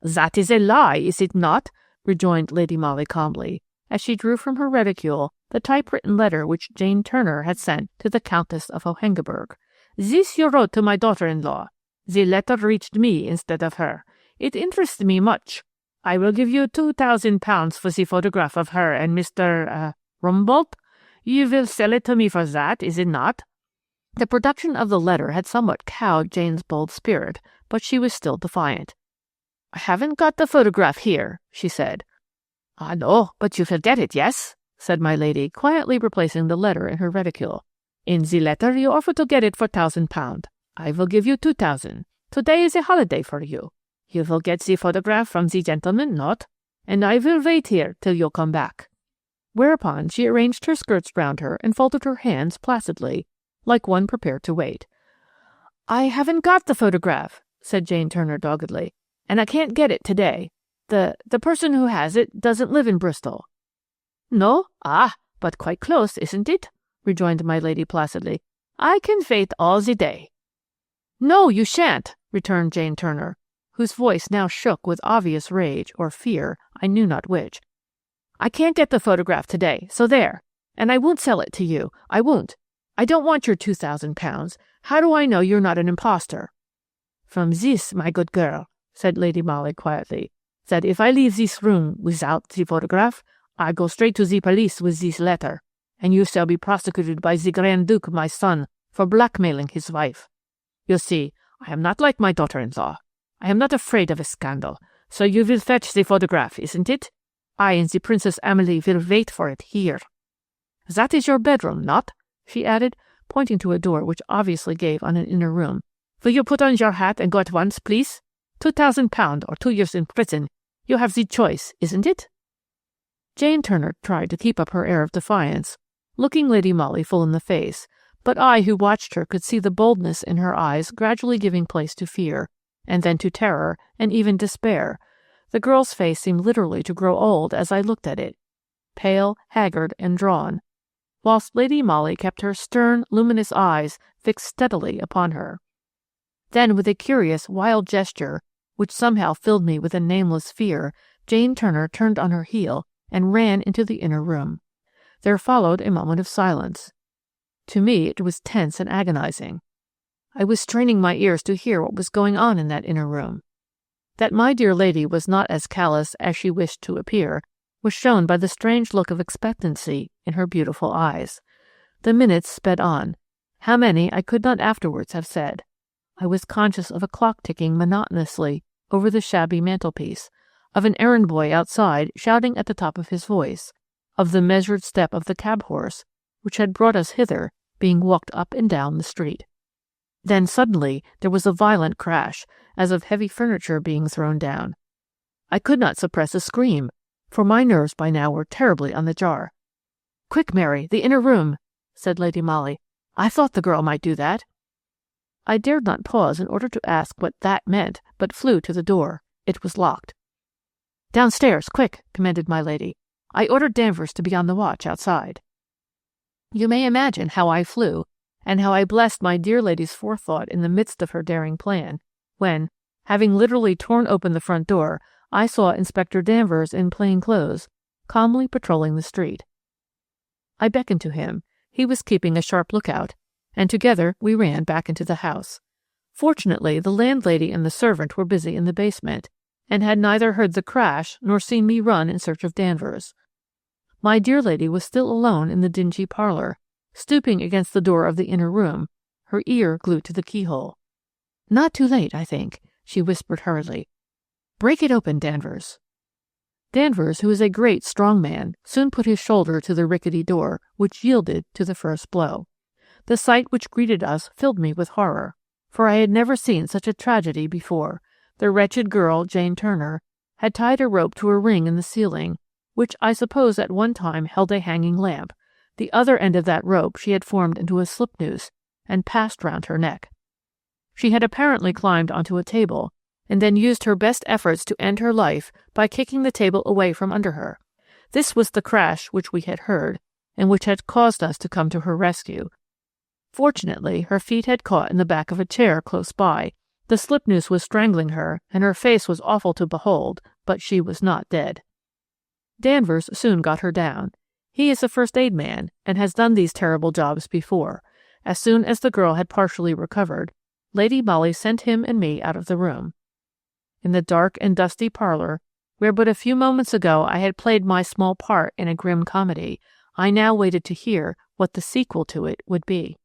"That is a lie, is it not?" rejoined Lady Molly calmly, as she drew from her reticule the typewritten letter which Jane Turner had sent to the Countess of Hohengebirg. "This you wrote to my daughter-in-law. The letter reached me instead of her. It interests me much. I will give you £2,000 for the photograph of her and Mr. Rumbold. You will sell it to me for that, is it not?" The production of the letter had somewhat cowed Jane's bold spirit, but she was still defiant. "I haven't got the photograph here," she said. "Ah, no, but you will get it, yes?" said my lady, quietly replacing the letter in her reticule. "In the letter you offer to get it for £1,000. I will give you 2,000. Today is a holiday for you. You will get the photograph from the gentleman, not? And I will wait here till you come back." Whereupon she arranged her skirts round her and folded her hands placidly, like one prepared to wait. "I haven't got the photograph," said Jane Turner doggedly, "and I can't get it today. The person who has it doesn't live in Bristol." "No? Ah, but quite close, isn't it?" rejoined my lady placidly. "I can wait all the day." "No, you shan't," returned Jane Turner, whose voice now shook with obvious rage or fear, I knew not which. "I can't get the photograph today, so there. And I won't sell it to you. I won't. I don't want your £2,000. How do I know you're not an impostor?" "From this, my good girl," said Lady Molly quietly, "that if I leave this room without the photograph, I go straight to the police with this letter, and you shall be prosecuted by the Grand Duke, my son, for blackmailing his wife. You see, I am not like my daughter-in-law. I am not afraid of a scandal, so you will fetch the photograph, isn't it? I and the Princess Amelie will wait for it here. That is your bedroom, not?" she added, pointing to a door which obviously gave on an inner room. "Will you put on your hat and go at once, please? £2,000 or 2 years in prison. You have the choice, isn't it?" Jane Turner tried to keep up her air of defiance, looking Lady Molly full in the face, but I who watched her could see the boldness in her eyes gradually giving place to fear, and then to terror, and even despair. The girl's face seemed literally to grow old as I looked at it, pale, haggard, and drawn, whilst Lady Molly kept her stern, luminous eyes fixed steadily upon her. Then, with a curious, wild gesture, which somehow filled me with a nameless fear, Jane Turner turned on her heel and ran into the inner room. There followed a moment of silence. To me it was tense and agonizing. I was straining my ears to hear what was going on in that inner room. That my dear lady was not as callous as she wished to appear was shown by the strange look of expectancy in her beautiful eyes. The minutes sped on. How many I could not afterwards have said. I was conscious of a clock ticking monotonously over the shabby mantelpiece, of an errand boy outside shouting at the top of his voice, of the measured step of the cab horse, which had brought us hither, being walked up and down the street. Then suddenly there was a violent crash, as of heavy furniture being thrown down. I could not suppress a scream, for my nerves by now were terribly on the jar. "Quick, Mary, the inner room," said Lady Molly. "I thought the girl might do that." I dared not pause in order to ask what that meant, but flew to the door. It was locked. "Downstairs, quick," commanded my lady. "I ordered Danvers to be on the watch outside." You may imagine how I flew, and how I blessed my dear lady's forethought in the midst of her daring plan, when, having literally torn open the front door, I saw Inspector Danvers in plain clothes, calmly patrolling the street. I beckoned to him. He was keeping a sharp lookout, and together we ran back into the house. Fortunately, the landlady and the servant were busy in the basement, and had neither heard the crash nor seen me run in search of Danvers. My dear lady was still alone in the dingy parlour, stooping against the door of the inner room, her ear glued to the keyhole. "Not too late, I think," she whispered hurriedly. "Break it open, Danvers." Danvers, who is a great, strong man, soon put his shoulder to the rickety door, which yielded to the first blow. The sight which greeted us filled me with horror, for I had never seen such a tragedy before. The wretched girl, Jane Turner, had tied a rope to a ring in the ceiling, which I suppose at one time held a hanging lamp. The other end of that rope she had formed into a slip noose and passed round her neck. She had apparently climbed onto a table, and then used her best efforts to end her life by kicking the table away from under her. This was the crash which we had heard, and which had caused us to come to her rescue. Fortunately, her feet had caught in the back of a chair close by. The slip noose was strangling her, and her face was awful to behold, but she was not dead. Danvers soon got her down. He is a first-aid man, and has done these terrible jobs before. As soon as the girl had partially recovered, Lady Molly sent him and me out of the room. In the dark and dusty parlour, where but a few moments ago I had played my small part in a grim comedy, I now waited to hear what the sequel to it would be.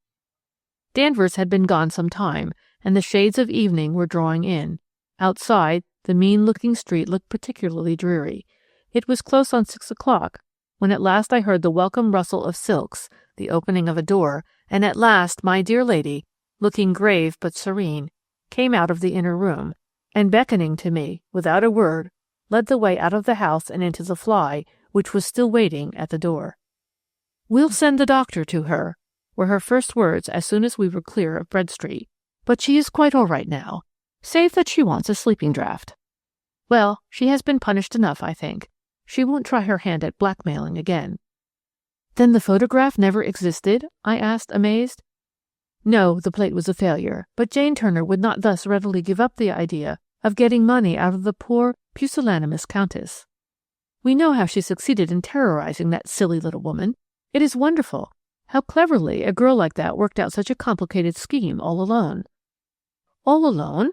Danvers had been gone some time, and the shades of evening were drawing in. Outside, the mean-looking street looked particularly dreary. It was close on 6 o'clock, when at last I heard the welcome rustle of silks, the opening of a door, and at last my dear lady, looking grave but serene, came out of the inner room, and beckoning to me, without a word, led the way out of the house and into the fly, which was still waiting at the door. "We'll send the doctor to her," were her first words as soon as we were clear of Bread Street. "But she is quite all right now, save that she wants a sleeping draught. Well, she has been punished enough, I think. She won't try her hand at blackmailing again." "Then the photograph never existed?" I asked, amazed. "No, the plate was a failure, but Jane Turner would not thus readily give up the idea of getting money out of the poor, pusillanimous Countess. We know how she succeeded in terrorizing that silly little woman. It is wonderful how cleverly a girl like that worked out such a complicated scheme all alone." "All alone?"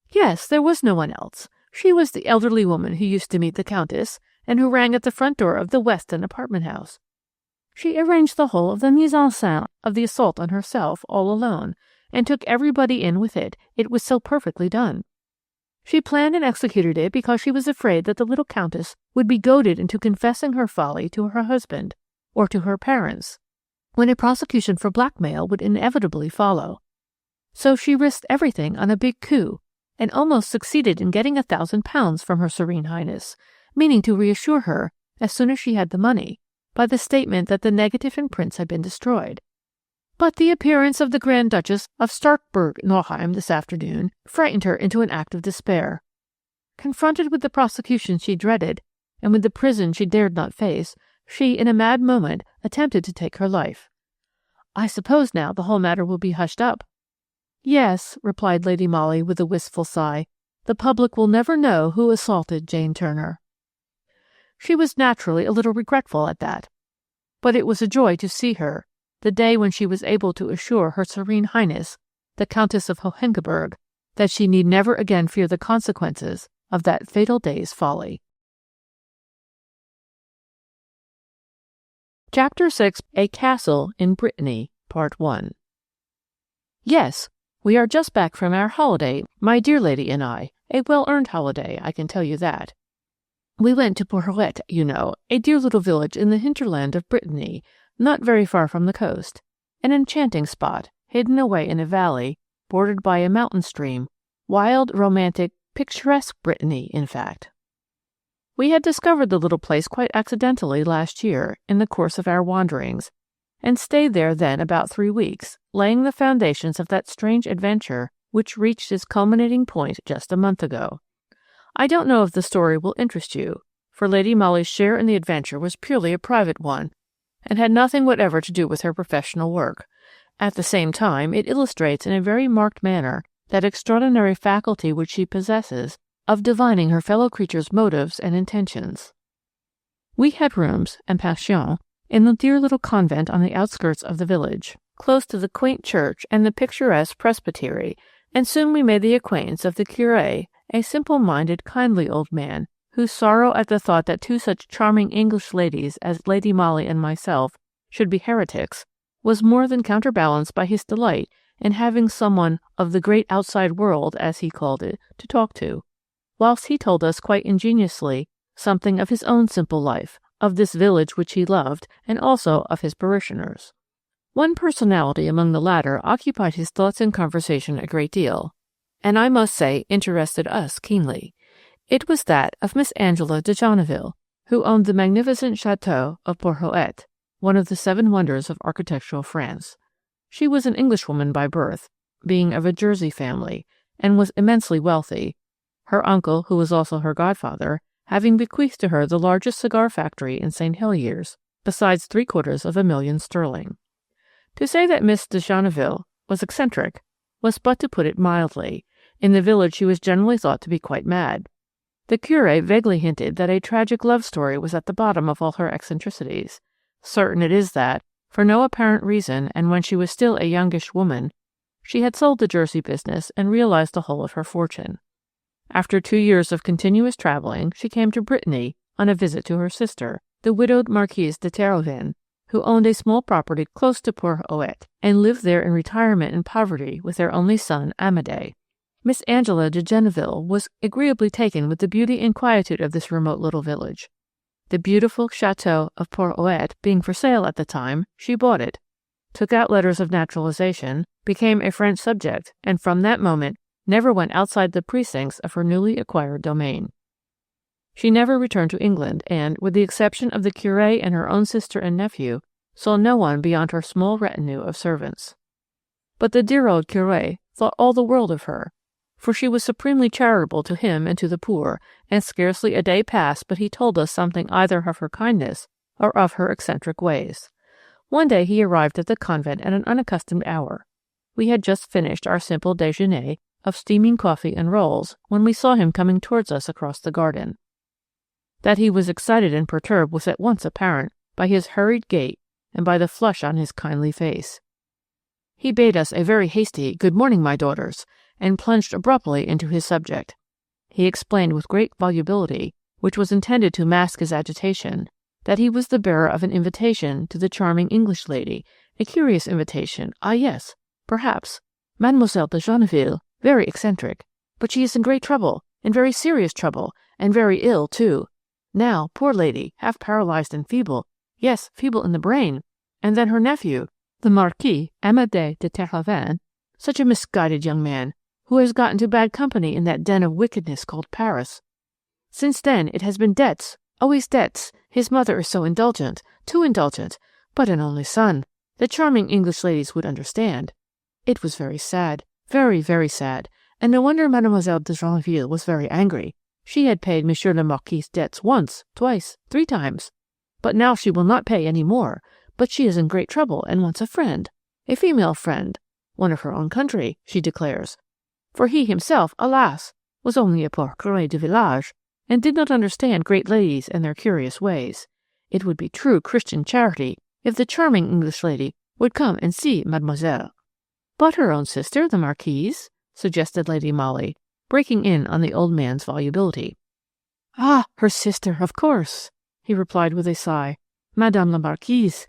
"Yes, there was no one else. She was the elderly woman who used to meet the Countess, and who rang at the front door of the Weston apartment house. She arranged the whole of the mise en scène of the assault on herself all alone, and took everybody in with it. It was so perfectly done. She planned and executed it because she was afraid that the little Countess would be goaded into confessing her folly to her husband, or to her parents, when a prosecution for blackmail would inevitably follow. So she risked everything on a big coup, and almost succeeded in getting £1,000 from Her Serene Highness, meaning to reassure her, as soon as she had the money, by the statement that the negative and prints had been destroyed. But the appearance of the Grand Duchess of Starkburg-Nauheim this afternoon frightened her into an act of despair. Confronted with the prosecution she dreaded, and with the prison she dared not face, she, in a mad moment, attempted to take her life. I suppose now the whole matter will be hushed up." "Yes," replied Lady Molly with a wistful sigh. "The public will never know who assaulted Jane Turner." She was naturally a little regretful at that, but it was a joy to see her, the day when she was able to assure Her Serene Highness, the Countess of Hohengebirg, that she need never again fear the consequences of that fatal day's folly. Chapter 6. A Castle in Brittany, Part 1. Yes, we are just back from our holiday, my dear lady and I, a well-earned holiday, I can tell you that. We went to Porhoët, you know, a dear little village in the hinterland of Brittany, not very far from the coast, an enchanting spot, hidden away in a valley, bordered by a mountain stream, wild, romantic, picturesque Brittany, in fact. We had discovered the little place quite accidentally last year, in the course of our wanderings, and stayed there then about 3 weeks, laying the foundations of that strange adventure which reached its culminating point just a month ago. I don't know if the story will interest you, for Lady Molly's share in the adventure was purely a private one, and had nothing whatever to do with her professional work. At the same time, it illustrates in a very marked manner that extraordinary faculty which she possesses of divining her fellow creatures' motives and intentions. We had rooms and pension in the dear little convent on the outskirts of the village, close to the quaint church and the picturesque presbytery, and soon we made the acquaintance of the curé, a simple-minded, kindly old man, whose sorrow at the thought that 2 such charming English ladies as Lady Molly and myself should be heretics was more than counterbalanced by his delight in having someone of the great outside world, as he called it, to talk to, whilst he told us quite ingeniously something of his own simple life, of this village which he loved, and also of his parishioners. One personality among the latter occupied his thoughts and conversation a great deal, and I must say interested us keenly. It was that of Miss Angela de Genneville, who owned the magnificent chateau of Port-Hoët, one of the 7 wonders of architectural France. She was an Englishwoman by birth, being of a Jersey family, and was immensely wealthy, her uncle, who was also her godfather, having bequeathed to her the largest cigar factory in St. Heliers, besides 750,000 sterling. To say that Miss de Genneville was eccentric was but to put it mildly. In the village she was generally thought to be quite mad. The curé vaguely hinted that a tragic love story was at the bottom of all her eccentricities. Certain it is that, for no apparent reason, and when she was still a youngish woman, she had sold the Jersey business and realized the whole of her fortune. After 2 years of continuous traveling, she came to Brittany on a visit to her sister, the widowed Marquise de Terhoven, who owned a small property close to Port-Hoët, and lived there in retirement and poverty with their only son, Amédée. Miss Angela de Genneville was agreeably taken with the beauty and quietude of this remote little village. The beautiful chateau of Port-Hoët being for sale at the time, she bought it, took out letters of naturalization, became a French subject, and from that moment never went outside the precincts of her newly acquired domain. She never returned to England, and, with the exception of the curé and her own sister and nephew, saw no one beyond her small retinue of servants. But the dear old curé thought all the world of her, for she was supremely charitable to him and to the poor, and scarcely a day passed but he told us something either of her kindness or of her eccentric ways. One day he arrived at the convent at an unaccustomed hour. We had just finished our simple déjeuner of steaming coffee and rolls when we saw him coming towards us across the garden. That he was excited and perturbed was at once apparent by his hurried gait and by the flush on his kindly face. He bade us a very hasty "Good morning, my daughters," and plunged abruptly into his subject. He explained with great volubility, which was intended to mask his agitation, that he was the bearer of an invitation to the charming English lady, a curious invitation, yes, perhaps, Mademoiselle de Genneville, very eccentric, but she is in great trouble, in very serious trouble, and very ill, too. Now, poor lady, half paralyzed and feeble, yes, feeble in the brain, and then her nephew, the Marquis Amédée de Terhoven, such a misguided young man, who has got into bad company in that den of wickedness called Paris. Since then it has been debts, always debts. His mother is so indulgent, too indulgent, but an only son. The charming English ladies would understand. It was very sad, very, very sad, and no wonder Mademoiselle de Genneville was very angry. She had paid Monsieur le Marquis' debts once, twice, 3 times, but now she will not pay any more, but she is in great trouble and wants a friend, a female friend, one of her own country, she declares, for he himself, alas, was only a poor curé de village, and did not understand great ladies and their curious ways. It would be true Christian charity if the charming English lady would come and see mademoiselle. But her own sister, the Marquise, suggested Lady Molly, breaking in on the old man's volubility. Ah, her sister, of course, he replied with a sigh, Madame la Marquise.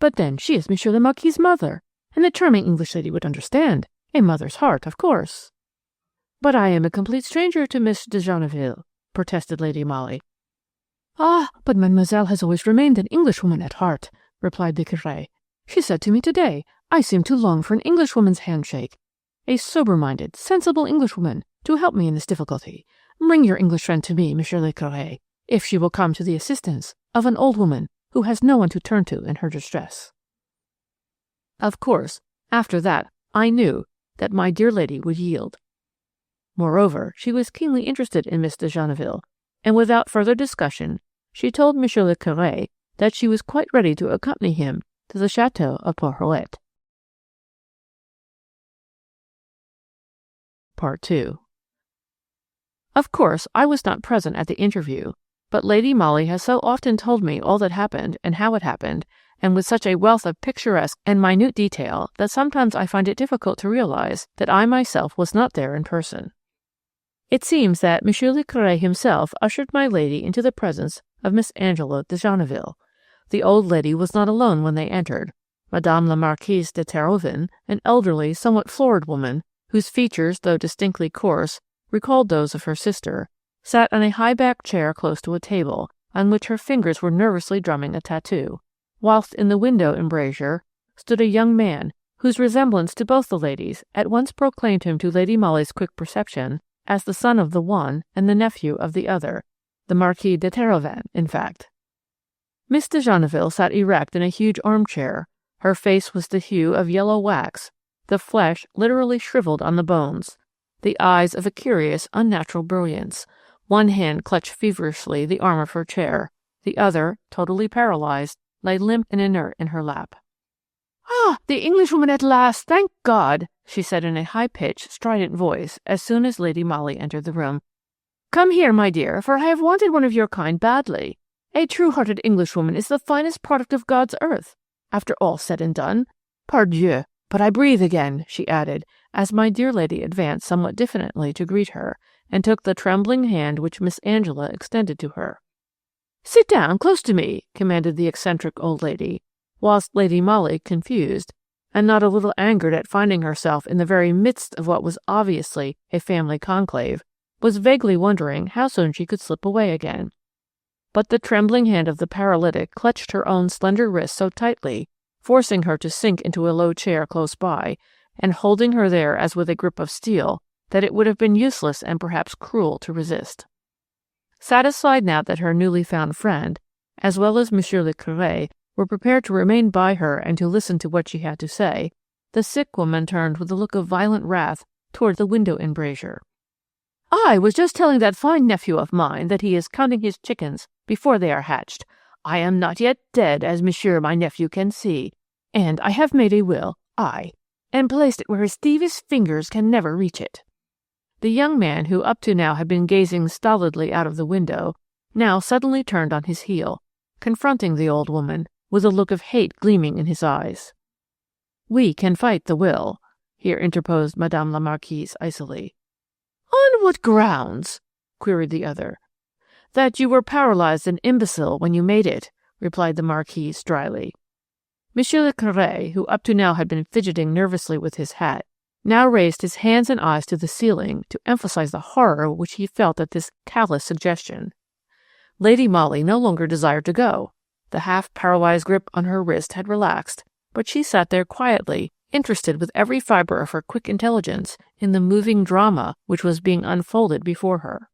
But then she is Monsieur le Marquis' mother, and the charming English lady would understand. A mother's heart, of course. But I am a complete stranger to Miss de Genneville, protested Lady Molly. Ah, but mademoiselle has always remained an Englishwoman at heart, replied the curé. She said to me today, I seem to long for an Englishwoman's handshake. A sober-minded, sensible Englishwoman to help me in this difficulty. Bring your English friend to me, Monsieur le curé, if she will come to the assistance of an old woman who has no one to turn to in her distress. Of course, after that, I knew that my dear lady would yield. Moreover, she was keenly interested in Miss de Genneville, and without further discussion, she told Monsieur le curé that she was quite ready to accompany him to the chateau of Port-Hoët. Part 2. Of course, I was not present at the interview, but Lady Molly has so often told me all that happened and how it happened, and with such a wealth of picturesque and minute detail that sometimes I find it difficult to realize that I myself was not there in person. It seems that Monsieur le curé himself ushered my lady into the presence of Miss Angela de Genneville. The old lady was not alone when they entered. Madame la Marquise de Terhoven, an elderly, somewhat florid woman, whose features, though distinctly coarse, recalled those of her sister, sat on a high-backed chair close to a table, on which her fingers were nervously drumming a tattoo, whilst in the window embrasure stood a young man whose resemblance to both the ladies at once proclaimed him to Lady Molly's quick perception as the son of the one and the nephew of the other, the Marquis de Terhoven, in fact. Miss de Genneville sat erect in a huge armchair. Her face was the hue of yellow wax, the flesh literally shriveled on the bones, the eyes of a curious, unnatural brilliance. One hand clutched feverishly the arm of her chair, the other, totally paralyzed, lay limp and inert in her lap. "Ah, the Englishwoman at last, thank God!" she said in a high-pitched, strident voice as soon as Lady Molly entered the room. "Come here, my dear, for I have wanted one of your kind badly. A true-hearted Englishwoman is the finest product of God's earth, after all said and done. Pardieu, but I breathe again," she added, as my dear lady advanced somewhat diffidently to greet her, and took the trembling hand which Miss Angela extended to her. "Sit down close to me," commanded the eccentric old lady, whilst Lady Molly, confused, and not a little angered at finding herself in the very midst of what was obviously a family conclave, was vaguely wondering how soon she could slip away again. But the trembling hand of the paralytic clutched her own slender wrist so tightly, forcing her to sink into a low chair close by, and holding her there as with a grip of steel, that it would have been useless and perhaps cruel to resist. Satisfied now that her newly found friend, as well as Monsieur le Curé, were prepared to remain by her and to listen to what she had to say, the sick woman turned with a look of violent wrath toward the window embrasure. "I was just telling that fine nephew of mine that he is counting his chickens before they are hatched. I am not yet dead, as monsieur my nephew can see, and I have made a will, and placed it where his thievish fingers can never reach it." The young man, who up to now had been gazing stolidly out of the window, now suddenly turned on his heel, confronting the old woman, with a look of hate gleaming in his eyes. "We can fight the will," here interposed Madame la Marquise icily. "On what grounds?" queried the other. "That you were paralyzed and imbecile when you made it," replied the Marquise dryly. Monsieur le Curé, who up to now had been fidgeting nervously with his hat, now raised his hands and eyes to the ceiling to emphasize the horror which he felt at this callous suggestion. Lady Molly no longer desired to go. The half-paralyzed grip on her wrist had relaxed, but she sat there quietly, interested with every fibre of her quick intelligence in the moving drama which was being unfolded before her.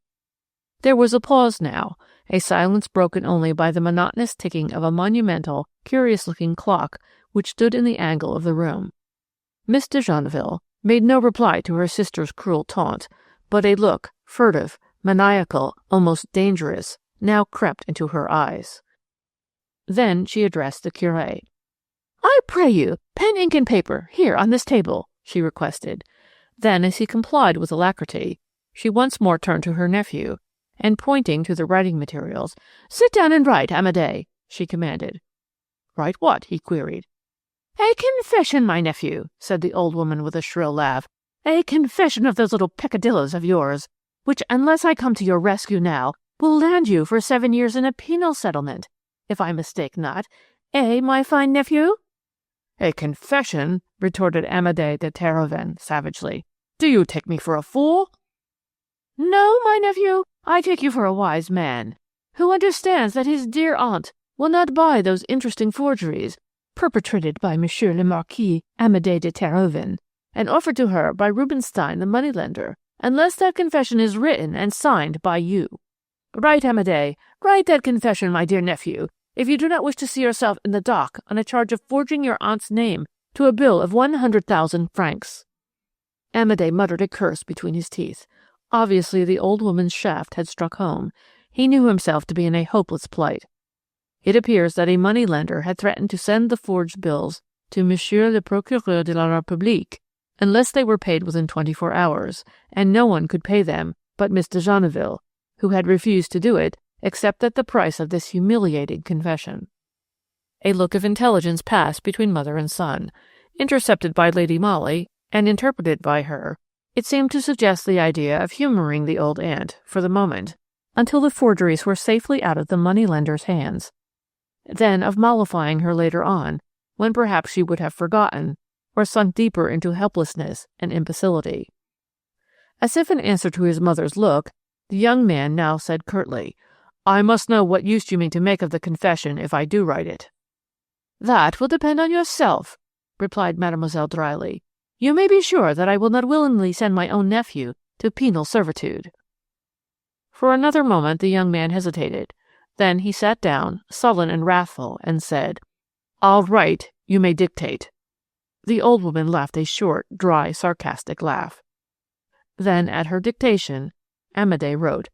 There was a pause now, a silence broken only by the monotonous ticking of a monumental, curious-looking clock which stood in the angle of the room. Miss de Genneville made no reply to her sister's cruel taunt, but a look, furtive, maniacal, almost dangerous, now crept into her eyes. Then she addressed the curé. "I pray you, pen, ink, and paper, here on this table," she requested. Then, as he complied with alacrity, she once more turned to her nephew, and pointing to the writing materials, "Sit down and write, Amédée," she commanded. "Write what?" he queried. "A confession, my nephew," said the old woman with a shrill laugh. "A confession of those little peccadillos of yours, which, unless I come to your rescue now, will land you for 7 years in a penal settlement, if I mistake not. My fine nephew?" "A confession?" retorted Amédée de Terhoven savagely. "Do you take me for a fool?" "No, my nephew, I take you for a wise man, who understands that his dear aunt will not buy those interesting forgeries perpetrated by Monsieur le Marquis Amédée de Terhoven, and offered to her by Rubinstein the moneylender, unless that confession is written and signed by you. Write, Amédée, write that confession, my dear nephew, if you do not wish to see yourself in the dock on a charge of forging your aunt's name to a bill of 100,000 francs. Amédée muttered a curse between his teeth. Obviously the old woman's shaft had struck home. He knew himself to be in a hopeless plight. It appears that a money-lender had threatened to send the forged bills to Monsieur le Procureur de la République unless they were paid within 24 hours, and no one could pay them but Miss de Genneville, who had refused to do it except at the price of this humiliating confession. A look of intelligence passed between mother and son, intercepted by Lady Molly, and interpreted by her. It seemed to suggest the idea of humouring the old aunt, for the moment, until the forgeries were safely out of the money-lender's hands, then of mollifying her later on, when perhaps she would have forgotten, or sunk deeper into helplessness and imbecility. As if in answer to his mother's look, The young man now said curtly, "I must know what use you mean to make of the confession if I do write it." "That will depend on yourself," replied Mademoiselle dryly. "You may be sure that I will not willingly send my own nephew to penal servitude." For another moment the young man hesitated. Then he sat down, sullen and wrathful, and said, "I'll write. You may dictate." The old woman laughed a short, dry, sarcastic laugh. Then, at her dictation, Amédée wrote,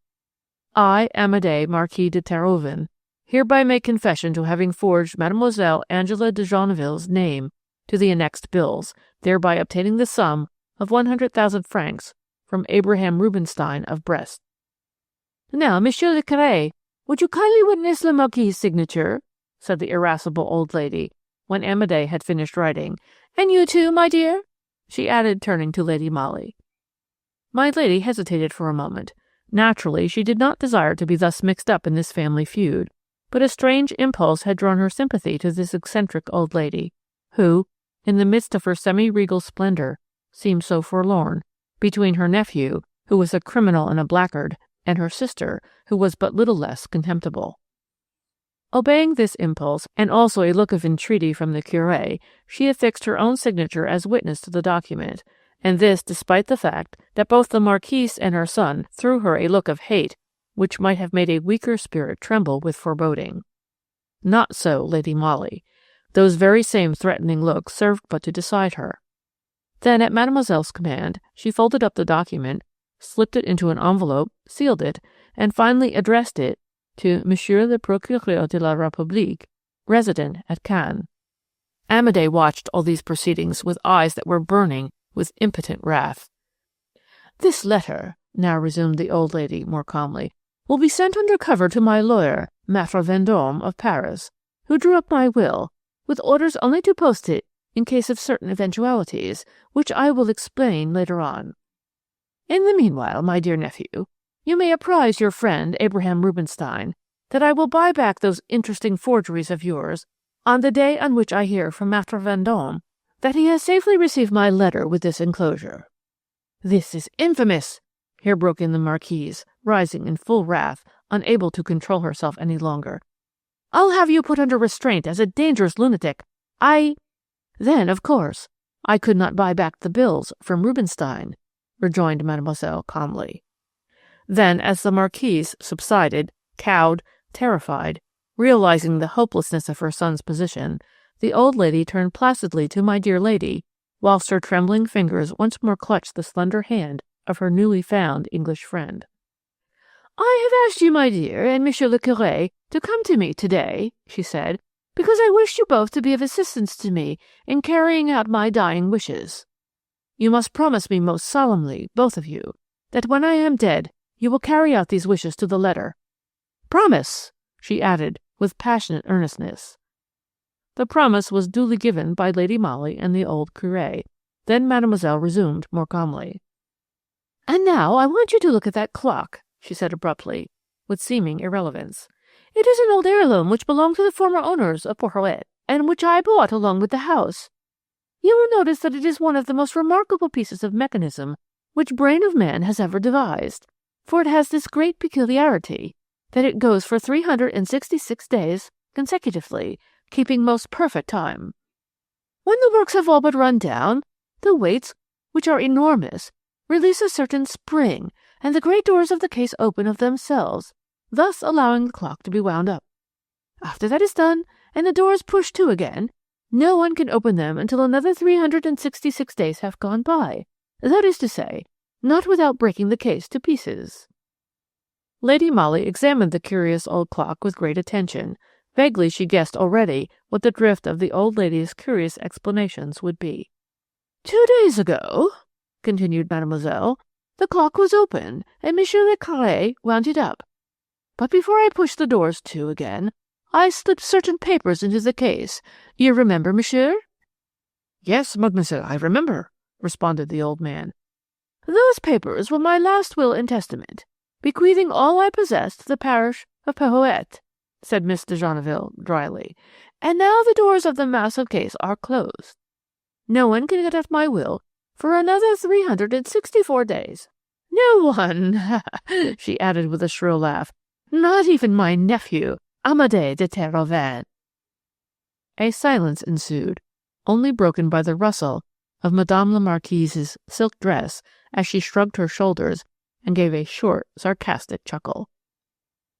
"I, Amédée, Marquis de Terhoven, hereby make confession to having forged Mademoiselle Angela de Geneville's name to the annexed bills, thereby obtaining the sum of 100,000 francs from Abraham Rubinstein of Brest." "Now, Monsieur le Curé, would you kindly witness the Marquis's signature?" said the irascible old lady, when Amédée had finished writing. "And you too, my dear?" she added, turning to Lady Molly. My lady hesitated for a moment. Naturally, she did not desire to be thus mixed up in this family feud, but a strange impulse had drawn her sympathy to this eccentric old lady, who, in the midst of her semi-regal splendor, seemed so forlorn, between her nephew, who was a criminal and a blackguard, and her sister, who was but little less contemptible. Obeying this impulse, and also a look of entreaty from the curé, she affixed her own signature as witness to the document, and this despite the fact that both the Marquise and her son threw her a look of hate which might have made a weaker spirit tremble with foreboding. Not so Lady Molly. Those very same threatening looks served but to decide her. Then, at Mademoiselle's command, she folded up the document, slipped it into an envelope, sealed it, and finally addressed it to Monsieur le Procureur de la République, resident at Cannes. Amédée watched all these proceedings with eyes that were burning with impotent wrath. "This letter," now resumed the old lady more calmly, "will be sent under cover to my lawyer, Maître Vendôme of Paris, who drew up my will, with orders only to post it in case of certain eventualities, which I will explain later on. In the meanwhile, my dear nephew, you may apprise your friend Abraham Rubinstein that I will buy back those interesting forgeries of yours on the day on which I hear from Maître Vendôme that he has safely received my letter with this enclosure." "This is infamous!" here broke in the Marquise, rising in full wrath, unable to control herself any longer. "I'll have you put under restraint as a dangerous lunatic. Then, of course, I could not buy back the bills from Rubinstein," rejoined Mademoiselle calmly. Then, as the Marquise subsided, cowed, terrified, realizing the hopelessness of her son's position, the old lady turned placidly to my dear lady, whilst her trembling fingers once more clutched the slender hand of her newly found English friend. "I have asked you, my dear, and Monsieur le Curé, to come to me today," she said, "because I wish you both to be of assistance to me in carrying out my dying wishes. You must promise me most solemnly, both of you, that when I am dead you will carry out these wishes to the letter. Promise!" she added, with passionate earnestness. The promise was duly given by Lady Molly and the old curé. Then Mademoiselle resumed more calmly. "And now I want you to look at that clock," she said abruptly, with seeming irrelevance. "It is an old heirloom which belonged to the former owners of Porhoët, and which I bought along with the house. You will notice that it is one of the most remarkable pieces of mechanism which brain of man has ever devised, for it has this great peculiarity, that it goes for 366 days consecutively, keeping most perfect time. When the works have all but run down, the weights, which are enormous, release a certain spring, and the great doors of the case open of themselves, thus allowing the clock to be wound up. After that is done, and the doors pushed to again, no one can open them until another 366 days have gone by, that is to say, not without breaking the case to pieces." Lady Molly examined the curious old clock with great attention. Vaguely she guessed already what the drift of the old lady's curious explanations would be. "2 days ago," continued Mademoiselle, "the clock was opened, and Monsieur le Curé wound it up. But before I pushed the doors to again, I slipped certain papers into the case. You remember, monsieur?" "Yes, mademoiselle, I remember," responded the old man. "Those papers were my last will and testament, bequeathing all I possessed to the parish of Porhoët," said Miss de Genneville dryly. "And now the doors of the massive case are closed. No one can get at my will for another 364 days. No one, she added with a shrill laugh. Not even my nephew, Amédée de Terhoven. A silence ensued, only broken by the rustle of Madame la Marquise's silk dress as she shrugged her shoulders and gave a short, sarcastic chuckle.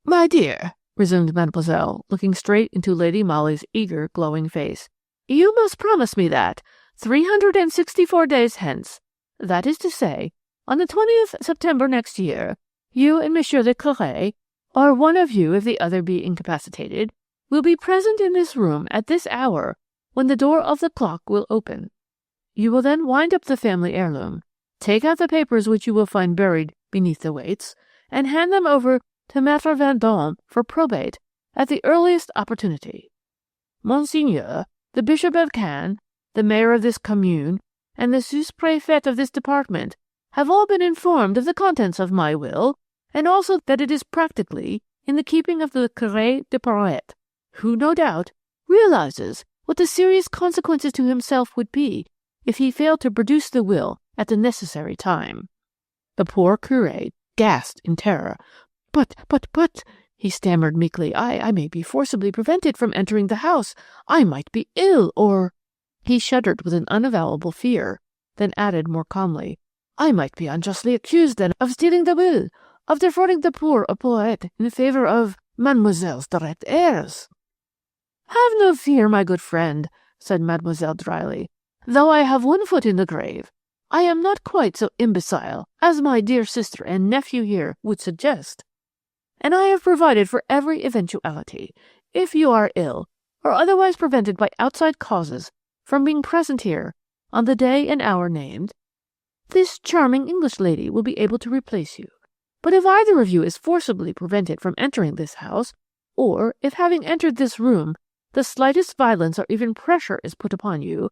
My dear, resumed Mademoiselle, looking straight into Lady Molly's eager, glowing face, you must promise me that, 364 days hence, that is to say, on the 20th September next year, you and Monsieur le Curé, or one of you if the other be incapacitated, will be present in this room at this hour when the door of the clock will open. You will then wind up the family heirloom, take out the papers which you will find buried beneath the weights, and hand them over to Maître Vendôme for probate at the earliest opportunity. Monseigneur, the Bishop of Caen, the mayor of this commune, and the sous-préfet of this department have all been informed of the contents of my will, and also that it is practically in the keeping of the Curé de Porhoët, who, no doubt, realizes what the serious consequences to himself would be if he failed to produce the will at the necessary time. The poor curé gasped in terror. But, he stammered meekly, I may be forcibly prevented from entering the house. I might be ill, or— He shuddered with an unavowable fear, then added more calmly, I might be unjustly accused, then, of stealing the will, of defrauding the poor poet in favour of Mademoiselle's direct heirs. Have no fear, my good friend, said Mademoiselle dryly. Though I have one foot in the grave, I am not quite so imbecile as my dear sister and nephew here would suggest. And I have provided for every eventuality. If you are ill, or otherwise prevented by outside causes from being present here on the day and hour named, this charming English lady will be able to replace you. But if either of you is forcibly prevented from entering this house, or if having entered this room the slightest violence or even pressure is put upon you,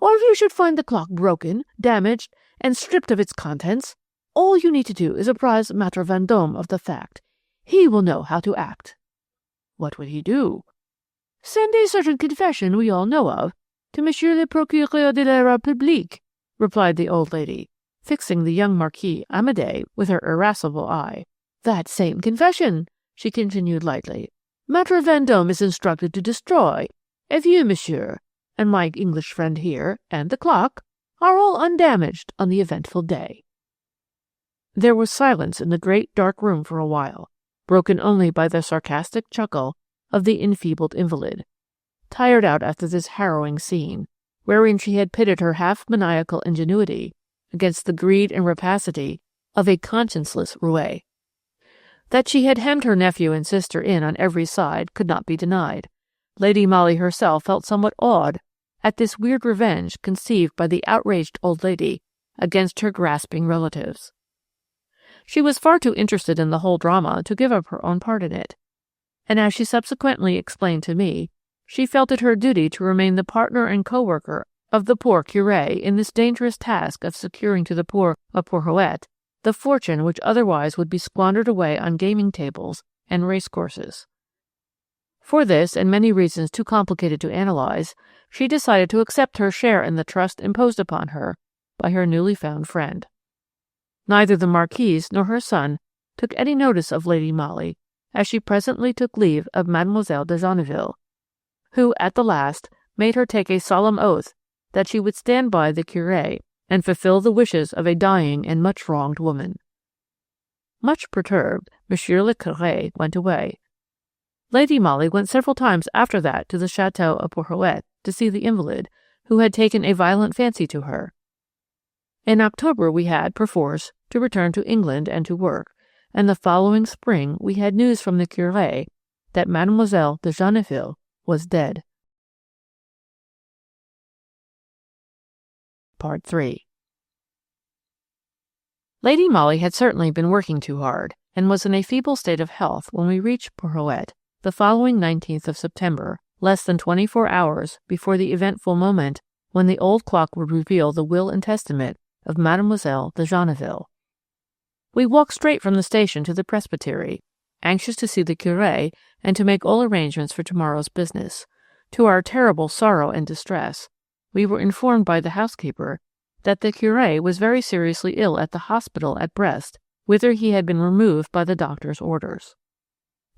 or if you should find the clock broken, damaged, and stripped of its contents, all you need to do is apprise Maître Vendôme of the fact. He will know how to act. What would he do? Send a certain confession we all know of to Monsieur le Procureur de la République, replied the old lady, fixing the young Marquis Amédée with her irascible eye. That same confession, she continued lightly, Maître Vendôme is instructed to destroy, if you, monsieur, and my English friend here, and the clock, are all undamaged on the eventful day. There was silence in the great dark room for a while, broken only by the sarcastic chuckle of the enfeebled invalid, tired out after this harrowing scene, wherein she had pitted her half-maniacal ingenuity against the greed and rapacity of a conscienceless roué. That she had hemmed her nephew and sister in on every side could not be denied. Lady Molly herself felt somewhat awed at this weird revenge conceived by the outraged old lady against her grasping relatives. She was far too interested in the whole drama to give up her own part in it, and as she subsequently explained to me, she felt it her duty to remain the partner and co-worker of the poor curé in this dangerous task of securing to the poor of Porhoët the fortune which otherwise would be squandered away on gaming tables and racecourses. For this, and many reasons too complicated to analyze, she decided to accept her share in the trust imposed upon her by her newly found friend. Neither the Marquise nor her son took any notice of Lady Molly, as she presently took leave of Mademoiselle de Genneville, who, at the last, made her take a solemn oath that she would stand by the curé and fulfill the wishes of a dying and much wronged woman. Much perturbed, Monsieur le Curé went away. Lady Molly went several times after that to the Château of Porhoët to see the invalid, who had taken a violent fancy to her. In October we had, perforce, to return to England and to work, and the following spring we had news from the curé that Mademoiselle de Genneville was dead. Part 3. Lady Molly had certainly been working too hard, and was in a feeble state of health when we reached Porhoët the following 19th of September, less than 24 hours before the eventful moment when the old clock would reveal the will and testament of Mademoiselle de Genneville. We walked straight from the station to the presbytery, anxious to see the curé and to make all arrangements for tomorrow's business. To our terrible sorrow and distress, we were informed by the housekeeper that the Curé was very seriously ill at the hospital at Brest, whither he had been removed by the doctor's orders.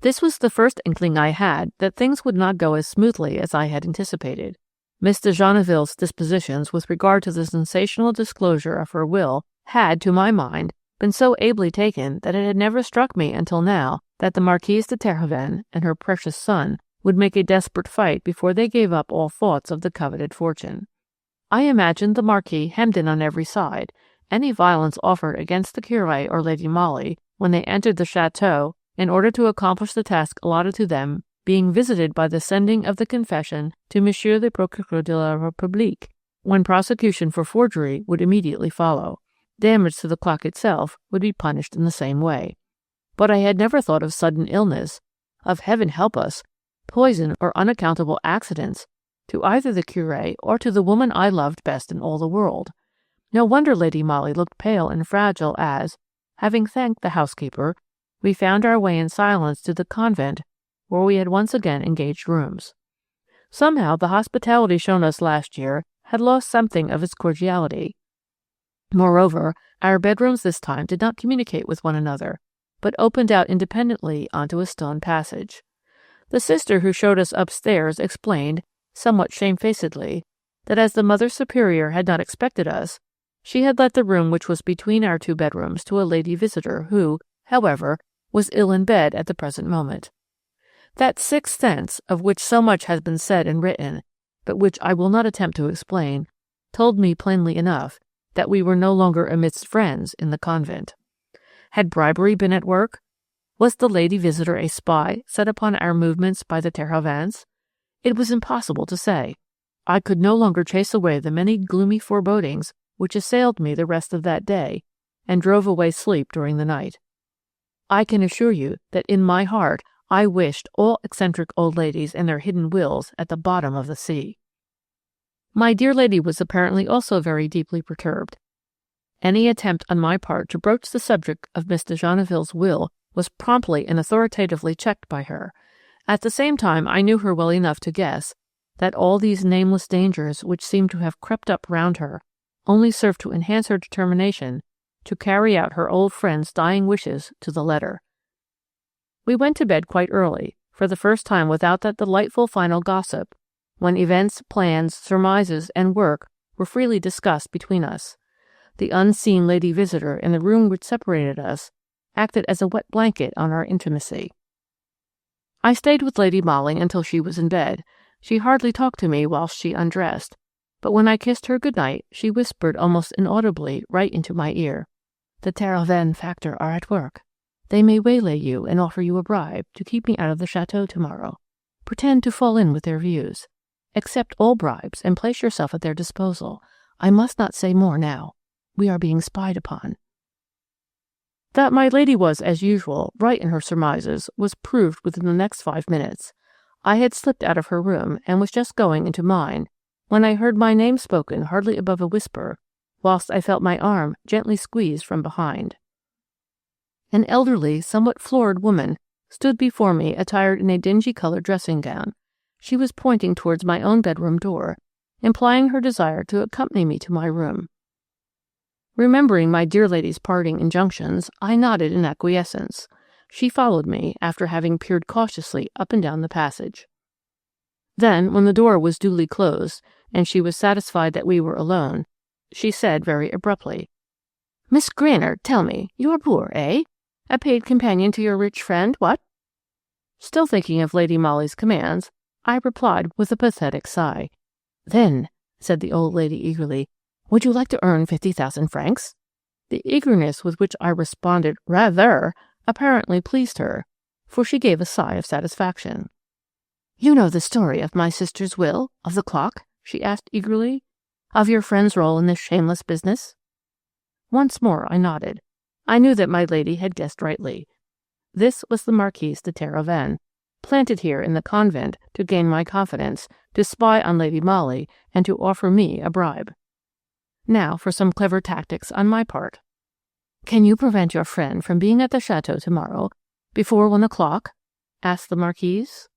This was the first inkling I had that things would not go as smoothly as I had anticipated. Miss de Genneville's dispositions with regard to the sensational disclosure of her will had, to my mind, been so ably taken that it had never struck me until now that the Marquise de Terhoven and her precious son would make a desperate fight before they gave up all thoughts of the coveted fortune. I imagined the Marquis hemmed in on every side, any violence offered against the Curé or Lady Molly when they entered the chateau in order to accomplish the task allotted to them being visited by the sending of the confession to Monsieur le Procureur de la République, when prosecution for forgery would immediately follow. Damage to the clock itself would be punished in the same way. But I had never thought of sudden illness, of heaven help us, poison or unaccountable accidents, to either the Curé or to the woman I loved best in all the world. No wonder Lady Molly looked pale and fragile as, having thanked the housekeeper, we found our way in silence to the convent where we had once again engaged rooms. Somehow the hospitality shown us last year had lost something of its cordiality. Moreover, our bedrooms this time did not communicate with one another, but opened out independently onto a stone passage. The sister who showed us upstairs explained, somewhat shamefacedly, that as the Mother Superior had not expected us, she had let the room which was between our two bedrooms to a lady visitor who, however, was ill in bed at the present moment. That sixth sense, of which so much has been said and written, but which I will not attempt to explain, told me plainly enough that we were no longer amidst friends in the convent. Had bribery been at work? Was the lady visitor a spy set upon our movements by the Terhovens? It was impossible to say. I could no longer chase away the many gloomy forebodings which assailed me the rest of that day and drove away sleep during the night. I can assure you that in my heart I wished all eccentric old ladies and their hidden wills at the bottom of the sea. My dear lady was apparently also very deeply perturbed. Any attempt on my part to broach the subject of Miss de Genneville's will was promptly and authoritatively checked by her. At the same time, I knew her well enough to guess that all these nameless dangers which seemed to have crept up round her only served to enhance her determination to carry out her old friend's dying wishes to the letter. We went to bed quite early, for the first time without that delightful final gossip, when events, plans, surmises, and work were freely discussed between us. The unseen lady visitor in the room which separated us acted as a wet blanket on our intimacy. I stayed with Lady Molly until she was in bed. She hardly talked to me whilst she undressed, but when I kissed her good night, she whispered almost inaudibly right into my ear, "The Terhoven factor are at work. They may waylay you and offer you a bribe to keep me out of the chateau tomorrow. Pretend to fall in with their views. Accept all bribes and place yourself at their disposal. I must not say more now. We are being spied upon." That my lady was, as usual, right in her surmises was proved within the next 5 minutes. I had slipped out of her room and was just going into mine when I heard my name spoken hardly above a whisper, whilst I felt my arm gently squeezed from behind. An elderly, somewhat florid woman stood before me attired in a dingy-colored dressing-gown. She was pointing towards my own bedroom door, implying her desire to accompany me to my room. Remembering my dear lady's parting injunctions, I nodded in acquiescence. She followed me, after having peered cautiously up and down the passage. Then, when the door was duly closed, and she was satisfied that we were alone, she said very abruptly, "Miss Granard, tell me, you are poor, eh? A paid companion to your rich friend, what?" Still thinking of Lady Molly's commands, I replied with a pathetic sigh. "Then," said the old lady eagerly, "would you like to earn 50,000 francs? The eagerness with which I responded "rather" apparently pleased her, for she gave a sigh of satisfaction. "You know the story of my sister's will, of the clock?" she asked eagerly. "Of your friend's role in this shameless business?" Once more I nodded. I knew that my lady had guessed rightly. This was the Marquise de Terhoven, planted here in the convent to gain my confidence, to spy on Lady Molly, and to offer me a bribe. Now for some clever tactics on my part. "Can you prevent your friend from being at the chateau tomorrow, before 1 o'clock?" asked the Marquise.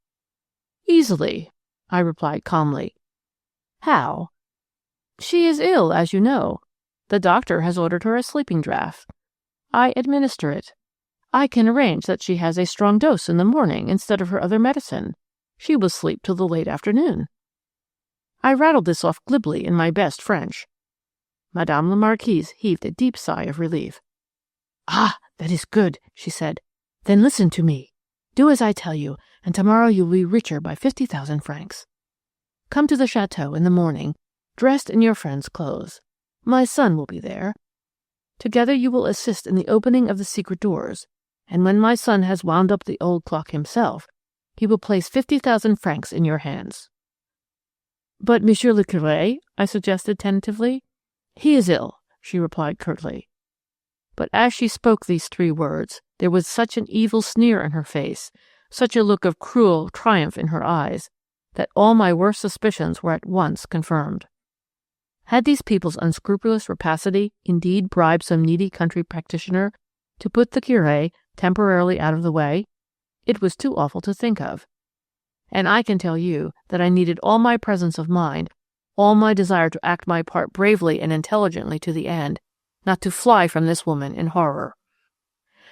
"Easily," I replied calmly. "How?" "She is ill, as you know. The doctor has ordered her a sleeping draught. I administer it. I can arrange that she has a strong dose in the morning instead of her other medicine. She will sleep till the late afternoon." I rattled this off glibly in my best French. Madame la Marquise heaved a deep sigh of relief. "Ah, that is good," she said. "Then listen to me. Do as I tell you, and tomorrow you will be richer by 50,000 francs. Come to the chateau in the morning, dressed in your friend's clothes. My son will be there. Together you will assist in the opening of the secret doors, and when my son has wound up the old clock himself, he will place 50,000 francs in your hands." "But Monsieur le Curé?" I suggested tentatively. "He is ill," she replied curtly. But as she spoke these 3 words, there was such an evil sneer in her face, such a look of cruel triumph in her eyes, that all my worst suspicions were at once confirmed. Had these people's unscrupulous rapacity indeed bribed some needy country practitioner to put the Curé temporarily out of the way? It was too awful to think of. And I can tell you that I needed all my presence of mind, all my desire to act my part bravely and intelligently to the end, not to fly from this woman in horror.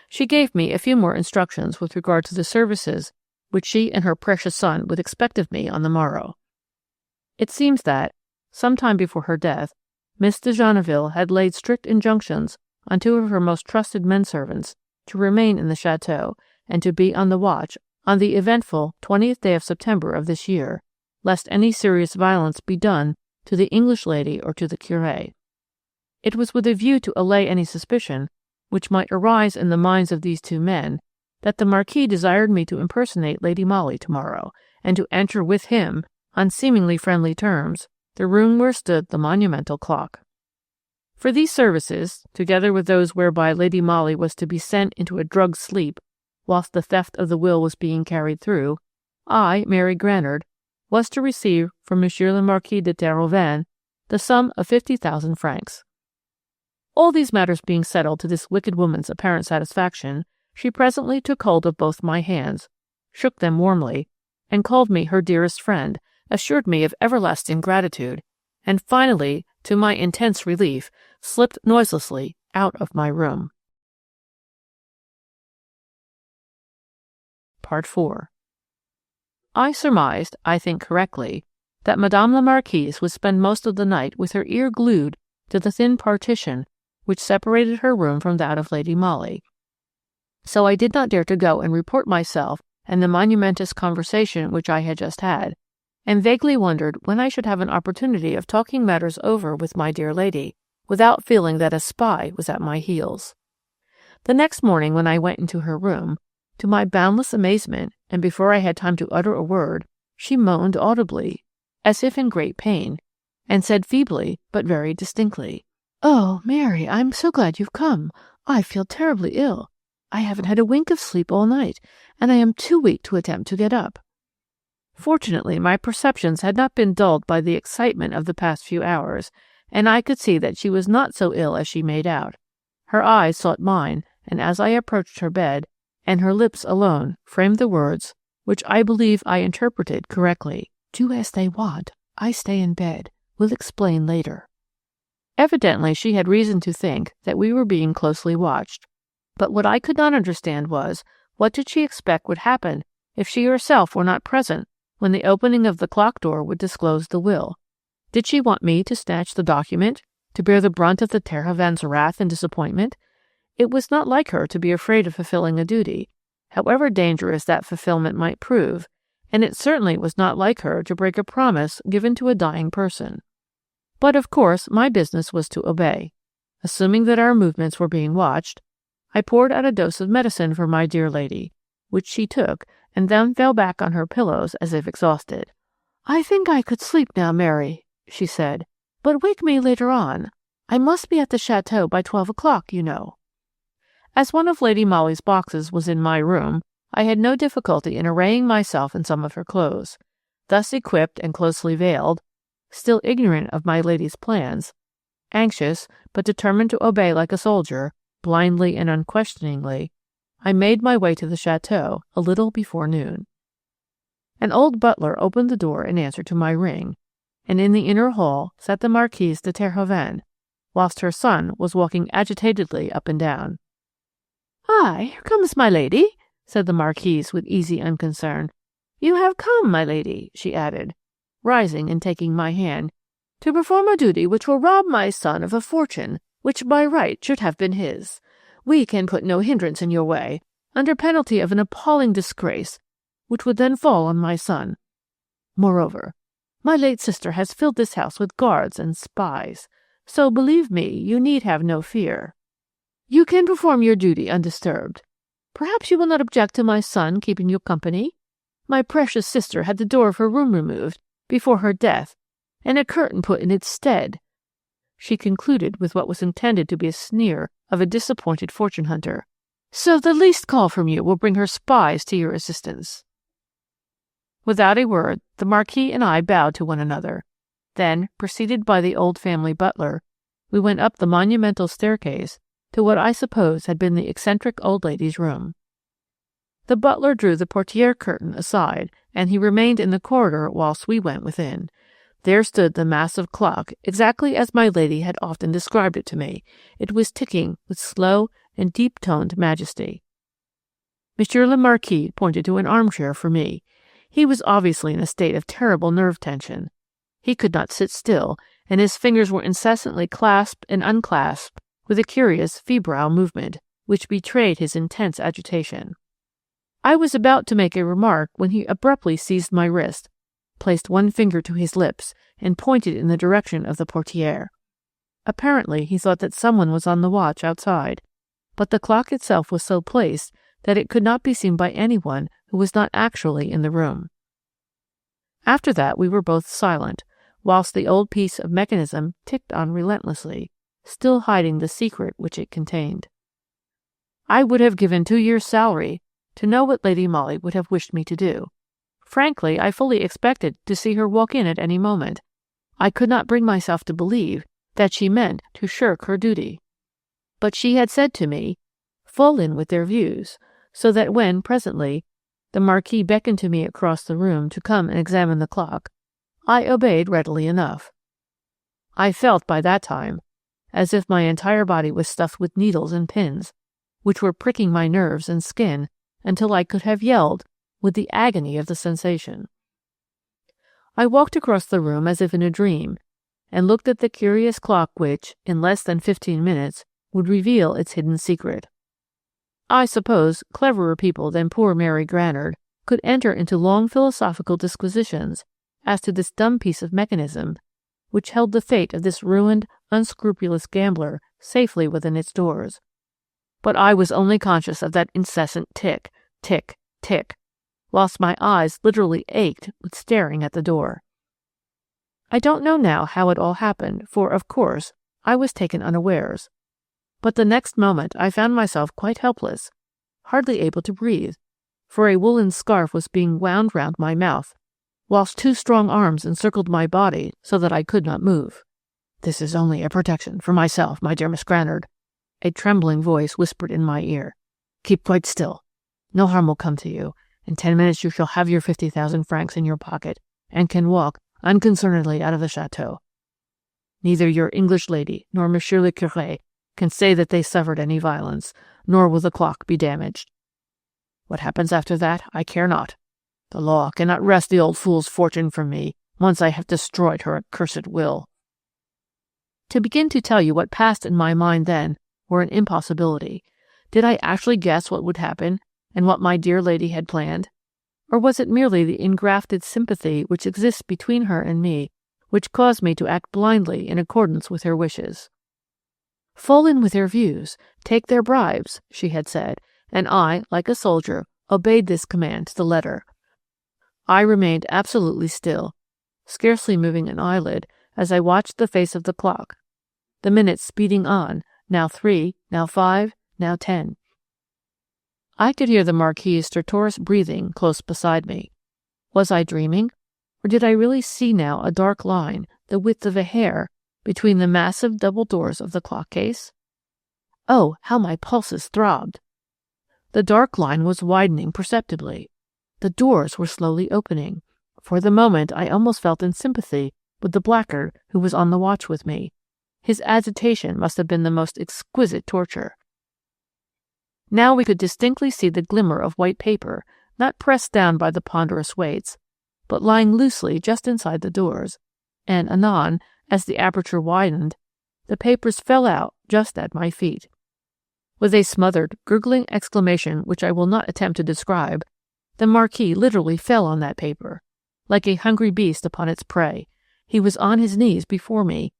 She gave me a few more instructions with regard to the services which she and her precious son would expect of me on the morrow. It seems that, some time before her death, Miss de Genneville had laid strict injunctions on 2 of her most trusted men-servants to remain in the chateau and to be on the watch on the eventful 20th day of September of this year, lest any serious violence be done to the English lady or to the Curé. It was with a view to allay any suspicion which might arise in the minds of these 2 men that the Marquis desired me to impersonate Lady Molly tomorrow, and to enter with him, on seemingly friendly terms, the room where stood the monumental clock. For these services, together with those whereby Lady Molly was to be sent into a drugged sleep whilst the theft of the will was being carried through, I, Mary Granard, was to receive from Monsieur le Marquis de Terhoven the sum of 50,000 francs. All these matters being settled to this wicked woman's apparent satisfaction, she presently took hold of both my hands, shook them warmly, and called me her dearest friend, assured me of everlasting gratitude, and finally, to my intense relief, slipped noiselessly out of my room. Part 4. I surmised, I think correctly, that Madame la Marquise would spend most of the night with her ear glued to the thin partition which separated her room from that of Lady Molly. So I did not dare to go and report myself and the monumentous conversation which I had just had, and vaguely wondered when I should have an opportunity of talking matters over with my dear lady, without feeling that a spy was at my heels. The next morning when I went into her room, to my boundless amazement, and before I had time to utter a word, she moaned audibly, as if in great pain, and said feebly, but very distinctly, "Oh, Mary, I'm so glad you've come. I feel terribly ill. I haven't had a wink of sleep all night, and I am too weak to attempt to get up." Fortunately, my perceptions had not been dulled by the excitement of the past few hours, and I could see that she was not so ill as she made out. Her eyes sought mine, and as I approached her bed, and her lips alone framed the words, which I believe I interpreted correctly, "Do as they want. I stay in bed. We'll explain later." Evidently she had reason to think that we were being closely watched, but what I could not understand was, what did she expect would happen if she herself were not present when the opening of the clock door would disclose the will? Did she want me to snatch the document, to bear the brunt of the Terhovens' wrath and disappointment? It was not like her to be afraid of fulfilling a duty, however dangerous that fulfillment might prove, and it certainly was not like her to break a promise given to a dying person. But of course my business was to obey. Assuming that our movements were being watched, I poured out a dose of medicine for my dear lady, which she took, and then fell back on her pillows as if exhausted. "I think I could sleep now, Mary," she said, "but wake me later on. I must be at the chateau by 12 o'clock, you know." As one of Lady Molly's boxes was in my room, I had no difficulty in arraying myself in some of her clothes. Thus equipped and closely veiled, still ignorant of my lady's plans, anxious but determined to obey like a soldier, blindly and unquestioningly, I made my way to the chateau a little before noon. An old butler opened the door in answer to my ring, and in the inner hall sat the Marquise de Terhoven, whilst her son was walking agitatedly up and down. "Ah, here comes my lady," said the Marquise with easy unconcern. "You have come, my lady," she added, rising and taking my hand, "to perform a duty which will rob my son of a fortune which by right should have been his. We can put no hindrance in your way, under penalty of an appalling disgrace, which would then fall on my son. Moreover, my late sister has filled this house with guards and spies, so believe me, you need have no fear. You can perform your duty undisturbed. Perhaps you will not object to my son keeping you company? My precious sister had the door of her room removed before her death, and a curtain put in its stead." She concluded with what was intended to be a sneer of a disappointed fortune hunter. "So the least call from you will bring her spies to your assistance." Without a word, the Marquis and I bowed to one another. Then, preceded by the old family butler, we went up the monumental staircase to what I suppose had been the eccentric old lady's room. The butler drew the portière curtain aside, and he remained in the corridor whilst we went within. There stood the massive clock, exactly as my lady had often described it to me. It was ticking with slow and deep-toned majesty. Monsieur le Marquis pointed to an armchair for me. He was obviously in a state of terrible nerve tension. He could not sit still, and his fingers were incessantly clasped and unclasped with a curious febrile movement, which betrayed his intense agitation. I was about to make a remark when he abruptly seized my wrist, placed one finger to his lips, and pointed in the direction of the portière. Apparently he thought that someone was on the watch outside, but the clock itself was so placed that it could not be seen by anyone who was not actually in the room. After that we were both silent, whilst the old piece of mechanism ticked on relentlessly, still hiding the secret which it contained. I would have given 2 years' salary to know what Lady Molly would have wished me to do. Frankly, I fully expected to see her walk in at any moment. I could not bring myself to believe that she meant to shirk her duty. But she had said to me, "Fall in with their views," so that when, presently, the Marquis beckoned to me across the room to come and examine the clock, I obeyed readily enough. I felt by that time as if my entire body was stuffed with needles and pins, which were pricking my nerves and skin until I could have yelled with the agony of the sensation. I walked across the room as if in a dream, and looked at the curious clock which, in less than 15 minutes, would reveal its hidden secret. I suppose cleverer people than poor Mary Granard could enter into long philosophical disquisitions as to this dumb piece of mechanism which held the fate of this ruined, unscrupulous gambler safely within its doors. But I was only conscious of that incessant tick, tick, tick, whilst my eyes literally ached with staring at the door. I don't know now how it all happened, for, of course, I was taken unawares. But the next moment I found myself quite helpless, hardly able to breathe, for a woolen scarf was being wound round my mouth, whilst 2 strong arms encircled my body so that I could not move. "This is only a protection for myself, my dear Miss Granard," a trembling voice whispered in my ear. "Keep quite still. No harm will come to you. In 10 minutes you shall have your 50,000 francs in your pocket, and can walk unconcernedly out of the chateau. Neither your English lady nor Monsieur le Curé can say that they suffered any violence, nor will the clock be damaged. What happens after that, I care not. The law cannot wrest the old fool's fortune from me, once I have destroyed her accursed will." To begin to tell you what passed in my mind then were an impossibility. Did I actually guess what would happen, and what my dear lady had planned? Or was it merely the engrafted sympathy which exists between her and me, which caused me to act blindly in accordance with her wishes? "Fall in with their views, take their bribes," she had said, and I, like a soldier, obeyed this command to the letter. I remained absolutely still, scarcely moving an eyelid, as I watched the face of the clock, the minutes speeding on, now 3, now 5, now 10. I could hear the Marquis's stertorous breathing close beside me. Was I dreaming, or did I really see now a dark line, the width of a hair, between the massive double doors of the clock case? Oh, how my pulses throbbed! The dark line was widening perceptibly. The doors were slowly opening. For the moment I almost felt in sympathy with the blackguard who was on the watch with me. His agitation must have been the most exquisite torture. Now we could distinctly see the glimmer of white paper, not pressed down by the ponderous weights, but lying loosely just inside the doors, and anon, as the aperture widened, the papers fell out just at my feet. With a smothered, gurgling exclamation which I will not attempt to describe, the Marquis literally fell on that paper. Like a hungry beast upon its prey, he was on his knees before me,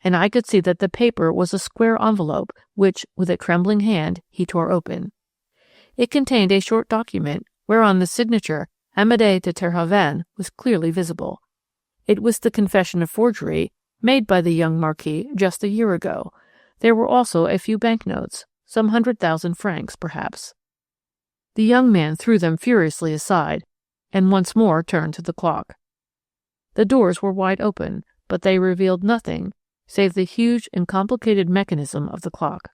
and I could see that the paper was a square envelope which, with a trembling hand, he tore open. It contained a short document whereon the signature Amédée de Terhoven was clearly visible. It was the confession of forgery made by the young Marquis just a year ago. There were also a few banknotes, some 100,000 francs, perhaps. The young man threw them furiously aside, and once more turned to the clock. The doors were wide open, but they revealed nothing save the huge and complicated mechanism of the clock.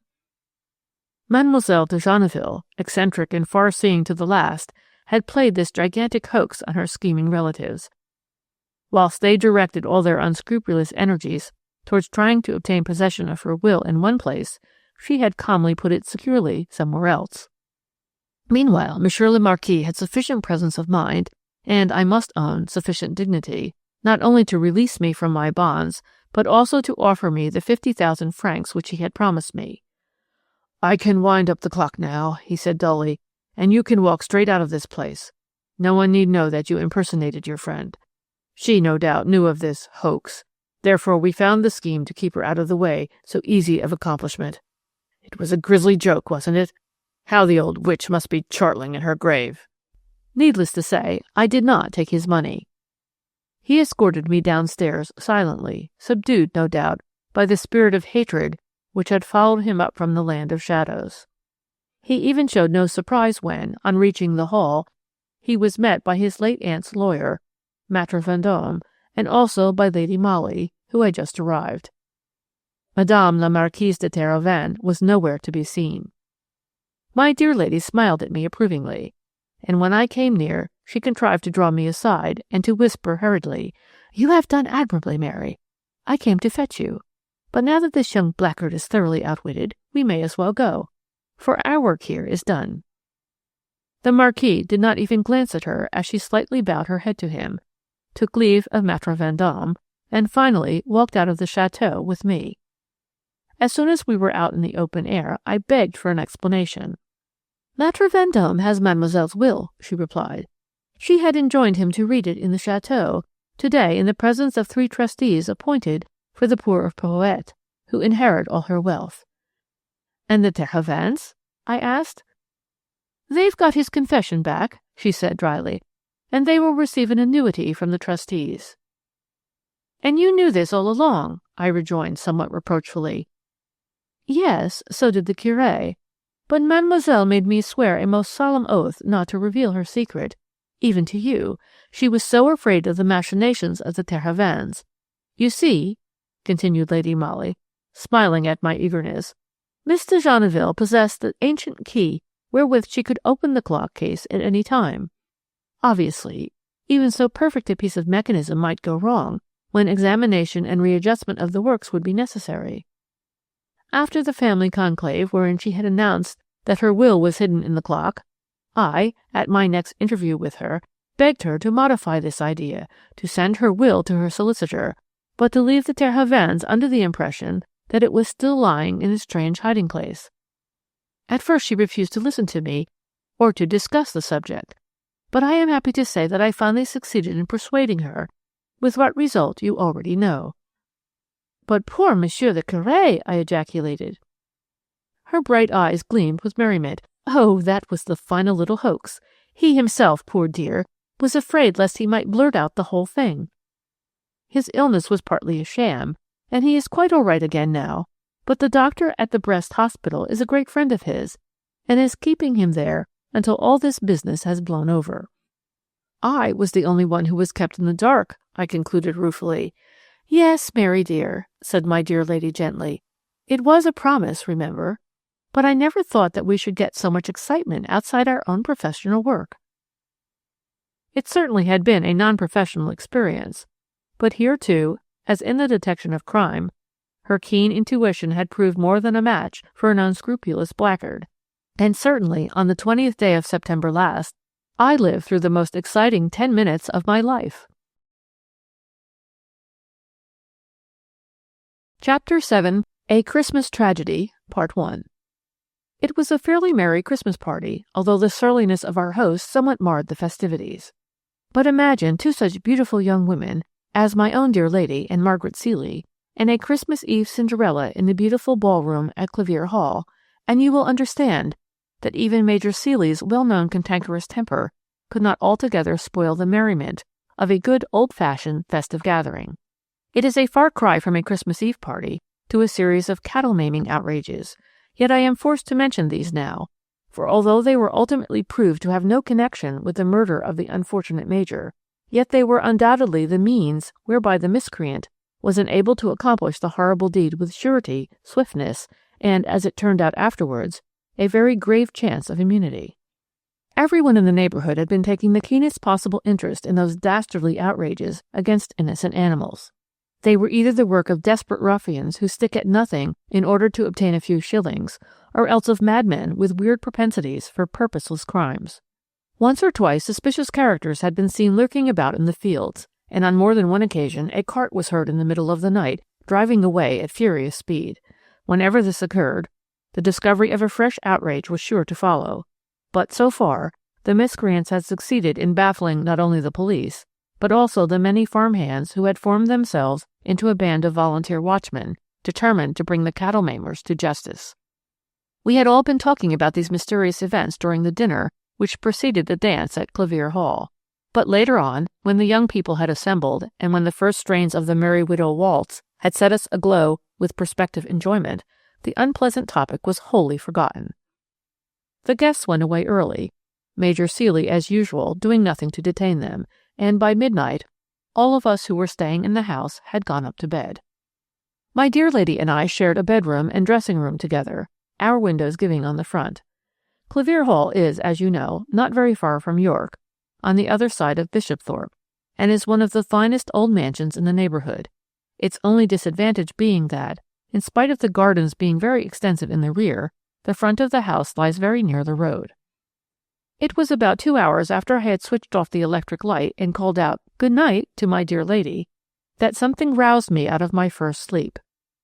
Mademoiselle de Genneville, eccentric and far-seeing to the last, had played this gigantic hoax on her scheming relatives. Whilst they directed all their unscrupulous energies towards trying to obtain possession of her will in one place, she had calmly put it securely somewhere else. Meanwhile, Monsieur le Marquis had sufficient presence of mind, and, I must own, sufficient dignity, not only to release me from my bonds, but also to offer me the 50,000 francs which he had promised me. "I can wind up the clock now," he said dully, "and you can walk straight out of this place. No one need know that you impersonated your friend. She, no doubt, knew of this hoax. Therefore we found the scheme to keep her out of the way so easy of accomplishment. It was a grisly joke, wasn't it? How the old witch must be chartling in her grave." Needless to say, I did not take his money. He escorted me downstairs silently, subdued, no doubt, by the spirit of hatred which had followed him up from the land of shadows. He even showed no surprise when, on reaching the hall, he was met by his late aunt's lawyer, Maître Vendôme, and also by Lady Molly, who had just arrived. Madame la Marquise de Terhoven was nowhere to be seen. My dear lady smiled at me approvingly, and when I came near, she contrived to draw me aside and to whisper hurriedly, "You have done admirably, Mary. I came to fetch you. But now that this young blackguard is thoroughly outwitted, we may as well go, for our work here is done." The Marquis did not even glance at her as she slightly bowed her head to him, took leave of Maître Vendôme, and finally walked out of the chateau with me. As soon as we were out in the open air, I begged for an explanation. "Maître Vendôme has mademoiselle's will," she replied. "She had enjoined him to read it in the chateau, today in the presence of 3 trustees appointed for the poor of Poète, who inherit all her wealth." "And the Terhovens?" I asked. "They've got his confession back," she said dryly, "and they will receive an annuity from the trustees." "And you knew this all along," I rejoined somewhat reproachfully. "Yes, so did the curé. But mademoiselle made me swear a most solemn oath not to reveal her secret, even to you. She was so afraid of the machinations of the Terhovens. You see," continued Lady Molly, smiling at my eagerness, "Miss de Genneville possessed the ancient key wherewith she could open the clock case at any time. Obviously, even so perfect a piece of mechanism might go wrong, when examination and readjustment of the works would be necessary. After the family conclave wherein she had announced that her will was hidden in the clock, I, at my next interview with her, begged her to modify this idea, to send her will to her solicitor, but to leave the Terhovens under the impression that it was still lying in a strange hiding-place. At first she refused to listen to me or to discuss the subject, but I am happy to say that I finally succeeded in persuading her, with what result you already know." "But poor Monsieur the Curé!" I ejaculated. Her bright eyes gleamed with merriment. Oh, that was the final little hoax. He himself, poor dear, was afraid lest he might blurt out the whole thing. His illness was partly a sham, and he is quite all right again now, but the doctor at the Brest Hospital is a great friend of his, and is keeping him there until all this business has blown over. I was the only one who was kept in the dark, I concluded ruefully. "Yes, Mary dear," said my dear lady gently. "It was a promise, remember. But I never thought that we should get so much excitement outside our own professional work." It certainly had been a non-professional experience, but here too, as in the detection of crime, Her keen intuition had proved more than a match for an unscrupulous blackguard. And certainly, on the 20th day of September last, I lived through the most exciting 10 minutes of my life. Chapter 7, A Christmas Tragedy, Part 1. It was a fairly merry Christmas party, although the surliness of our host somewhat marred the festivities. But imagine two such beautiful young women as my own dear lady and Margaret Seeley, and a Christmas Eve Cinderella in the beautiful ballroom at Clavier Hall, and you will understand that even Major Seeley's well-known cantankerous temper could not altogether spoil the merriment of a good old-fashioned festive gathering. It is a far cry from a Christmas Eve party to a series of cattle-maiming outrages, yet I am forced to mention these now, for although they were ultimately proved to have no connection with the murder of the unfortunate Major, yet they were undoubtedly the means whereby the miscreant was enabled to accomplish the horrible deed with surety, swiftness, and, as it turned out afterwards, a very grave chance of immunity. Everyone in the neighborhood had been taking the keenest possible interest in those dastardly outrages against innocent animals. They were either the work of desperate ruffians who stick at nothing in order to obtain a few shillings, or else of madmen with weird propensities for purposeless crimes. Once or twice suspicious characters had been seen lurking about in the fields, and on more than one occasion a cart was heard in the middle of the night driving away at furious speed. Whenever this occurred, the discovery of a fresh outrage was sure to follow. But so far, the miscreants had succeeded in baffling not only the police, but also the many farmhands who had formed themselves into a band of volunteer watchmen, determined to bring the cattle maimers to justice. We had all been talking about these mysterious events during the dinner which preceded the dance at Clavier Hall. But later on, when the young people had assembled, and when the first strains of the Merry Widow waltz had set us aglow with prospective enjoyment, the unpleasant topic was wholly forgotten. The guests went away early, Major Seeley, as usual, doing nothing to detain them, and by midnight all of us who were staying in the house had gone up to bed. My dear lady and I shared a bedroom and dressing-room together, our windows giving on the front. Clavier Hall is, as you know, not very far from York, on the other side of Bishopthorpe, and is one of the finest old mansions in the neighborhood, its only disadvantage being that, in spite of the gardens being very extensive in the rear, the front of the house lies very near the road. It was about 2 hours after I had switched off the electric light and called out "Good night" to my dear lady, that something roused me out of my first sleep.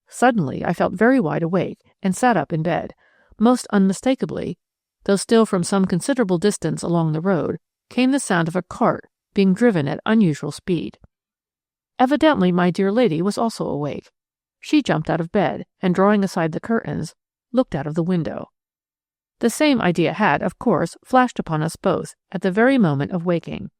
Suddenly I felt very wide awake and sat up in bed. Most unmistakably, though still from some considerable distance along the road, came the sound of a cart being driven at unusual speed. Evidently my dear lady was also awake. She jumped out of bed, and drawing aside the curtains, looked out of the window. The same idea had, of course, flashed upon us both at the very moment of waking.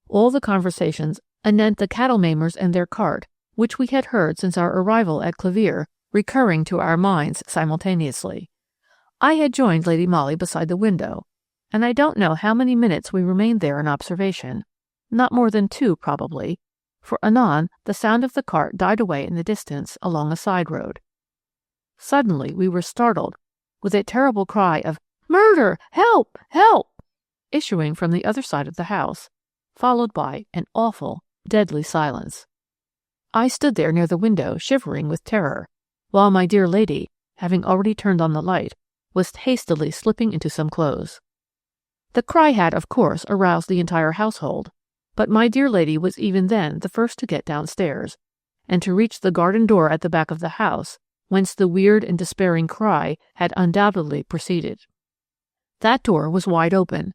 All the conversations anent the cattle maimers and their cart, which we had heard since our arrival at Clavier, recurring to our minds simultaneously. I had joined Lady Molly beside the window, and I don't know how many minutes we remained there in observation, not more than 2 probably, for anon the sound of the cart died away in the distance along a side road. Suddenly we were startled with a terrible cry of "Murder! Help! Help!" issuing from the other side of the house, followed by an awful, deadly silence. I stood there near the window shivering with terror, while my dear lady, having already turned on the light, was hastily slipping into some clothes. The cry had, of course, aroused the entire household, but my dear lady was even then the first to get downstairs, and to reach the garden door at the back of the house, whence the weird and despairing cry had undoubtedly proceeded. That door was wide open.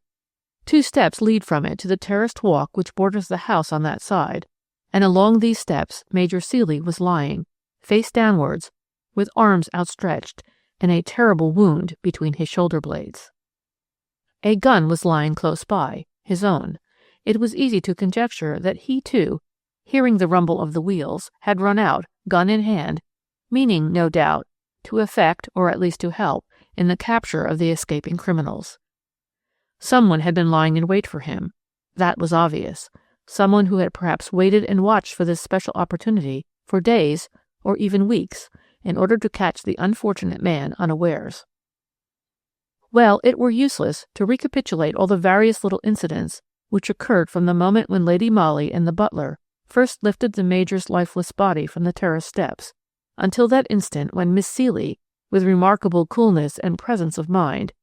2 steps lead from it to the terraced walk which borders the house on that side, and along these steps Major Seeley was lying, face downwards, with arms outstretched, and a terrible wound between his shoulder blades. A gun was lying close by, his own. It was easy to conjecture that he, too, hearing the rumble of the wheels, had run out, gun in hand, meaning, no doubt, to effect, or at least to help, in the capture of the escaping criminals. Someone had been lying in wait for him. That was obvious. Someone who had perhaps waited and watched for this special opportunity for days, or even weeks, in order to catch the unfortunate man unawares. Well, it were useless to recapitulate all the various little incidents which occurred from the moment when Lady Molly and the butler first lifted the Major's lifeless body from the terrace steps, until that instant when Miss Seeley, with remarkable coolness and presence of mind,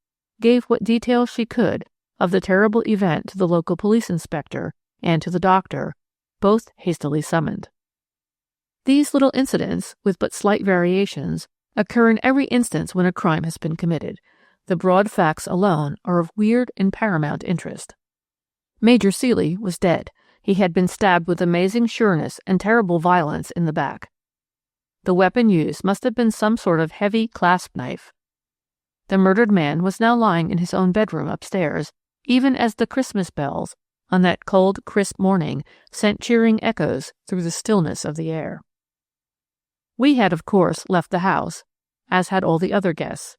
gave what details she could of the terrible event to the local police inspector and to the doctor, both hastily summoned. These little incidents, with but slight variations, occur in every instance when a crime has been committed. The broad facts alone are of weird and paramount interest. Major Seeley was dead. He had been stabbed with amazing sureness and terrible violence in the back. The weapon used must have been some sort of heavy clasp knife. The murdered man was now lying in his own bedroom upstairs, even as the Christmas bells, on that cold, crisp morning, sent cheering echoes through the stillness of the air. We had, of course, left the house, as had all the other guests.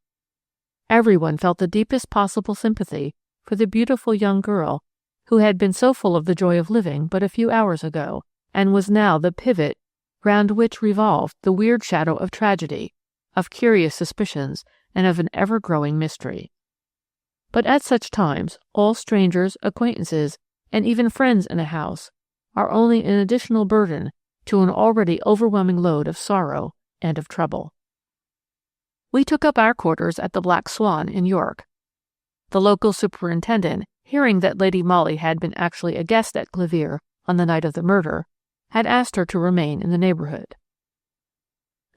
Everyone felt the deepest possible sympathy for the beautiful young girl who had been so full of the joy of living but a few hours ago, and was now the pivot round which revolved the weird shadow of tragedy, of curious suspicions, and of an ever-growing mystery. But at such times, all strangers, acquaintances, and even friends in a house are only an additional burden to an already overwhelming load of sorrow and of trouble. We took up our quarters at the Black Swan in York. The local superintendent, hearing that Lady Molly had been actually a guest at Clevere on the night of the murder, had asked her to remain in the neighborhood.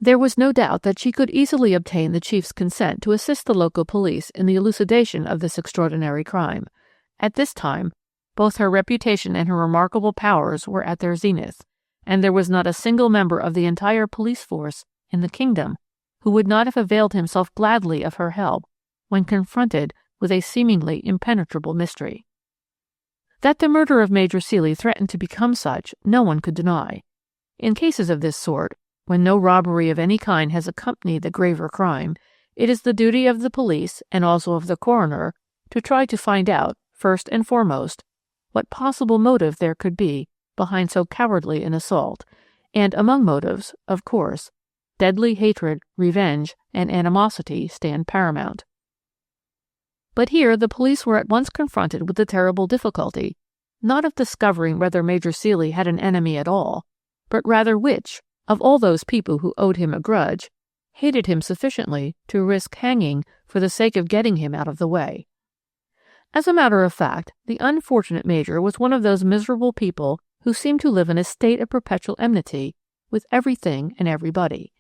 There was no doubt that she could easily obtain the chief's consent to assist the local police in the elucidation of this extraordinary crime. At this time, both her reputation and her remarkable powers were at their zenith, and there was not a single member of the entire police force in the kingdom who would not have availed himself gladly of her help when confronted with a seemingly impenetrable mystery. That the murder of Major Seeley threatened to become such, no one could deny. In cases of this sort, when no robbery of any kind has accompanied the graver crime, it is the duty of the police and also of the coroner to try to find out, first and foremost, what possible motive there could be behind so cowardly an assault, and among motives, of course, deadly hatred, revenge, and animosity stand paramount. But here the police were at once confronted with the terrible difficulty, not of discovering whether Major Seeley had an enemy at all, but rather which, of all those people who owed him a grudge, hated him sufficiently to risk hanging for the sake of getting him out of the way. As a matter of fact, the unfortunate Major was one of those miserable people who seem to live in a state of perpetual enmity with everything and everybody.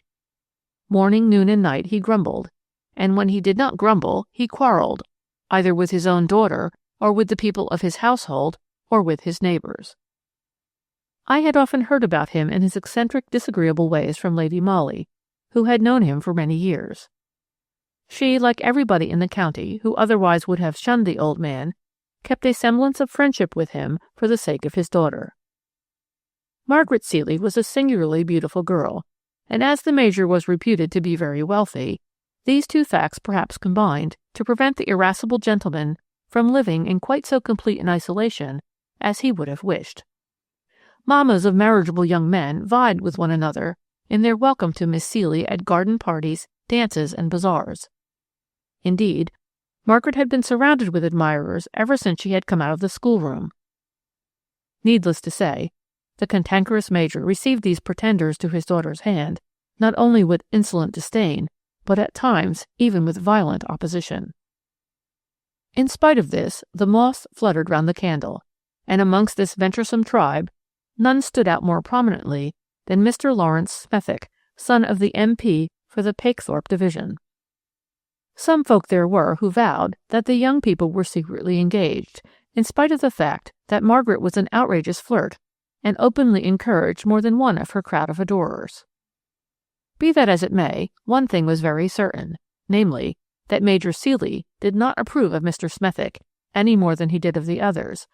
Morning, noon, and night he grumbled, and when he did not grumble, he quarreled, either with his own daughter, or with the people of his household, or with his neighbors. I had often heard about him and his eccentric, disagreeable ways from Lady Molly, who had known him for many years. She, like everybody in the county who otherwise would have shunned the old man, kept a semblance of friendship with him for the sake of his daughter. Margaret Seeley was a singularly beautiful girl, and as the Major was reputed to be very wealthy, these two facts perhaps combined to prevent the irascible gentleman from living in quite so complete an isolation as he would have wished. Mammas of marriageable young men vied with one another in their welcome to Miss Seeley at garden parties, dances, and bazaars. Indeed, Margaret had been surrounded with admirers ever since she had come out of the schoolroom. Needless to say, the cantankerous Major received these pretenders to his daughter's hand not only with insolent disdain, but at times even with violent opposition. In spite of this, the moths fluttered round the candle, and amongst this venturesome tribe none stood out more prominently than Mr. Lawrence Smethick, son of the MP for the Pakethorpe division. Some folk there were who vowed that the young people were secretly engaged, in spite of the fact that Margaret was an outrageous flirt, and openly encouraged more than one of her crowd of adorers. Be that as it may, one thing was very certain, namely, that Major Seeley did not approve of Mr. Smethick any more than he did of the others,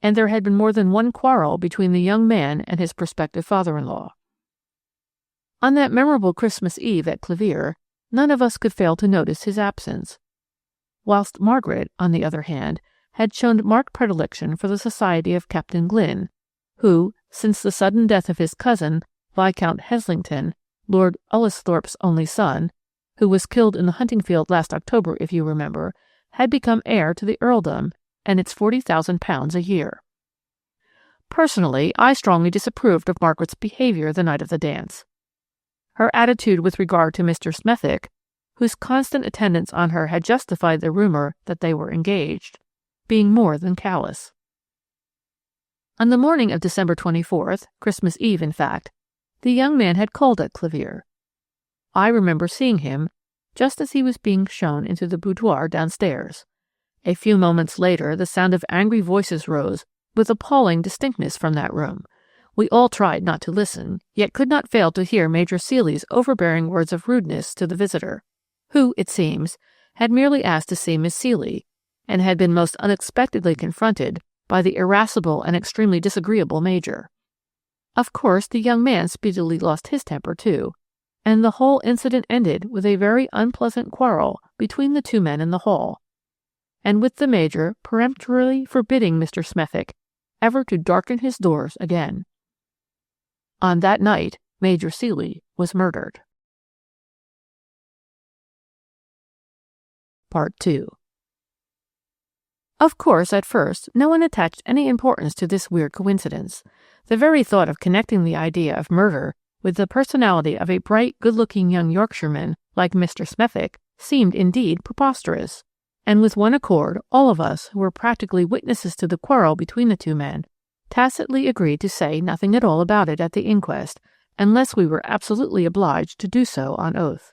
and there had been more than one quarrel between the young man and his prospective father-in-law. On that memorable Christmas Eve at Clevere, none of us could fail to notice his absence, whilst Margaret, on the other hand, had shown marked predilection for the society of Captain Glynn, who, since the sudden death of his cousin, Viscount Heslington, Lord Ullesthorpe's only son, who was killed in the hunting field last October, if you remember, had become heir to the earldom and its £40,000 a year. Personally, I strongly disapproved of Margaret's behaviour the night of the dance. Her attitude with regard to Mr. Smethick, whose constant attendance on her had justified the rumor that they were engaged, being more than callous. On the morning of December 24th, Christmas Eve in fact, the young man had called at Clevere. I remember seeing him just as he was being shown into the boudoir downstairs. A few moments later, the sound of angry voices rose with appalling distinctness from that room. We all tried not to listen, yet could not fail to hear Major Seeley's overbearing words of rudeness to the visitor, who, it seems, had merely asked to see Miss Seeley, and had been most unexpectedly confronted by the irascible and extremely disagreeable Major. Of course, the young man speedily lost his temper too, and the whole incident ended with a very unpleasant quarrel between the two men in the hall, and with the Major peremptorily forbidding Mr. Smethick ever to darken his doors again. On that night, Major Seeley was murdered. Part 2. Of course, at first, no one attached any importance to this weird coincidence. The very thought of connecting the idea of murder with the personality of a bright, good-looking young Yorkshireman like Mr. Smethick seemed indeed preposterous, and with one accord, all of us who were practically witnesses to the quarrel between the two men tacitly agreed to say nothing at all about it at the inquest, unless we were absolutely obliged to do so on oath.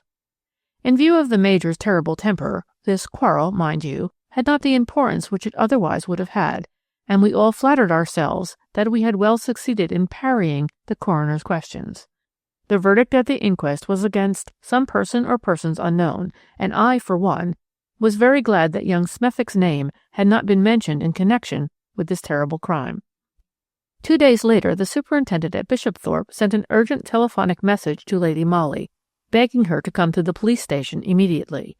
In view of the Major's terrible temper, this quarrel, mind you, had not the importance which it otherwise would have had, and we all flattered ourselves that we had well succeeded in parrying the coroner's questions. The verdict at the inquest was against some person or persons unknown, and I, for one, was very glad that young Smethick's name had not been mentioned in connection with this terrible crime. 2 days later, the superintendent at Bishopthorpe sent an urgent telephonic message to Lady Molly, begging her to come to the police station immediately.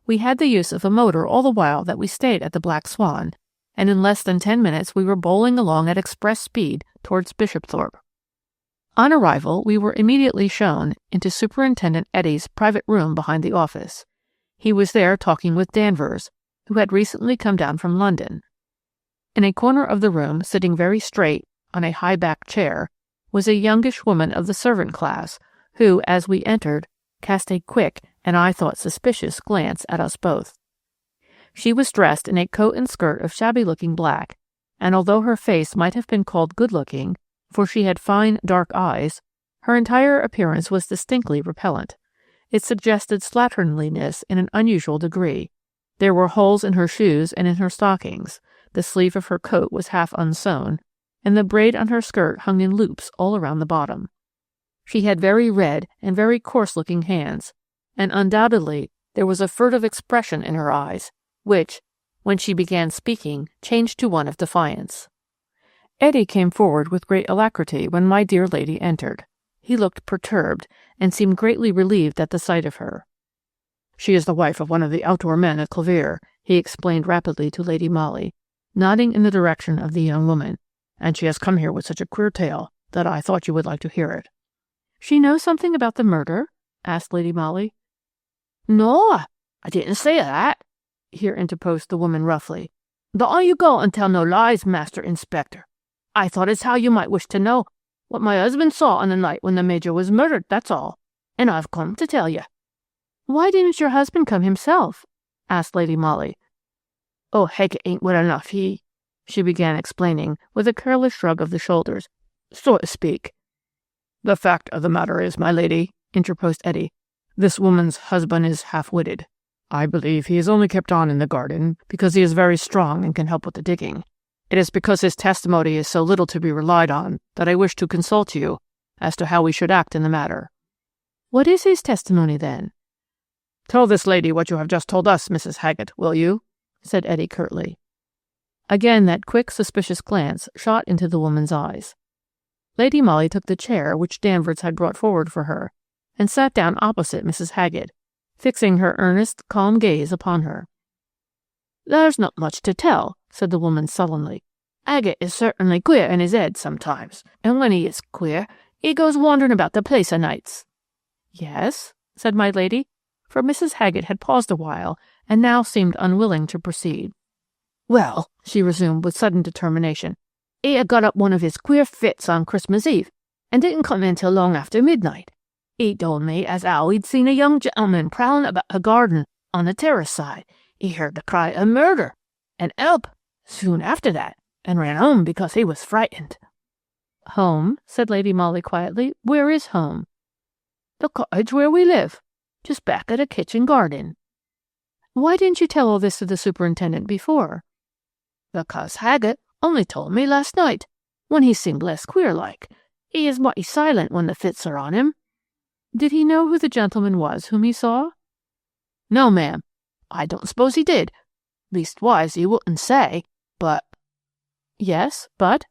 We had the use of a motor all the while that we stayed at the Black Swan, and in less than 10 minutes we were bowling along at express speed towards Bishopthorpe. On arrival, we were immediately shown into Superintendent Eddy's private room behind the office. He was there talking with Danvers, who had recently come down from London. In a corner of the room, sitting very straight on a high-backed chair, was a youngish woman of the servant class, who, as we entered, cast a quick, and I thought suspicious, glance at us both. She was dressed in a coat and skirt of shabby-looking black, and although her face might have been called good-looking, for she had fine, dark eyes, her entire appearance was distinctly repellent. It suggested slatternliness in an unusual degree. There were holes in her shoes and in her stockings, the sleeve of her coat was half unsewn, and the braid on her skirt hung in loops all around the bottom. She had very red and very coarse-looking hands, and undoubtedly there was a furtive expression in her eyes, which, when she began speaking, changed to one of defiance. Eddy came forward with great alacrity when my dear lady entered. He looked perturbed, and seemed greatly relieved at the sight of her. "She is the wife of one of the outdoor men at Clevere," he explained rapidly to Lady Molly, nodding in the direction of the young woman, "and she has come here with such a queer tale that I thought you would like to hear it." "She knows something about the murder?" asked Lady Molly. "No, I didn't say that," here interposed the woman roughly. "Don't you go and tell no lies, Master Inspector. I thought as how you might wish to know what my husband saw on the night when the Major was murdered, that's all, and I've come to tell you." "Why didn't your husband come himself?" asked Lady Molly. "Oh, Haggett ain't well enough, she began explaining, with a careless shrug of the shoulders, so to speak. "The fact of the matter is, my lady," interposed Eddy, "this woman's husband is half-witted. I believe he is only kept on in the garden because he is very strong and can help with the digging. It is because his testimony is so little to be relied on that I wish to consult you as to how we should act in the matter." "What is his testimony, then?" "Tell this lady what you have just told us, Mrs. Haggett, will you?" said Eddy curtly. Again that quick, suspicious glance shot into the woman's eyes. Lady Molly took the chair which Danvers had brought forward for her, and sat down opposite Mrs. Haggett, fixing her earnest, calm gaze upon her. "There's not much to tell," said the woman sullenly. "Haggett is certainly queer in his head sometimes, and when he is queer, he goes wandering about the place o' nights." "Yes?" said my lady, for Mrs. Haggett had paused a while, and now seemed unwilling to proceed. "Well," she resumed with sudden determination, "he had got up one of his queer fits on Christmas Eve, and didn't come in till long after midnight. He told me as how he'd seen a young gentleman prowling about a garden on the terrace side. He heard the cry of murder and help soon after that, and ran home because he was frightened." "Home?" said Lady Molly quietly. "Where is home?" "The cottage where we live, just back of the kitchen garden." "Why didn't you tell all this to the superintendent before?" "Because Haggett only told me last night, when he seemed less queer-like. He is mighty silent when the fits are on him." "Did he know who the gentleman was whom he saw?" "No, ma'am. I don't suppose he did. Leastwise, he wouldn't say, but—" "Yes, but—"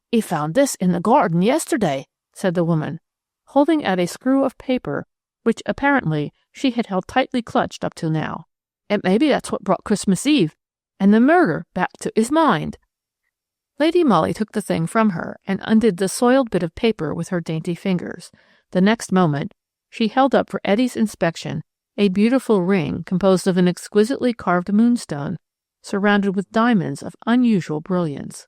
"He found this in the garden yesterday," said the woman, holding out a screw of paper which apparently she had held tightly clutched up till now. "And maybe that's what brought Christmas Eve and the murder back to his mind." Lady Molly took the thing from her and undid the soiled bit of paper with her dainty fingers. The next moment she held up for Eddie's inspection a beautiful ring composed of an exquisitely carved moonstone surrounded with diamonds of unusual brilliance.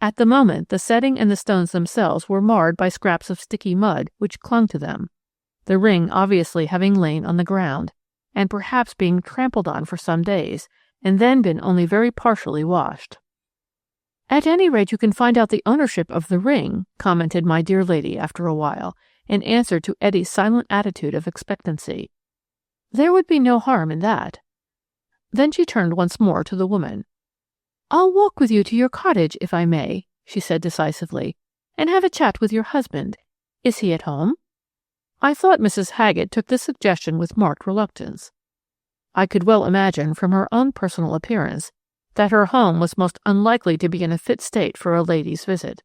At the moment the setting and the stones themselves were marred by scraps of sticky mud which clung to them, the ring obviously having lain on the ground, and perhaps being trampled on for some days, and then been only very partially washed. "At any rate, you can find out the ownership of the ring," commented my dear lady after a while, in answer to Eddie's silent attitude of expectancy. "There would be no harm in that." Then she turned once more to the woman. "I'll walk with you to your cottage, if I may," she said decisively, "and have a chat with your husband. Is he at home?" I thought Mrs. Haggett took this suggestion with marked reluctance. I could well imagine from her own personal appearance that her home was most unlikely to be in a fit state for a lady's visit.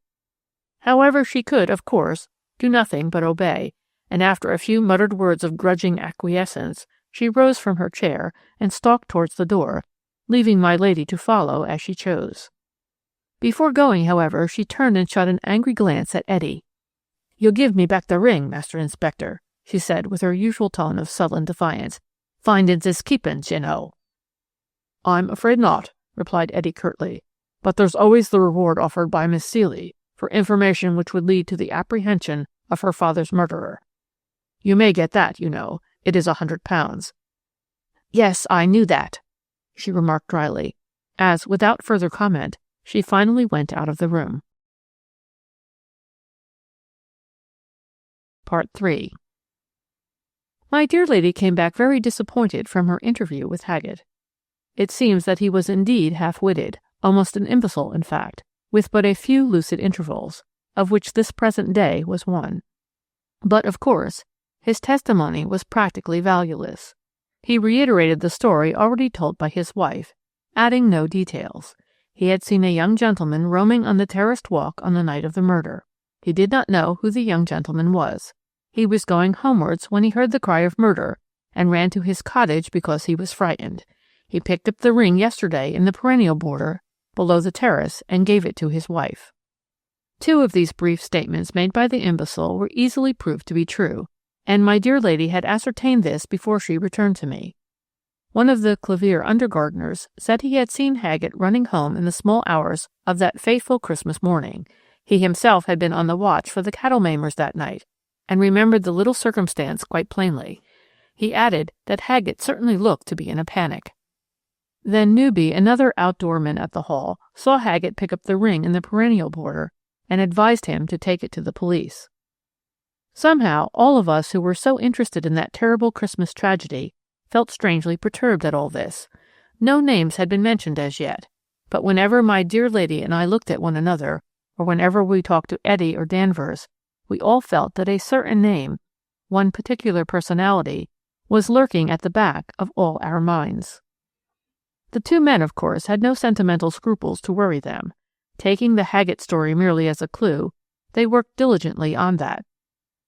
However, she could, of course, do nothing but obey, and after a few muttered words of grudging acquiescence, she rose from her chair and stalked towards the door, leaving my lady to follow as she chose. Before going, however, she turned and shot an angry glance at Eddie. "You'll give me back the ring, Master Inspector," she said with her usual tone of sullen defiance. "Findings is keepings, you know." "I'm afraid not," replied Eddie curtly, "but there's always the reward offered by Miss Seeley for information which would lead to the apprehension of her father's murderer. You may get that, you know. It is £100. "Yes, I knew that," she remarked dryly, as, without further comment, she finally went out of the room. Part 3. My dear lady came back very disappointed from her interview with Haggett. It seems that he was indeed half-witted, almost an imbecile in fact, with but a few lucid intervals, of which this present day was one. But, of course, his testimony was practically valueless. He reiterated the story already told by his wife, adding no details. He had seen a young gentleman roaming on the terraced walk on the night of the murder. He did not know who the young gentleman was. He was going homewards when he heard the cry of murder, and ran to his cottage because he was frightened. He picked up the ring yesterday in the perennial border below the terrace and gave it to his wife. 2 of these brief statements made by the imbecile were easily proved to be true, and my dear lady had ascertained this before she returned to me. One of the Clevere undergardeners said he had seen Haggett running home in the small hours of that fateful Christmas morning. He himself had been on the watch for the cattle maimers that night, and remembered the little circumstance quite plainly. He added that Haggett certainly looked to be in a panic. Then Newby, another outdoorman at the Hall, saw Haggett pick up the ring in the perennial border and advised him to take it to the police. Somehow, all of us who were so interested in that terrible Christmas tragedy felt strangely perturbed at all this. No names had been mentioned as yet, but whenever my dear lady and I looked at one another, or whenever we talked to Eddie or Danvers, we all felt that a certain name, one particular personality, was lurking at the back of all our minds. The 2 men, of course, had no sentimental scruples to worry them. Taking the Haggett story merely as a clue, they worked diligently on that,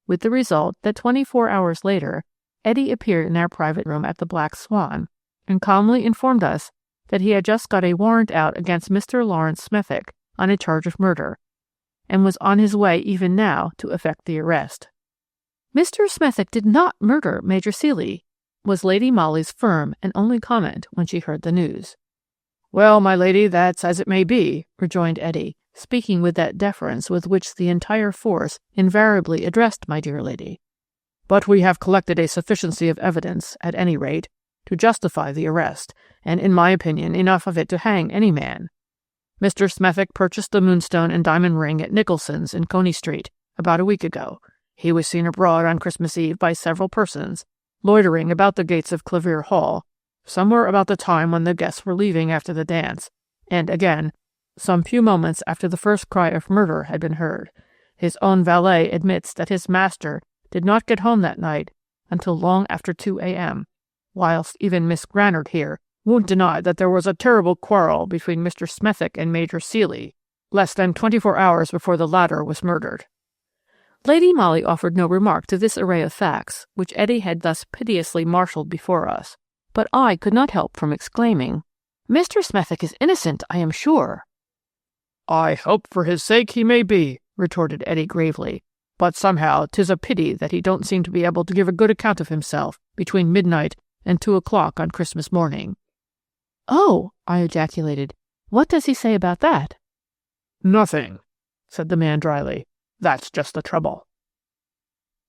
with the result that 24 hours later, Eddie appeared in our private room at the Black Swan, and calmly informed us that he had just got a warrant out against Mr. Lawrence Smethick on a charge of murder, and was on his way even now to effect the arrest. "Mr. Smethick did not murder Major Seeley," was Lady Molly's firm and only comment when she heard the news. "Well, my lady, that's as it may be," rejoined Eddie, speaking with that deference with which the entire force invariably addressed my dear lady. But we have collected a sufficiency of evidence, at any rate, to justify the arrest, and in my opinion enough of it to hang any man. Mr. Smethick purchased the moonstone and diamond ring at Nicholson's in Coney Street about a week ago. He was seen abroad on Christmas Eve by several persons, loitering about the gates of Clevere Hall, somewhere about the time when the guests were leaving after the dance, and again, some few moments after the first cry of murder had been heard. His own valet admits that his master did not get home that night until long after 2 a.m., whilst even Miss Granard here won't deny that there was a terrible quarrel between Mr. Smethick and Major Seeley, less than 24 hours before the latter was murdered. Lady Molly offered no remark to this array of facts, which Etty had thus pitilessly marshalled before us, but I could not help from exclaiming, "Mr. Smethick is innocent, I am sure." "I hope for his sake he may be," retorted Etty gravely, "but somehow 'tis a pity that he don't seem to be able to give a good account of himself between midnight and 2 o'clock on Christmas morning." "Oh," I ejaculated, "what does he say about that?" "Nothing," said the man dryly. "That's just the trouble."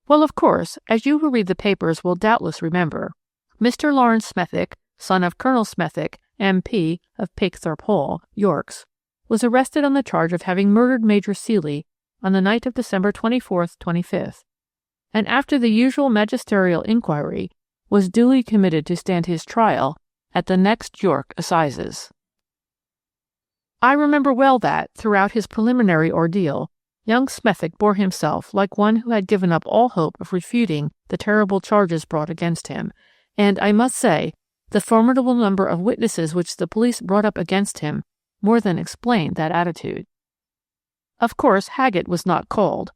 Well, of course, as you who read the papers will doubtless remember, Mr. Lawrence Smethick, son of Colonel Smethick, M.P. of Pakethorpe Hall, Yorks, was arrested on the charge of having murdered Major Seeley on the night of December 24th, 25th, and after the usual magisterial inquiry, was duly committed to stand his trial at the next York Assizes. I remember well that, throughout his preliminary ordeal, young Smethick bore himself like one who had given up all hope of refuting the terrible charges brought against him, and I must say, the formidable number of witnesses which the police brought up against him more than explained that attitude. Of course, Haggett was not called,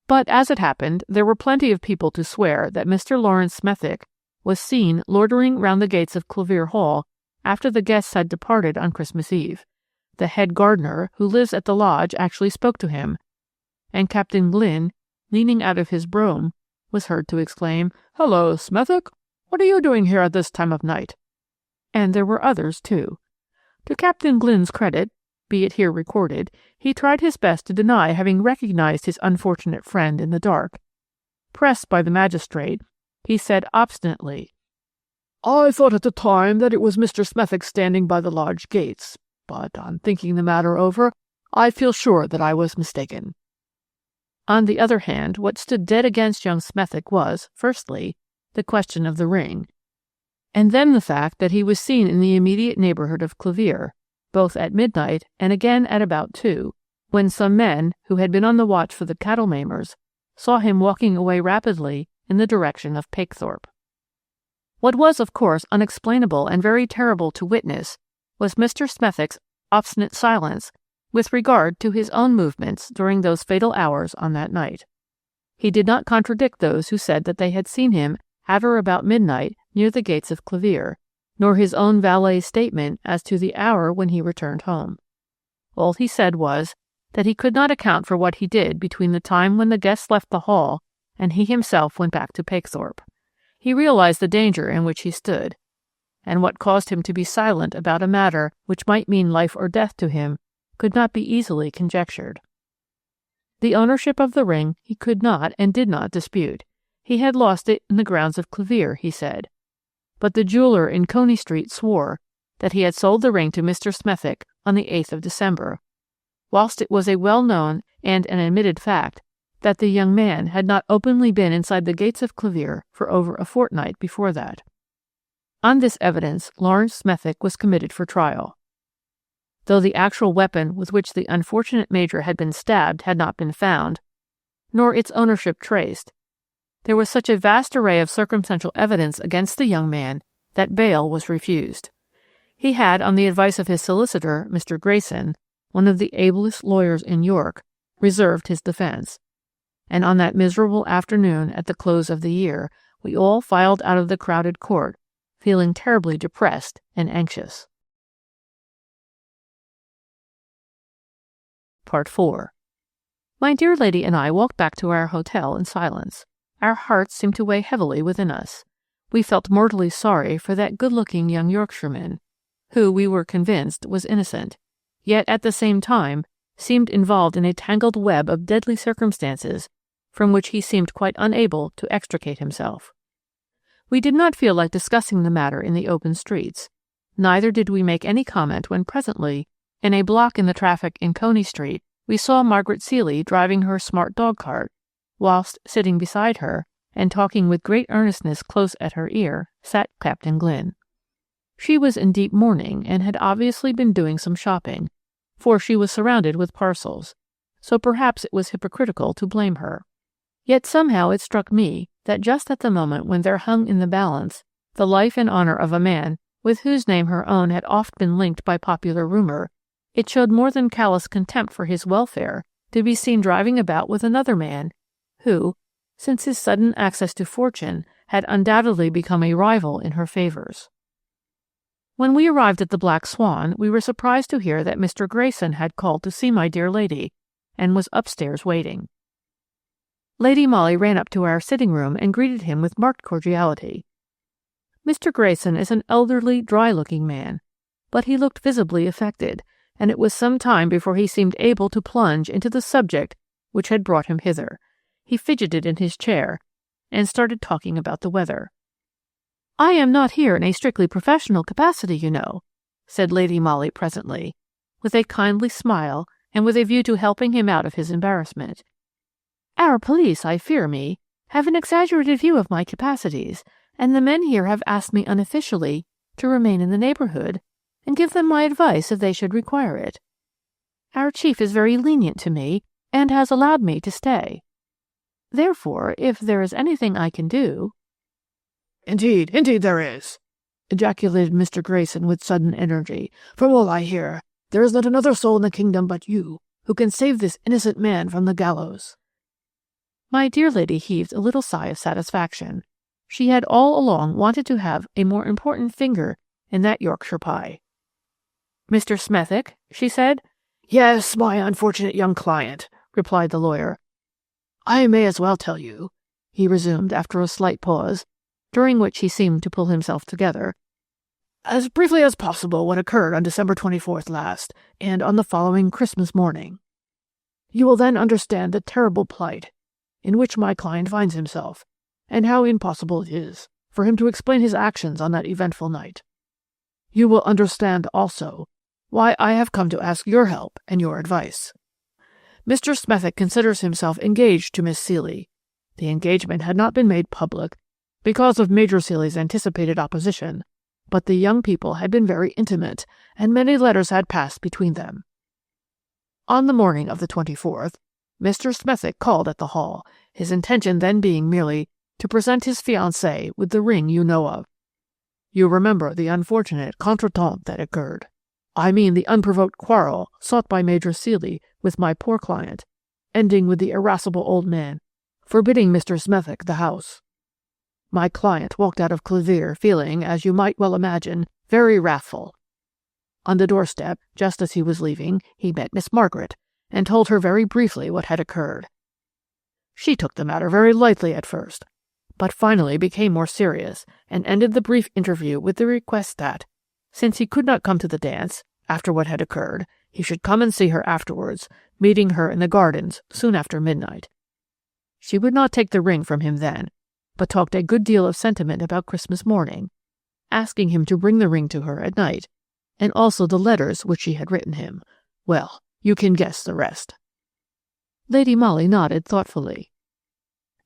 but as it happened, there were plenty of people to swear that Mr. Lawrence Smethick was seen loitering round the gates of Clevere Hall after the guests had departed on Christmas Eve. The head gardener, who lives at the lodge, actually spoke to him, and Captain Glynn, leaning out of his brougham, was heard to exclaim, "Hello, Smethick! What are you doing here at this time of night?" And there were others, too. To Captain Glynn's credit, be it here recorded, he tried his best to deny having recognized his unfortunate friend in the dark. Pressed by the magistrate, he said obstinately, "I thought at the time that it was Mr. Smethick standing by the lodge gates, but on thinking the matter over, I feel sure that I was mistaken." On the other hand, what stood dead against young Smethick was, firstly, the question of the ring, and then the fact that he was seen in the immediate neighborhood of Clevere, both at midnight and again at about 2, when some men, who had been on the watch for the cattle maimers, saw him walking away rapidly in the direction of Pakethorpe. What was, of course, unexplainable and very terrible to witness was Mr. Smethick's obstinate silence with regard to his own movements during those fatal hours on that night. He did not contradict those who said that they had seen him at or about midnight near the gates of Clevere, nor his own valet's statement as to the hour when he returned home. All he said was that he could not account for what he did between the time when the guests left the hall and he himself went back to Pakethorpe. He realized the danger in which he stood, and what caused him to be silent about a matter which might mean life or death to him could not be easily conjectured. The ownership of the ring he could not and did not dispute. He had lost it in the grounds of Clevere, he said. But the jeweller in Coney Street swore that he had sold the ring to Mr. Smethick on the 8th of December, whilst it was a well-known and an admitted fact that the young man had not openly been inside the gates of Clevere for over a fortnight before that. On this evidence, Lawrence Smethick was committed for trial. Though the actual weapon with which the unfortunate major had been stabbed had not been found, nor its ownership traced, there was such a vast array of circumstantial evidence against the young man that bail was refused. He had, on the advice of his solicitor, Mr. Grayson, one of the ablest lawyers in York, reserved his defense, and on that miserable afternoon at the close of the year, we all filed out of the crowded court, feeling terribly depressed and anxious. Part 4. My dear lady and I walked back to our hotel in silence. Our hearts seemed to weigh heavily within us. We felt mortally sorry for that good-looking young Yorkshireman, who, we were convinced, was innocent, yet at the same time seemed involved in a tangled web of deadly circumstances from which he seemed quite unable to extricate himself. We did not feel like discussing the matter in the open streets. Neither did we make any comment when presently, in a block in the traffic in Coney Street, we saw Margaret Seeley driving her smart dog-cart, whilst sitting beside her, and talking with great earnestness close at her ear, sat Captain Glynn. She was in deep mourning, and had obviously been doing some shopping, for she was surrounded with parcels, so perhaps it was hypocritical to blame her. Yet somehow it struck me that just at the moment when there hung in the balance the life and honor of a man with whose name her own had oft been linked by popular rumor, it showed more than callous contempt for his welfare to be seen driving about with another man who, since his sudden access to fortune, had undoubtedly become a rival in her favours. When we arrived at the Black Swan, we were surprised to hear that Mr. Grayson had called to see my dear lady, and was upstairs waiting. Lady Molly ran up to our sitting-room and greeted him with marked cordiality. Mr. Grayson is an elderly, dry-looking man, but he looked visibly affected, and it was some time before he seemed able to plunge into the subject which had brought him hither. He fidgeted in his chair, and started talking about the weather. "I am not here in a strictly professional capacity, you know," said Lady Molly presently, with a kindly smile and with a view to helping him out of his embarrassment. "Our police, I fear me, have an exaggerated view of my capacities, and the men here have asked me unofficially to remain in the neighborhood and give them my advice if they should require it. Our chief is very lenient to me, and has allowed me to stay. Therefore, if there is anything I can do—" Indeed there is," ejaculated Mr. Grayson with sudden energy. "From all I hear, there is not another soul in the kingdom but you who can save this innocent man from the gallows." My dear lady heaved a little sigh of satisfaction. She had all along wanted to have a more important finger in that Yorkshire pie. "Mr. Smethick?" she said. "Yes, my unfortunate young client," replied the lawyer. "I may as well tell you," he resumed after a slight pause, during which he seemed to pull himself together, "as briefly as possible what occurred on December 24th last, and on the following Christmas morning. You will then understand the terrible plight in which my client finds himself, and how impossible it is for him to explain his actions on that eventful night. You will understand also why I have come to ask your help and your advice. Mr. Smethick considers himself engaged to Miss Seeley. The engagement had not been made public because of Major Seeley's anticipated opposition, but the young people had been very intimate, and many letters had passed between them. On the morning of the 24th, Mr. Smethick called at the Hall, his intention then being merely to present his fiancée with the ring you know of. You remember the unfortunate contretemps that occurred. I mean the unprovoked quarrel sought by Major Seeley with my poor client, ending with the irascible old man forbidding Mr. Smethick the house. My client walked out of Clevere feeling, as you might well imagine, very wrathful. On the doorstep, just as he was leaving, he met Miss Margaret, and told her very briefly what had occurred. She took the matter very lightly at first, but finally became more serious, and ended the brief interview with the request that, since he could not come to the dance, after what had occurred, he should come and see her afterwards, meeting her in the gardens soon after midnight. She would not take the ring from him then, but talked a good deal of sentiment about Christmas morning, asking him to bring the ring to her at night, and also the letters which she had written him. Well, you can guess the rest." Lady Molly nodded thoughtfully.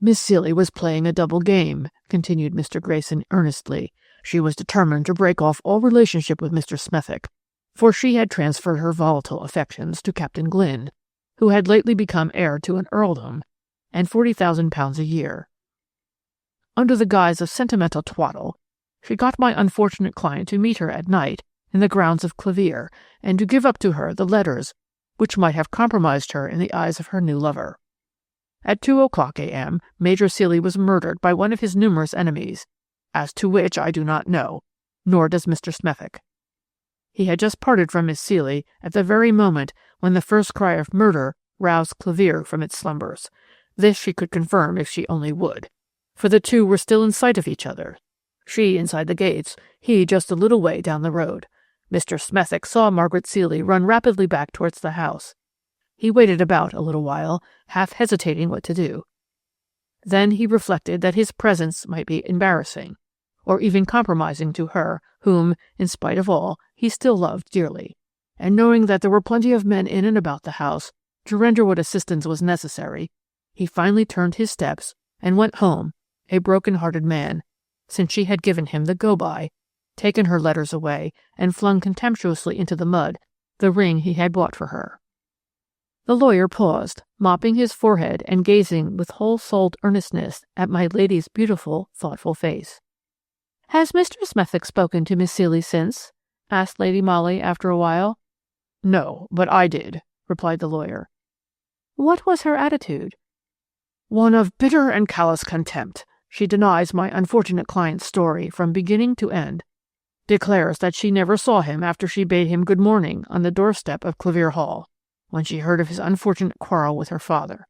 "Miss Seeley was playing a double game," continued Mr. Grayson earnestly. "She was determined to break off all relationship with Mr. Smethick, for she had transferred her volatile affections to Captain Glynn, who had lately become heir to an earldom and £40,000 a year. Under the guise of sentimental twaddle, she got my unfortunate client to meet her at night in the grounds of Clevere, and to give up to her the letters which might have compromised her in the eyes of her new lover. At 2:00 a.m. Major Seeley was murdered by one of his numerous enemies, as to which I do not know, nor does Mr. Smethick. He had just parted from Miss Seeley at the very moment when the first cry of murder roused Clevere from its slumbers. This she could confirm if she only would, for the two were still in sight of each other. She inside the gates, he just a little way down the road. Mr. Smethick saw Margaret Seeley run rapidly back towards the house. He waited about a little while, half hesitating what to do. Then he reflected that his presence might be embarrassing, or even compromising to her, whom, in spite of all, he still loved dearly. And knowing that there were plenty of men in and about the house to render what assistance was necessary, he finally turned his steps and went home, a broken-hearted man, since she had given him the go-by, taken her letters away, and flung contemptuously into the mud the ring he had bought for her. The lawyer paused, mopping his forehead and gazing with whole-souled earnestness at my lady's beautiful, thoughtful face. "Has Mr. Smethick spoken to Miss Seeley since?" asked Lady Molly after a while. "No, but I did," replied the lawyer. "What was her attitude?" "One of bitter and callous contempt. She denies my unfortunate client's story from beginning to end. Declares that she never saw him after she bade him good morning on the doorstep of Clavier Hall, when she heard of his unfortunate quarrel with her father.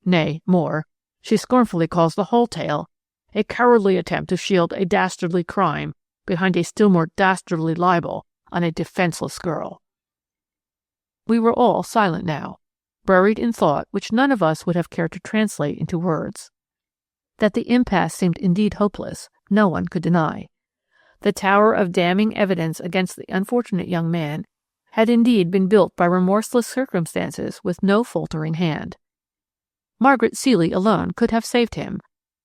Nay, more, she scornfully calls the whole tale a cowardly attempt to shield a dastardly crime behind a still more dastardly libel on a defenseless girl." We were all silent now, buried in thought which none of us would have cared to translate into words. That the impasse seemed indeed hopeless, no one could deny. The tower of damning evidence against the unfortunate young man had indeed been built by remorseless circumstances with no faltering hand. Margaret Seeley alone could have saved him,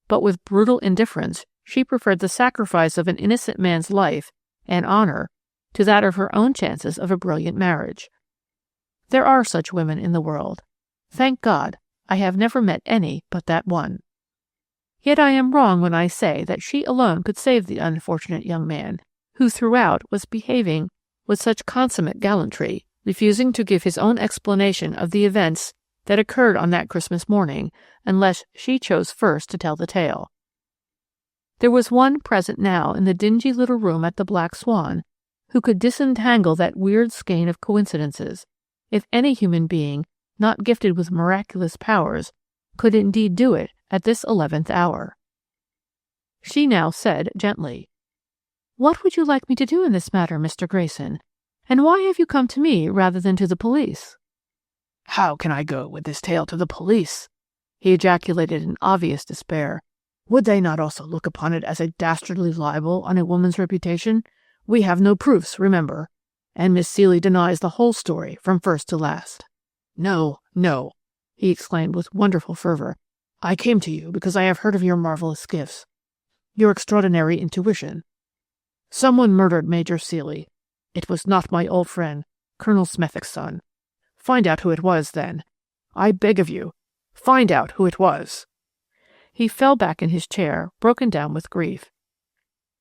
but with brutal indifference she preferred the sacrifice of an innocent man's life and honor to that of her own chances of a brilliant marriage. There are such women in the world. Thank God, I have never met any but that one. Yet I am wrong when I say that she alone could save the unfortunate young man, who throughout was behaving with such consummate gallantry, refusing to give his own explanation of the events that occurred on that Christmas morning, unless she chose first to tell the tale. There was one present now in the dingy little room at the Black Swan who could disentangle that weird skein of coincidences, if any human being not gifted with miraculous powers could indeed do it at this 11th hour. She now said gently, "What would you like me to do in this matter, Mr. Grayson? And why have you come to me rather than to the police?" "How can I go with this tale to the police?" he ejaculated in obvious despair. "Would they not also look upon it as a dastardly libel on a woman's reputation? We have no proofs, remember, and Miss Seeley denies the whole story from first to last. No, no," he exclaimed with wonderful fervor. "I came to you because I have heard of your marvelous gifts, your extraordinary intuition. Someone murdered Major Seeley. It was not my old friend, Colonel Smethick's son. Find out who it was, then. I beg of you, find out who it was." He fell back in his chair, broken down with grief.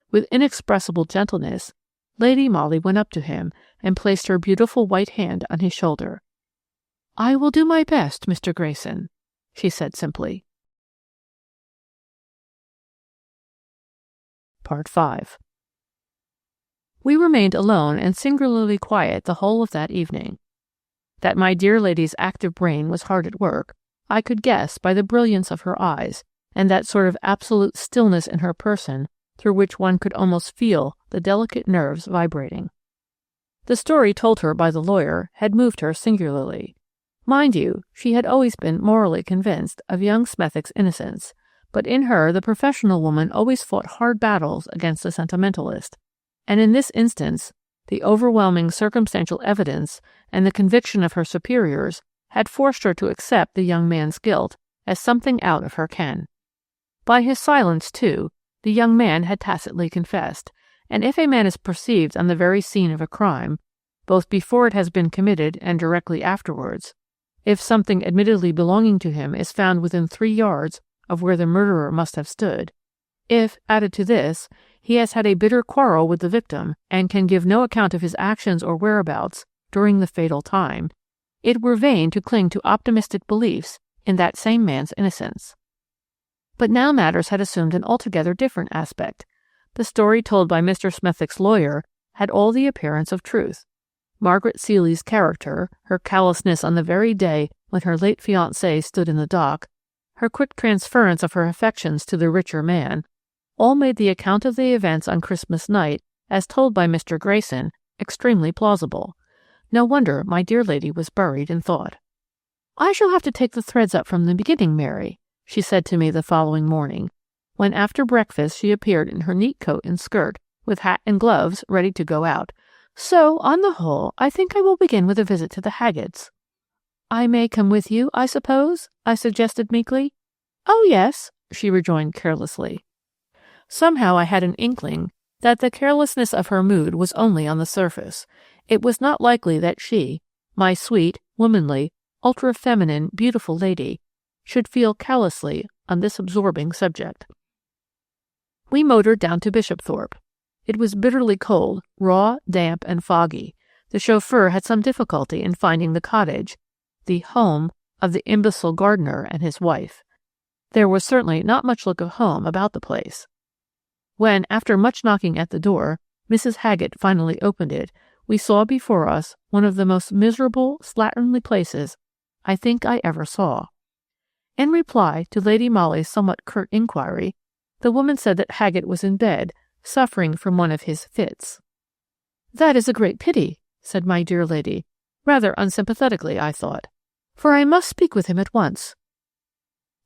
With inexpressible gentleness, Lady Molly went up to him and placed her beautiful white hand on his shoulder. "I will do my best, Mr. Grayson," she said simply. Part 5. We remained alone and singularly quiet the whole of that evening. That my dear lady's active brain was hard at work, I could guess by the brilliance of her eyes, and that sort of absolute stillness in her person through which one could almost feel the delicate nerves vibrating. The story told her by the lawyer had moved her singularly. Mind you, she had always been morally convinced of young Smethick's innocence, but in her the professional woman always fought hard battles against the sentimentalist, and in this instance the overwhelming circumstantial evidence and the conviction of her superiors had forced her to accept the young man's guilt as something out of her ken. By his silence, too, the young man had tacitly confessed, and if a man is perceived on the very scene of a crime, both before it has been committed and directly afterwards, if something admittedly belonging to him is found within 3 yards of where the murderer must have stood, if, added to this, he has had a bitter quarrel with the victim and can give no account of his actions or whereabouts during the fatal time, it were vain to cling to optimistic beliefs in that same man's innocence. But now matters had assumed an altogether different aspect. The story told by Mr. Smethick's lawyer had all the appearance of truth. Margaret Seeley's character, her callousness on the very day when her late fiancé stood in the dock, her quick transference of her affections to the richer man, all made the account of the events on Christmas night, as told by Mr. Grayson, extremely plausible. No wonder my dear lady was buried in thought. "I shall have to take the threads up from the beginning, Mary," she said to me the following morning, when after breakfast she appeared in her neat coat and skirt, with hat and gloves, ready to go out. "So, on the whole, I think I will begin with a visit to the Haggets." "I may come with you, I suppose?" I suggested meekly. "Oh, yes," she rejoined carelessly. Somehow I had an inkling that the carelessness of her mood was only on the surface. It was not likely that she, my sweet, womanly, ultra-feminine, beautiful lady, should feel callously on this absorbing subject. We motored down to Bishopthorpe. It was bitterly cold, raw, damp, and foggy. The chauffeur had some difficulty in finding the cottage, the home of the imbecile gardener and his wife. There was certainly not much look of home about the place. When, after much knocking at the door, Mrs. Haggett finally opened it, we saw before us one of the most miserable, slatternly places I think I ever saw. In reply to Lady Molly's somewhat curt inquiry, the woman said that Haggett was in bed, suffering from one of his fits. "That is a great pity," said my dear lady, rather unsympathetically, I thought, "for I must speak with him at once."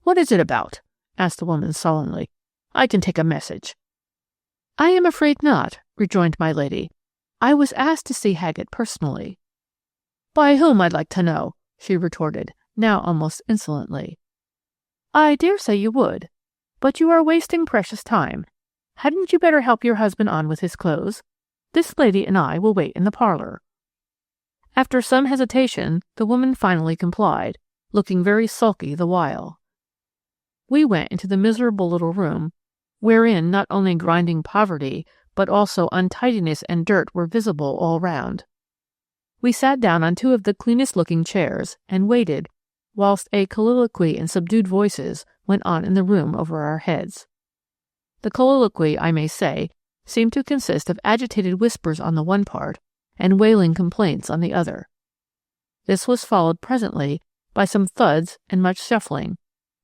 "What is it about?" asked the woman sullenly. "I can take a message." "I am afraid not," rejoined my lady. "I was asked to see Haggett personally." "By whom, I'd like to know?" she retorted, now almost insolently. "I dare say you would, but you are wasting precious time. Hadn't you better help your husband on with his clothes? This lady and I will wait in the parlor." After some hesitation, the woman finally complied, looking very sulky the while. We went into the miserable little room, wherein not only grinding poverty, but also untidiness and dirt were visible all round. We sat down on two of the cleanest-looking chairs, and waited, whilst a colloquy in subdued voices went on in the room over our heads. The colloquy, I may say, seemed to consist of agitated whispers on the one part, and wailing complaints on the other. This was followed presently by some thuds and much shuffling,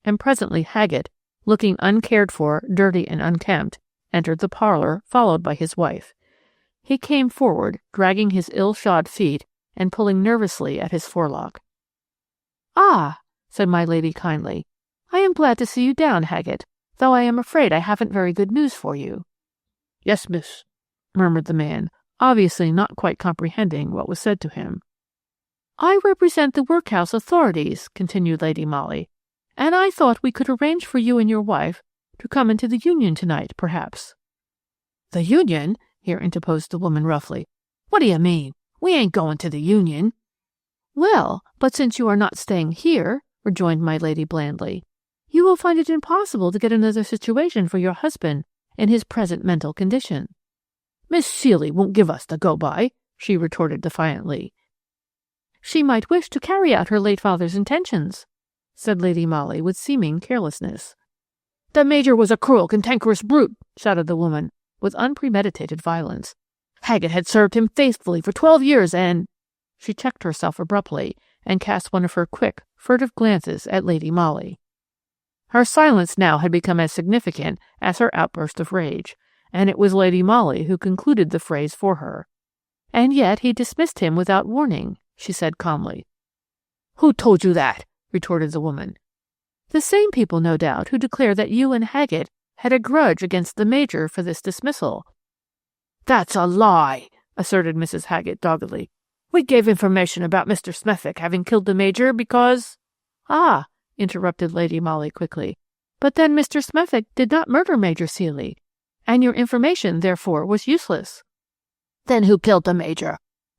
and presently Haggett, looking uncared for, dirty, and unkempt, entered the parlor, followed by his wife. He came forward, dragging his ill-shod feet and pulling nervously at his forelock. "Ah," said my lady kindly, "I am glad to see you down, Haggett, though I am afraid I haven't very good news for you." "Yes, miss," murmured the man, obviously not quite comprehending what was said to him. "I represent the workhouse authorities," continued Lady Molly, "and I thought we could arrange for you and your wife to come into the Union tonight, perhaps." "The Union?" here interposed the woman roughly. "What do you mean? We ain't going to the Union." "Well, but since you are not staying here," rejoined my lady blandly, "you will find it impossible to get another situation for your husband in his present mental condition." "Miss Seeley won't give us the go-by," she retorted defiantly. "She might wish to carry out her late father's intentions," said Lady Molly with seeming carelessness. "The Major was a cruel, cantankerous brute," shouted the woman, with unpremeditated violence. "Haggett had served him faithfully for 12 years, and—" She checked herself abruptly and cast one of her quick, furtive glances at Lady Molly. Her silence now had become as significant as her outburst of rage, and it was Lady Molly who concluded the phrase for her. "And yet he dismissed him without warning," she said calmly. "Who told you that?" retorted the woman. "The same people, no doubt, who declare that you and Haggett had a grudge against the Major for this dismissal." "That's a lie," asserted Mrs. Haggett doggedly. "We gave information about Mr. Smethick having killed the Major because—" "Ah," interrupted Lady Molly quickly, "but then Mr. Smethick did not murder Major Seeley, and your information, therefore, was useless." "Then who killed the Major?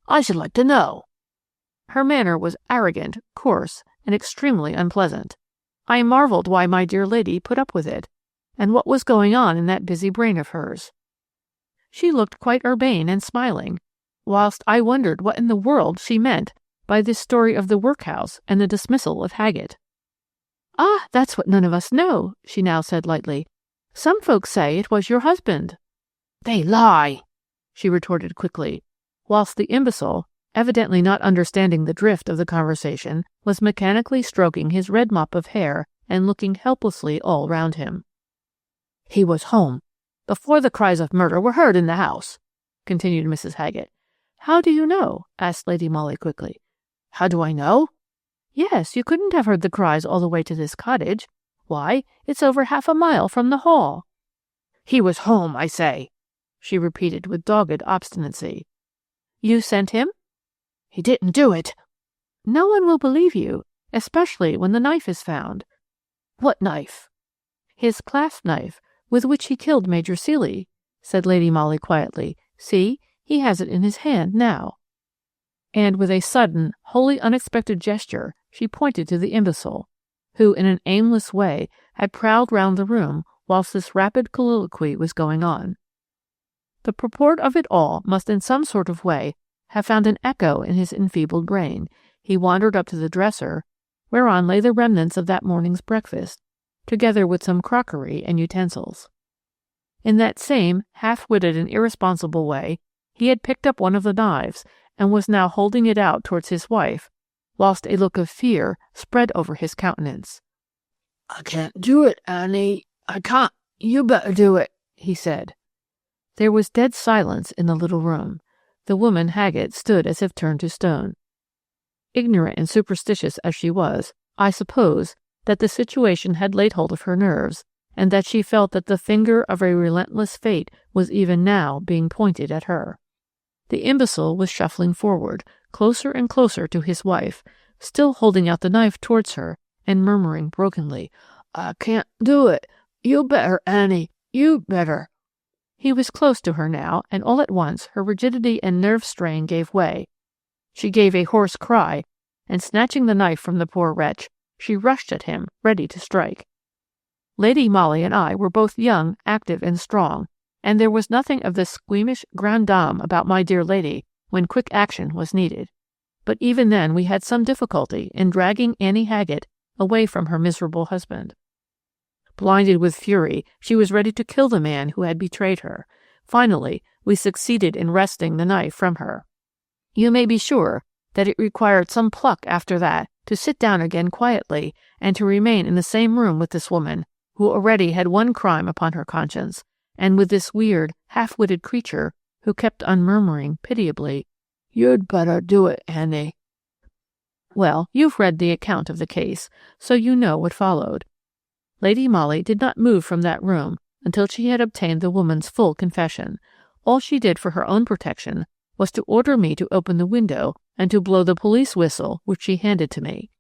I should like to know." Her manner was arrogant, coarse, and extremely unpleasant. I marvelled why my dear lady put up with it, and what was going on in that busy brain of hers. She looked quite urbane and smiling, whilst I wondered what in the world she meant by this story of the workhouse and the dismissal of Haggett. "Ah, that's what none of us know," she now said lightly. "Some folks say it was your husband." "They lie," she retorted quickly, whilst the imbecile, evidently not understanding the drift of the conversation, was mechanically stroking his red mop of hair and looking helplessly all round him. "He was home before the cries of murder were heard in the house," continued Mrs. Haggett. "How do you know?" asked Lady Molly quickly. "How do I know?" "Yes, you couldn't have heard the cries all the way to this cottage. Why, it's over half a mile from the hall." "He was home, I say," she repeated with dogged obstinacy. "You sent him?" "He didn't do it." "No one will believe you, especially when the knife is found." "What knife?" "His clasp knife, with which he killed Major Seeley," said Lady Molly quietly. "See, he has it in his hand now." And with a sudden, wholly unexpected gesture, she pointed to the imbecile, who in an aimless way had prowled round the room whilst this rapid colloquy was going on. The purport of it all must in some sort of way have found an echo in his enfeebled brain. He wandered up to the dresser, whereon lay the remnants of that morning's breakfast, together with some crockery and utensils. In that same half-witted and irresponsible way, he had picked up one of the knives and was now holding it out towards his wife, whilst a look of fear spread over his countenance. "I can't do it, Annie. I can't. You better do it," he said. There was dead silence in the little room. The woman, Haggett, stood as if turned to stone. Ignorant and superstitious as she was, I suppose that the situation had laid hold of her nerves, and that she felt that the finger of a relentless fate was even now being pointed at her. The imbecile was shuffling forward, closer and closer to his wife, still holding out the knife towards her and murmuring brokenly, "I can't do it. You better, Annie. You better." He was close to her now, and all at once her rigidity and nerve strain gave way. She gave a hoarse cry, and snatching the knife from the poor wretch, she rushed at him, ready to strike. Lady Molly and I were both young, active, and strong, and there was nothing of the squeamish grande dame about my dear lady when quick action was needed. But even then we had some difficulty in dragging Annie Haggett away from her miserable husband. Blinded with fury, she was ready to kill the man who had betrayed her. Finally, we succeeded in wresting the knife from her. You may be sure that it required some pluck after that to sit down again quietly and to remain in the same room with this woman, who already had one crime upon her conscience, and with this weird, half-witted creature who kept on murmuring pitiably, "You'd better do it, Annie." Well, you've read the account of the case, so you know what followed. Lady Molly did not move from that room until she had obtained the woman's full confession. All she did for her own protection was to order me to open the window and to blow the police whistle which she handed to me.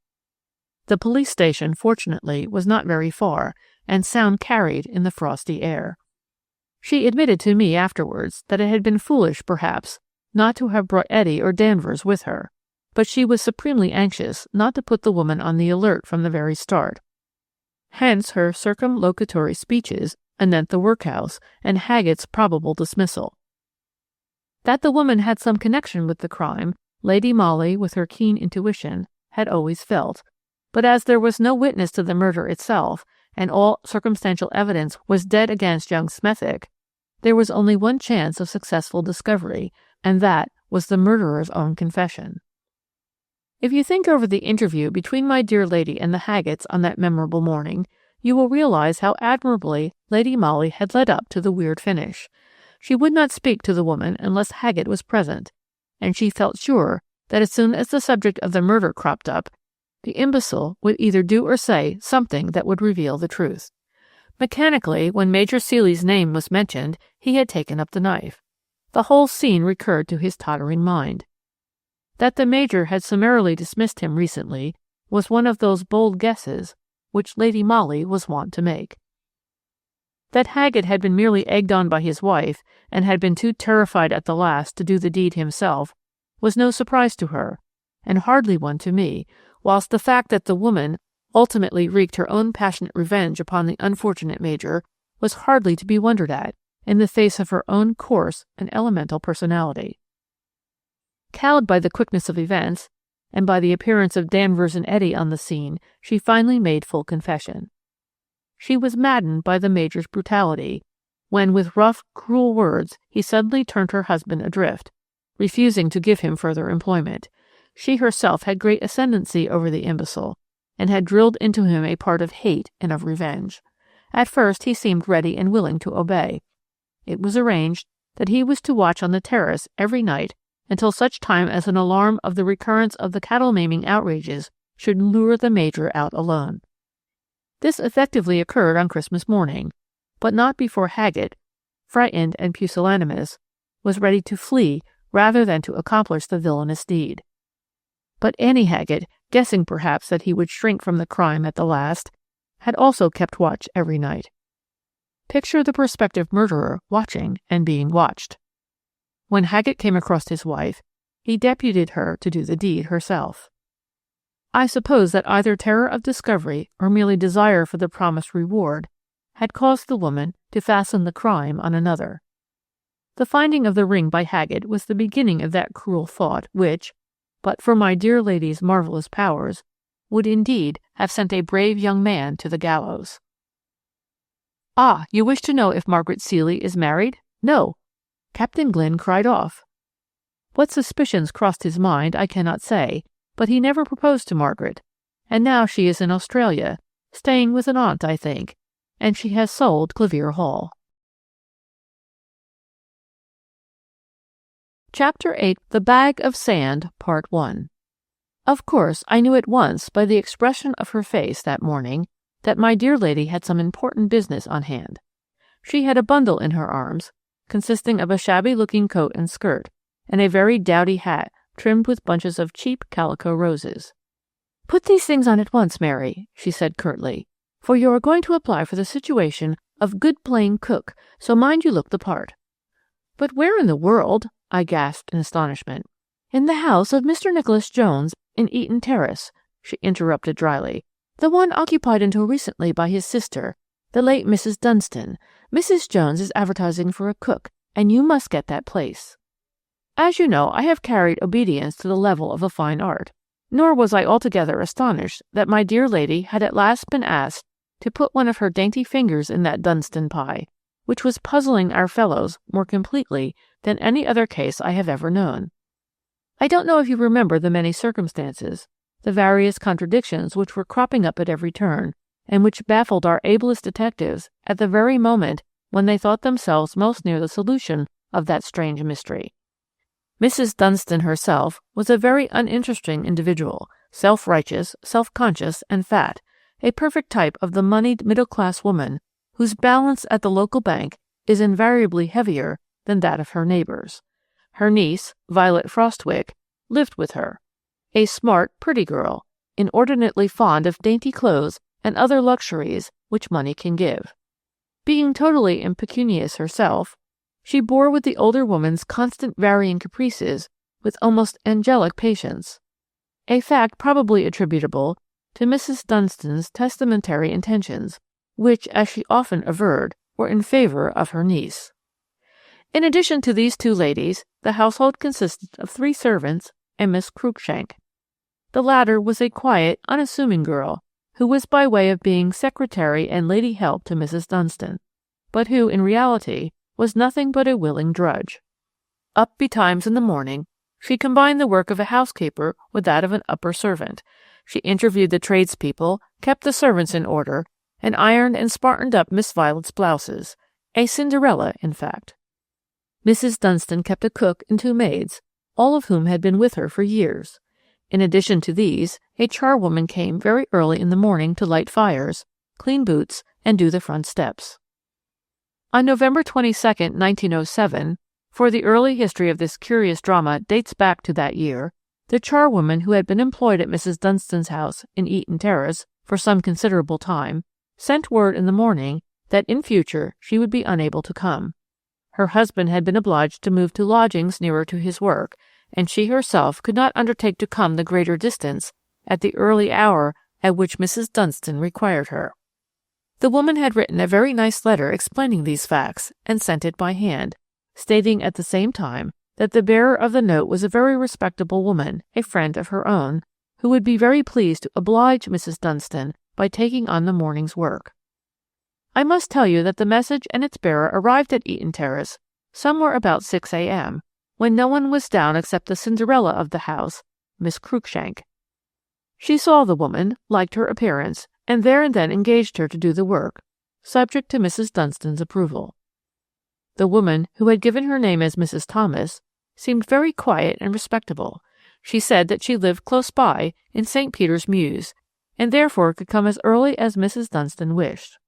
The police station, fortunately, was not very far, and sound carried in the frosty air. She admitted to me afterwards that it had been foolish, perhaps, not to have brought Eddie or Danvers with her, but she was supremely anxious not to put the woman on the alert from the very start. Hence her circumlocutory speeches anent the workhouse and Haggett's probable dismissal. That the woman had some connection with the crime, Lady Molly, with her keen intuition, had always felt, but as there was no witness to the murder itself, and all circumstantial evidence was dead against young Smethick, there was only one chance of successful discovery, and that was the murderer's own confession. If you think over the interview between my dear lady and the Haggetts on that memorable morning, you will realize how admirably Lady Molly had led up to the weird finish. She would not speak to the woman unless Haggett was present, and she felt sure that as soon as the subject of the murder cropped up, the imbecile would either do or say something that would reveal the truth. Mechanically, when Major Seeley's name was mentioned, he had taken up the knife. The whole scene recurred to his tottering mind. That the Major had summarily dismissed him recently was one of those bold guesses which Lady Molly was wont to make. That Haggett had been merely egged on by his wife, and had been too terrified at the last to do the deed himself, was no surprise to her, and hardly one to me, whilst the fact that the woman ultimately wreaked her own passionate revenge upon the unfortunate Major was hardly to be wondered at, in the face of her own coarse and elemental personality. Cowed by the quickness of events, and by the appearance of Danvers and Eddie on the scene, she finally made full confession. She was maddened by the Major's brutality, when with rough, cruel words he suddenly turned her husband adrift, refusing to give him further employment. She herself had great ascendancy over the imbecile, and had drilled into him a part of hate and of revenge. At first he seemed ready and willing to obey. It was arranged that he was to watch on the terrace every night until such time as an alarm of the recurrence of the cattle-maiming outrages should lure the Major out alone. This effectively occurred on Christmas morning, but not before Haggett, frightened and pusillanimous, was ready to flee rather than to accomplish the villainous deed. But Annie Haggett, guessing perhaps that he would shrink from the crime at the last, had also kept watch every night. Picture the prospective murderer watching and being watched. When Haggett came across his wife, he deputed her to do the deed herself. I suppose that either terror of discovery or merely desire for the promised reward had caused the woman to fasten the crime on another. The finding of the ring by Haggett was the beginning of that cruel thought which, but for my dear lady's marvellous powers, would indeed have sent a brave young man to the gallows. Ah, you wish to know if Margaret Seeley is married? No. Captain Glynn cried off. What suspicions crossed his mind I cannot say, but he never proposed to Margaret, and now she is in Australia, staying with an aunt, I think, and she has sold Clavier Hall. Chapter 8 The Bag of Sand, Part 1. Of course, I knew at once by the expression of her face that morning that my dear lady had some important business on hand. She had a bundle in her arms, consisting of a shabby-looking coat and skirt, and a very dowdy hat trimmed with bunches of cheap calico roses. "Put these things on at once, Mary," she said curtly, "for you are going to apply for the situation of good plain cook, so mind you look the part." "But where in the world?" I gasped in astonishment. "In the house of Mr. Nicholas Jones in Eaton Terrace," she interrupted dryly. "The one occupied until recently by his sister, the late Mrs. Dunstan. Mrs. Jones is advertising for a cook, and you must get that place." As you know, I have carried obedience to the level of a fine art, nor was I altogether astonished that my dear lady had at last been asked to put one of her dainty fingers in that Dunstan pie, which was puzzling our fellows more completely than any other case I have ever known. I don't know if you remember the many circumstances, the various contradictions which were cropping up at every turn, and which baffled our ablest detectives at the very moment when they thought themselves most near the solution of that strange mystery. Mrs. Dunstan herself was a very uninteresting individual, self-righteous, self-conscious, and fat, a perfect type of the moneyed middle-class woman whose balance at the local bank is invariably heavier than that of her neighbors. Her niece, Violet Frostwick, lived with her, a smart, pretty girl, inordinately fond of dainty clothes and other luxuries which money can give. Being totally impecunious herself, she bore with the older woman's constant varying caprices with almost angelic patience, a fact probably attributable to Mrs. Dunstan's testamentary intentions, which, as she often averred, were in favor of her niece. In addition to these two ladies, the household consisted of 3 servants and Miss Cruikshank. The latter was a quiet, unassuming girl, who was by way of being secretary and lady help to Mrs. Dunstan, but who, in reality, was nothing but a willing drudge. Up betimes in the morning, she combined the work of a housekeeper with that of an upper servant. She interviewed the tradespeople, kept the servants in order, and ironed and smartened up Miss Violet's blouses, a Cinderella, in fact. Mrs. Dunstan kept a cook and 2 maids, all of whom had been with her for years. In addition to these, a charwoman came very early in the morning to light fires, clean boots, and do the front steps. On November 22, 1907, for the early history of this curious drama dates back to that year, the charwoman who had been employed at Mrs. Dunstan's house in Eaton Terrace for some considerable time sent word in the morning that in future she would be unable to come. Her husband had been obliged to move to lodgings nearer to his work, and she herself could not undertake to come the greater distance at the early hour at which Mrs. Dunstan required her. The woman had written a very nice letter explaining these facts and sent it by hand, stating at the same time that the bearer of the note was a very respectable woman, a friend of her own, who would be very pleased to oblige Mrs. Dunstan by taking on the morning's work. I must tell you that the message and its bearer arrived at Eaton Terrace somewhere about 6 a.m., when no one was down except the Cinderella of the house, Miss Cruikshank. She saw the woman, liked her appearance, and there and then engaged her to do the work, subject to Mrs. Dunstan's approval. The woman, who had given her name as Mrs. Thomas, seemed very quiet and respectable. She said that she lived close by, in St. Peter's Mews, and therefore could come as early as Mrs. Dunstan wished.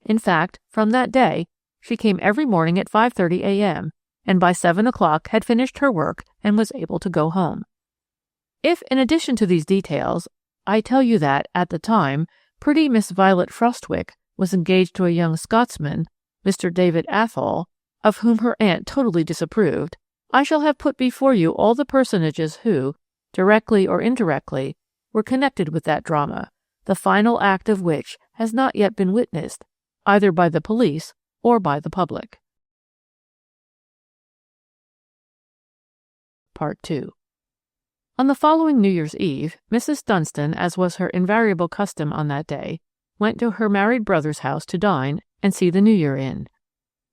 In fact, from that day, she came every morning at 5:30 a.m., and by 7 o'clock had finished her work and was able to go home. If, in addition to these details, I tell you that, at the time, pretty Miss Violet Frostwick was engaged to a young Scotsman, Mr. David Athol, of whom her aunt totally disapproved, I shall have put before you all the personages who, directly or indirectly, were connected with that drama, the final act of which has not yet been witnessed, either by the police or by the public. Part 2. On the following New Year's Eve, Mrs. Dunstan, as was her invariable custom on that day, went to her married brother's house to dine and see the New Year in.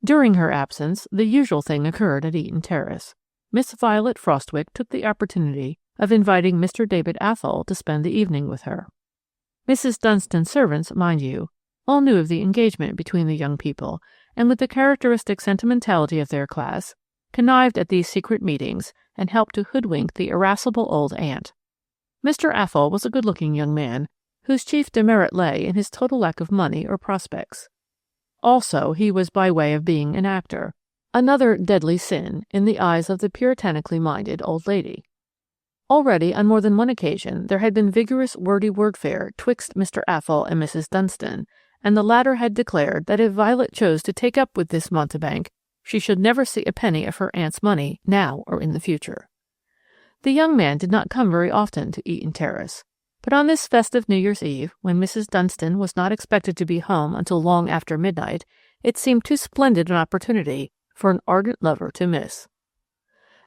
During her absence, the usual thing occurred at Eaton Terrace. Miss Violet Frostwick took the opportunity of inviting Mr. David Athol to spend the evening with her. Mrs. Dunstan's servants, mind you, all knew of the engagement between the young people, and with the characteristic sentimentality of their class, connived at these secret meetings and helped to hoodwink the irascible old aunt. Mr. Athol was a good-looking young man, whose chief demerit lay in his total lack of money or prospects. Also, he was by way of being an actor, another deadly sin in the eyes of the puritanically minded old lady. Already, on more than one occasion, there had been vigorous wordy wordfare twixt Mr. Athol and Mrs. Dunstan, and the latter had declared that if Violet chose to take up with this mountebank, she should never see a penny of her aunt's money now or in the future. The young man did not come very often to Eaton Terrace, but on this festive New Year's Eve, when Mrs. Dunstan was not expected to be home until long after midnight, it seemed too splendid an opportunity for an ardent lover to miss.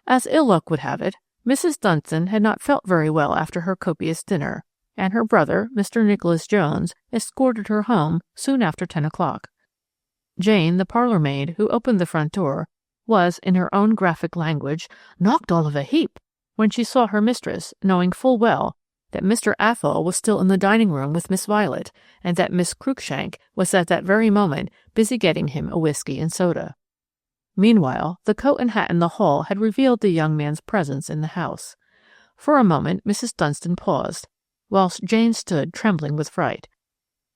As ill luck would have it, Mrs. Dunstan had not felt very well after her copious dinner, and her brother, Mr. Nicholas Jones, escorted her home soon after 10 o'clock. Jane, the parlour-maid, who opened the front door, was, in her own graphic language, knocked all of a heap when she saw her mistress, knowing full well that Mr. Athol was still in the dining-room with Miss Violet, and that Miss Cruikshank was at that very moment busy getting him a whisky and soda. Meanwhile, the coat and hat in the hall had revealed the young man's presence in the house. For a moment Mrs. Dunstan paused, whilst Jane stood trembling with fright.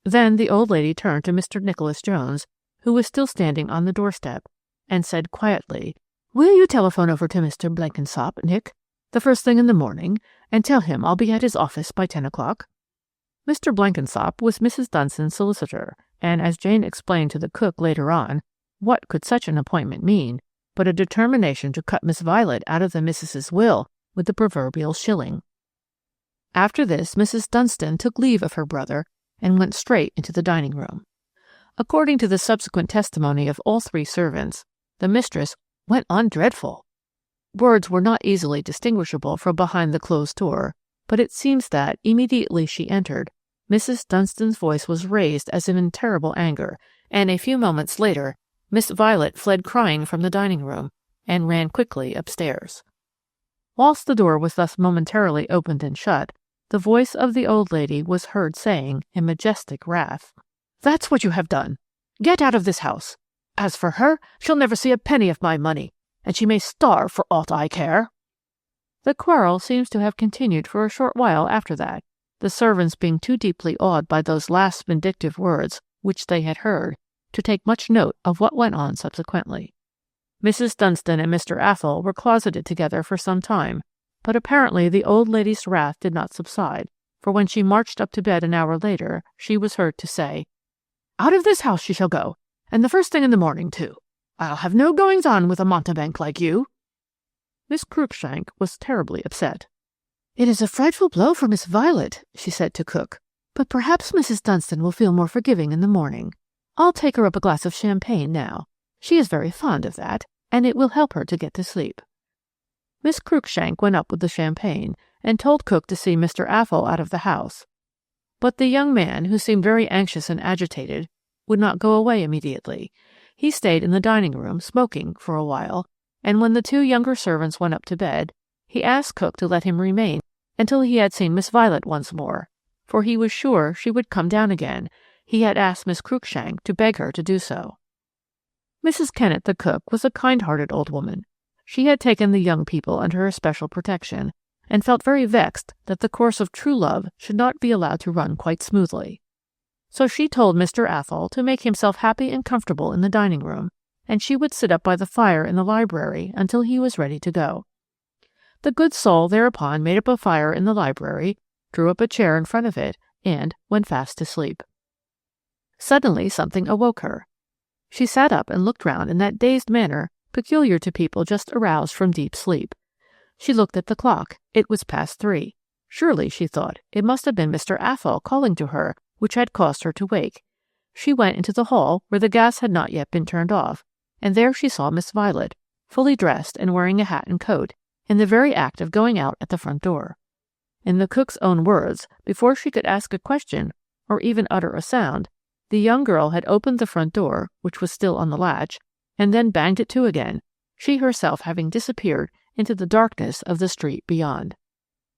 Then the old lady turned to Mr. Nicholas Jones, who was still standing on the doorstep, and said quietly, "Will you telephone over to Mr. Blenkinsop, Nick, the first thing in the morning, and tell him I'll be at his office by 10 o'clock. Mr. Blenkinsop was Mrs. Dunstan's solicitor, and as Jane explained to the cook later on, what could such an appointment mean but a determination to cut Miss Violet out of the missis's will with the proverbial shilling? After this, Mrs. Dunstan took leave of her brother and went straight into the dining-room. According to the subsequent testimony of all three servants, the mistress went on dreadful. Words were not easily distinguishable from behind the closed door, but it seems that, immediately she entered, Mrs. Dunstan's voice was raised as if in terrible anger, and a few moments later Miss Violet fled crying from the dining-room and ran quickly upstairs. Whilst the door was thus momentarily opened and shut, the voice of the old lady was heard saying, in majestic wrath, "That's what you have done. Get out of this house. As for her, she'll never see a penny of my money, and she may starve for aught I care." The quarrel seems to have continued for a short while after that, the servants being too deeply awed by those last vindictive words which they had heard to take much note of what went on subsequently. Mrs. Dunstan and Mr. Athol were closeted together for some time, but apparently the old lady's wrath did not subside, for when she marched up to bed an hour later, she was heard to say, "Out of this house she shall go, and the first thing in the morning, too. I'll have no goings-on with a mountebank like you." Miss Cruikshank was terribly upset. "It is a frightful blow for Miss Violet," she said to cook, "but perhaps Mrs. Dunstan will feel more forgiving in the morning. I'll take her up a glass of champagne now. She is very fond of that, and it will help her to get to sleep." Miss Cruikshank went up with the champagne, and told cook to see Mr. Athol out of the house. But the young man, who seemed very anxious and agitated, would not go away immediately. He stayed in the dining-room, smoking, for a while, and when the two younger servants went up to bed, he asked cook to let him remain until he had seen Miss Violet once more, for he was sure she would come down again. He had asked Miss Cruikshank to beg her to do so. Mrs. Kennett, the cook, was a kind-hearted old woman. She had taken the young people under her special protection, and felt very vexed that the course of true love should not be allowed to run quite smoothly. So she told Mr. Athol to make himself happy and comfortable in the dining-room, and she would sit up by the fire in the library until he was ready to go. The good soul thereupon made up a fire in the library, drew up a chair in front of it, and went fast to sleep. Suddenly something awoke her. She sat up and looked round in that dazed manner peculiar to people just aroused from deep sleep. She looked at the clock. It was past 3. Surely, she thought, it must have been Mr. Athol calling to her, which had caused her to wake. She went into the hall, where the gas had not yet been turned off, and there she saw Miss Violet, fully dressed and wearing a hat and coat, in the very act of going out at the front door. In the cook's own words, before she could ask a question or even utter a sound, the young girl had opened the front door, which was still on the latch, and then banged it to again, she herself having disappeared into the darkness of the street beyond.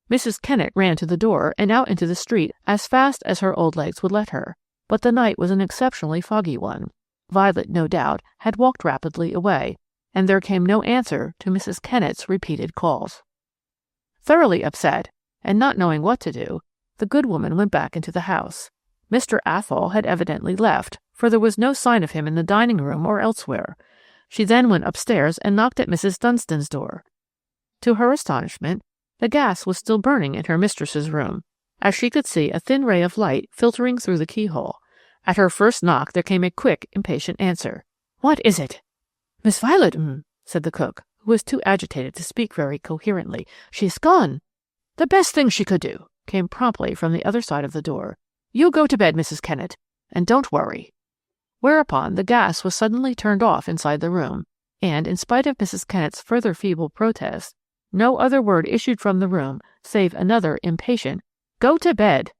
Mrs. Kennett ran to the door and out into the street as fast as her old legs would let her, but the night was an exceptionally foggy one. Violet, no doubt, had walked rapidly away, and there came no answer to Mrs. Kennett's repeated calls. Thoroughly upset, and not knowing what to do, the good woman went back into the house. Mr. Athol had evidently left, for there was no sign of him in the dining-room or elsewhere. She then went upstairs and knocked at Mrs. Dunstan's door. To her astonishment, the gas was still burning in her mistress's room, as she could see a thin ray of light filtering through the keyhole. At her first knock there came a quick, impatient answer. "What is it?" "Miss Violet, said the cook, who was too agitated to speak very coherently. "She's gone." "The best thing she could do," came promptly from the other side of the door. "You go to bed, Mrs. Kennett, and don't worry." Whereupon the gas was suddenly turned off inside the room, and, in spite of Mrs. Kennett's further feeble protest, no other word issued from the room save another impatient, "Go to bed."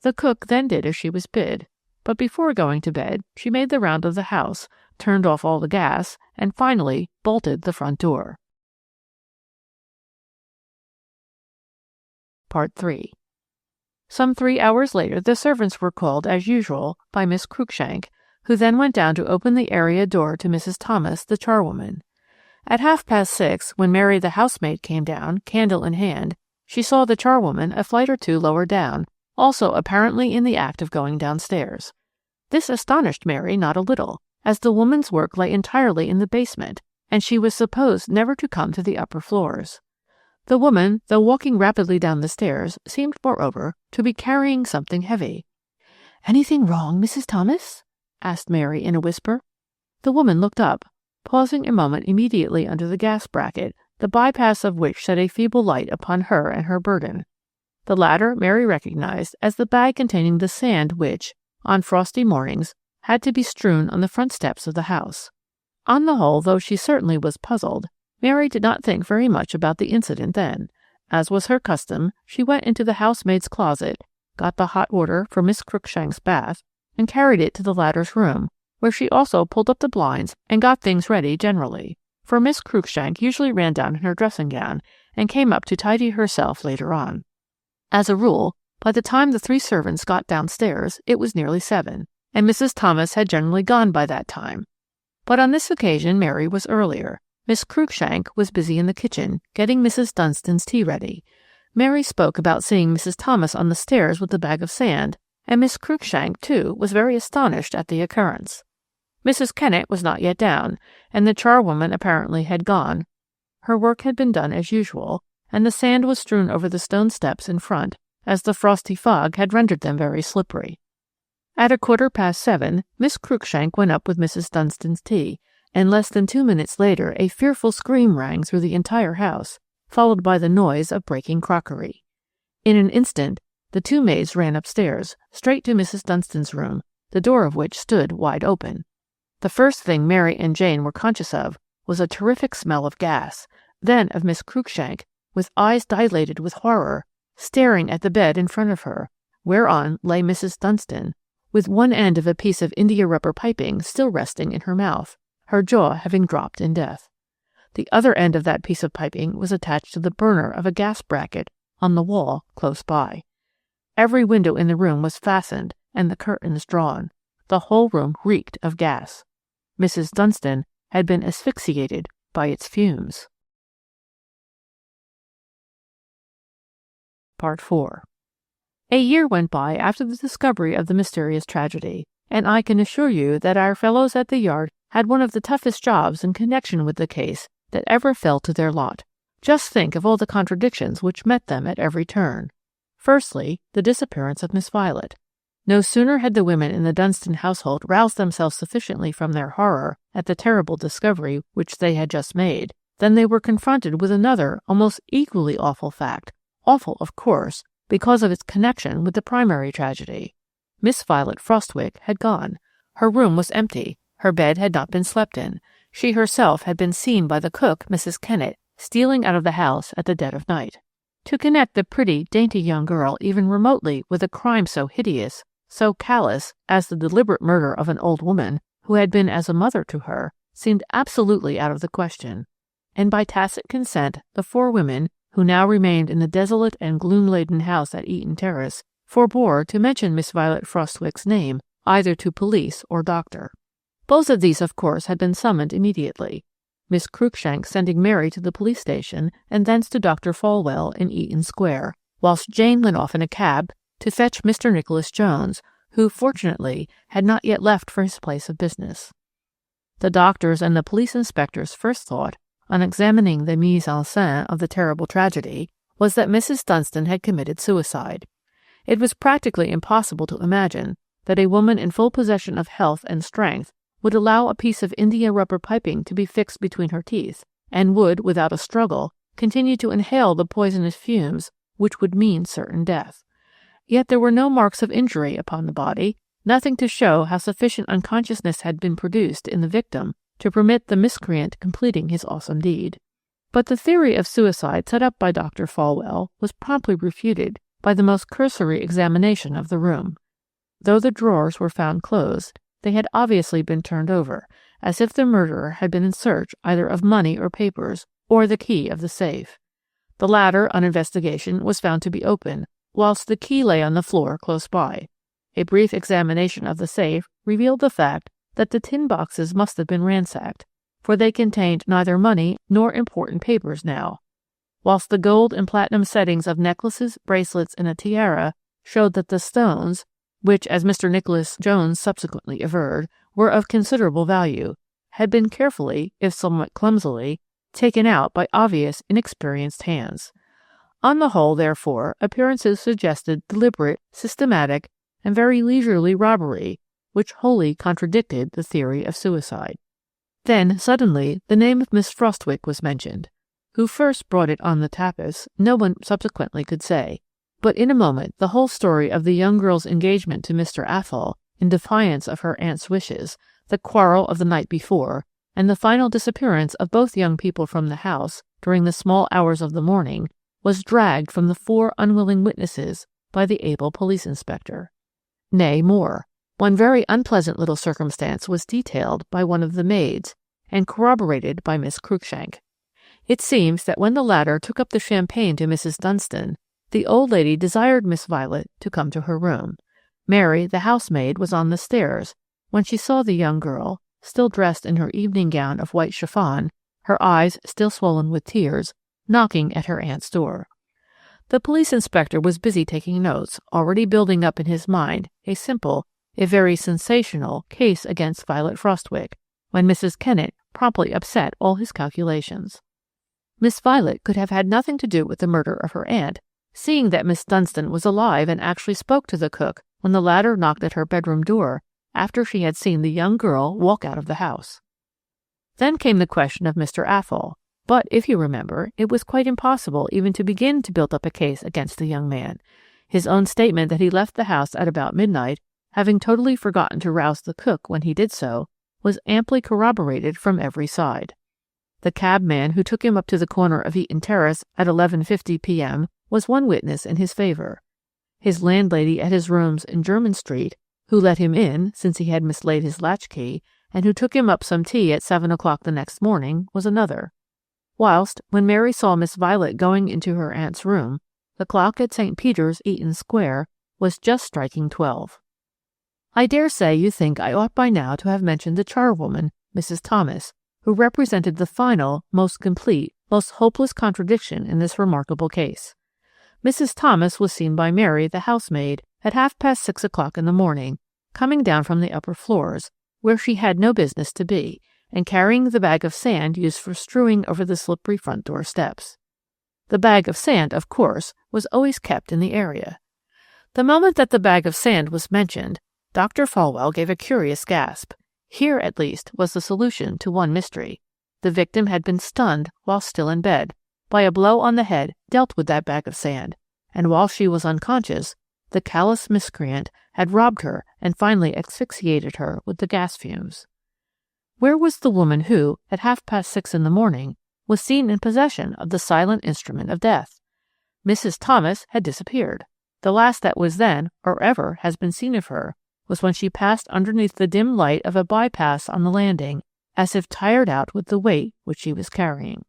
The cook then did as she was bid, but before going to bed she made the round of the house, turned off all the gas, and finally bolted the front door. Part 3. Some 3 hours later the servants were called, as usual, by Miss Cruikshank, who then went down to open the area door to Mrs. Thomas, the charwoman. At 6:30, when Mary the housemaid came down, candle in hand, she saw the charwoman a flight or 2 lower down, also apparently in the act of going downstairs. This astonished Mary not a little, as the woman's work lay entirely in the basement, and she was supposed never to come to the upper floors. The woman, though walking rapidly down the stairs, seemed, moreover, to be carrying something heavy. "Anything wrong, Mrs. Thomas?" asked Mary in a whisper. The woman looked up, pausing a moment immediately under the gas bracket, the bypass of which shed a feeble light upon her and her burden. The latter Mary recognized as the bag containing the sand which, on frosty mornings, had to be strewn on the front steps of the house. On the whole, though she certainly was puzzled, Mary did not think very much about the incident then. As was her custom, she went into the housemaid's closet, got the hot water for Miss Cruikshank's bath, and carried it to the latter's room, where she also pulled up the blinds and got things ready generally, for Miss Cruikshank usually ran down in her dressing-gown and came up to tidy herself later on. As a rule, by the time the 3 servants got downstairs, it was nearly 7, and Mrs. Thomas had generally gone by that time. But on this occasion Mary was earlier. Miss Cruikshank was busy in the kitchen, getting Mrs. Dunstan's tea ready. Mary spoke about seeing Mrs. Thomas on the stairs with the bag of sand, and Miss Cruikshank, too, was very astonished at the occurrence. Mrs. Kennett was not yet down, and the charwoman apparently had gone. Her work had been done as usual, and the sand was strewn over the stone steps in front, as the frosty fog had rendered them very slippery. At 7:15, Miss Cruikshank went up with Mrs. Dunstan's tea, and less than 2 minutes later a fearful scream rang through the entire house, followed by the noise of breaking crockery. In an instant, the 2 maids ran upstairs, straight to Mrs. Dunstan's room, the door of which stood wide open. The first thing Mary and Jane were conscious of was a terrific smell of gas, then of Miss Cruikshank, with eyes dilated with horror, staring at the bed in front of her, whereon lay Mrs. Dunstan, with one end of a piece of india-rubber piping still resting in her mouth, her jaw having dropped in death. The other end of that piece of piping was attached to the burner of a gas bracket on the wall close by. Every window in the room was fastened and the curtains drawn. The whole room reeked of gas. Mrs. Dunstan had been asphyxiated by its fumes. Part 4. A year went by after the discovery of the mysterious tragedy, and I can assure you that our fellows at the Yard had one of the toughest jobs in connection with the case that ever fell to their lot. Just think of all the contradictions which met them at every turn. Firstly, the disappearance of Miss Violet. No sooner had the women in the Dunstan household roused themselves sufficiently from their horror at the terrible discovery which they had just made, than they were confronted with another, almost equally awful fact, awful, of course, because of its connection with the primary tragedy. Miss Violet Frostwicke had gone. Her room was empty. Her bed had not been slept in. She herself had been seen by the cook, Mrs. Kennett, stealing out of the house at the dead of night. To connect the pretty, dainty young girl even remotely with a crime so hideous, so callous, as the deliberate murder of an old woman who had been as a mother to her, seemed absolutely out of the question. And by tacit consent, the four women, who now remained in the desolate and gloom-laden house at Eaton Terrace, forbore to mention Miss Violet Frostwicke's name either to police or doctor. Both of these, of course, had been summoned immediately, Miss Cruikshank sending Mary to the police station and thence to Dr. Falwell in Eaton Square, whilst Jane went off in a cab to fetch Mr. Nicholas Jones, who, fortunately, had not yet left for his place of business. The doctors and the police inspector's first thought, on examining the mise en scène of the terrible tragedy, was that Mrs. Dunstan had committed suicide. It was practically impossible to imagine that a woman in full possession of health and strength would allow a piece of india-rubber piping to be fixed between her teeth, and would, without a struggle, continue to inhale the poisonous fumes which would mean certain death. Yet there were no marks of injury upon the body, nothing to show how sufficient unconsciousness had been produced in the victim to permit the miscreant completing his awesome deed. But the theory of suicide set up by Dr. Falwell was promptly refuted by the most cursory examination of the room. Though the drawers were found closed, they had obviously been turned over, as if the murderer had been in search either of money or papers, or the key of the safe. The latter, on investigation, was found to be open, whilst the key lay on the floor close by. A brief examination of the safe revealed the fact that the tin boxes must have been ransacked, for they contained neither money nor important papers now, whilst the gold and platinum settings of necklaces, bracelets, and a tiara showed that the stones, which, as Mr. Nicholas Jones subsequently averred, were of considerable value, had been carefully, if somewhat clumsily, taken out by obvious, inexperienced hands. On the whole, therefore, appearances suggested deliberate, systematic, and very leisurely robbery, which wholly contradicted the theory of suicide. Then, suddenly, the name of Miss Frostwicke was mentioned. Who first brought it on the tapis, no one subsequently could say, but in a moment the whole story of the young girl's engagement to Mr. Athol, in defiance of her aunt's wishes, the quarrel of the night before, and the final disappearance of both young people from the house during the small hours of the morning, was dragged from the four unwilling witnesses by the able police inspector. Nay, more. One very unpleasant little circumstance was detailed by one of the maids, and corroborated by Miss Cruikshank. It seems that when the latter took up the champagne to Mrs. Dunstan, the old lady desired Miss Violet to come to her room. Mary, the housemaid, was on the stairs when she saw the young girl, still dressed in her evening gown of white chiffon, her eyes still swollen with tears, knocking at her aunt's door. The police inspector was busy taking notes, already building up in his mind a simple, a very sensational, case against Violet Frostwicke, when Mrs. Kennett promptly upset all his calculations. Miss Violet could have had nothing to do with the murder of her aunt, seeing that Miss Dunstan was alive and actually spoke to the cook when the latter knocked at her bedroom door after she had seen the young girl walk out of the house. Then came the question of Mr. Athol, but, if you remember, it was quite impossible even to begin to build up a case against the young man. His own statement that he left the house at about midnight, having totally forgotten to rouse the cook when he did so, was amply corroborated from every side. The cabman who took him up to the corner of Eaton Terrace at 11:50 p.m. was one witness in his favour. His landlady at his rooms in Jermyn Street, who let him in since he had mislaid his latchkey, and who took him up some tea at 7 o'clock the next morning, was another. Whilst, when Mary saw Miss Violet going into her aunt's room, the clock at St. Peter's, Eaton Square, was just striking 12. I dare say you think I ought by now to have mentioned the charwoman, Mrs. Thomas, who represented the final, most complete, most hopeless contradiction in this remarkable case. Mrs. Thomas was seen by Mary, the housemaid, at 6:30 o'clock in the morning, coming down from the upper floors, where she had no business to be, and carrying the bag of sand used for strewing over the slippery front door steps. The bag of sand, of course, was always kept in the area. The moment that the bag of sand was mentioned, Dr. Falwell gave a curious gasp. Here, at least, was the solution to one mystery. The victim had been stunned while still in bed by a blow on the head dealt with that bag of sand, and while she was unconscious, the callous miscreant had robbed her and finally asphyxiated her with the gas fumes. Where was the woman who, at 6:30 in the morning, was seen in possession of the silent instrument of death? Mrs. Thomas had disappeared. The last that was then, or ever, has been seen of her was when she passed underneath the dim light of a bypass on the landing, as if tired out with the weight which she was carrying.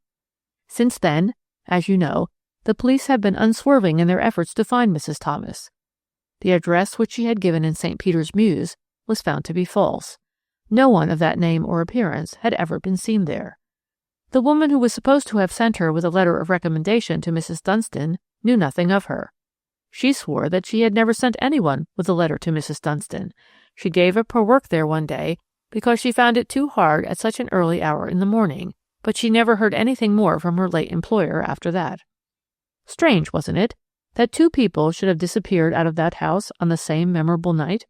Since then, as you know, the police have been unswerving in their efforts to find Mrs. Thomas. The address which she had given in St. Peter's Mews was found to be false. No one of that name or appearance had ever been seen there. The woman who was supposed to have sent her with a letter of recommendation to Mrs. Dunstan knew nothing of her. She swore that she had never sent anyone with a letter to Mrs. Dunstan. She gave up her work there one day because she found it too hard at such an early hour in the morning, but she never heard anything more from her late employer after that. Strange, wasn't it, that two people should have disappeared out of that house on the same memorable night?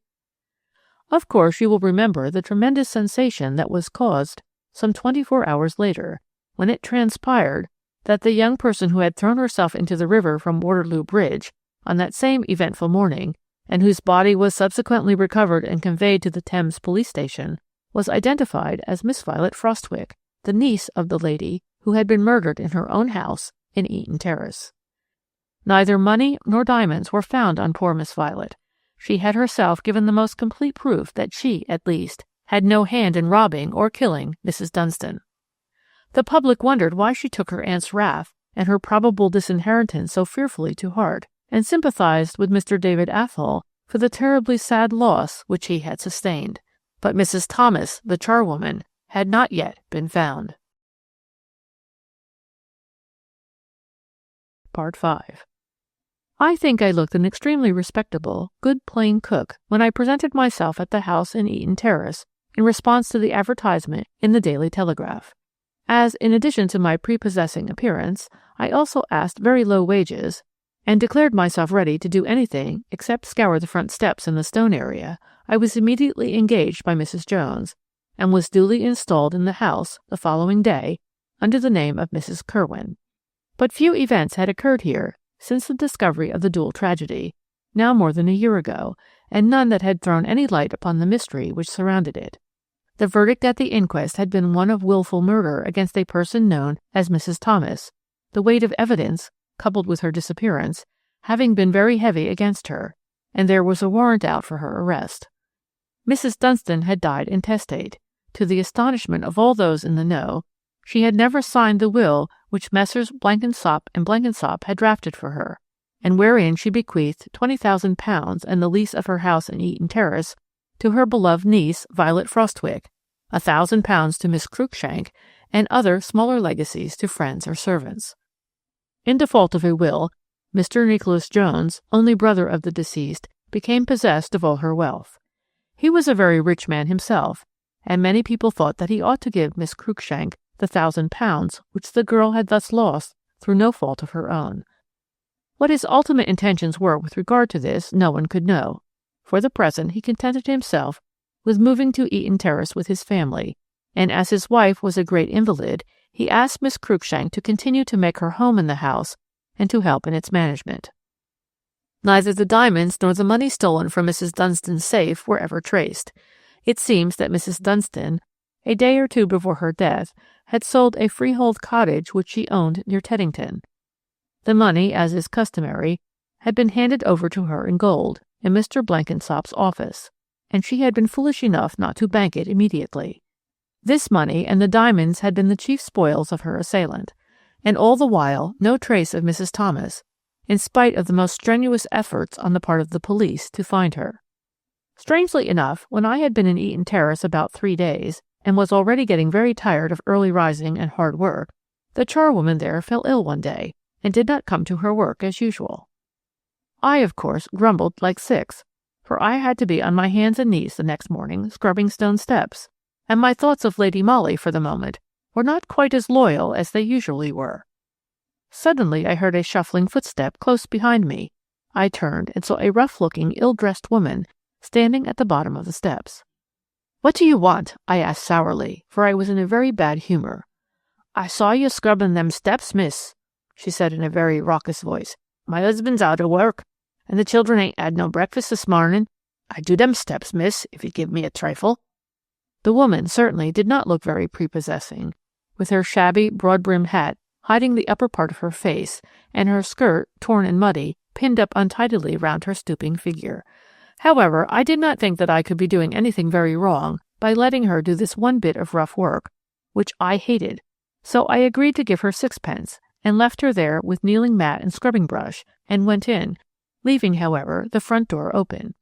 Of course, you will remember the tremendous sensation that was caused some 24 hours later, when it transpired that the young person who had thrown herself into the river from Waterloo Bridge on that same eventful morning, and whose body was subsequently recovered and conveyed to the Thames police station, was identified as Miss Violet Frostwicke, the niece of the lady who had been murdered in her own house in Eaton Terrace. Neither money nor diamonds were found on poor Miss Violet. She had herself given the most complete proof that she, at least, had no hand in robbing or killing Mrs. Dunstan. The public wondered why she took her aunt's wrath and her probable disinheritance so fearfully to heart, and sympathized with Mr. David Athol for the terribly sad loss which he had sustained. But Mrs. Thomas, the charwoman, had not yet been found. Part 5. I think I looked an extremely respectable, good plain cook when I presented myself at the house in Eaton Terrace in response to the advertisement in the Daily Telegraph. As, in addition to my prepossessing appearance, I also asked very low wages, and declared myself ready to do anything except scour the front steps in the stone area, I was immediately engaged by Mrs. Jones, and was duly installed in the house the following day under the name of Mrs. Kirwin. But few events had occurred here since the discovery of the dual tragedy, now more than a year ago, and none that had thrown any light upon the mystery which surrounded it. The verdict at the inquest had been one of wilful murder against a person known as Mrs. Thomas, the weight of evidence, coupled with her disappearance, having been very heavy against her, and there was a warrant out for her arrest. Mrs. Dunstan had died intestate. To the astonishment of all those in the know, she had never signed the will which Messrs. Blenkinsop and Blenkinsop had drafted for her, and wherein she bequeathed £20,000 and the lease of her house in Eaton Terrace to her beloved niece, Violet Frostwicke, £1,000 to Miss Cruikshank, and other smaller legacies to friends or servants. In default of a will, Mr. Nicholas Jones, only brother of the deceased, became possessed of all her wealth. He was a very rich man himself, and many people thought that he ought to give Miss Cruikshank the £1,000 which the girl had thus lost through no fault of her own. What his ultimate intentions were with regard to this no one could know. For the present he contented himself with moving to Eaton Terrace with his family, and as his wife was a great invalid, he asked Miss Cruikshank to continue to make her home in the house and to help in its management. Neither the diamonds nor the money stolen from Mrs. Dunstan's safe were ever traced. It seems that Mrs. Dunstan, a day or two before her death, had sold a freehold cottage which she owned near Teddington. The money, as is customary, had been handed over to her in gold in Mr. Blenkinsop's office, and she had been foolish enough not to bank it immediately. This money and the diamonds had been the chief spoils of her assailant, and all the while no trace of Mrs. Thomas, in spite of the most strenuous efforts on the part of the police to find her. Strangely enough, when I had been in Eaton Terrace about 3 days, and was already getting very tired of early rising and hard work, the charwoman there fell ill one day, and did not come to her work as usual. I, of course, grumbled like six, for I had to be on my hands and knees the next morning scrubbing stone steps, and my thoughts of Lady Molly for the moment were not quite as loyal as they usually were. Suddenly I heard a shuffling footstep close behind me. I turned and saw a rough-looking, ill-dressed woman standing at the bottom of the steps. "What do you want?" I asked sourly, for I was in a very bad humor. "I saw you scrubbing them steps, miss," she said in a very raucous voice. "My husband's out of work, and the children ain't had no breakfast this morning. I do them steps, miss, if you give me a trifle." The woman certainly did not look very prepossessing, with her shabby, broad-brimmed hat hiding the upper part of her face, and her skirt, torn and muddy, pinned up untidily round her stooping figure. However, I did not think that I could be doing anything very wrong by letting her do this one bit of rough work, which I hated, so I agreed to give her 6 pence, and left her there with kneeling mat and scrubbing brush, and went in, leaving, however, the front door open.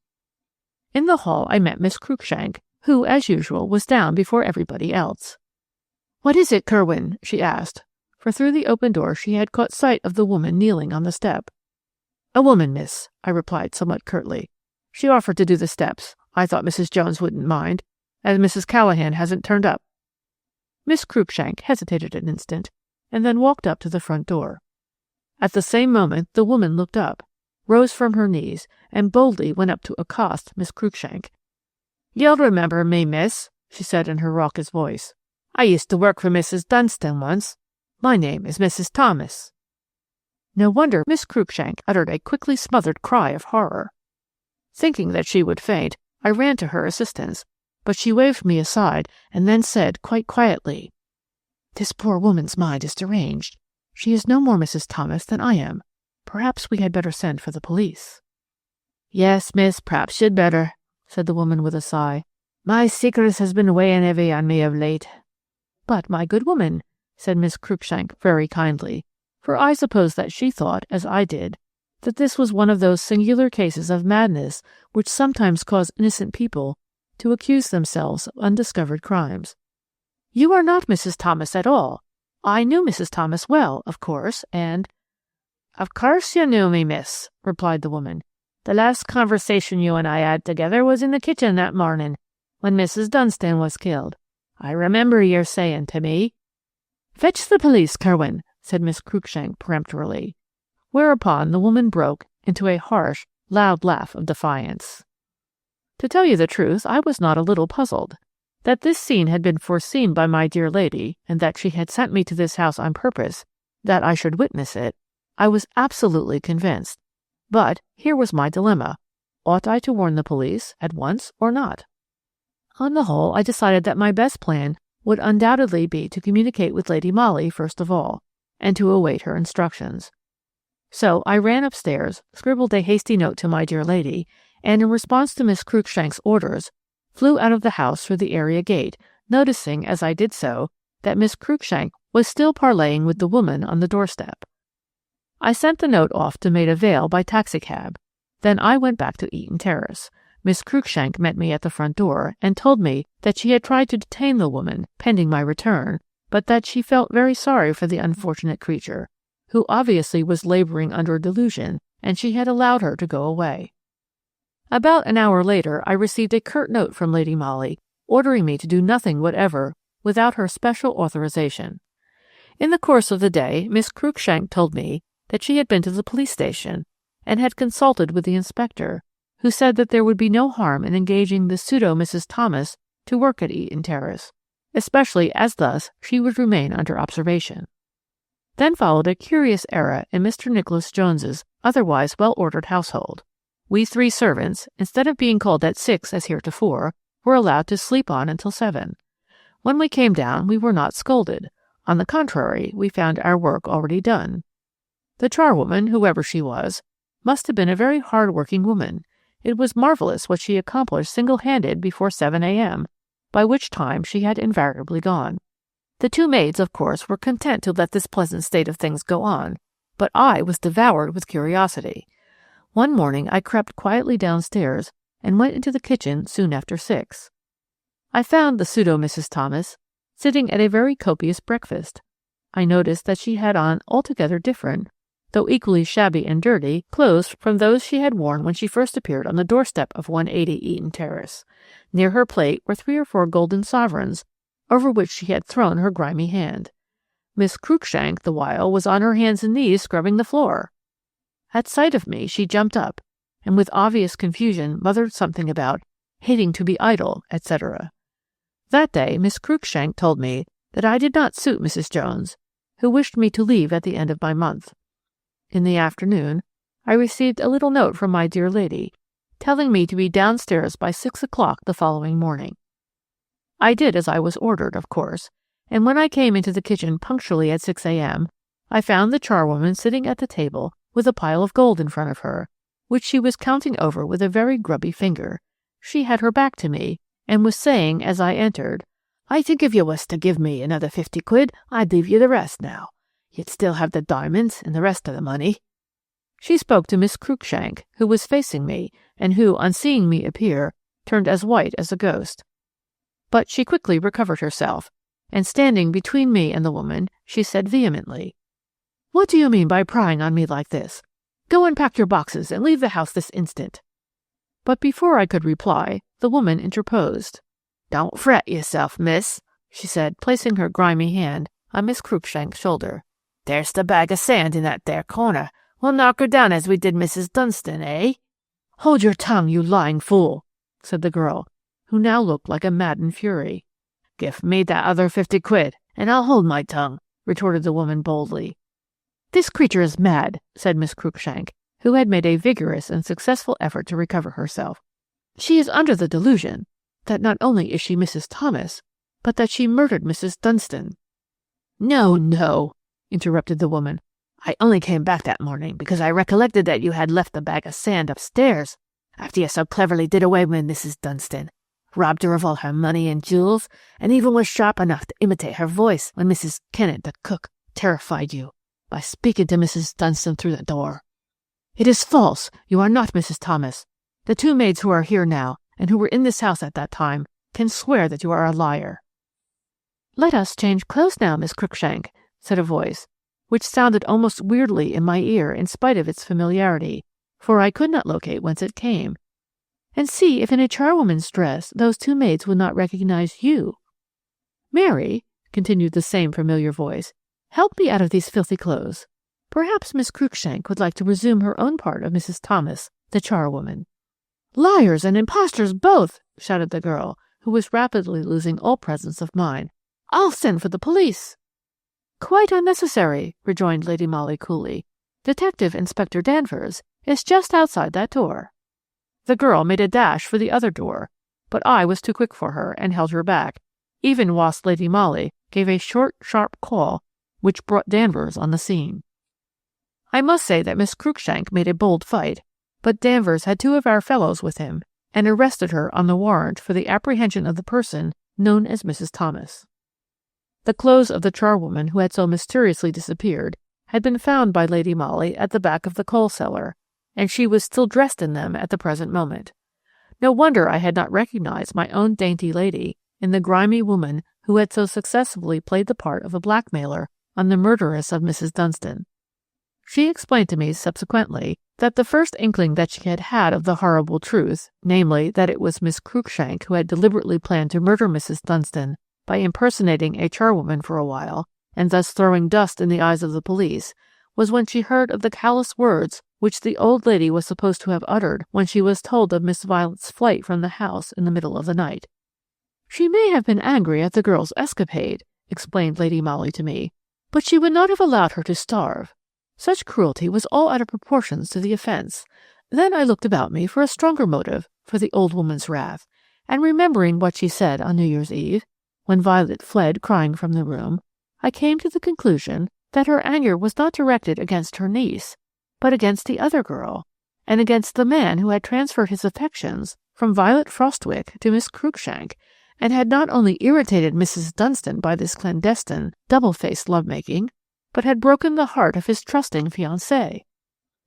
In the hall I met Miss Cruikshank, who, as usual, was down before everybody else. "What is it, Kerwin?" she asked, for through the open door she had caught sight of the woman kneeling on the step. "A woman, miss," I replied somewhat curtly. "She offered to do the steps. I thought Mrs. Jones wouldn't mind, as Mrs. Callahan hasn't turned up." Miss Cruikshank hesitated an instant, and then walked up to the front door. At the same moment the woman looked up, rose from her knees, and boldly went up to accost Miss Cruikshank. "You'll remember me, miss," she said in her raucous voice. "I used to work for Mrs. Dunstan once. My name is Mrs. Thomas." No wonder Miss Cruikshank uttered a quickly smothered cry of horror. Thinking that she would faint, I ran to her assistance, but she waved me aside and then said quite quietly, "This poor woman's mind is deranged. She is no more Mrs. Thomas than I am. Perhaps we had better send for the police." "Yes, miss, perhaps you'd better," said the woman with a sigh. "My secret has been weighing heavy on me of late." "But, my good woman," said Miss Cruikshank very kindly, for I suppose that she thought, as I did, that this was one of those singular cases of madness which sometimes cause innocent people to accuse themselves of undiscovered crimes. "You are not Mrs. Thomas at all. I knew Mrs. Thomas well, of course, and—" "Of course you knew me, miss," replied the woman. "The last conversation you and I had together was in the kitchen that morning, when Mrs. Dunstan was killed. I remember your saying to me—" "Fetch the police, Kerwin," said Miss Cruikshank peremptorily, whereupon the woman broke into a harsh, loud laugh of defiance. To tell you the truth, I was not a little puzzled. That this scene had been foreseen by my dear lady, and that she had sent me to this house on purpose that I should witness it, I was absolutely convinced. But here was my dilemma. Ought I to warn the police at once or not? On the whole, I decided that my best plan would undoubtedly be to communicate with Lady Molly first of all, and to await her instructions. So I ran upstairs, scribbled a hasty note to my dear lady, and in response to Miss Cruikshank's orders, flew out of the house through the area gate, noticing as I did so that Miss Cruikshank was still parleying with the woman on the doorstep. I sent the note off to Maida Vale by taxicab. Then I went back to Eaton Terrace. Miss Cruikshank met me at the front door and told me that she had tried to detain the woman pending my return, but that she felt very sorry for the unfortunate creature, who obviously was laboring under a delusion, and she had allowed her to go away. About an hour later, I received a curt note from Lady Molly, ordering me to do nothing whatever without her special authorization. In the course of the day, Miss Cruikshank told me that she had been to the police station and had consulted with the inspector, who said that there would be no harm in engaging the pseudo-Mrs. Thomas to work at Eaton Terrace, especially as thus she would remain under observation. Then followed a curious era in Mr. Nicholas Jones's otherwise well-ordered household. We 3 servants, instead of being called at 6 as heretofore, were allowed to sleep on until 7. When we came down, we were not scolded. On the contrary, we found our work already done. The charwoman, whoever she was, must have been a very hard-working woman. It was marvelous what she accomplished single-handed before 7 a.m., by which time she had invariably gone. The 2 maids, of course, were content to let this pleasant state of things go on, but I was devoured with curiosity. One morning I crept quietly downstairs and went into the kitchen soon after 6. I found the pseudo-Mrs. Thomas sitting at a very copious breakfast. I noticed that she had on altogether different, though equally shabby and dirty, clothes from those she had worn when she first appeared on the doorstep of 180 Eaton Terrace. Near her plate were 3 or 4 golden sovereigns, over which she had thrown her grimy hand. Miss Cruikshank, the while, was on her hands and knees scrubbing the floor. At sight of me, she jumped up, and with obvious confusion muttered something about hating to be idle, etc. That day Miss Cruikshank told me that I did not suit Mrs. Jones, who wished me to leave at the end of my month. In the afternoon, I received a little note from my dear lady, telling me to be downstairs by 6 o'clock the following morning. I did as I was ordered, of course, and when I came into the kitchen punctually at 6 a.m., I found the charwoman sitting at the table with a pile of gold in front of her, which she was counting over with a very grubby finger. She had her back to me, and was saying as I entered, "I think if you was to give me another 50 quid, I'd leave you the rest now. You'd still have the diamonds and the rest of the money." She spoke to Miss Cruikshank, who was facing me, and who, on seeing me appear, turned as white as a ghost. But she quickly recovered herself, and standing between me and the woman, she said vehemently, "What do you mean by prying on me like this? Go and pack your boxes and leave the house this instant." But before I could reply, the woman interposed. "Don't fret yourself, miss," she said, placing her grimy hand on Miss Cruikshank's shoulder. "There's the bag of sand in that there corner. We'll knock her down as we did Mrs. Dunstan, eh?" "Hold your tongue, you lying fool," said the girl, who now looked like a maddened fury. "Give me that other 50 quid, and I'll hold my tongue," retorted the woman boldly. "This creature is mad," said Miss Cruikshank, who had made a vigorous and successful effort to recover herself. "She is under the delusion that not only is she Mrs. Thomas, but that she murdered Mrs. Dunstan." "No, no," interrupted the woman. "I only came back that morning because I recollected that you had left the bag of sand upstairs after you so cleverly did away with Mrs. Dunstan, robbed her of all her money and jewels, and even was sharp enough to imitate her voice when Mrs. Kennett, the cook, terrified you by speaking to Mrs. Dunstan through the door. It is false. You are not Mrs. Thomas. The 2 maids who are here now, and who were in this house at that time, can swear that you are a liar." "Let us change clothes now, Miss Cruikshank," said a voice, which sounded almost weirdly in my ear in spite of its familiarity, for I could not locate whence it came, "and see if in a charwoman's dress those 2 maids would not recognize you. Mary," continued the same familiar voice, "help me out of these filthy clothes. Perhaps Miss Cruikshank would like to resume her own part of Mrs. Thomas, the charwoman." "Liars and impostors both!" shouted the girl, who was rapidly losing all presence of mind. "I'll send for the police." "Quite unnecessary," rejoined Lady Molly coolly. "Detective Inspector Danvers is just outside that door." The girl made a dash for the other door, but I was too quick for her and held her back, even whilst Lady Molly gave a short, sharp call which brought Danvers on the scene. I must say that Miss Cruikshank made a bold fight, but Danvers had 2 of our fellows with him, and arrested her on the warrant for the apprehension of the person known as Mrs. Thomas. The clothes of the charwoman who had so mysteriously disappeared had been found by Lady Molly at the back of the coal cellar, and she was still dressed in them at the present moment. No wonder I had not recognized my own dainty lady in the grimy woman who had so successfully played the part of a blackmailer on the murderess of Mrs. Dunstan. She explained to me subsequently that the first inkling that she had had of the horrible truth, namely that it was Miss Cruikshank who had deliberately planned to murder Mrs. Dunstan by impersonating a charwoman for a while, and thus throwing dust in the eyes of the police, was when she heard of the callous words which the old lady was supposed to have uttered when she was told of Miss Violet's flight from the house in the middle of the night. "She may have been angry at the girl's escapade," explained Lady Molly to me, "but she would not have allowed her to starve. Such cruelty was all out of proportions to the offence. Then I looked about me for a stronger motive for the old woman's wrath, and remembering what she said on New Year's Eve, when Violet fled crying from the room, I came to the conclusion that her anger was not directed against her niece, but against the other girl, and against the man who had transferred his affections from Violet Frostwick to Miss Cruikshank, and had not only irritated Mrs. Dunstan by this clandestine, double-faced love-making, but had broken the heart of his trusting fiancée.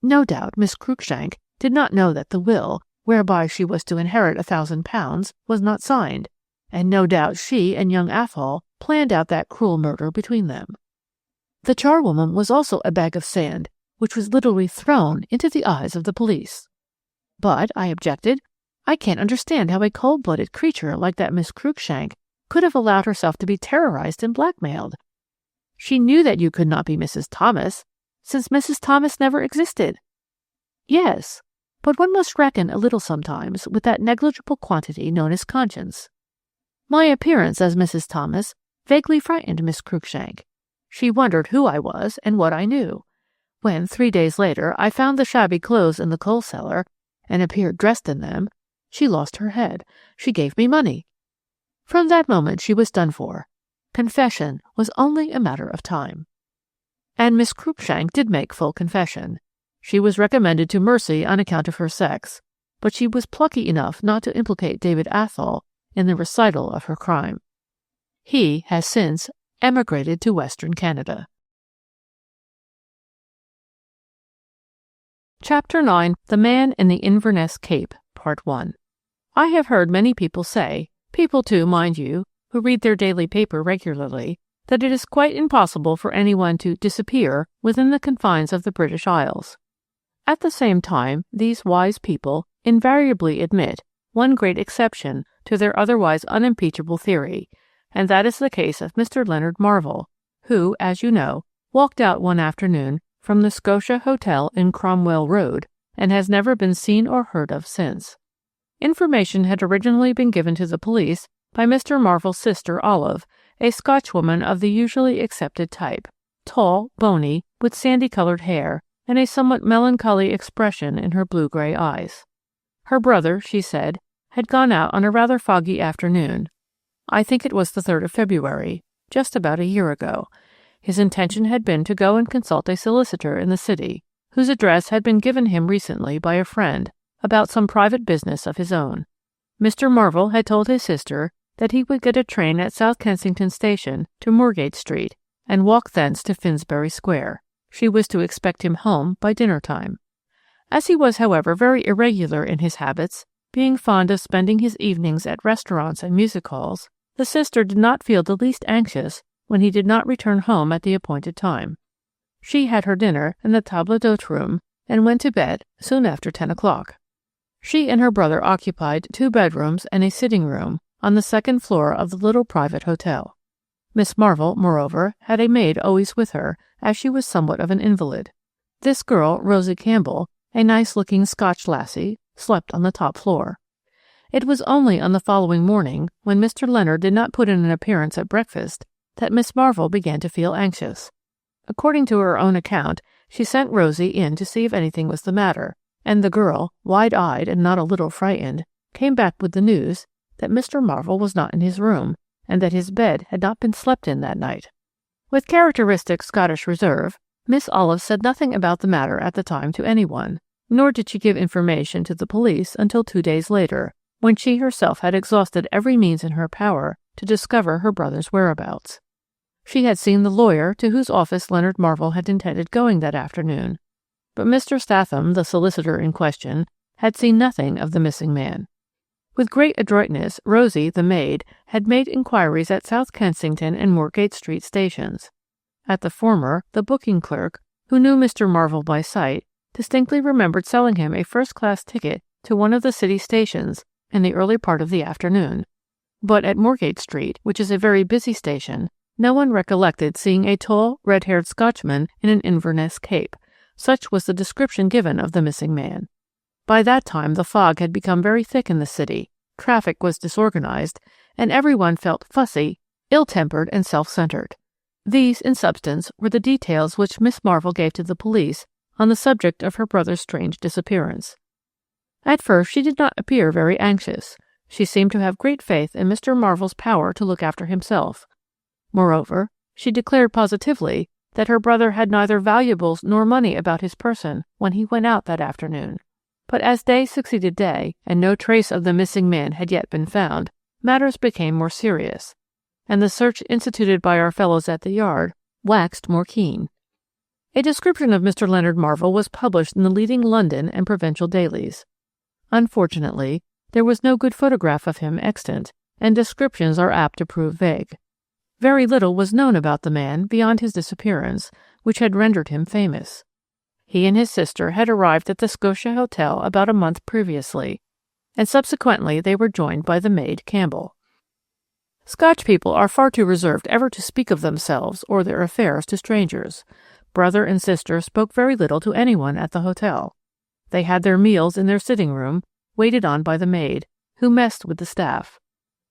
No doubt Miss Cruikshank did not know that the will, whereby she was to inherit £1,000, was not signed, and no doubt she and young Athol planned out that cruel murder between them. The charwoman was also a bag of sand, which was literally thrown into the eyes of the police. But, I objected, I can't understand how a cold-blooded creature like that Miss Cruikshank could have allowed herself to be terrorized and blackmailed. She knew that you could not be Mrs. Thomas, since Mrs. Thomas never existed. Yes, but one must reckon a little sometimes with that negligible quantity known as conscience. My appearance as Mrs. Thomas vaguely frightened Miss Cruikshank. She wondered who I was and what I knew. When, 3 days later, I found the shabby clothes in the coal cellar and appeared dressed in them, she lost her head. She gave me money. From that moment she was done for. Confession was only a matter of time. And Miss Cruikshank did make full confession. She was recommended to mercy on account of her sex, but she was plucky enough not to implicate David Athol in the recital of her crime. He has since emigrated to Western Canada. Chapter 9. The Man in the Inverness Cape, Part 1. I have heard many people say, people too, mind you, who read their daily paper regularly, that it is quite impossible for anyone to disappear within the confines of the British Isles. At the same time, these wise people invariably admit one great exception to their otherwise unimpeachable theory, and that is the case of Mr. Leonard Marvell, who, as you know, walked out one afternoon from the Scotia Hotel in Cromwell Road and has never been seen or heard of since. Information had originally been given to the police by Mr. Marvell's sister Olive, a Scotchwoman of the usually accepted type, tall, bony, with sandy-colored hair, and a somewhat melancholy expression in her blue-gray eyes. Her brother, she said, had gone out on a rather foggy afternoon. I think it was the 3rd of February, just about a year ago. His intention had been to go and consult a solicitor in the city, whose address had been given him recently by a friend, about some private business of his own. Mr. Marvell had told his sister that he would get a train at South Kensington Station to Moorgate Street and walk thence to Finsbury Square. She was to expect him home by dinner-time. As he was, however, very irregular in his habits, being fond of spending his evenings at restaurants and music-halls, the sister did not feel the least anxious when he did not return home at the appointed time. She had her dinner in the table d'hôte room and went to bed soon after 10 o'clock. She and her brother occupied 2 bedrooms and a sitting-room on the 2nd floor of the little private hotel. Miss Marvell, moreover, had a maid always with her, as she was somewhat of an invalid. This girl, Rosie Campbell, a nice-looking Scotch lassie, slept on the top floor. It was only on the following morning, when Mr. Leonard did not put in an appearance at breakfast, that Miss Marvell began to feel anxious. According to her own account, she sent Rosie in to see if anything was the matter, and the girl, wide-eyed and not a little frightened, came back with the news that Mr. Marvell was not in his room, and that his bed had not been slept in that night. With characteristic Scottish reserve, Miss Olive said nothing about the matter at the time to anyone, nor did she give information to the police until 2 days later, when she herself had exhausted every means in her power to discover her brother's whereabouts. She had seen the lawyer to whose office Leonard Marvell had intended going that afternoon, but Mr. Statham, the solicitor in question, had seen nothing of the missing man. With great adroitness, Rosie, the maid, had made inquiries at South Kensington and Moorgate Street stations. At the former, the booking clerk, who knew Mr. Marvell by sight, distinctly remembered selling him a first-class ticket to one of the city stations in the early part of the afternoon. But at Moorgate Street, which is a very busy station, no one recollected seeing a tall, red-haired Scotchman in an Inverness cape. Such was the description given of the missing man. By that time the fog had become very thick in the city, traffic was disorganized, and everyone felt fussy, ill-tempered, and self-centered. These, in substance, were the details which Miss Marvell gave to the police on the subject of her brother's strange disappearance. At first she did not appear very anxious. She seemed to have great faith in Mr. Marvell's power to look after himself. Moreover, she declared positively that her brother had neither valuables nor money about his person when he went out that afternoon. But as day succeeded day, and no trace of the missing man had yet been found, matters became more serious, and the search instituted by our fellows at the Yard waxed more keen. A description of Mr. Leonard Marvell was published in the leading London and provincial dailies. Unfortunately, there was no good photograph of him extant, and descriptions are apt to prove vague. Very little was known about the man beyond his disappearance, which had rendered him famous. He and his sister had arrived at the Scotia Hotel about a month previously, and subsequently they were joined by the maid Campbell. Scotch people are far too reserved ever to speak of themselves or their affairs to strangers. Brother and sister spoke very little to anyone at the hotel. They had their meals in their sitting room, waited on by the maid, who messed with the staff.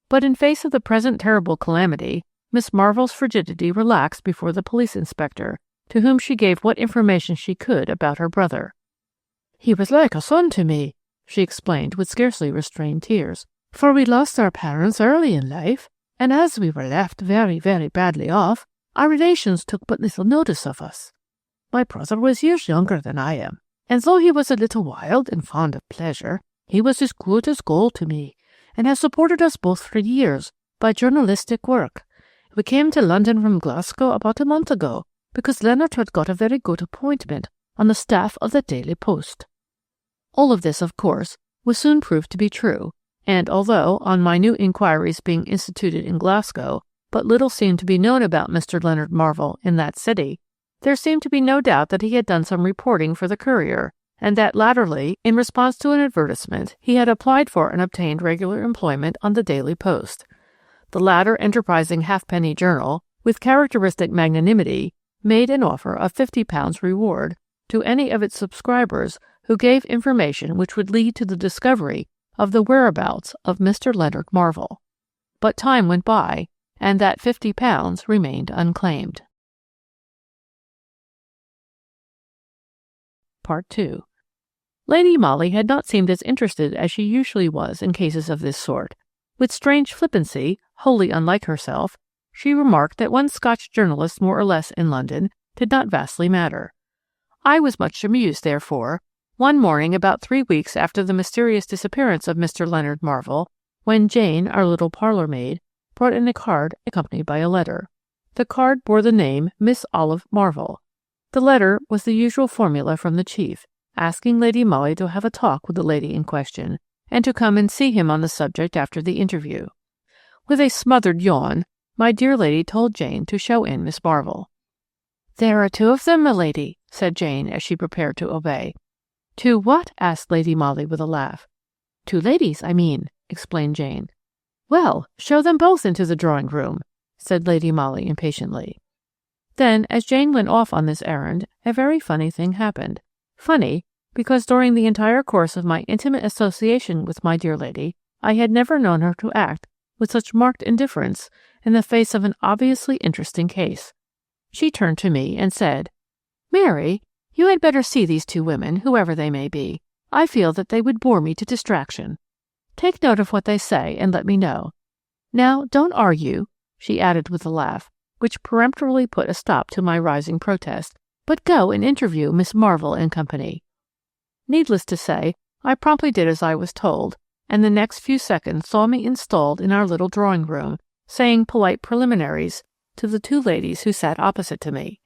But in face of the present terrible calamity, Miss Marvell's frigidity relaxed before the police inspector, to whom she gave what information she could about her brother. "He was like a son to me," she explained with scarcely restrained tears, "for we lost our parents early in life, and as we were left very, very badly off, our relations took but little notice of us. My brother was years younger than I am, and though he was a little wild and fond of pleasure, he was as good as gold to me, and has supported us both for years by journalistic work. We came to London from Glasgow about a month ago, because Leonard had got a very good appointment on the staff of the Daily Post." All of this, of course, was soon proved to be true, and although, on minute inquiries being instituted in Glasgow, but little seemed to be known about Mr. Leonard Marvell in that city, there seemed to be no doubt that he had done some reporting for the Courier, and that latterly, in response to an advertisement, he had applied for and obtained regular employment on the Daily Post. The latter enterprising halfpenny journal, with characteristic magnanimity, made an offer of £50 reward to any of its subscribers who gave information which would lead to the discovery of the whereabouts of Mr. Leonard Marvell. But time went by, and that £50 remained unclaimed. Part 2. Lady Molly had not seemed as interested as she usually was in cases of this sort. With strange flippancy, wholly unlike herself, she remarked that one Scotch journalist more or less in London did not vastly matter. I was much amused, therefore, one morning about 3 weeks after the mysterious disappearance of Mr. Leonard Marvell, when Jane, our little parlour-maid, brought in a card accompanied by a letter. The card bore the name Miss Olive Marvell. The letter was the usual formula from the chief, asking Lady Molly to have a talk with the lady in question, and to come and see him on the subject after the interview. With a smothered yawn, my dear lady told Jane to show in Miss Marvell. "There are 2 of them, milady," said Jane as she prepared to obey. "2 what?" asked Lady Molly with a laugh. "2 ladies, I mean," explained Jane. "Well, show them both into the drawing-room," said Lady Molly impatiently. Then, as Jane went off on this errand, a very funny thing happened. Funny, because during the entire course of my intimate association with my dear lady, I had never known her to act with such marked indifference in the face of an obviously interesting case. She turned to me and said, "Mary, you had better see these 2 women, whoever they may be. I feel that they would bore me to distraction. Take note of what they say and let me know. Now, don't argue," she added with a laugh, which peremptorily put a stop to my rising protest, "but go and interview Miss Marvell and Company." Needless to say, I promptly did as I was told, and the next few seconds saw me installed in our little drawing-room, saying polite preliminaries to the 2 ladies who sat opposite to me.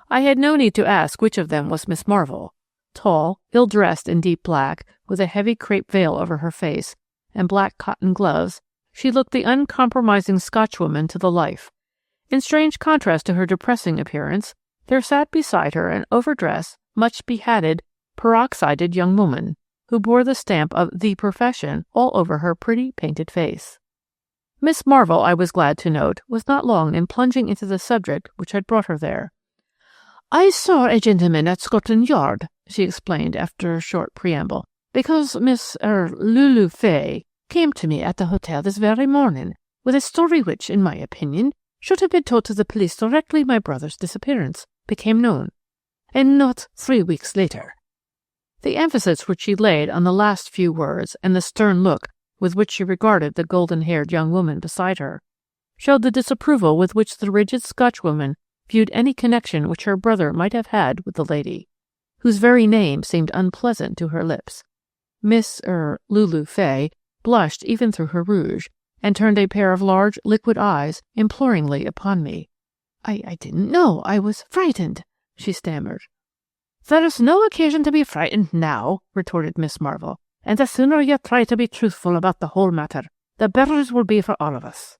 I had no need to ask which of them was Miss Marvell. Tall, ill-dressed in deep black, with a heavy crape veil over her face, and black cotton gloves, she looked the uncompromising Scotchwoman to the life. In strange contrast to her depressing appearance, there sat beside her an overdressed, much behatted, peroxided young woman, who bore the stamp of the profession all over her pretty painted face. Miss Marvell, I was glad to note, was not long in plunging into the subject which had brought her there. "I saw a gentleman at Scotland Yard," she explained after a short preamble, "because Miss Lulu Fay came to me at the hotel this very morning with a story which, in my opinion, should have been told to the police directly my brother's disappearance became known, and not 3 weeks later." The emphasis which she laid on the last few words and the stern look with which she regarded the golden-haired young woman beside her showed the disapproval with which the rigid Scotchwoman viewed any connection which her brother might have had with the lady, whose very name seemed unpleasant to her lips. Miss Lulu Fay blushed even through her rouge, and turned a pair of large liquid eyes imploringly upon me. I didn't know. I was frightened," she stammered. "There's no occasion to be frightened now," retorted Miss Marvell, "and the sooner you try to be truthful about the whole matter, the better it will be for all of us."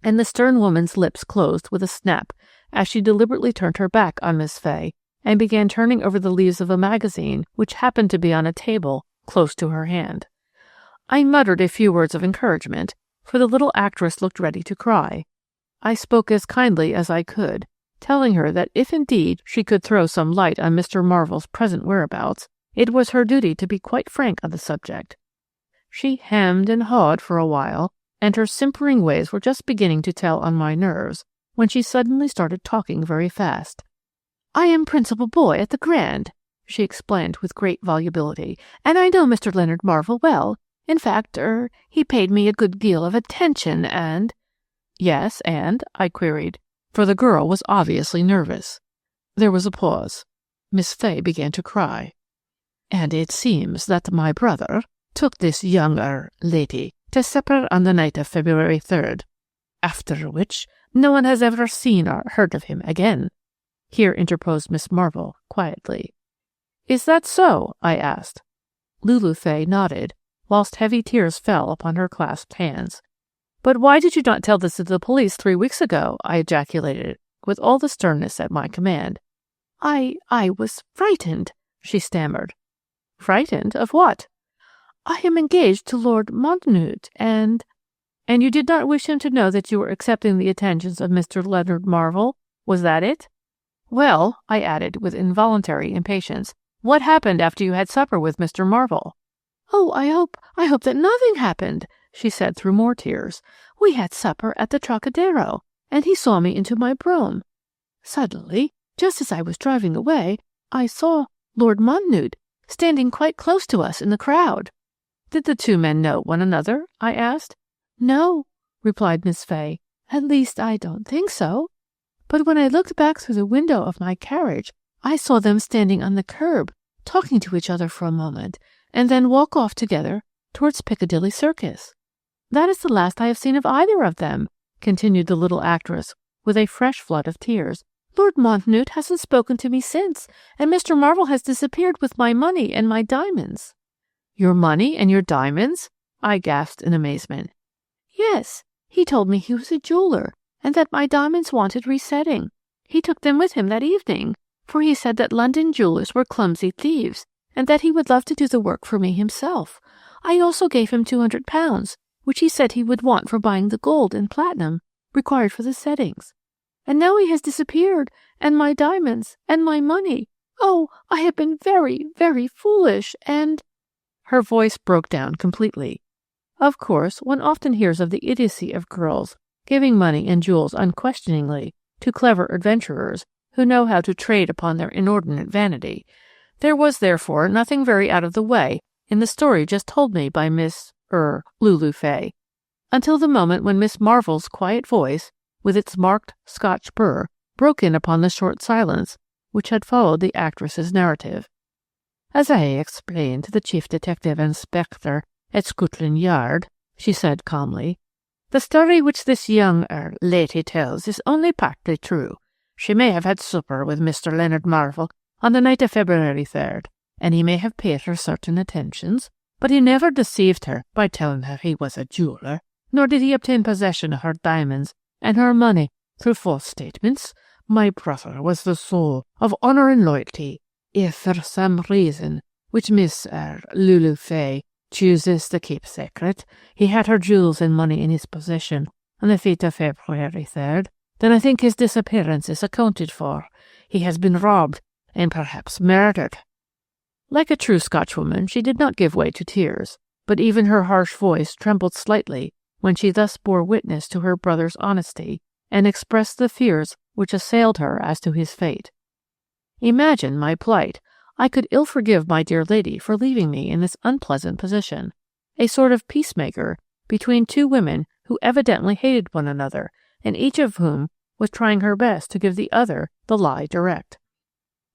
And the stern woman's lips closed with a snap as she deliberately turned her back on Miss Fay and began turning over the leaves of a magazine which happened to be on a table close to her hand. I muttered a few words of encouragement, for the little actress looked ready to cry. I spoke as kindly as I could, telling her that if indeed she could throw some light on Mr. Marvell's present whereabouts, it was her duty to be quite frank on the subject. She hemmed and hawed for a while, and her simpering ways were just beginning to tell on my nerves, when she suddenly started talking very fast. "I am principal boy at the Grand," she explained with great volubility, "and I know Mr. Leonard Marvell well. In fact, he paid me a good deal of attention, and—" "Yes, and?" I queried, for the girl was obviously nervous. There was a pause. Miss Fay began to cry. "And it seems that my brother took this young lady to supper on the night of February 3rd, after which no one has ever seen or heard of him again." Here interposed Miss Marvell quietly. "Is that so?" I asked. Lulu Fay nodded, whilst heavy tears fell upon her clasped hands. "But why did you not tell this to the police 3 weeks ago?" I ejaculated, with all the sternness at my command. I was frightened," she stammered. "Frightened? Of what?" "I am engaged to Lord Montnewt, and—" "And you did not wish him to know that you were accepting the attentions of Mr. Leonard Marvell? Was that it?" "Well," I added, with involuntary impatience, "what happened after you had supper with Mr. Marvell?" "Oh, I hope that nothing happened," she said through more tears. "We had supper at the Trocadero, and he saw me into my brougham. Suddenly, just as I was driving away, I saw Lord Montnewt standing quite close to us in the crowd." "Did the two men know one another?" I asked. "No," replied Miss Fay. "At least, I don't think so. But when I looked back through the window of my carriage, I saw them standing on the curb, talking to each other for a moment, and then walk off together towards Piccadilly Circus. That is the last I have seen of either of them," continued the little actress, with a fresh flood of tears. "Lord Montnewt hasn't spoken to me since, and Mr. Marvell has disappeared with my money and my diamonds." "Your money and your diamonds?" I gasped in amazement. "Yes, he told me he was a jeweller, and that my diamonds wanted resetting. He took them with him that evening, for he said that London jewellers were clumsy thieves, and that he would love to do the work for me himself. I also gave him £200, which he said he would want for buying the gold and platinum required for the settings. And now he has disappeared, and my diamonds, and my money. Oh, I have been very, very foolish, and—" Her voice broke down completely. Of course, one often hears of the idiocy of girls giving money and jewels unquestioningly to clever adventurers who know how to trade upon their inordinate vanity. There was, therefore, nothing very out of the way in the story just told me by Miss Lulu Fay, until the moment when Miss Marvell's quiet voice, with its marked Scotch burr, broke in upon the short silence which had followed the actress's narrative. "As I explained to the Chief Detective Inspector at Scotland Yard," she said calmly, "the story which this young lady tells is only partly true. She may have had supper with Mr. Leonard Marvell on the night of February 3rd, and he may have paid her certain attentions, but he never deceived her by telling her he was a jeweller, nor did he obtain possession of her diamonds and her money through false statements. My brother was the soul of honour and loyalty. If for some reason, which Miss Lulu Fay chooses to keep secret, he had her jewels and money in his possession on the fete of February 3rd, then I think his disappearance is accounted for. He has been robbed and perhaps murdered." Like a true Scotchwoman, she did not give way to tears, but even her harsh voice trembled slightly when she thus bore witness to her brother's honesty and expressed the fears which assailed her as to his fate. Imagine my plight. I could ill forgive my dear lady for leaving me in this unpleasant position, a sort of peacemaker between two women who evidently hated one another, and each of whom was trying her best to give the other the lie direct.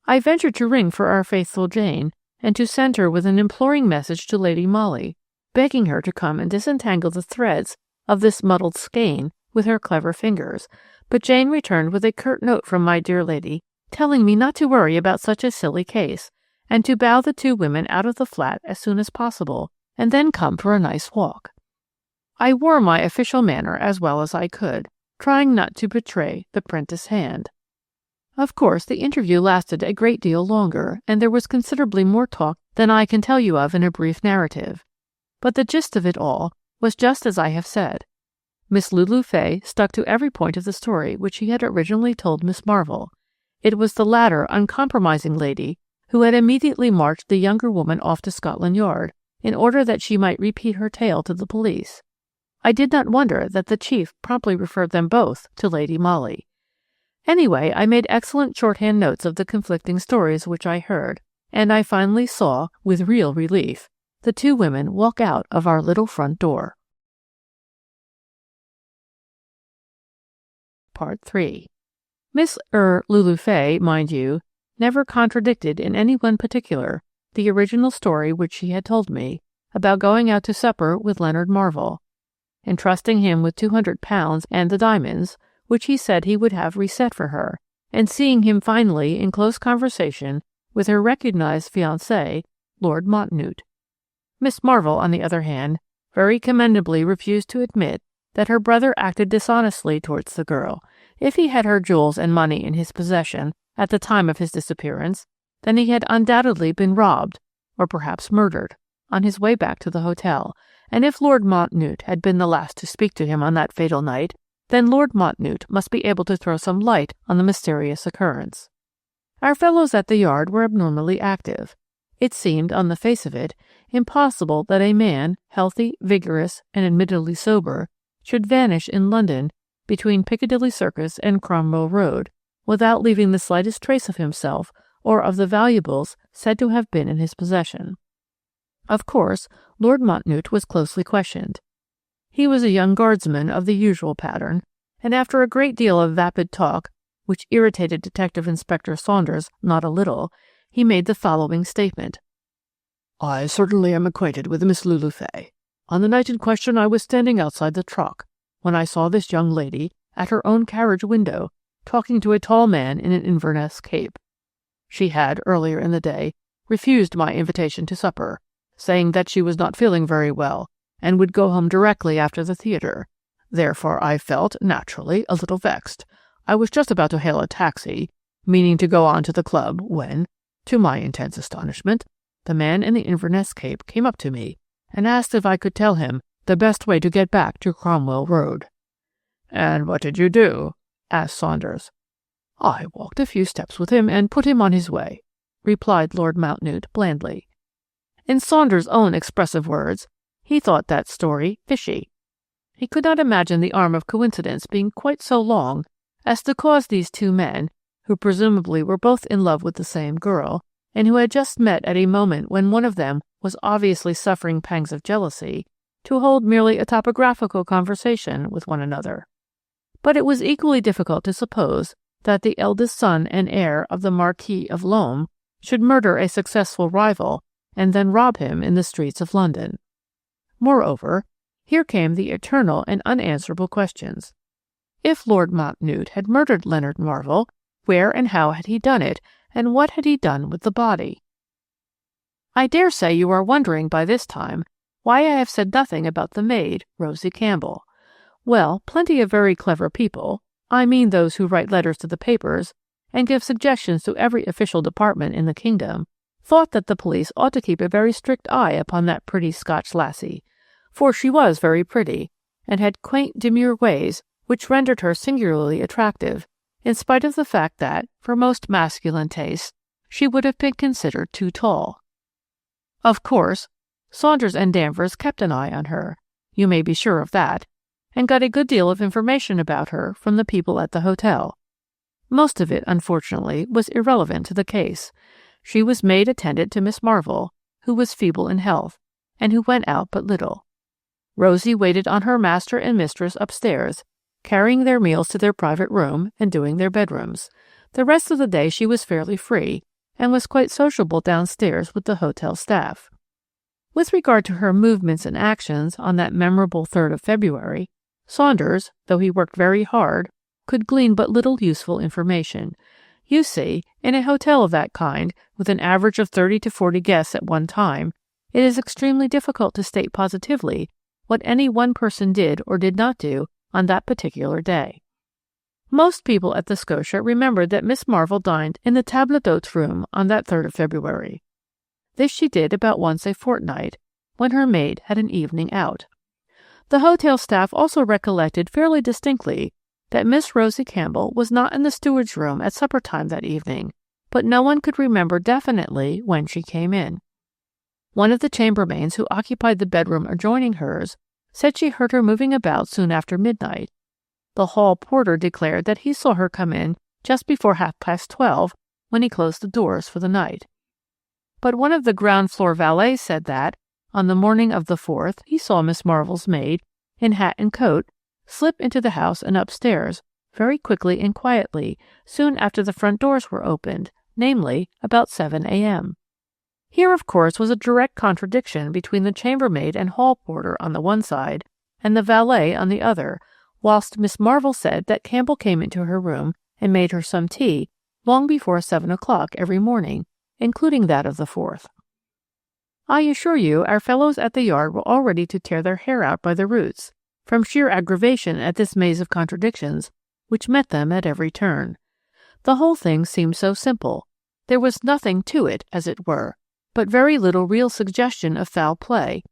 I ventured to ring for our faithful Jane, and to send her with an imploring message to Lady Molly, begging her to come and disentangle the threads of this muddled skein with her clever fingers, but Jane returned with a curt note from my dear lady, telling me not to worry about such a silly case, and to bow the two women out of the flat as soon as possible, and then come for a nice walk. I wore my official manner as well as I could, trying not to betray the 'prentice hand. Of course, the interview lasted a great deal longer, and there was considerably more talk than I can tell you of in a brief narrative. But the gist of it all was just as I have said. Miss Lulu Fay stuck to every point of the story which she had originally told Miss Marvell. It was the latter uncompromising lady who had immediately marched the younger woman off to Scotland Yard in order that she might repeat her tale to the police. I did not wonder that the chief promptly referred them both to Lady Molly. Anyway, I made excellent shorthand notes of the conflicting stories which I heard, and I finally saw, with real relief, the two women walk out of our little front door. Part 3. Miss Lulu Fay, mind you, never contradicted in any one particular the original story which she had told me about going out to supper with Leonard Marvell, entrusting him with £200 and the diamonds, which he said he would have reset for her, and seeing him finally in close conversation with her recognized fiancé, Lord Montnewte. Miss Marvell, on the other hand, very commendably refused to admit that her brother acted dishonestly towards the girl. If he had her jewels and money in his possession at the time of his disappearance, then he had undoubtedly been robbed, or perhaps murdered, on his way back to the hotel, and if Lord Montnewte had been the last to speak to him on that fatal night, then Lord Montnewte must be able to throw some light on the mysterious occurrence. Our fellows at the Yard were abnormally active. It seemed, on the face of it, impossible that a man, healthy, vigorous, and admittedly sober, should vanish in London between Piccadilly Circus and Cromwell Road without leaving the slightest trace of himself or of the valuables said to have been in his possession. Of course, Lord Montnewte was closely questioned. He was a young guardsman of the usual pattern, and after a great deal of vapid talk, which irritated Detective Inspector Saunders not a little, he made the following statement. "I certainly am acquainted with Miss Lulu Fay. On the night in question I was standing outside the Troc, when I saw this young lady, at her own carriage window, talking to a tall man in an Inverness cape. She had, earlier in the day, refused my invitation to supper, saying that she was not feeling very well, and would go home directly after the theatre. Therefore I felt, naturally, a little vexed. I was just about to hail a taxi, meaning to go on to the club, when, to my intense astonishment, the man in the Inverness cape came up to me and asked if I could tell him the best way to get back to Cromwell Road." "And what did you do?" asked Saunders. "I walked a few steps with him and put him on his way," replied Lord Montnewte blandly. In Saunders' own expressive words, he thought that story fishy. He could not imagine the arm of coincidence being quite so long as to cause these two men, who presumably were both in love with the same girl, and who had just met at a moment when one of them was obviously suffering pangs of jealousy, to hold merely a topographical conversation with one another. But it was equally difficult to suppose that the eldest son and heir of the Marquis of Loam should murder a successful rival and then rob him in the streets of London. Moreover, here came the eternal and unanswerable questions. If Lord Montnewte had murdered Leonard Marvell, where and how had he done it, and what had he done with the body? I dare say you are wondering by this time why I have said nothing about the maid, Rosie Campbell. Well, plenty of very clever people, I mean those who write letters to the papers and give suggestions to every official department in the kingdom, thought that the police ought to keep a very strict eye upon that pretty Scotch lassie, for she was very pretty, and had quaint demure ways which rendered her singularly attractive, in spite of the fact that, for most masculine tastes, she would have been considered too tall. Of course, Saunders and Danvers kept an eye on her, you may be sure of that, and got a good deal of information about her from the people at the hotel. Most of it, unfortunately, was irrelevant to the case. She was maid attendant to Miss Marvell, who was feeble in health, and who went out but little. Rosie waited on her master and mistress upstairs, carrying their meals to their private room and doing their bedrooms. The rest of the day she was fairly free, and was quite sociable downstairs with the hotel staff. With regard to her movements and actions on that memorable 3rd of February, Saunders, though he worked very hard, could glean but little useful information. You see, in a hotel of that kind, with an average of 30 to 40 guests at one time, it is extremely difficult to state positively what any one person did or did not do on that particular day. Most people at the Scotia remembered that Miss Marvell dined in the table d'hôte room on that 3rd of February. This she did about once a fortnight, when her maid had an evening out. The hotel staff also recollected fairly distinctly that Miss Rosie Campbell was not in the steward's room at supper time that evening, but no one could remember definitely when she came in. One of the chambermaids who occupied the bedroom adjoining hers said she heard her moving about soon after midnight. The hall porter declared that he saw her come in just before 12:30 when he closed the doors for the night. But one of the ground-floor valets said that, on the morning of the 4th, he saw Miss Marvell's maid, in hat and coat, slip into the house and upstairs, very quickly and quietly, soon after the front doors were opened, namely, about 7 a.m. Here, of course, was a direct contradiction between the chambermaid and hall porter on the one side, and the valet on the other, whilst Miss Marvell said that Campbell came into her room and made her some tea long before 7 o'clock every morning, including that of the 4th. I assure you our fellows at the yard were all ready to tear their hair out by the roots, from sheer aggravation at this maze of contradictions which met them at every turn. The whole thing seemed so simple. There was nothing to it, as it were, but very little real suggestion of foul play,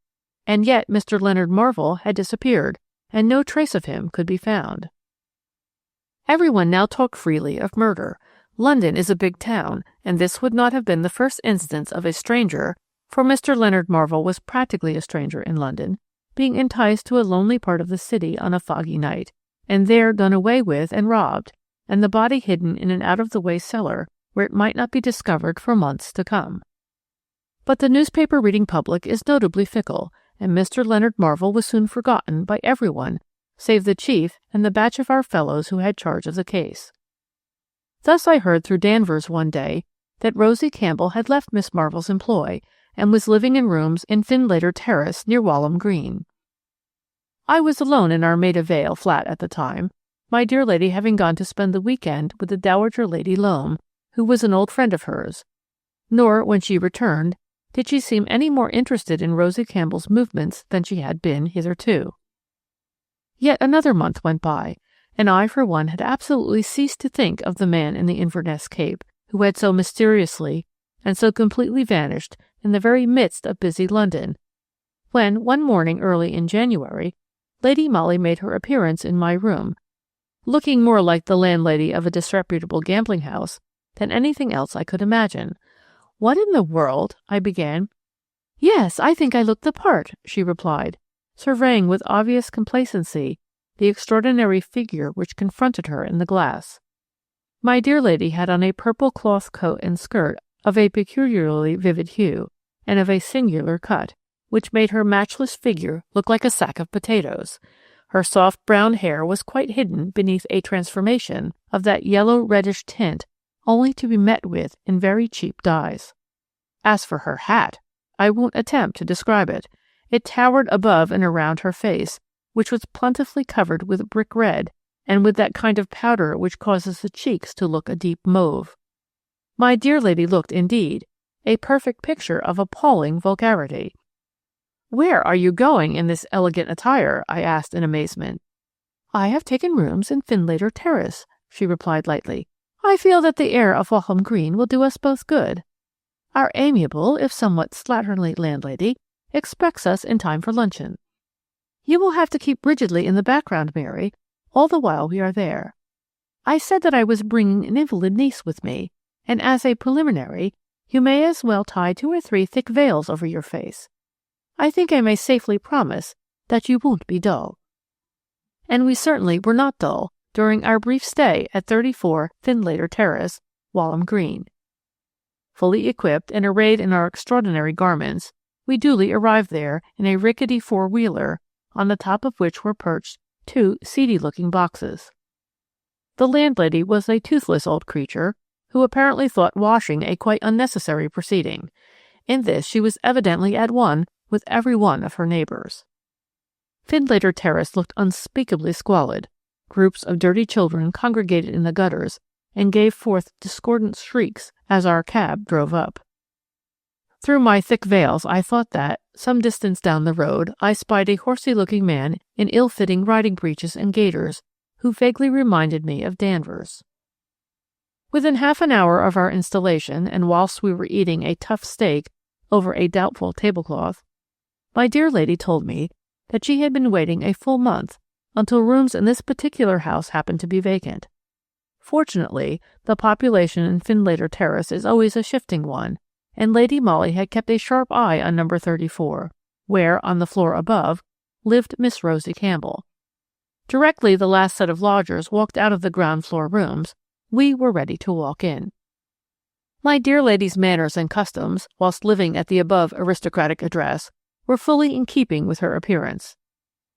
and yet Mr. Leonard Marvell had disappeared, and no trace of him could be found. Everyone now talked freely of murder. London is a big town, and this would not have been the first instance of a stranger, for Mr. Leonard Marvell was practically a stranger in London, being enticed to a lonely part of the city on a foggy night, and there done away with and robbed, and the body hidden in an out-of-the-way cellar where it might not be discovered for months to come. But the newspaper-reading public is notably fickle, and Mr. Leonard Marvell was soon forgotten by everyone, save the chief and the batch of our fellows who had charge of the case. Thus I heard through Danvers one day that Rosie Campbell had left Miss Marvell's employ, and was living in rooms in Findlater Terrace near Walham Green. I was alone in our Maida Vale flat at the time, my dear lady having gone to spend the week-end with the Dowager Lady Loam, who was an old friend of hers. Nor, when she returned, did she seem any more interested in Rosie Campbell's movements than she had been hitherto. Yet another month went by, and I, for one, had absolutely ceased to think of the man in the Inverness Cape, who had so mysteriously and so completely vanished in the very midst of busy London, when, one morning early in January, Lady Molly made her appearance in my room, looking more like the landlady of a disreputable gambling house than anything else I could imagine. "What in the world?" I began. "Yes, I think I look the part," she replied, surveying with obvious complacency the extraordinary figure which confronted her in the glass. My dear lady had on a purple cloth coat and skirt of a peculiarly vivid hue, and of a singular cut, which made her matchless figure look like a sack of potatoes. Her soft brown hair was quite hidden beneath a transformation of that yellow-reddish tint only to be met with in very cheap dyes. As for her hat, I won't attempt to describe it. It towered above and around her face, which was plentifully covered with brick red, and with that kind of powder which causes the cheeks to look a deep mauve. My dear lady looked, indeed, a perfect picture of appalling vulgarity. "Where are you going in this elegant attire?" I asked in amazement. "I have taken rooms in Findlater Terrace," she replied lightly. "I feel that the air of Walham Green will do us both good. Our amiable, if somewhat slatternly landlady expects us in time for luncheon. You will have to keep rigidly in the background, Mary, all the while we are there. I said that I was bringing an invalid niece with me, and as a preliminary, you may as well tie 2 or 3 thick veils over your face. I think I may safely promise that you won't be dull." And we certainly were not dull during our brief stay at 34 Findlater Terrace, Walham Green. Fully equipped and arrayed in our extraordinary garments, we duly arrived there in a rickety four-wheeler, on the top of which were perched 2 seedy-looking boxes. The landlady was a toothless old creature, who apparently thought washing a quite unnecessary proceeding. In this she was evidently at one with every one of her neighbours. Findlater Terrace looked unspeakably squalid. Groups of dirty children congregated in the gutters and gave forth discordant shrieks as our cab drove up. Through my thick veils I thought that, some distance down the road, I spied a horsey-looking man in ill-fitting riding breeches and gaiters, who vaguely reminded me of Danvers. Within half an hour of our installation, and whilst we were eating a tough steak over a doubtful tablecloth, my dear lady told me that she had been waiting a full month until rooms in this particular house happened to be vacant. Fortunately, the population in Findlater Terrace is always a shifting one, and Lady Molly had kept a sharp eye on number 34, where, on the floor above, lived Miss Rosie Campbell. Directly the last set of lodgers walked out of the ground-floor rooms, we were ready to walk in. My dear lady's manners and customs, whilst living at the above aristocratic address, were fully in keeping with her appearance.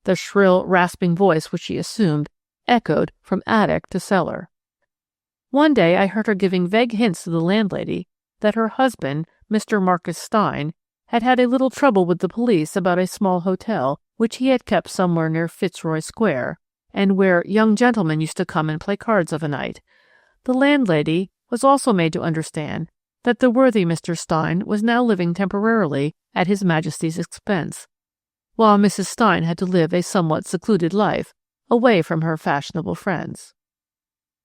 The shrill, rasping voice which she assumed echoed from attic to cellar. One day I heard her giving vague hints to the landlady that her husband, Mr. Marcus Stein, had had a little trouble with the police about a small hotel which he had kept somewhere near Fitzroy Square, and where young gentlemen used to come and play cards of a night. The landlady was also made to understand that the worthy Mr. Stein was now living temporarily at His Majesty's expense, while Mrs. Stein had to live a somewhat secluded life, away from her fashionable friends.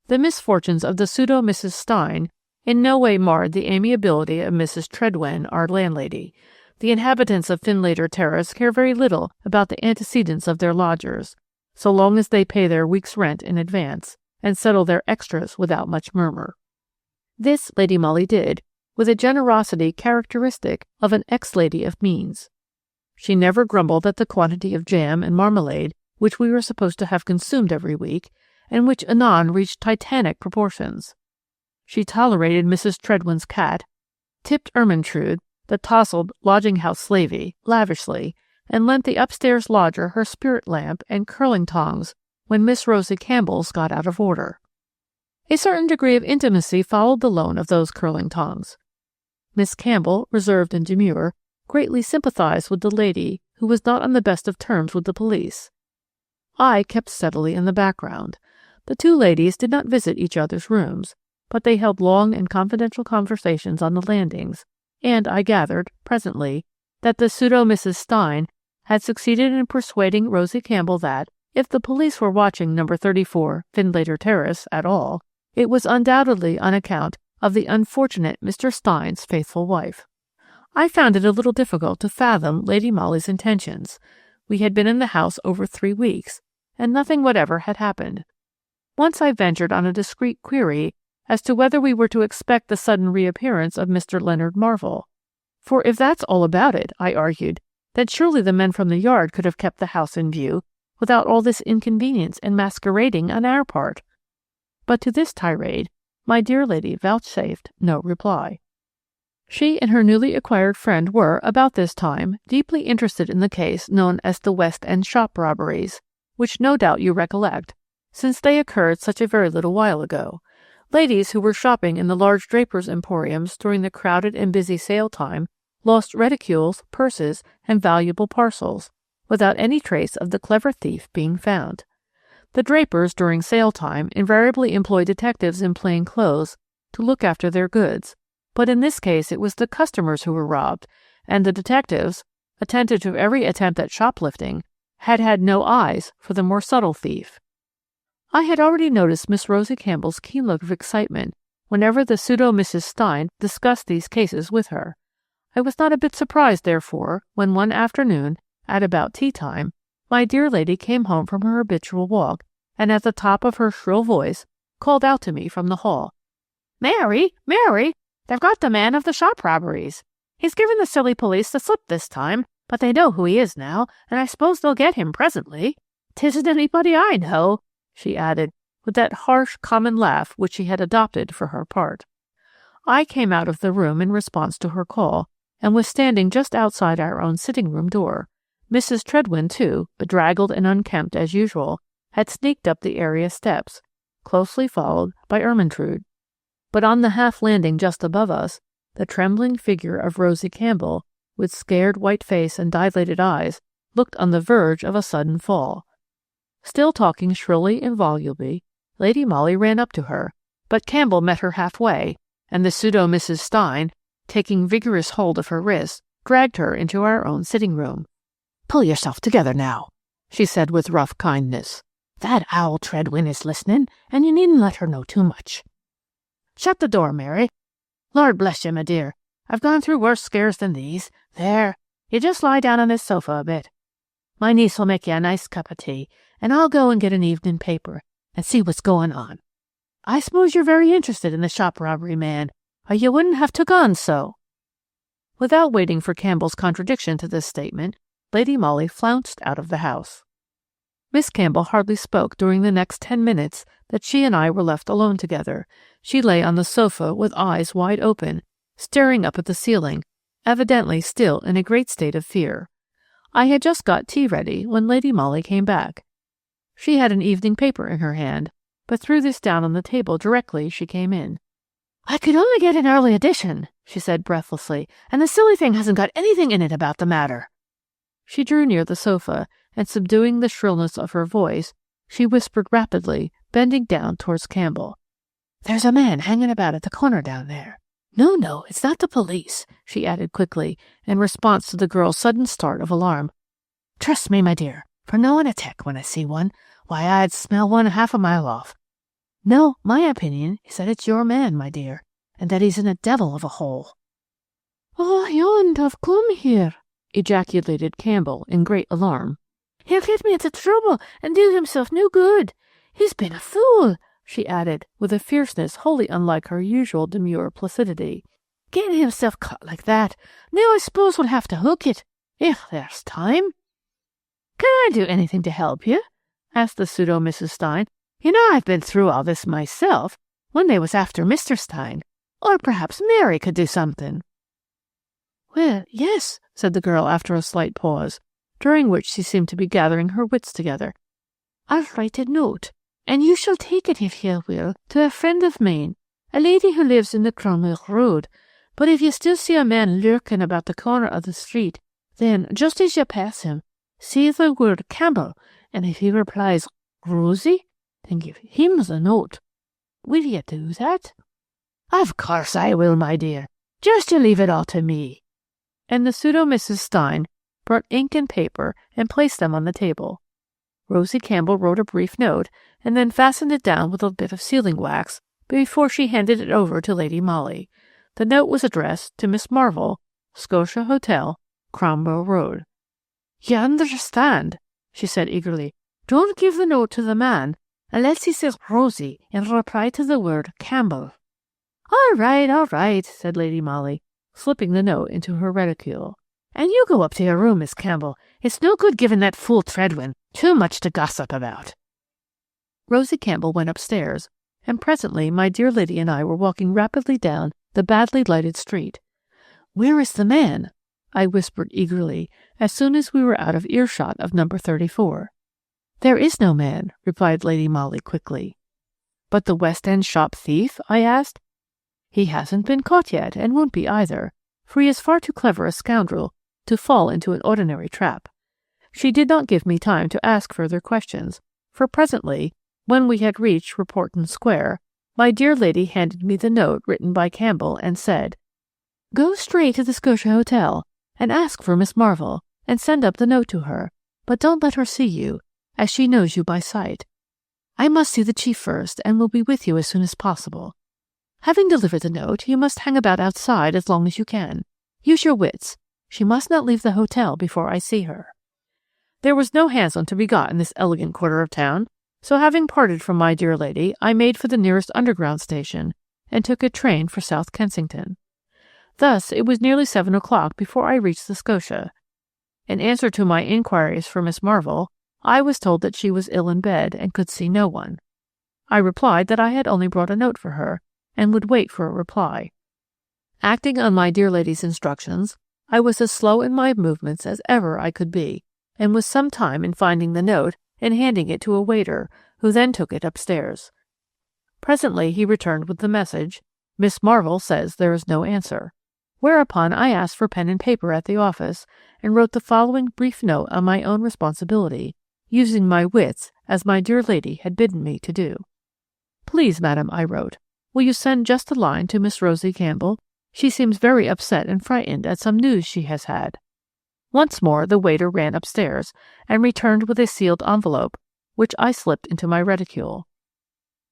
The misfortunes of the pseudo-Mrs. Stein in no way marred the amiability of Mrs. Treadwen, our landlady. The inhabitants of Findlater Terrace care very little about the antecedents of their lodgers, so long as they pay their week's rent in advance, and settle their extras without much murmur. This Lady Molly did, with a generosity characteristic of an ex-lady of means. She never grumbled at the quantity of jam and marmalade which we were supposed to have consumed every week, and which anon reached titanic proportions. She tolerated Mrs. Treadwen's cat, tipped Ermintrude, the tousled lodging-house slavey, lavishly, and lent the upstairs lodger her spirit lamp and curling tongs when Miss Rosie Campbell's got out of order. A certain degree of intimacy followed the loan of those curling tongs. Miss Campbell, reserved and demure, greatly sympathized with the lady who was not on the best of terms with the police. I kept steadily in the background. The two ladies did not visit each other's rooms, but they held long and confidential conversations on the landings, and I gathered, presently, that the pseudo-Mrs. Stein had succeeded in persuading Rosie Campbell that, if the police were watching number 34 Findlater Terrace at all, it was undoubtedly on account of the unfortunate Mr. Stein's faithful wife. I found it a little difficult to fathom Lady Molly's intentions. We had been in the house over 3 weeks, and nothing whatever had happened. Once I ventured on a discreet query as to whether we were to expect the sudden reappearance of Mr. Leonard Marvell. For if that's all about it, I argued, then surely the men from the yard could have kept the house in view without all this inconvenience and masquerading on our part. But to this tirade, my dear lady vouchsafed no reply. She and her newly acquired friend were, about this time, deeply interested in the case known as the West End shop robberies, which no doubt you recollect, since they occurred such a very little while ago. Ladies who were shopping in the large drapers' emporiums during the crowded and busy sale time lost reticules, purses, and valuable parcels, without any trace of the clever thief being found. The drapers, during sale time, invariably employ detectives in plain clothes to look after their goods, but in this case it was the customers who were robbed, and the detectives, attentive to every attempt at shoplifting, had had no eyes for the more subtle thief. I had already noticed Miss Rosie Campbell's keen look of excitement whenever the pseudo-Mrs. Stein discussed these cases with her. I was not a bit surprised, therefore, when one afternoon, at about tea-time, my dear lady came home from her habitual walk, and at the top of her shrill voice called out to me from the hall, "Mary, Mary, they've got the man of the shop robberies. He's given the silly police the slip this time, but they know who he is now, and I suppose they'll get him presently. 'Tisn't anybody I know," she added, with that harsh, common laugh which she had adopted for her part. I came out of the room in response to her call, and was standing just outside our own sitting-room door. Mrs. Treadwen, too, bedraggled and unkempt as usual, had sneaked up the area steps, closely followed by Ermintrude. But on the half-landing just above us, the trembling figure of Rosie Campbell, with scared white face and dilated eyes, looked on the verge of a sudden fall. Still talking shrilly and volubly, Lady Molly ran up to her, but Campbell met her halfway, and the pseudo-Mrs. Stein, taking vigorous hold of her wrist, dragged her into our own sitting-room. "Pull yourself together now," she said with rough kindness. That owl Treadwin is listening, and you needn't let her know too much. Shut the door, Mary. Lord bless you, my dear, I've gone through worse scares than these. There, you just lie down on this sofa a bit. My niece will make you a nice cup of tea, and I'll go and get an evening paper and see what's going on. I suppose you're very interested in the shop robbery man, or you wouldn't have took on so." Without waiting for Campbell's contradiction to this statement, Lady Molly flounced out of the house. Miss Campbell hardly spoke during the next 10 minutes that she and I were left alone together. She lay on the sofa with eyes wide open, staring up at the ceiling, evidently still in a great state of fear. I had just got tea ready when Lady Molly came back. She had an evening paper in her hand, but threw this down on the table directly she came in. "I could only get an early edition," she said breathlessly, "and the silly thing hasn't got anything in it about the matter." She drew near the sofa, and subduing the shrillness of her voice, she whispered rapidly, bending down towards Campbell. "There's a man hanging about at the corner down there. No, it's not the police," she added quickly, in response to the girl's sudden start of alarm. "Trust me, my dear, for knowing a tech when I see one, why, I'd smell one half a mile off. No, my opinion is that it's your man, my dear, and that he's in a devil of a hole." "Oh, he oughtn't have come here," ejaculated Campbell in great alarm. "He'll get me into trouble and do himself no good. He's been a fool," she added, with a fierceness wholly unlike her usual demure placidity. "Getting himself caught like that. Now I suppose we'll have to hook it, if there's time." "Can I do anything to help you?" asked the pseudo Mrs. Stein. "You know I've been through all this myself, when they was after Mr. Stein. Or perhaps Mary could do something." "Well, yes," said the girl after a slight pause, during which she seemed to be gathering her wits together. "I'll write a note, and you shall take it, if you will, to a friend of mine, a lady who lives in the Cromwell Road. But if you still see a man lurking about the corner of the street, then, just as you pass him, say the word Campbell, and if he replies Rosie, then give him the note. Will you do that?" "Of course I will, my dear. Just you leave it all to me." And the pseudo Mrs. Stein brought ink and paper and placed them on the table. Rosie Campbell wrote a brief note and then fastened it down with a bit of sealing wax before she handed it over to Lady Molly. The note was addressed to Miss Marvel, Scotia Hotel, Cromwell Road. "You understand," she said eagerly. "Don't give the note to the man unless he says Rosie in reply to the word Campbell." All right," said Lady Molly, slipping the note into her reticule. "And you go up to your room, Miss Campbell. It's no good giving that fool Treadwin too much to gossip about." Rosie Campbell went upstairs, and presently my dear lady and I were walking rapidly down the badly lighted street. "Where is the man?" I whispered eagerly, as soon as we were out of earshot of number 34. "There is no man," replied Lady Molly quickly. "But the West End shop thief?" I asked. "He hasn't been caught yet, and won't be either, for he is far too clever a scoundrel to fall into an ordinary trap." She did not give me time to ask further questions, for presently, when we had reached Reporton Square, my dear lady handed me the note written by Campbell and said, "Go straight to the Scotia Hotel and ask for Miss Marvel, and send up the note to her, but don't let her see you, as she knows you by sight. I must see the chief first, and will be with you as soon as possible. Having delivered the note, you must hang about outside as long as you can. Use your wits. She must not leave the hotel before I see her." There was no hansom to be got in this elegant quarter of town, so having parted from my dear lady, I made for the nearest underground station and took a train for South Kensington. Thus it was nearly 7 o'clock before I reached the Scotia. In answer to my inquiries for Miss Marvel, I was told that she was ill in bed and could see no one. I replied that I had only brought a note for her, and would wait for a reply. Acting on my dear lady's instructions, I was as slow in my movements as ever I could be, and was some time in finding the note and handing it to a waiter, who then took it upstairs. Presently he returned with the message, "Miss Marvel says there is no answer," whereupon I asked for pen and paper at the office, and wrote the following brief note on my own responsibility, using my wits as my dear lady had bidden me to do. "Please, madam," I wrote, "will you send just a line to Miss Rosie Campbell? She seems very upset and frightened at some news she has had." Once more the waiter ran upstairs, and returned with a sealed envelope, which I slipped into my reticule.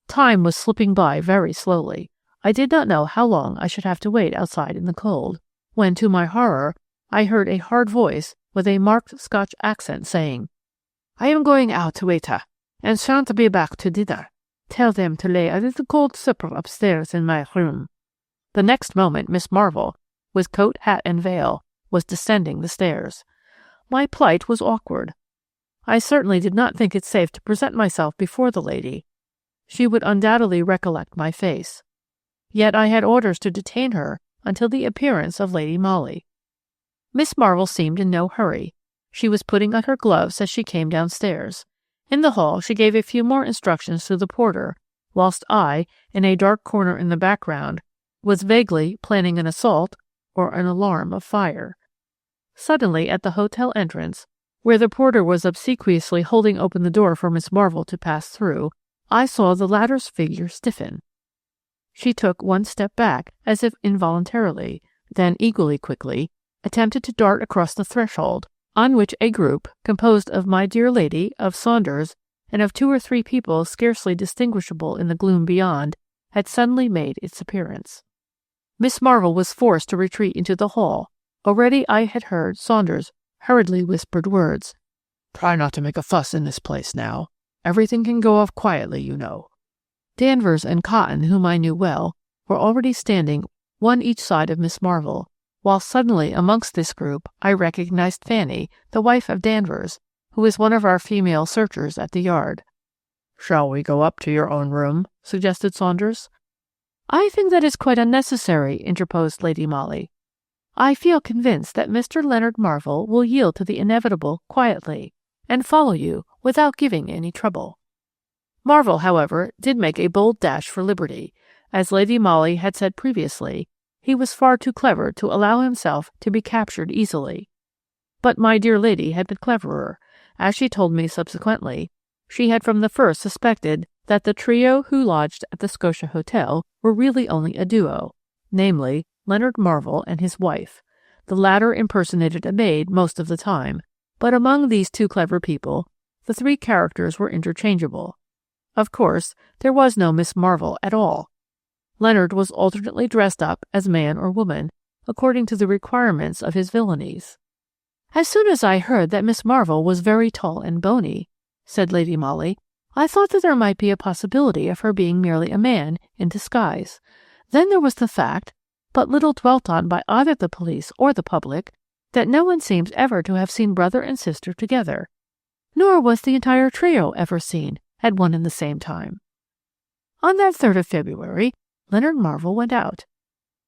Time was slipping by very slowly. I did not know how long I should have to wait outside in the cold, when, to my horror, I heard a hard voice with a marked Scotch accent saying, "I am going out to waiter, and shan't be back to dinner. Tell them to lay a little cold supper upstairs in my room." The next moment Miss Marvel, with coat, hat, and veil, was descending the stairs. My plight was awkward. I certainly did not think it safe to present myself before the lady. She would undoubtedly recollect my face. Yet I had orders to detain her until the appearance of Lady Molly. Miss Marvel seemed in no hurry. She was putting on her gloves as she came downstairs. In the hall she gave a few more instructions to the porter, whilst I, in a dark corner in the background, was vaguely planning an assault or an alarm of fire. Suddenly, at the hotel entrance, where the porter was obsequiously holding open the door for Miss Marvel to pass through, I saw the latter's figure stiffen. She took one step back, as if involuntarily, then equally quickly attempted to dart across the threshold, on which a group, composed of my dear lady, of Saunders, and of 2 or 3 people scarcely distinguishable in the gloom beyond, had suddenly made its appearance. Miss Marvel was forced to retreat into the hall. Already I had heard Saunders' hurriedly whispered words. "Try not to make a fuss in this place now. Everything can go off quietly, you know." Danvers and Cotton, whom I knew well, were already standing one each side of Miss Marvel, while suddenly amongst this group I recognized Fanny, the wife of Danvers, who is one of our female searchers at the Yard. "Shall we go up to your own room?" suggested Saunders. "I think that is quite unnecessary," interposed Lady Molly. "I feel convinced that Mr. Leonard Marvell will yield to the inevitable quietly, and follow you without giving any trouble." Marvell, however, did make a bold dash for liberty. As Lady Molly had said previously, he was far too clever to allow himself to be captured easily. But my dear lady had been cleverer. As she told me subsequently, she had from the first suspected that the trio who lodged at the Scotia Hotel were really only a duo, namely, Leonard Marvell and his wife. The latter impersonated a maid most of the time, but among these 2 clever people, the 3 characters were interchangeable. Of course, there was no Miss Marvel at all. Leonard was alternately dressed up as man or woman, according to the requirements of his villainies. "As soon as I heard that Miss Marvel was very tall and bony," said Lady Molly, "I thought that there might be a possibility of her being merely a man in disguise. Then there was the fact, but little dwelt on by either the police or the public, that no one seems ever to have seen brother and sister together. Nor was the entire trio ever seen at one and the same time. On that 3rd of February, Leonard Marvell went out.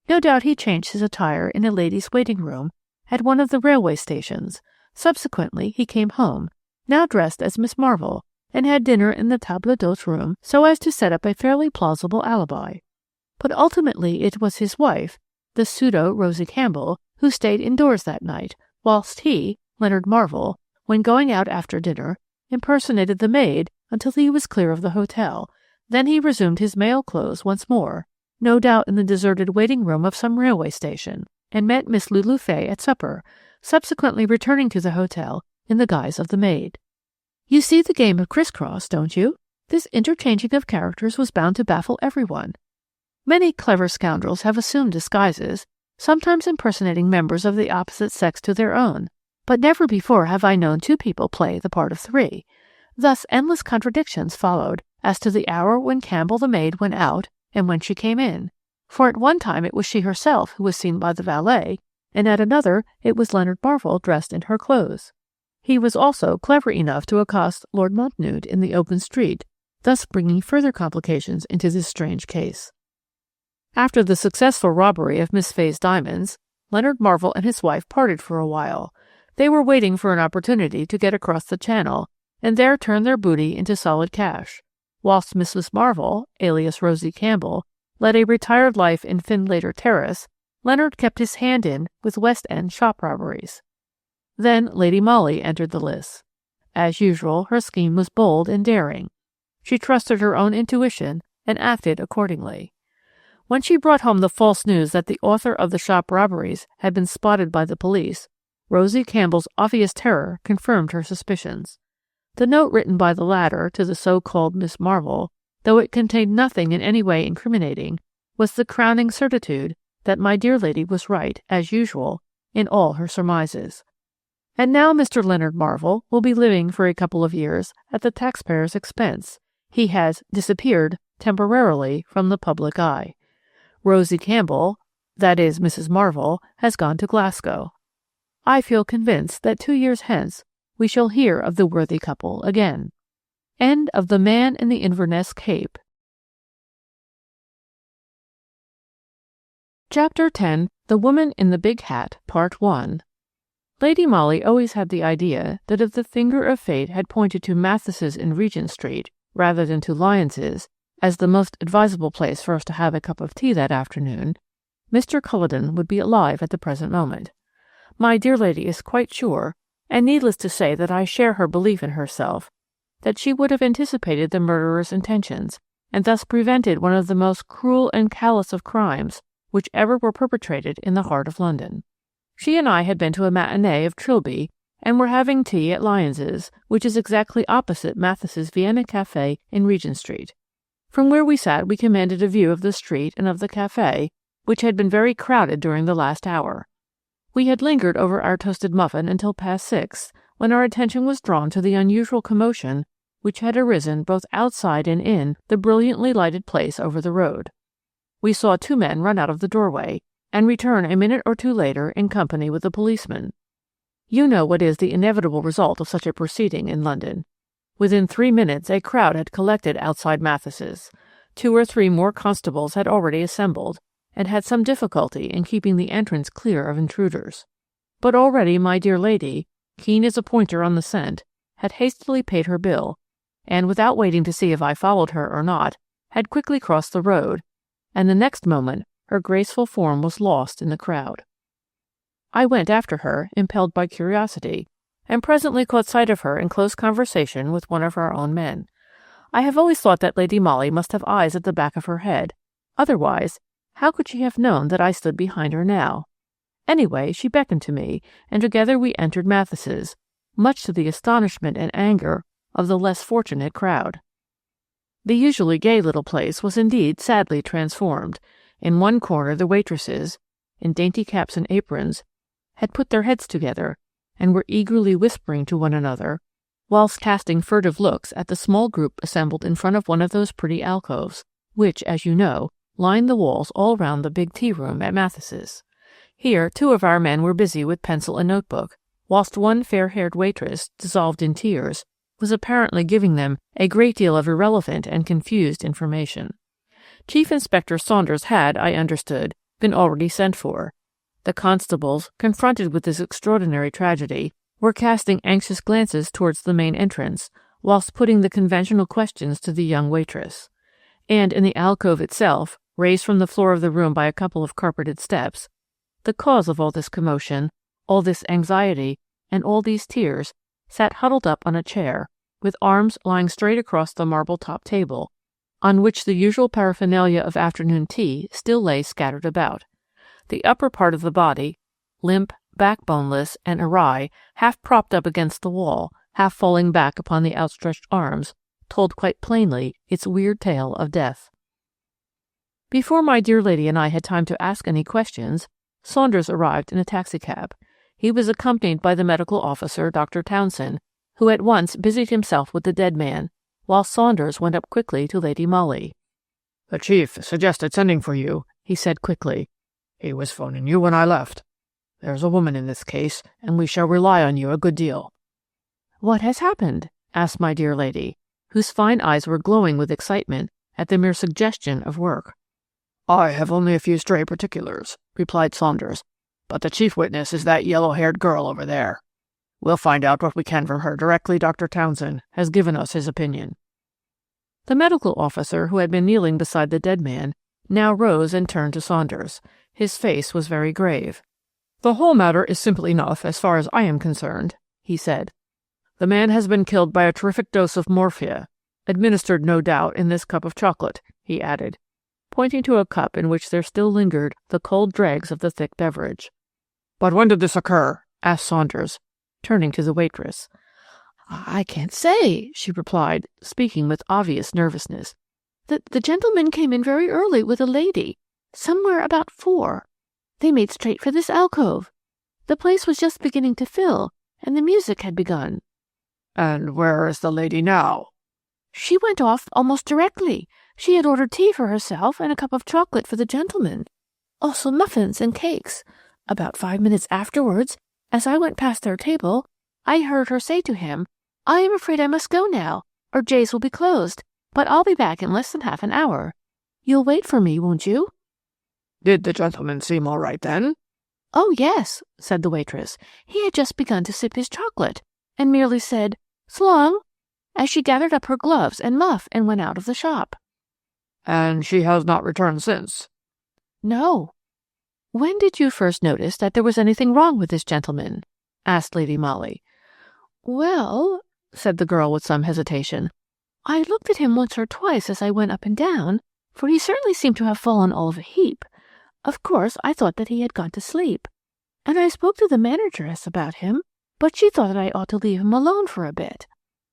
No doubt he changed his attire in a ladies' waiting room at one of the railway stations. Subsequently he came home, now dressed as Miss Marvel, and had dinner in the table d'hôte room so as to set up a fairly plausible alibi. But ultimately it was his wife, the pseudo Rosie Campbell, who stayed indoors that night, whilst he, Leonard Marvell, when going out after dinner, impersonated the maid until he was clear of the hotel. Then he resumed his male clothes once more, no doubt in the deserted waiting room of some railway station, and met Miss Lulu Fay at supper, subsequently returning to the hotel in the guise of the maid. You see the game of crisscross, don't you? This interchanging of characters was bound to baffle everyone. Many clever scoundrels have assumed disguises, sometimes impersonating members of the opposite sex to their own, but never before have I known 2 people play the part of 3. Thus endless contradictions followed as to the hour when Campbell the maid went out and when she came in, for at one time it was she herself who was seen by the valet, and at another it was Leonard Marvell dressed in her clothes. He was also clever enough to accost Lord Montnude in the open street, thus bringing further complications into this strange case. After the successful robbery of Miss Fay's diamonds, Leonard Marvell and his wife parted for a while. They were waiting for an opportunity to get across the Channel and there turn their booty into solid cash, whilst Mrs. Marvell, alias Rosie Campbell, led a retired life in Findlater Terrace. Leonard kept his hand in with West End shop robberies. Then Lady Molly entered the lists. As usual, her scheme was bold and daring. She trusted her own intuition and acted accordingly. When she brought home the false news that the author of the shop robberies had been spotted by the police, Rosie Campbell's obvious terror confirmed her suspicions. The note written by the latter to the so-called Miss Marvel, though it contained nothing in any way incriminating, was the crowning certitude that my dear lady was right, as usual, in all her surmises. And now Mr. Leonard Marvell will be living for a couple of years at the taxpayer's expense. He has disappeared temporarily from the public eye. Rosie Campbell, that is Mrs. Marvell, has gone to Glasgow. I feel convinced that 2 years hence we shall hear of the worthy couple again. End of The Man in the Inverness Cape. Chapter 10. The Woman in the Big Hat, Part 1. Lady Molly always had the idea that if the finger of fate had pointed to Mathes's in Regent Street rather than to Lyons's as the most advisable place for us to have a cup of tea that afternoon, Mr. Culloden would be alive at the present moment. My dear lady is quite sure, and needless to say that I share her belief in herself, that she would have anticipated the murderer's intentions, and thus prevented one of the most cruel and callous of crimes which ever were perpetrated in the heart of London. She and I had been to a matinee of Trilby, and were having tea at Lyons's, which is exactly opposite Mathes's Vienna Café in Regent Street. From where we sat we commanded a view of the street and of the café, which had been very crowded during the last hour. We had lingered over our toasted muffin until past 6, when our attention was drawn to the unusual commotion which had arisen both outside and in the brilliantly lighted place over the road. We saw 2 men run out of the doorway, and return a minute or 2 later in company with a policeman. You know what is the inevitable result of such a proceeding in London. Within 3 minutes a crowd had collected outside Mathes's. 2 or 3 more constables had already assembled, and had some difficulty in keeping the entrance clear of intruders. But already my dear lady, keen as a pointer on the scent, had hastily paid her bill, and without waiting to see if I followed her or not, had quickly crossed the road, and the next moment her graceful form was lost in the crowd. I went after her, impelled by curiosity, and presently caught sight of her in close conversation with one of our own men. I have always thought that Lady Molly must have eyes at the back of her head. Otherwise, how could she have known that I stood behind her now? Anyway, she beckoned to me, and together we entered Mathes's, much to the astonishment and anger of the less fortunate crowd. The usually gay little place was indeed sadly transformed. In one corner the waitresses, in dainty caps and aprons, had put their heads together, and were eagerly whispering to one another, whilst casting furtive looks at the small group assembled in front of one of those pretty alcoves, which, as you know, lined the walls all round the big tea-room at Mathes's. Here 2 of our men were busy with pencil and notebook, whilst one fair-haired waitress, dissolved in tears, was apparently giving them a great deal of irrelevant and confused information. Chief Inspector Saunders had, I understood, been already sent for. The constables, confronted with this extraordinary tragedy, were casting anxious glances towards the main entrance, whilst putting the conventional questions to the young waitress. And in the alcove itself, raised from the floor of the room by a couple of carpeted steps, the cause of all this commotion, all this anxiety, and all these tears, sat huddled up on a chair, with arms lying straight across the marble-topped table, on which the usual paraphernalia of afternoon tea still lay scattered about. The upper part of the body, limp, backboneless, and awry, half propped up against the wall, half falling back upon the outstretched arms, told quite plainly its weird tale of death. Before my dear lady and I had time to ask any questions, Saunders arrived in a taxicab. He was accompanied by the medical officer, Dr. Townsend, who at once busied himself with the dead man, while Saunders went up quickly to Lady Molly. "The chief suggested sending for you," he said quickly. "He was phoning you when I left. There's a woman in this case, and we shall rely on you a good deal." "What has happened?" asked my dear lady, whose fine eyes were glowing with excitement at the mere suggestion of work. "I have only a few stray particulars," replied Saunders, "but the chief witness is that yellow-haired girl over there. We'll find out what we can from her directly Dr. Townsend has given us his opinion." The medical officer, who had been kneeling beside the dead man, now rose and turned to Saunders. His face was very grave. "The whole matter is simple enough as far as I am concerned," he said. "The man has been killed by a terrific dose of morphia, administered, no doubt, in this cup of chocolate," he added, pointing to a cup in which there still lingered the cold dregs of the thick beverage. "But when did this occur?" asked Saunders, turning to the waitress. I can't say, she replied, speaking with obvious nervousness. The gentleman came in very early with a lady, somewhere about 4. They made straight for this alcove. The place was just beginning to fill, and the music had begun. And where is the lady now? She went off almost directly. She had ordered tea for herself and a cup of chocolate for the gentleman. Also muffins and cakes. About 5 minutes afterwards, as I went past their table, I heard her say to him, "I am afraid I must go now, or Jay's will be closed, but I'll be back in less than half an hour. You'll wait for me, won't you?" Did the gentleman seem all right then? "Oh, yes," said the waitress. "He had just begun to sip his chocolate, and merely said, 'S'long,' as she gathered up her gloves and muff and went out of the shop." And she has not returned since? "No." "When did you first notice that there was anything wrong with this gentleman?" asked Lady Molly. "Well," said the girl with some hesitation, "I looked at him once or twice as I went up and down, for he certainly seemed to have fallen all of a heap. Of course, I thought that he had gone to sleep, and I spoke to the manageress about him, but she thought that I ought to leave him alone for a bit.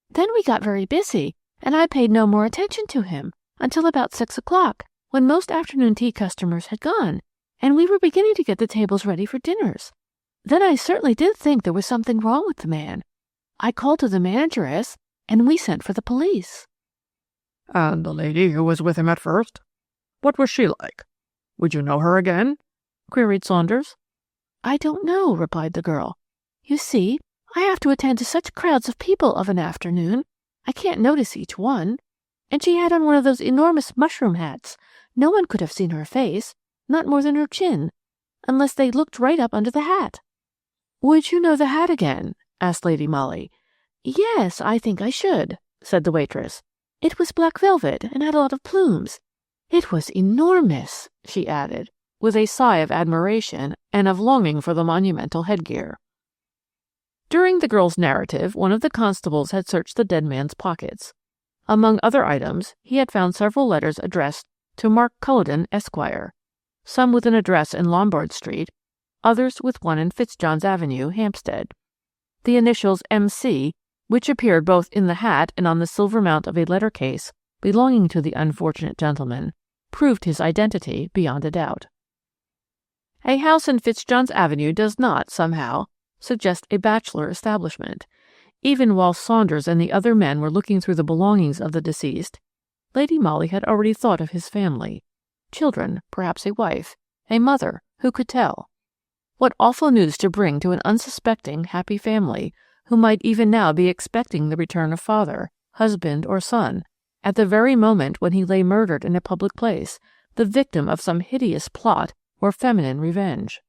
Then we got very busy, and I paid no more attention to him until about 6 o'clock, when most afternoon tea customers had gone, and we were beginning to get the tables ready for dinners. Then I certainly did think there was something wrong with the man. I called to the manageress, and we sent for the police." And the lady who was with him at first? What was she like? Would you know her again? Queried Saunders. "I don't know," replied the girl. "You see, I have to attend to such crowds of people of an afternoon. I can't notice each one. And she had on one of those enormous mushroom hats. No one could have seen her face, not more than her chin, unless they looked right up under the hat." "Would you know the hat again?" asked Lady Molly. "Yes, I think I should," said the waitress. "It was black velvet and had a lot of plumes. It was enormous," she added, with a sigh of admiration and of longing for the monumental headgear. During the girl's narrative, one of the constables had searched the dead man's pockets. Among other items, he had found several letters addressed to Mark Culloden, Esquire, some with an address in Lombard Street, others with one in Fitzjohn's Avenue, Hampstead. The initials M.C., which appeared both in the hat and on the silver mount of a letter case belonging to the unfortunate gentleman, proved his identity beyond a doubt. A house in Fitzjohn's Avenue does not, somehow, suggest a bachelor establishment. Even while Saunders and the other men were looking through the belongings of the deceased, Lady Molly had already thought of his family. Children, perhaps a wife, a mother, who could tell? What awful news to bring to an unsuspecting, happy family, who might even now be expecting the return of father, husband, or son, at the very moment when he lay murdered in a public place, the victim of some hideous plot or feminine revenge.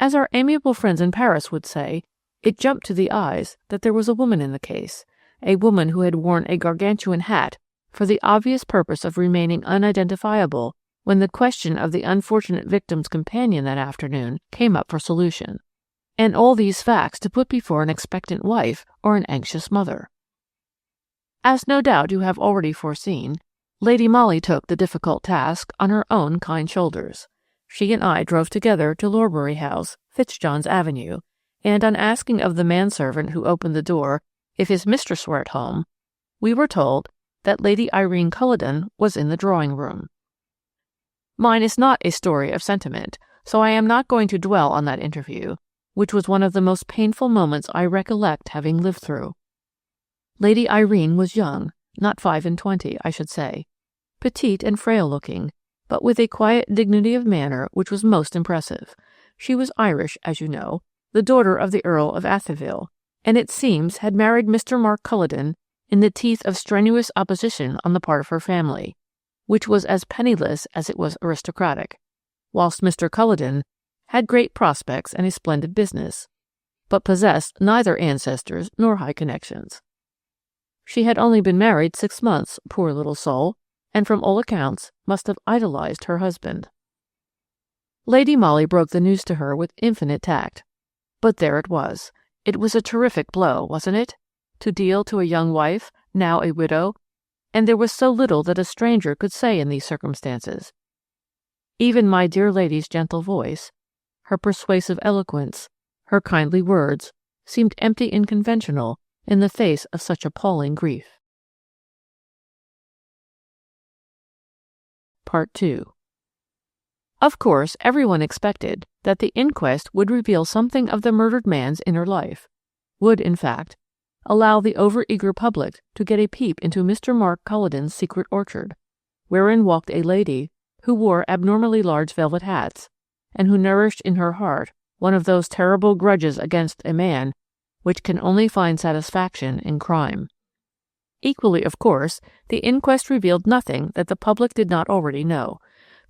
As our amiable friends in Paris would say, it jumped to the eyes that there was a woman in the case, a woman who had worn a gargantuan hat for the obvious purpose of remaining unidentifiable when the question of the unfortunate victim's companion that afternoon came up for solution, and all these facts to put before an expectant wife or an anxious mother. As no doubt you have already foreseen, Lady Molly took the difficult task on her own kind shoulders. She and I drove together to Lorbury House, Fitzjohn's Avenue, and on asking of the manservant who opened the door if his mistress were at home, we were told that Lady Irene Culloden was in the drawing-room. Mine is not a story of sentiment, so I am not going to dwell on that interview, which was one of the most painful moments I recollect having lived through. Lady Irene was young, not 25, I should say, petite and frail-looking, but with a quiet dignity of manner which was most impressive. She was Irish, as you know, the daughter of the Earl of Athyville, and it seems had married Mr. Mark Culloden in the teeth of strenuous opposition on the part of her family, which was as penniless as it was aristocratic, whilst Mr. Culloden had great prospects and a splendid business, but possessed neither ancestors nor high connections. She had only been married 6 months, poor little soul, and from all accounts must have idolized her husband. Lady Molly broke the news to her with infinite tact. But there it was. It was a terrific blow, wasn't it? To deal to a young wife, now a widow, and there was so little that a stranger could say in these circumstances. Even my dear lady's gentle voice, her persuasive eloquence, her kindly words, seemed empty and conventional in the face of such appalling grief. Part 2. Of course, everyone expected that the inquest would reveal something of the murdered man's inner life, would, in fact, allow the over-eager public to get a peep into Mr. Mark Culledon's secret orchard, wherein walked a lady who wore abnormally large velvet hats, and who nourished in her heart one of those terrible grudges against a man which can only find satisfaction in crime. Equally, of course, the inquest revealed nothing that the public did not already know.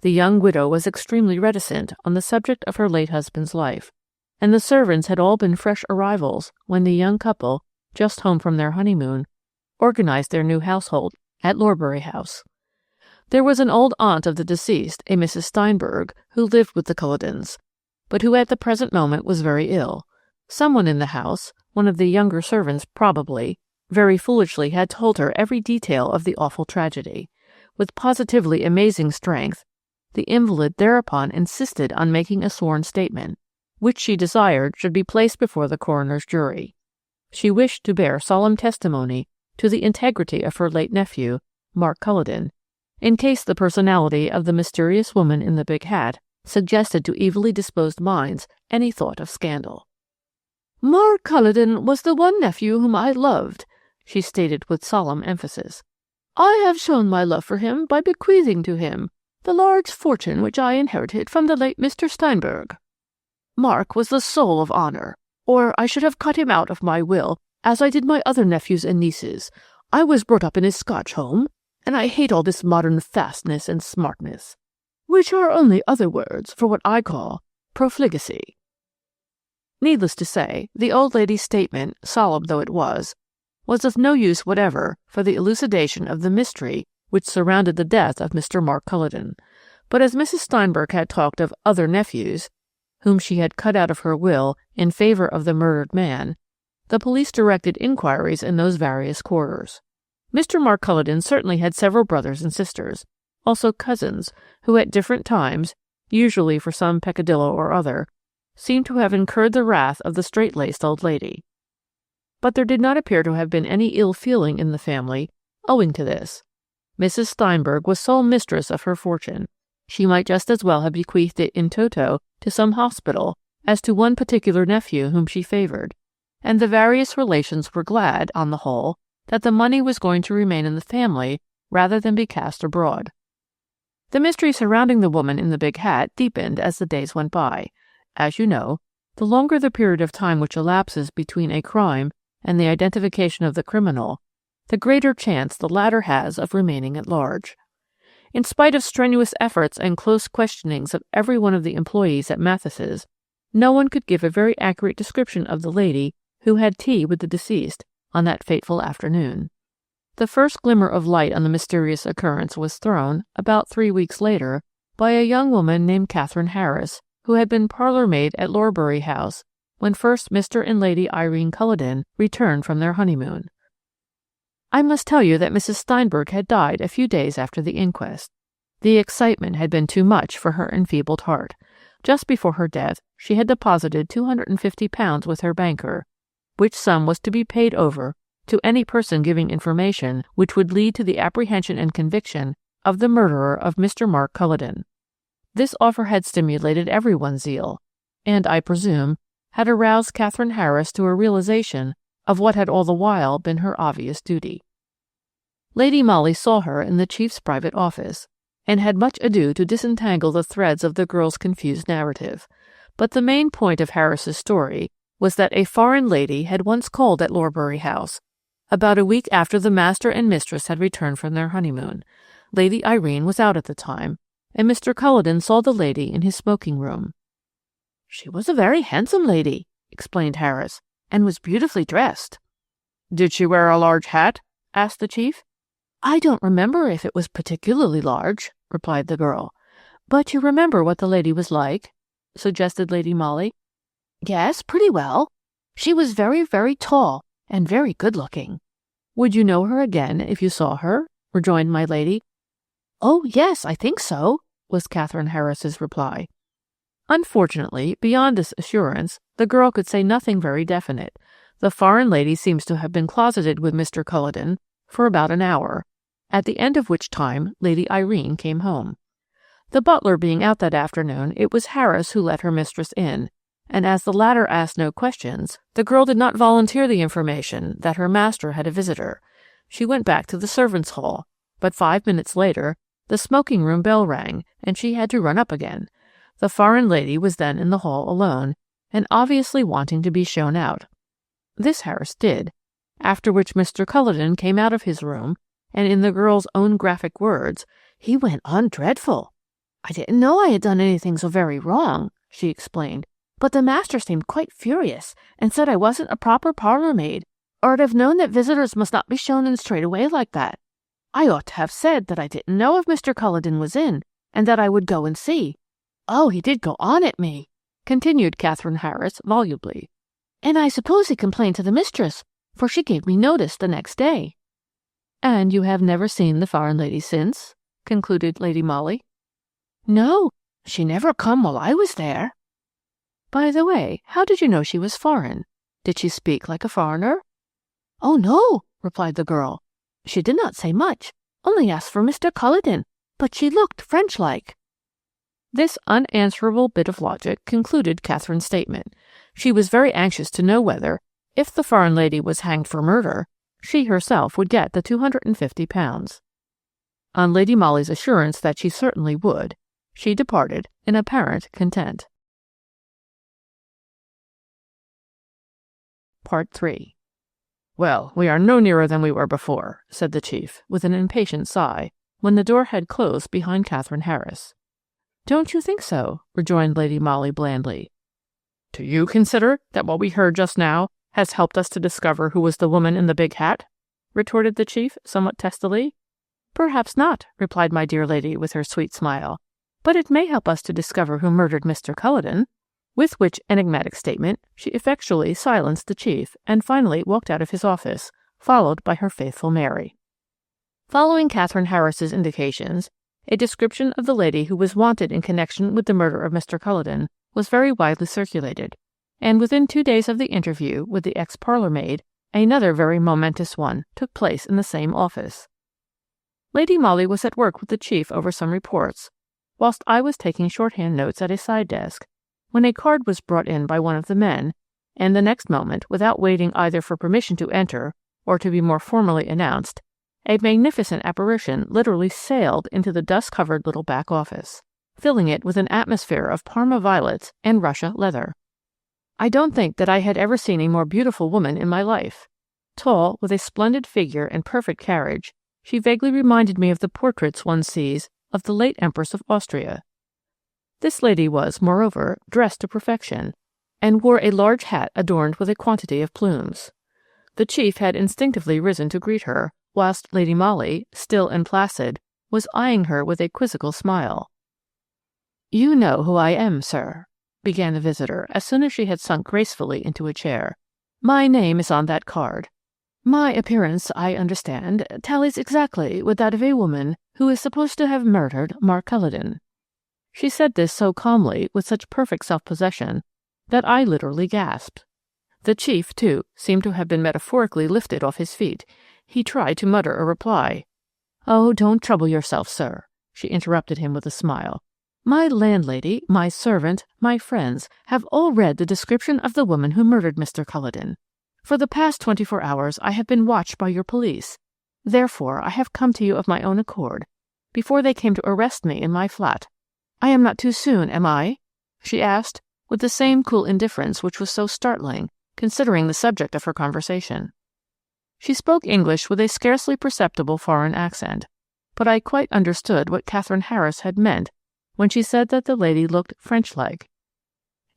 The young widow was extremely reticent on the subject of her late husband's life, and the servants had all been fresh arrivals when the young couple, just home from their honeymoon, organized their new household at Lorbury House. There was an old aunt of the deceased, a Mrs. Steinberg, who lived with the Culledons, but who at the present moment was very ill. Someone in the house, one of the younger servants probably, very foolishly had told her every detail of the awful tragedy. With positively amazing strength, the invalid thereupon insisted on making a sworn statement, which she desired should be placed before the coroner's jury. She wished to bear solemn testimony to the integrity of her late nephew, Mark Culledon, in case the personality of the mysterious woman in the big hat suggested to evilly disposed minds any thought of scandal. "Mark Culledon was the one nephew whom I loved," she stated with solemn emphasis. "I have shown my love for him by bequeathing to him the large fortune which I inherited from the late Mr. Steinberg. Mark was the soul of honor, or I should have cut him out of my will, as I did my other nephews and nieces. I was brought up in a Scotch home, and I hate all this modern fastness and smartness, which are only other words for what I call profligacy." Needless to say, the old lady's statement, solemn though it was of no use whatever for the elucidation of the mystery which surrounded the death of Mr. Mark Culledon. But as Mrs. Steinberg had talked of other nephews, whom she had cut out of her will in favor of the murdered man, the police directed inquiries in those various quarters. Mr. Mark Culledon certainly had several brothers and sisters, also cousins, who at different times, usually for some peccadillo or other, seemed to have incurred the wrath of the straight-laced old lady. But there did not appear to have been any ill feeling in the family owing to this. Mrs. Steinberg was sole mistress of her fortune. She might just as well have bequeathed it in toto to some hospital as to one particular nephew whom she favored, and the various relations were glad, on the whole, that the money was going to remain in the family rather than be cast abroad. The mystery surrounding the woman in the big hat deepened as the days went by. As you know, the longer the period of time which elapses between a crime and the identification of the criminal, the greater chance the latter has of remaining at large. In spite of strenuous efforts and close questionings of every one of the employees at Mathis's, no one could give a very accurate description of the lady who had tea with the deceased on that fateful afternoon. The first glimmer of light on the mysterious occurrence was thrown, about 3 weeks later, by a young woman named Catherine Harris, who had been parlour-maid at Lorbury House when first Mr. and Lady Irene Culledon returned from their honeymoon. I must tell you that Mrs. Steinberg had died a few days after the inquest. The excitement had been too much for her enfeebled heart. Just before her death, she had deposited £250 with her banker, which sum was to be paid over to any person giving information which would lead to the apprehension and conviction of the murderer of Mr. Mark Culledon. This offer had stimulated everyone's zeal, and, I presume, had aroused Catherine Harris to a realization of what had all the while been her obvious duty. Lady Molly saw her in the chief's private office, and had much ado to disentangle the threads of the girl's confused narrative. But the main point of Harris's story was that a foreign lady had once called at Lorbury House, about a week after the master and mistress had returned from their honeymoon. Lady Irene was out at the time, and Mr. Culledon saw the lady in his smoking-room. "She was a very handsome lady," explained Harris, "and was beautifully dressed." "Did she wear a large hat?" asked the chief. "I don't remember if it was particularly large," replied the girl. "But you remember what the lady was like?" suggested Lady Molly. "Yes, pretty well. She was very, very tall, and very good-looking." "Would you know her again if you saw her?" rejoined my lady. "Oh, yes, I think so," was Catherine Harris's reply. Unfortunately, beyond this assurance, the girl could say nothing very definite. The foreign lady seems to have been closeted with Mr. Culloden for about an hour, at the end of which time Lady Irene came home. The butler being out that afternoon, it was Harris who let her mistress in, and as the latter asked no questions, the girl did not volunteer the information that her master had a visitor. She went back to the servants' hall, but 5 minutes later the smoking-room bell rang, and she had to run up again. The foreign lady was then in the hall alone, and obviously wanting to be shown out. This Harris did, after which Mr. Culloden came out of his room, and in the girl's own graphic words, "He went on dreadful. I didn't know I had done anything so very wrong," she explained, "but the master seemed quite furious, and said I wasn't a proper parlour maid, or I'd have known that visitors must not be shown in straight away like that. I ought to have said that I didn't know if Mr. Culloden was in, and that I would go and see. Oh, he did go on at me," continued Catherine Harris volubly, "and I suppose he complained to the mistress, for she gave me notice the next day." "And you have never seen the foreign lady since?" concluded Lady Molly. "No, she never come while I was there." "By the way, how did you know she was foreign? Did she speak like a foreigner?" "Oh, no," replied the girl. "She did not say much, only asked for Mr. Culloden, but she looked French-like." This unanswerable bit of logic concluded Catherine's statement. She was very anxious to know whether, if the foreign lady was hanged for murder, she herself would get the £250. On Lady Molly's assurance that she certainly would, she departed in apparent content. Part 3. "Well, we are no nearer than we were before," said the chief, with an impatient sigh, when the door had closed behind Catherine Harris. "Don't you think so?" rejoined Lady Molly blandly. "Do you consider that what we heard just now has helped us to discover who was the woman in the big hat?" retorted the chief, somewhat testily. "Perhaps not," replied my dear lady with her sweet smile, "but it may help us to discover who murdered Mr. Culloden." With which enigmatic statement she effectually silenced the chief, and finally walked out of his office, followed by her faithful Mary. Following Catherine Harris's indications, a description of the lady who was wanted in connection with the murder of Mr. Culloden was very widely circulated, and within 2 days of the interview with the ex-parlour-maid, another very momentous one took place in the same office. Lady Molly was at work with the chief over some reports, whilst I was taking shorthand notes at a side desk, when a card was brought in by one of the men, and the next moment, without waiting either for permission to enter or to be more formally announced, a magnificent apparition literally sailed into the dust-covered little back office, filling it with an atmosphere of Parma violets and Russia leather. I don't think that I had ever seen a more beautiful woman in my life. Tall, with a splendid figure and perfect carriage, she vaguely reminded me of the portraits one sees of the late Empress of Austria. This lady was, moreover, dressed to perfection, and wore a large hat adorned with a quantity of plumes. The chief had instinctively risen to greet her, whilst Lady Molly, still and placid, was eyeing her with a quizzical smile. "You know who I am, sir," began the visitor, as soon as she had sunk gracefully into a chair. "My name is on that card. My appearance, I understand, tallies exactly with that of a woman who is supposed to have murdered Mark Culloden." She said this so calmly, with such perfect self-possession, that I literally gasped. The chief, too, seemed to have been metaphorically lifted off his feet. He tried to mutter a reply. "Oh, don't trouble yourself, sir," she interrupted him with a smile. "My landlady, my servant, my friends have all read the description of the woman who murdered Mr. Culloden. For the past 24 hours I have been watched by your police. Therefore I have come to you of my own accord, before they came to arrest me in my flat. I am not too soon, am I?" she asked, with the same cool indifference which was so startling, considering the subject of her conversation. She spoke English with a scarcely perceptible foreign accent, but I quite understood what Catherine Harris had meant when she said that the lady looked French-like.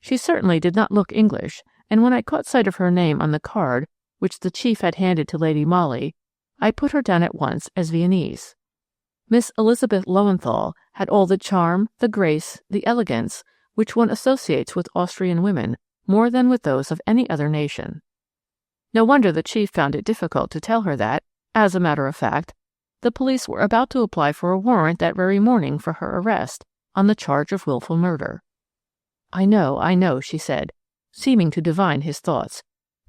She certainly did not look English, and when I caught sight of her name on the card, which the chief had handed to Lady Molly, I put her down at once as Viennese. Miss Elizabeth Lowenthal had all the charm, the grace, the elegance, which one associates with Austrian women more than with those of any other nation. No wonder the chief found it difficult to tell her that, as a matter of fact, the police were about to apply for a warrant that very morning for her arrest, on the charge of wilful murder. I know," she said, seeming to divine his thoughts,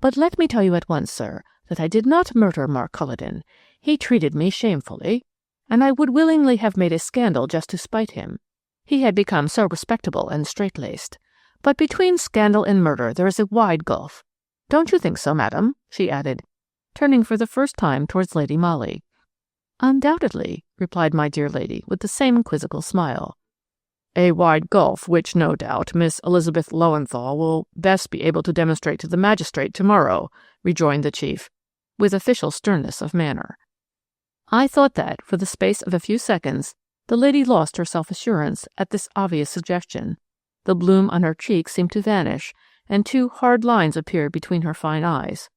But let me tell you at once, sir, that I did not murder Mark Culledon. He treated me shamefully, and I would willingly have made a scandal just to spite him. He had become so respectable and straight-laced. But between scandal and murder there is a wide gulf. Don't you think so, madam?" she added, turning for the first time towards Lady Molly. "Undoubtedly," replied my dear lady, with the same quizzical smile. "A wide gulf which, no doubt, Miss Elizabeth Lowenthal will best be able to demonstrate to the magistrate tomorrow," rejoined the chief, with official sternness of manner. I thought that, for the space of a few seconds, the lady lost her self-assurance at this obvious suggestion. The bloom on her cheek seemed to vanish, and 2 hard lines appeared between her fine eyes.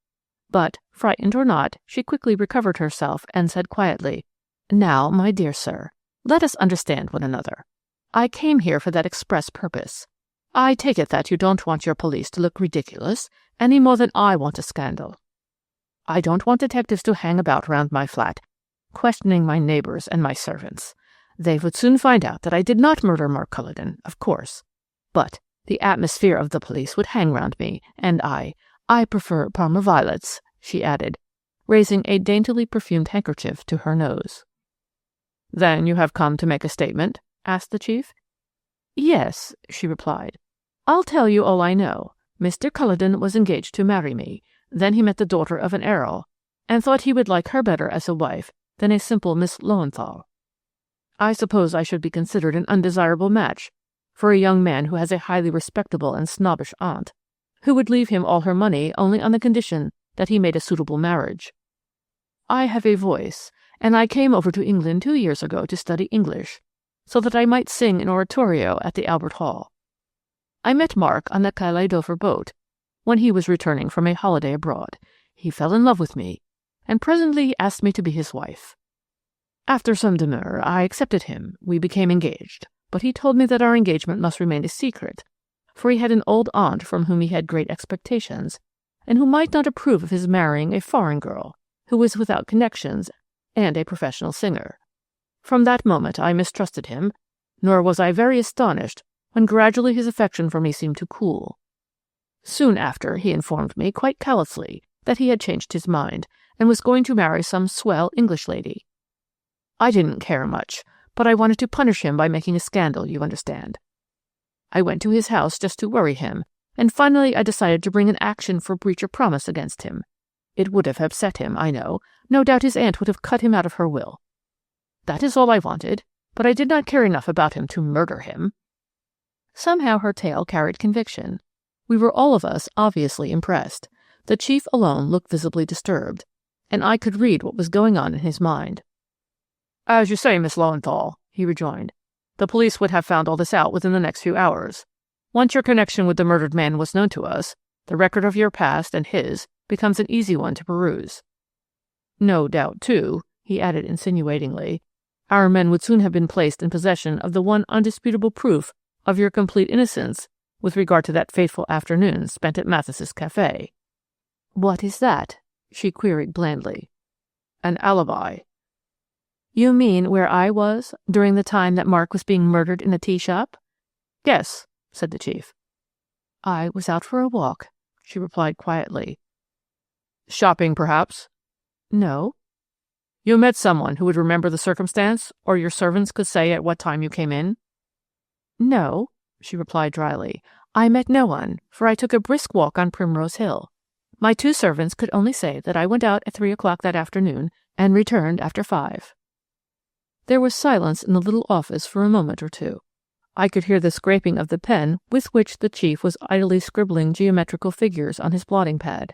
But, frightened or not, she quickly recovered herself and said quietly, "Now, my dear sir, let us understand one another. I came here for that express purpose. I take it that you don't want your police to look ridiculous any more than I want a scandal. I don't want detectives to hang about round my flat, questioning my neighbours and my servants. They would soon find out that I did not murder Mark Culledon, of course. But the atmosphere of the police would hang round me, and I prefer Parma violets," she added, raising a daintily perfumed handkerchief to her nose. "Then you have come to make a statement?" asked the chief. "Yes," she replied. "I'll tell you all I know. Mr. Culledon was engaged to marry me. Then he met the daughter of an earl, and thought he would like her better as a wife than a simple Miss Lowenthal. I suppose I should be considered an undesirable match for a young man who has a highly respectable and snobbish aunt, who would leave him all her money only on the condition that he made a suitable marriage. I have a voice, and I came over to England 2 years ago to study English, so that I might sing an oratorio at the Albert Hall. I met Mark on the Calais Dover boat, when he was returning from a holiday abroad. He fell in love with me, and presently he asked me to be his wife. After some demur, I accepted him. We became engaged, but he told me that our engagement must remain a secret, for he had an old aunt from whom he had great expectations, and who might not approve of his marrying a foreign girl, who was without connections and a professional singer. From that moment I mistrusted him, nor was I very astonished when gradually his affection for me seemed to cool. Soon after he informed me, quite callously, that he had changed his mind, and was going to marry some swell English lady. I didn't care much, but I wanted to punish him by making a scandal, you understand. I went to his house just to worry him, and finally I decided to bring an action for breach of promise against him. It would have upset him, I know. No doubt his aunt would have cut him out of her will. That is all I wanted, but I did not care enough about him to murder him." Somehow her tale carried conviction. We were all of us obviously impressed. The chief alone looked visibly disturbed, and I could read what was going on in his mind. "As you say, Miss Lowenthal," he rejoined, "the police would have found all this out within the next few hours. Once your connection with the murdered man was known to us, the record of your past and his becomes an easy one to peruse. No doubt, too," he added insinuatingly, "our men would soon have been placed in possession of the one undisputable proof of your complete innocence with regard to that fateful afternoon spent at Mathis's café." "What is that?" she queried blandly. "An alibi." "You mean where I was during the time that Mark was being murdered in a tea shop?" "Yes," said the chief. "I was out for a walk," she replied quietly. "Shopping, perhaps?" "No." "You met someone who would remember the circumstance, or your servants could say at what time you came in?" "No," she replied dryly. "I met no one, for I took a brisk walk on Primrose Hill. My 2 servants could only say that I went out at 3 o'clock that afternoon and returned after 5. There was silence in the little office for a moment or two. I could hear the scraping of the pen with which the chief was idly scribbling geometrical figures on his blotting pad.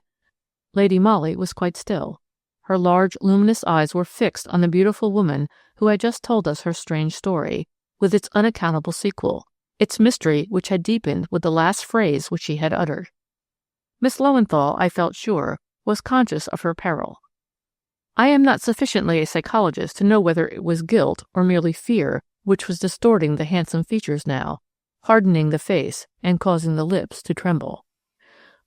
Lady Molly was quite still. Her large, luminous eyes were fixed on the beautiful woman who had just told us her strange story, with its unaccountable sequel, its mystery which had deepened with the last phrase which she had uttered. Miss Lowenthal, I felt sure, was conscious of her peril. I am not sufficiently a psychologist to know whether it was guilt or merely fear which was distorting the handsome features now, hardening the face, and causing the lips to tremble.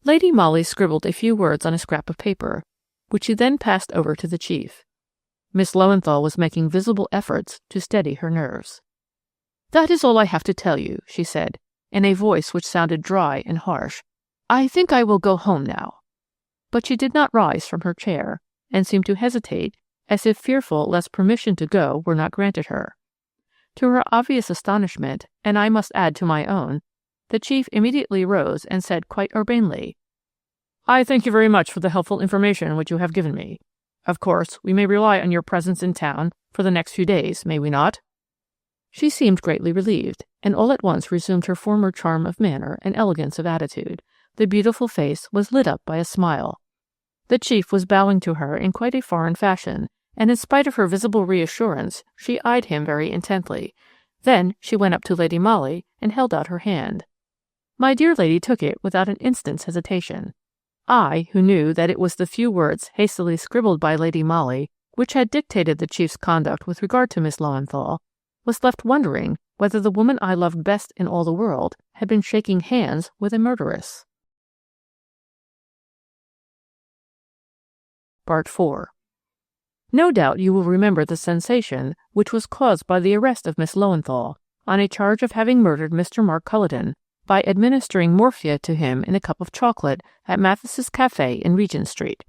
Lady Molly scribbled a few words on a scrap of paper, which she then passed over to the chief. Miss Lowenthal was making visible efforts to steady her nerves. "That is all I have to tell you," she said, in a voice which sounded dry and harsh. "I think I will go home now." But she did not rise from her chair, and seemed to hesitate, as if fearful lest permission to go were not granted her. To her obvious astonishment, and I must add to my own, the chief immediately rose and said quite urbanely, "I thank you very much for the helpful information which you have given me. Of course, we may rely on your presence in town for the next few days, may we not?" She seemed greatly relieved, and all at once resumed her former charm of manner and elegance of attitude. The beautiful face was lit up by a smile. The chief was bowing to her in quite a foreign fashion, and in spite of her visible reassurance, she eyed him very intently. Then she went up to Lady Molly and held out her hand. My dear lady took it without an instant's hesitation. I, who knew that it was the few words hastily scribbled by Lady Molly which had dictated the chief's conduct with regard to Miss Löwenthal, was left wondering whether the woman I loved best in all the world had been shaking hands with a murderess. Part 4. No doubt you will remember the sensation which was caused by the arrest of Miss Löwenthal on a charge of having murdered Mr. Mark Culledon by administering morphia to him in a cup of chocolate at Mathes's Café in Regent Street.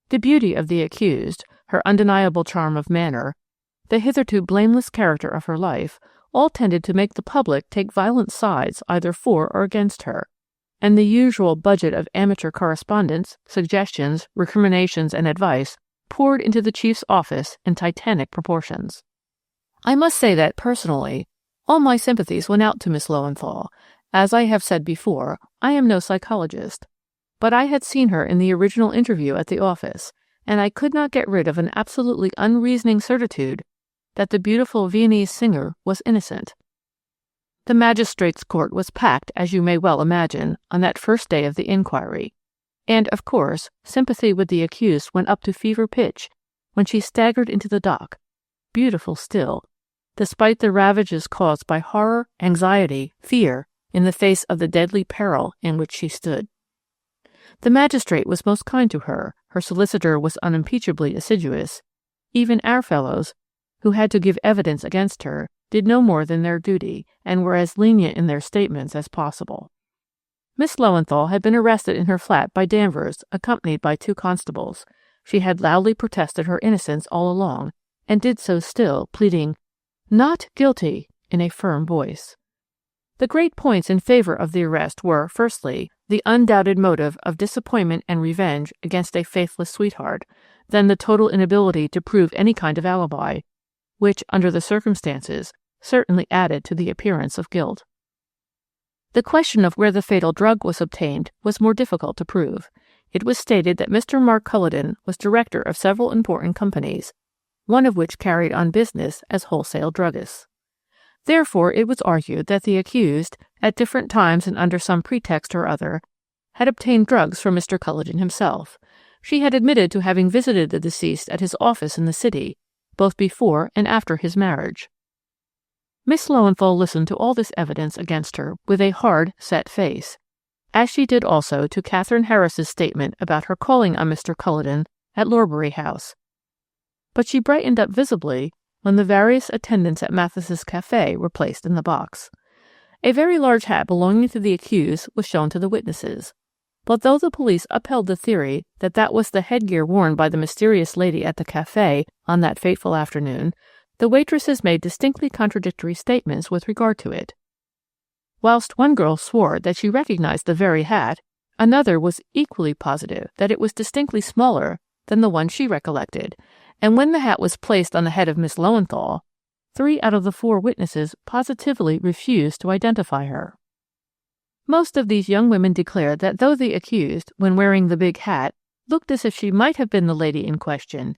The beauty of the accused, her undeniable charm of manner, the hitherto blameless character of her life, all tended to make the public take violent sides either for or against her, and the usual budget of amateur correspondence, suggestions, recriminations, and advice poured into the chief's office in titanic proportions. I must say that, personally, all my sympathies went out to Miss Löwenthal. As I have said before, I am no psychologist, but I had seen her in the original interview at the office, and I could not get rid of an absolutely unreasoning certitude that the beautiful Viennese singer was innocent. The magistrate's court was packed, as you may well imagine, on that first day of the inquiry, and, of course, sympathy with the accused went up to fever pitch when she staggered into the dock, beautiful still, despite the ravages caused by horror, anxiety, fear, in the face of the deadly peril in which she stood. The magistrate was most kind to her, her solicitor was unimpeachably assiduous. Even our fellows, who had to give evidence against her, did no more than their duty, and were as lenient in their statements as possible. Miss Löwenthal had been arrested in her flat by Danvers, accompanied by 2 constables. She had loudly protested her innocence all along, and did so still, pleading, "Not guilty," in a firm voice. The great points in favor of the arrest were, firstly, the undoubted motive of disappointment and revenge against a faithless sweetheart, then the total inability to prove any kind of alibi, which, under the circumstances, certainly added to the appearance of guilt. The question of where the fatal drug was obtained was more difficult to prove. It was stated that Mr. Mark Culledon was director of several important companies, one of which carried on business as wholesale druggists. Therefore, it was argued that the accused, at different times and under some pretext or other, had obtained drugs from Mr. Culledon himself. She had admitted to having visited the deceased at his office in the city, both before and after his marriage. Miss Löwenthal listened to all this evidence against her with a hard, set face, as she did also to Catherine Harris's statement about her calling on Mr. Culledon at Lorbury House. But she brightened up visibly when the various attendants at Mathes's Café were placed in the box. A very large hat belonging to the accused was shown to the witnesses, but though the police upheld the theory that that was the headgear worn by the mysterious lady at the café on that fateful afternoon, the waitresses made distinctly contradictory statements with regard to it. Whilst one girl swore that she recognized the very hat, another was equally positive that it was distinctly smaller than the one she recollected, and when the hat was placed on the head of Miss Löwenthal, 3 out of the 4 witnesses positively refused to identify her. Most of these young women declared that though the accused, when wearing the big hat, looked as if she might have been the lady in question,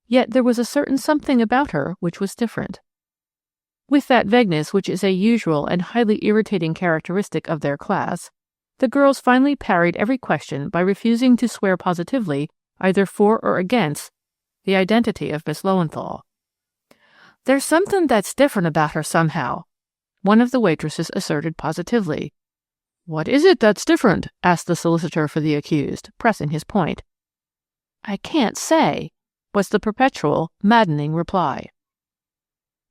yet there was a certain something about her which was different. With that vagueness which is a usual and highly irritating characteristic of their class, the girls finally parried every question by refusing to swear positively either for or against the identity of Miss Löwenthal. "There's something that's different about her somehow," one of the waitresses asserted positively. "What is it that's different?" asked the solicitor for the accused, pressing his point. "I can't say," was the perpetual, maddening reply.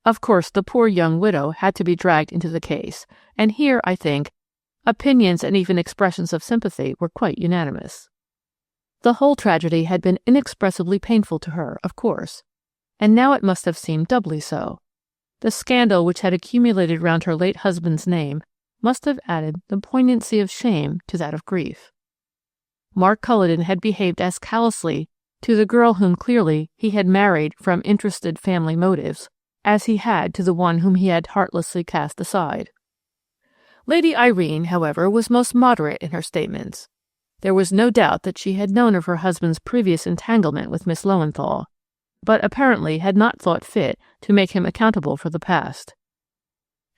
Of course, the poor young widow had to be dragged into the case, and here, I think, opinions and even expressions of sympathy were quite unanimous. The whole tragedy had been inexpressibly painful to her, of course, and now it must have seemed doubly so. The scandal which had accumulated round her late husband's name must have added the poignancy of shame to that of grief. Mark Culledon had behaved as callously to the girl whom clearly he had married from interested family motives as he had to the one whom he had heartlessly cast aside. Lady Irene, however, was most moderate in her statements. There was no doubt that she had known of her husband's previous entanglement with Miss Löwenthal, but apparently had not thought fit to make him accountable for the past.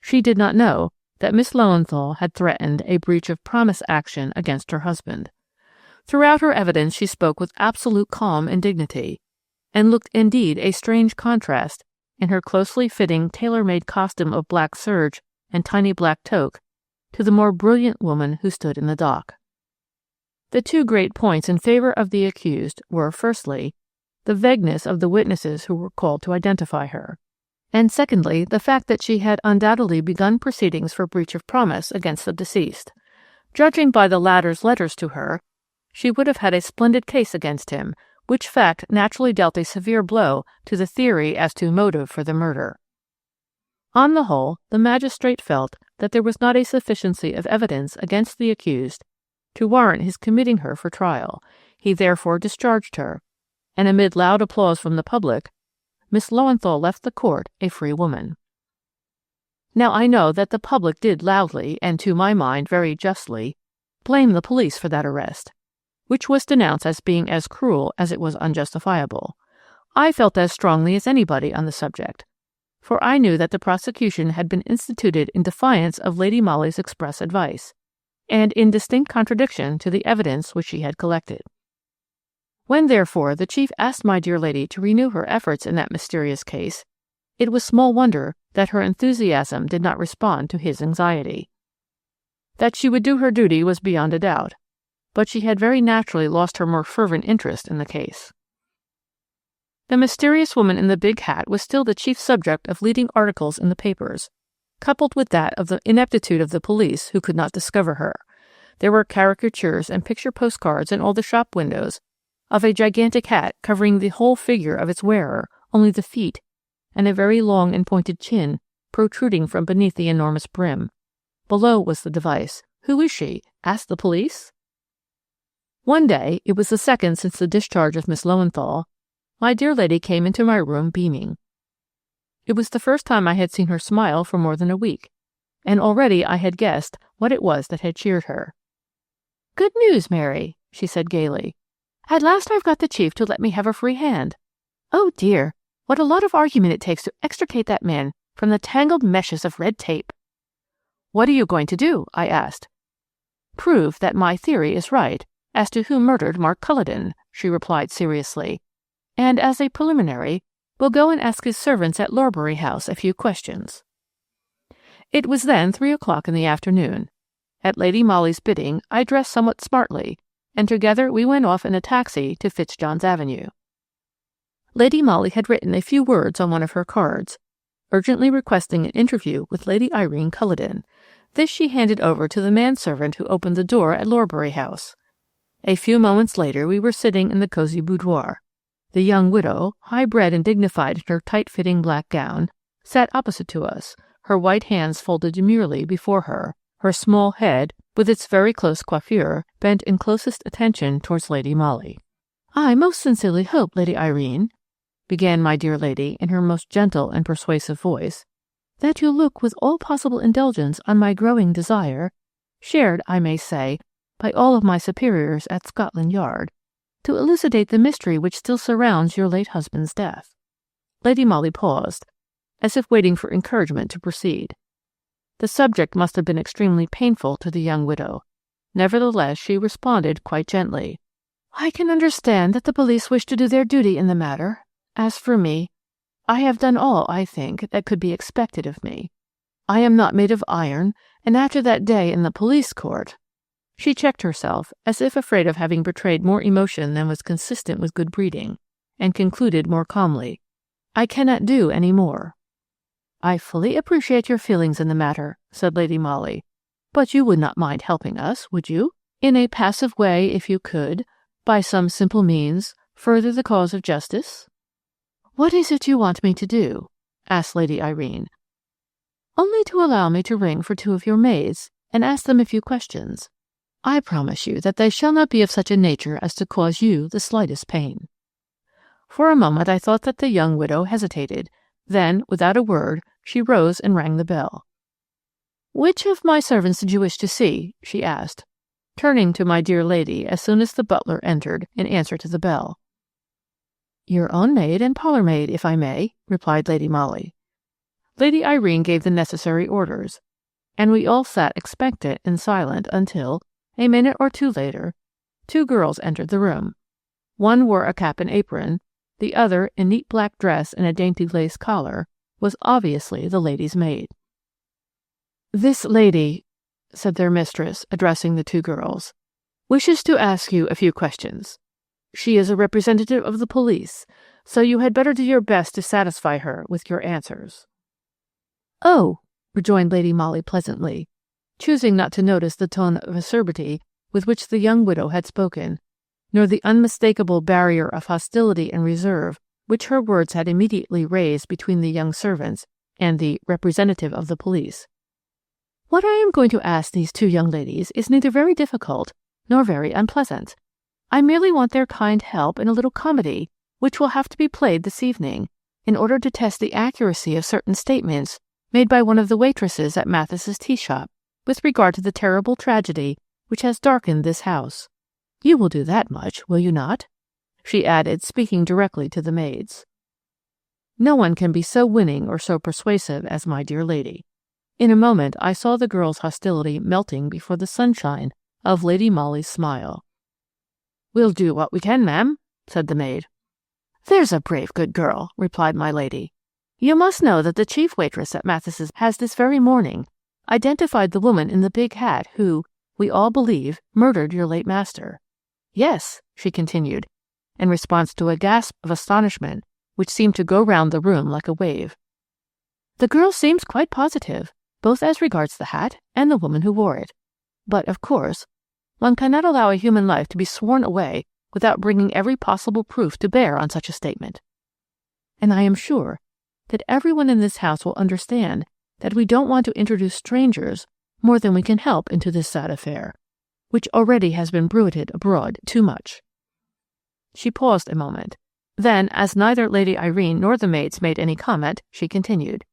She did not know that Miss Löwenthal had threatened a breach of promise action against her husband. Throughout her evidence she spoke with absolute calm and dignity, and looked indeed a strange contrast in her closely fitting tailor-made costume of black serge and tiny black toque to the more brilliant woman who stood in the dock. The two great points in favor of the accused were, firstly, the vagueness of the witnesses who were called to identify her, and secondly, the fact that she had undoubtedly begun proceedings for breach of promise against the deceased. Judging by the latter's letters to her, she would have had a splendid case against him, which fact naturally dealt a severe blow to the theory as to motive for the murder. On the whole, the magistrate felt that there was not a sufficiency of evidence against the accused to warrant his committing her for trial. He therefore discharged her, and amid loud applause from the public, Miss Löwenthal left the court a free woman. Now I know that the public did loudly, and to my mind very justly, blame the police for that arrest, which was denounced as being as cruel as it was unjustifiable. I felt as strongly as anybody on the subject, for I knew that the prosecution had been instituted in defiance of Lady Molly's express advice, and in distinct contradiction to the evidence which she had collected. When, therefore, the chief asked my dear lady to renew her efforts in that mysterious case, it was small wonder that her enthusiasm did not respond to his anxiety. That she would do her duty was beyond a doubt, but she had very naturally lost her more fervent interest in the case. The mysterious woman in the big hat was still the chief subject of leading articles in the papers, coupled with that of the ineptitude of the police who could not discover her. There were caricatures and picture postcards in all the shop windows of a gigantic hat covering the whole figure of its wearer, only the feet, and a very long and pointed chin protruding from beneath the enormous brim. Below was the device, "Who is she? Ask the police?" One day, it was the second since the discharge of Miss Löwenthal, my dear lady came into my room beaming. It was the first time I had seen her smile for more than a week, and already I had guessed what it was that had cheered her. "Good news, Mary," she said gaily. "At last I've got the chief to let me have a free hand. Oh dear, what a lot of argument it takes to extricate that man from the tangled meshes of red tape." "What are you going to do?" I asked. "Prove that my theory is right as to who murdered Mark Culledon," she replied seriously, "and as a preliminary, we'll go and ask his servants at Lorbury House a few questions." It was then 3:00 in the afternoon. At Lady Molly's bidding, I dressed somewhat smartly, and together we went off in a taxi to Fitzjohn's Avenue. Lady Molly had written a few words on one of her cards, urgently requesting an interview with Lady Irene Culledon. This she handed over to the manservant who opened the door at Lorbury House. A few moments later we were sitting in the cosy boudoir. The young widow, high-bred and dignified in her tight-fitting black gown, sat opposite to us, her white hands folded demurely before her, her small head, with its very close coiffure, bent in closest attention towards Lady Molly. "I most sincerely hope, Lady Irene," began my dear lady in her most gentle and persuasive voice, "that you look with all possible indulgence on my growing desire, shared, I may say, by all of my superiors at Scotland Yard, to elucidate the mystery which still surrounds your late husband's death." Lady Molly paused, as if waiting for encouragement to proceed. The subject must have been extremely painful to the young widow. Nevertheless, she responded quite gently. "I can understand that the police wish to do their duty in the matter. As for me, I have done all, I think, that could be expected of me. I am not made of iron, and after that day in the police court—" She checked herself, as if afraid of having betrayed more emotion than was consistent with good breeding, and concluded more calmly, "I cannot do any more." "I fully appreciate your feelings in the matter," said Lady Molly, "but you would not mind helping us, would you? In a passive way, if you could, By some simple means, further the cause of justice? What is it you want me to do? Asked Lady Irene. Only to allow me to ring for 2 of your maids and ask them a few questions. I promise you that they shall not be of such a nature as to cause you the slightest pain. For a moment I thought that the young widow hesitated. Then, without a word, she rose and rang the bell. Which of my servants did you wish to see? She asked, turning to my dear lady as soon as the butler entered in answer to the bell. Your own maid and parlour-maid, if I may, replied Lady Molly. Lady Irene gave the necessary orders, and we all sat expectant and silent until, a minute or 2 later, 2 girls entered the room. One wore a cap and apron, the other, in neat black dress and a dainty lace collar, was obviously the lady's maid. This lady, said their mistress, addressing the 2 girls, wishes to ask you a few questions. She is a representative of the police, so you had better do your best to satisfy her with your answers. Oh, rejoined Lady Molly pleasantly, choosing not to notice the tone of acerbity with which the young widow had spoken, nor the unmistakable barrier of hostility and reserve which her words had immediately raised between the young servants and the representative of the police. What I am going to ask these 2 young ladies is neither very difficult nor very unpleasant. I merely want their kind help in a little comedy which will have to be played this evening, in order to test the accuracy of certain statements made by one of the waitresses at Mathis's tea shop with regard to the terrible tragedy which has darkened this house. You will do that much, will you not? She added, speaking directly to the maids. No one can be so winning or so persuasive as my dear lady. In a moment I saw the girls' hostility melting before the sunshine of Lady Molly's smile. We'll do what we can, ma'am, said the maid. There's a brave good girl, replied my lady. You must know that the chief waitress at Mathis's has this very morning identified the woman in the big hat who, we all believe, murdered your late master. Yes, she continued, in response to a gasp of astonishment which seemed to go round the room like a wave. The girl seems quite positive, both as regards the hat and the woman who wore it. But, of course, one cannot allow a human life to be sworn away without bringing every possible proof to bear on such a statement. And I am sure that everyone in this house will understand that we don't want to introduce strangers more than we can help into this sad affair, which already has been bruited abroad too much. She paused a moment. Then, as neither Lady Irene nor the maids made any comment, she continued,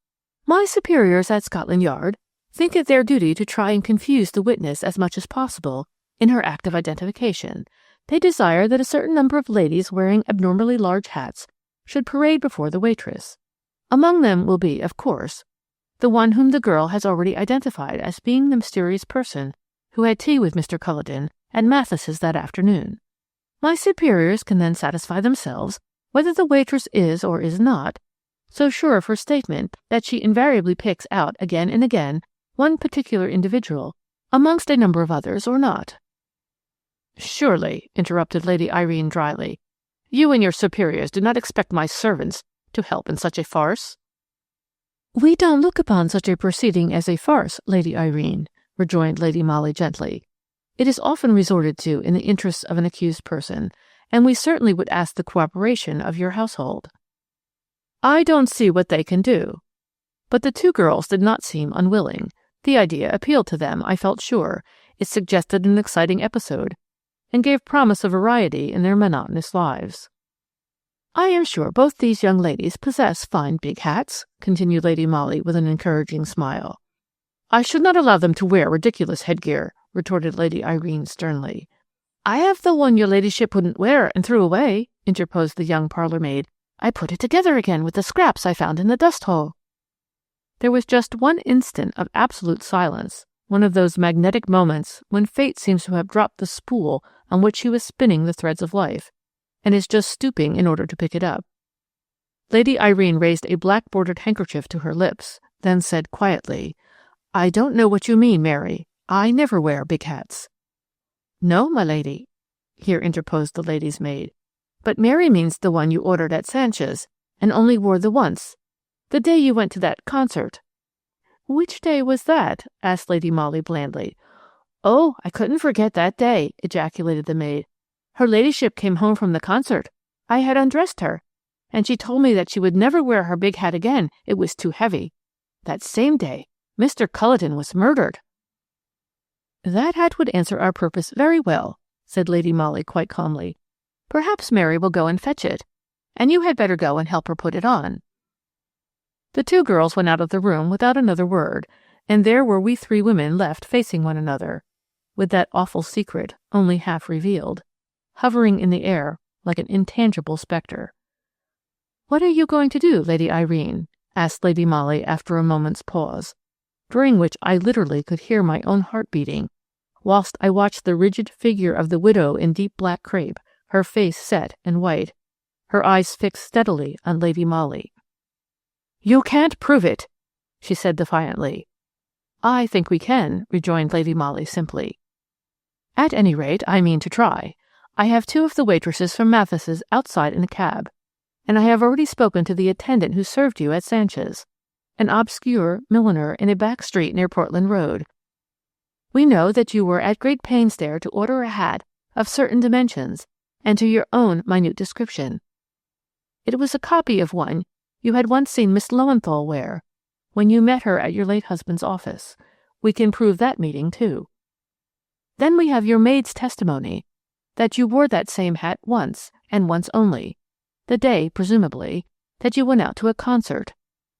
My superiors at Scotland Yard think it their duty to try and confuse the witness as much as possible in her act of identification. They desire that a certain number of ladies wearing abnormally large hats should parade before the waitress. Among them will be, of course, the one whom the girl has already identified as being the mysterious person who had tea with Mr. Culloden at Mathis's that afternoon. My superiors can then satisfy themselves whether the waitress is or is not so sure of her statement that she invariably picks out again and again one particular individual amongst a number of others or not. Surely, interrupted Lady Irene dryly, you and your superiors do not expect my servants to help in such a farce? We don't look upon such a proceeding as a farce, Lady Irene, rejoined Lady Molly gently. It is often resorted to in the interests of an accused person, and we certainly would ask the cooperation of your household. I don't see what they can do. But the 2 girls did not seem unwilling. The idea appealed to them, I felt sure. It suggested an exciting episode, and gave promise of variety in their monotonous lives. I am sure both these young ladies possess fine big hats, continued Lady Molly with an encouraging smile. I should not allow them to wear ridiculous headgear, retorted Lady Irene sternly. I have the one your ladyship wouldn't wear and threw away, interposed the young parlour-maid. I put it together again with the scraps I found in the dust-hole. There was just one instant of absolute silence, one of those magnetic moments when fate seems to have dropped the spool on which she was spinning the threads of life, and is just stooping in order to pick it up. Lady Irene raised a black-bordered handkerchief to her lips, then said quietly, I don't know what you mean, Mary. I never wear big hats. No, my lady, here interposed the lady's maid, but Mary means the one you ordered at Sanchez's, and only wore the once, the day you went to that concert. Which day was that? Asked Lady Molly blandly. Oh, I couldn't forget that day, ejaculated the maid. Her ladyship came home from the concert. I had undressed her, and she told me that she would never wear her big hat again. It was too heavy. That same day, Mr. Culledon was murdered." "That hat would answer our purpose very well," said Lady Molly quite calmly. "Perhaps Mary will go and fetch it, and you had better go and help her put it on." The two girls went out of the room without another word, and there were we three women left facing one another, with that awful secret only half revealed, hovering in the air like an intangible spectre. "What are you going to do, Lady Irene?" asked Lady Molly after a moment's pause, during which I literally could hear my own heart beating, whilst I watched the rigid figure of the widow in deep black crape, her face set and white, her eyes fixed steadily on Lady Molly. "You can't prove it," she said defiantly. "I think we can," rejoined Lady Molly simply. "At any rate, I mean to try. I have two of the waitresses from Mathis's outside in a cab, and I have already spoken to the attendant who served you at Sanches, an obscure milliner in a back street near Portland Road. We know that you were at great pains there to order a hat of certain dimensions and to your own minute description. It was a copy of one you had once seen Miss Lowenthal wear when you met her at your late husband's office. We can prove that meeting, too. Then we have your maid's testimony that you wore that same hat once, and once only, the day, presumably, that you went out to a concert,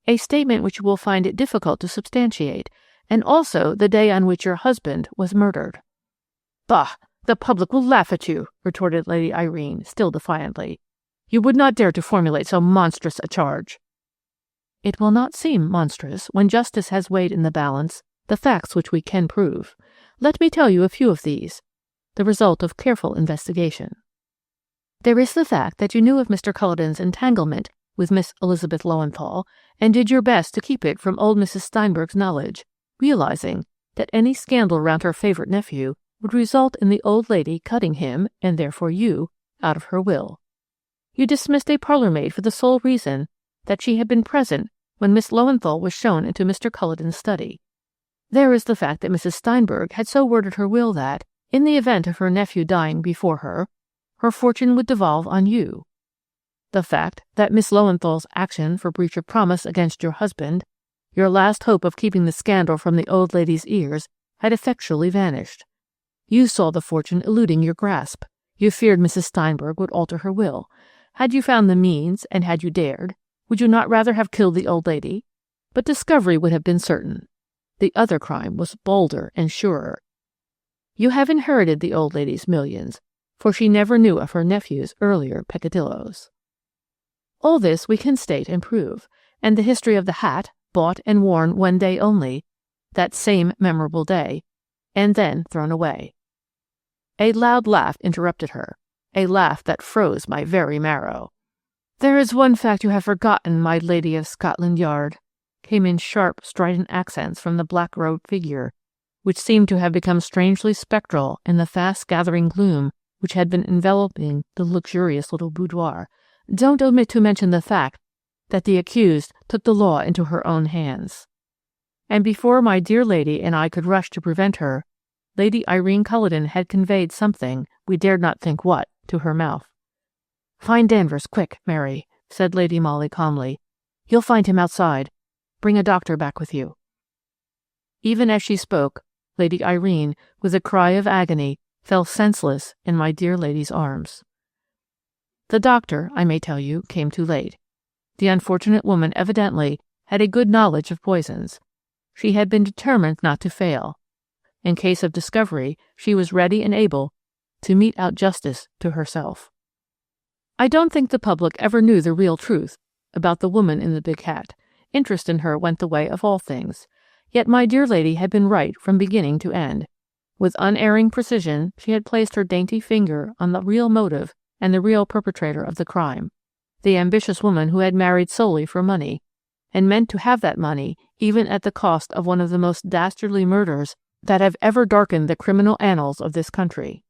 a statement which you will find it difficult to substantiate, and also the day on which your husband was murdered." "Bah! The public will laugh at you," retorted Lady Irene, still defiantly. "You would not dare to formulate so monstrous a charge." "It will not seem monstrous when justice has weighed in the balance the facts which we can prove. Let me tell you a few of these, the result of careful investigation. There is the fact that you knew of Mr. Culledon's entanglement with Miss Elizabeth Lowenthal, and did your best to keep it from old Mrs. Steinberg's knowledge, realizing that any scandal round her favourite nephew would result in the old lady cutting him, and therefore you, out of her will. You dismissed a parlour-maid for the sole reason that she had been present when Miss Lowenthal was shown into Mr. Culledon's study. There is the fact that Mrs. Steinberg had so worded her will that, in the event of her nephew dying before her, her fortune would devolve on you. The fact that Miss Lowenthal's action for breach of promise against your husband, your last hope of keeping the scandal from the old lady's ears, had effectually vanished. You saw the fortune eluding your grasp. You feared Mrs. Steinberg would alter her will. Had you found the means, and had you dared, would you not rather have killed the old lady? But discovery would have been certain. The other crime was bolder and surer. You have inherited the old lady's millions, for she never knew of her nephew's earlier peccadilloes. All this we can state and prove, and the history of the hat, bought and worn one day only, that same memorable day, and then thrown away. A loud laugh interrupted her, a laugh that froze my very marrow. "There is one fact you have forgotten, my Lady of Scotland Yard," came in sharp, strident accents from the black-robed figure, which seemed to have become strangely spectral in the fast-gathering gloom which had been enveloping the luxurious little boudoir. "Don't omit to mention the fact that the accused took the law into her own hands." And before my dear lady and I could rush to prevent her, Lady Irene Culledon had conveyed something, we dared not think what, to her mouth. "Find Danvers, quick, Mary," said Lady Molly calmly. "You'll find him outside. Bring a doctor back with you." Even as she spoke, Lady Irene, with a cry of agony, fell senseless in my dear lady's arms. The doctor, I may tell you, came too late. The unfortunate woman evidently had a good knowledge of poisons. She had been determined not to fail. In case of discovery, she was ready and able to mete out justice to herself. I don't think the public ever knew the real truth about the woman in the big hat. Interest in her went the way of all things. Yet my dear lady had been right from beginning to end. With unerring precision, she had placed her dainty finger on the real motive and the real perpetrator of the crime, the ambitious woman who had married solely for money, and meant to have that money even at the cost of one of the most dastardly murders that have ever darkened the criminal annals of this country.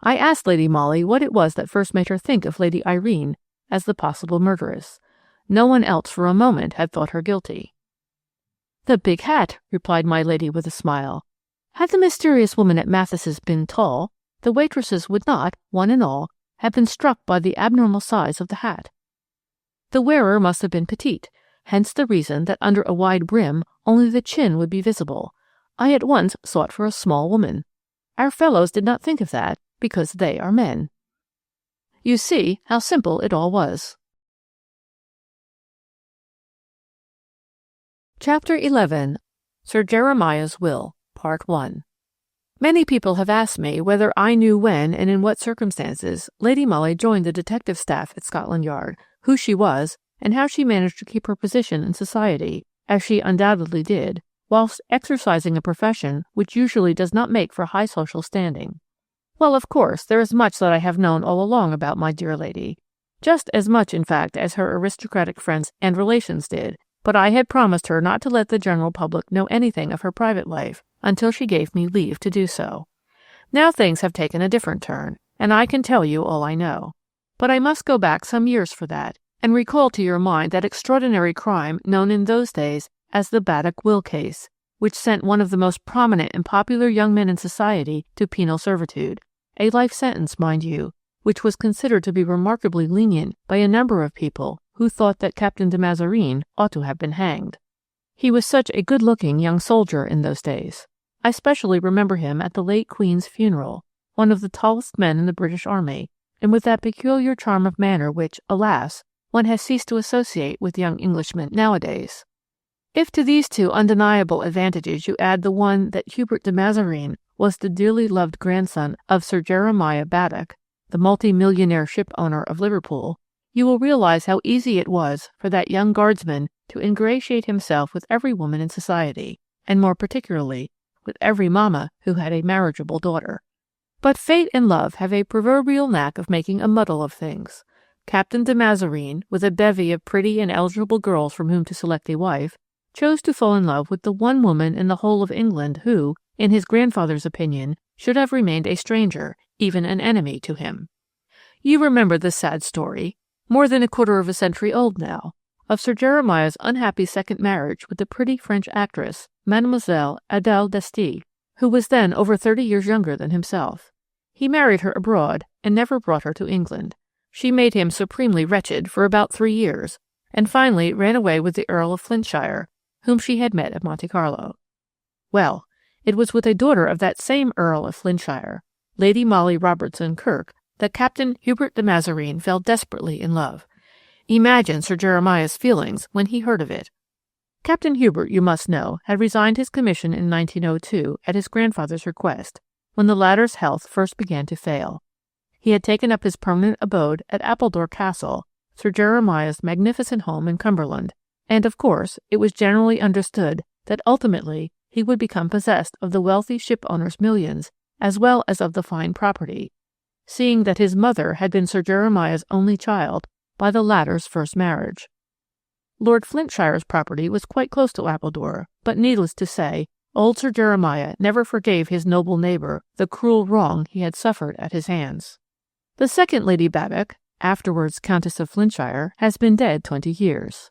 I asked Lady Molly what it was that first made her think of Lady Irene as the possible murderess. No one else for a moment had thought her guilty. "The big hat," replied my lady with a smile. "Had the mysterious woman at Mathis's been tall, the waitresses would not, one and all, have been struck by the abnormal size of the hat. The wearer must have been petite, hence the reason that under a wide brim only the chin would be visible. I at once sought for a small woman. Our fellows did not think of that, because they are men. You see how simple it all was. Chapter 11. Sir Jeremiah's Will, Part 1. Many people have asked me whether I knew when and in what circumstances Lady Molly joined the detective staff at Scotland Yard, who she was, and how she managed to keep her position in society, as she undoubtedly did, whilst exercising a profession which usually does not make for high social standing. Well, of course, there is much that I have known all along about my dear lady, just as much, in fact, as her aristocratic friends and relations did, but I had promised her not to let the general public know anything of her private life until she gave me leave to do so. Now things have taken a different turn, and I can tell you all I know. But I must go back some years for that, and recall to your mind that extraordinary crime known in those days as the Baddock Will case, which sent one of the most prominent and popular young men in society to penal servitude, a life sentence, mind you, which was considered to be remarkably lenient by a number of people who thought that Captain de Mazarine ought to have been hanged. He was such a good-looking young soldier in those days. I specially remember him at the late Queen's funeral, one of the tallest men in the British Army, and with that peculiar charm of manner which, alas, one has ceased to associate with young Englishmen nowadays. If to these two undeniable advantages you add the one that Hubert de Mazarine was the dearly loved grandson of Sir Jeremiah Baddock, the multi-millionaire ship-owner of Liverpool, you will realize how easy it was for that young guardsman to ingratiate himself with every woman in society, and more particularly with every mamma who had a marriageable daughter. But fate and love have a proverbial knack of making a muddle of things. Captain de Mazarine, with a bevy of pretty and eligible girls from whom to select a wife, chose to fall in love with the one woman in the whole of England who, in his grandfather's opinion, should have remained a stranger, even an enemy to him. You remember the sad story, more than a quarter of a century old now, of Sir Jeremiah's unhappy second marriage with the pretty French actress, Mademoiselle Adèle d'Este, who was then over 30 years younger than himself. He married her abroad and never brought her to England. She made him supremely wretched for about 3 years, and finally ran away with the Earl of Flintshire, whom she had met at Monte Carlo. Well, it was with a daughter of that same Earl of Flintshire, Lady Molly Robertson-Kirk, that Captain Hubert de Mazarine fell desperately in love. Imagine Sir Jeremiah's feelings when he heard of it. Captain Hubert, you must know, had resigned his commission in 1902 at his grandfather's request, when the latter's health first began to fail. He had taken up his permanent abode at Appledore Castle, Sir Jeremiah's magnificent home in Cumberland, and of course it was generally understood that ultimately he would become possessed of the wealthy ship-owner's millions as well as of the fine property, seeing that his mother had been Sir Jeremiah's only child by the latter's first marriage. Lord Flintshire's property was quite close to Appledore, but needless to say, old Sir Jeremiah never forgave his noble neighbour the cruel wrong he had suffered at his hands. The second Lady Baddock, afterwards Countess of Flintshire, has been dead 20 years.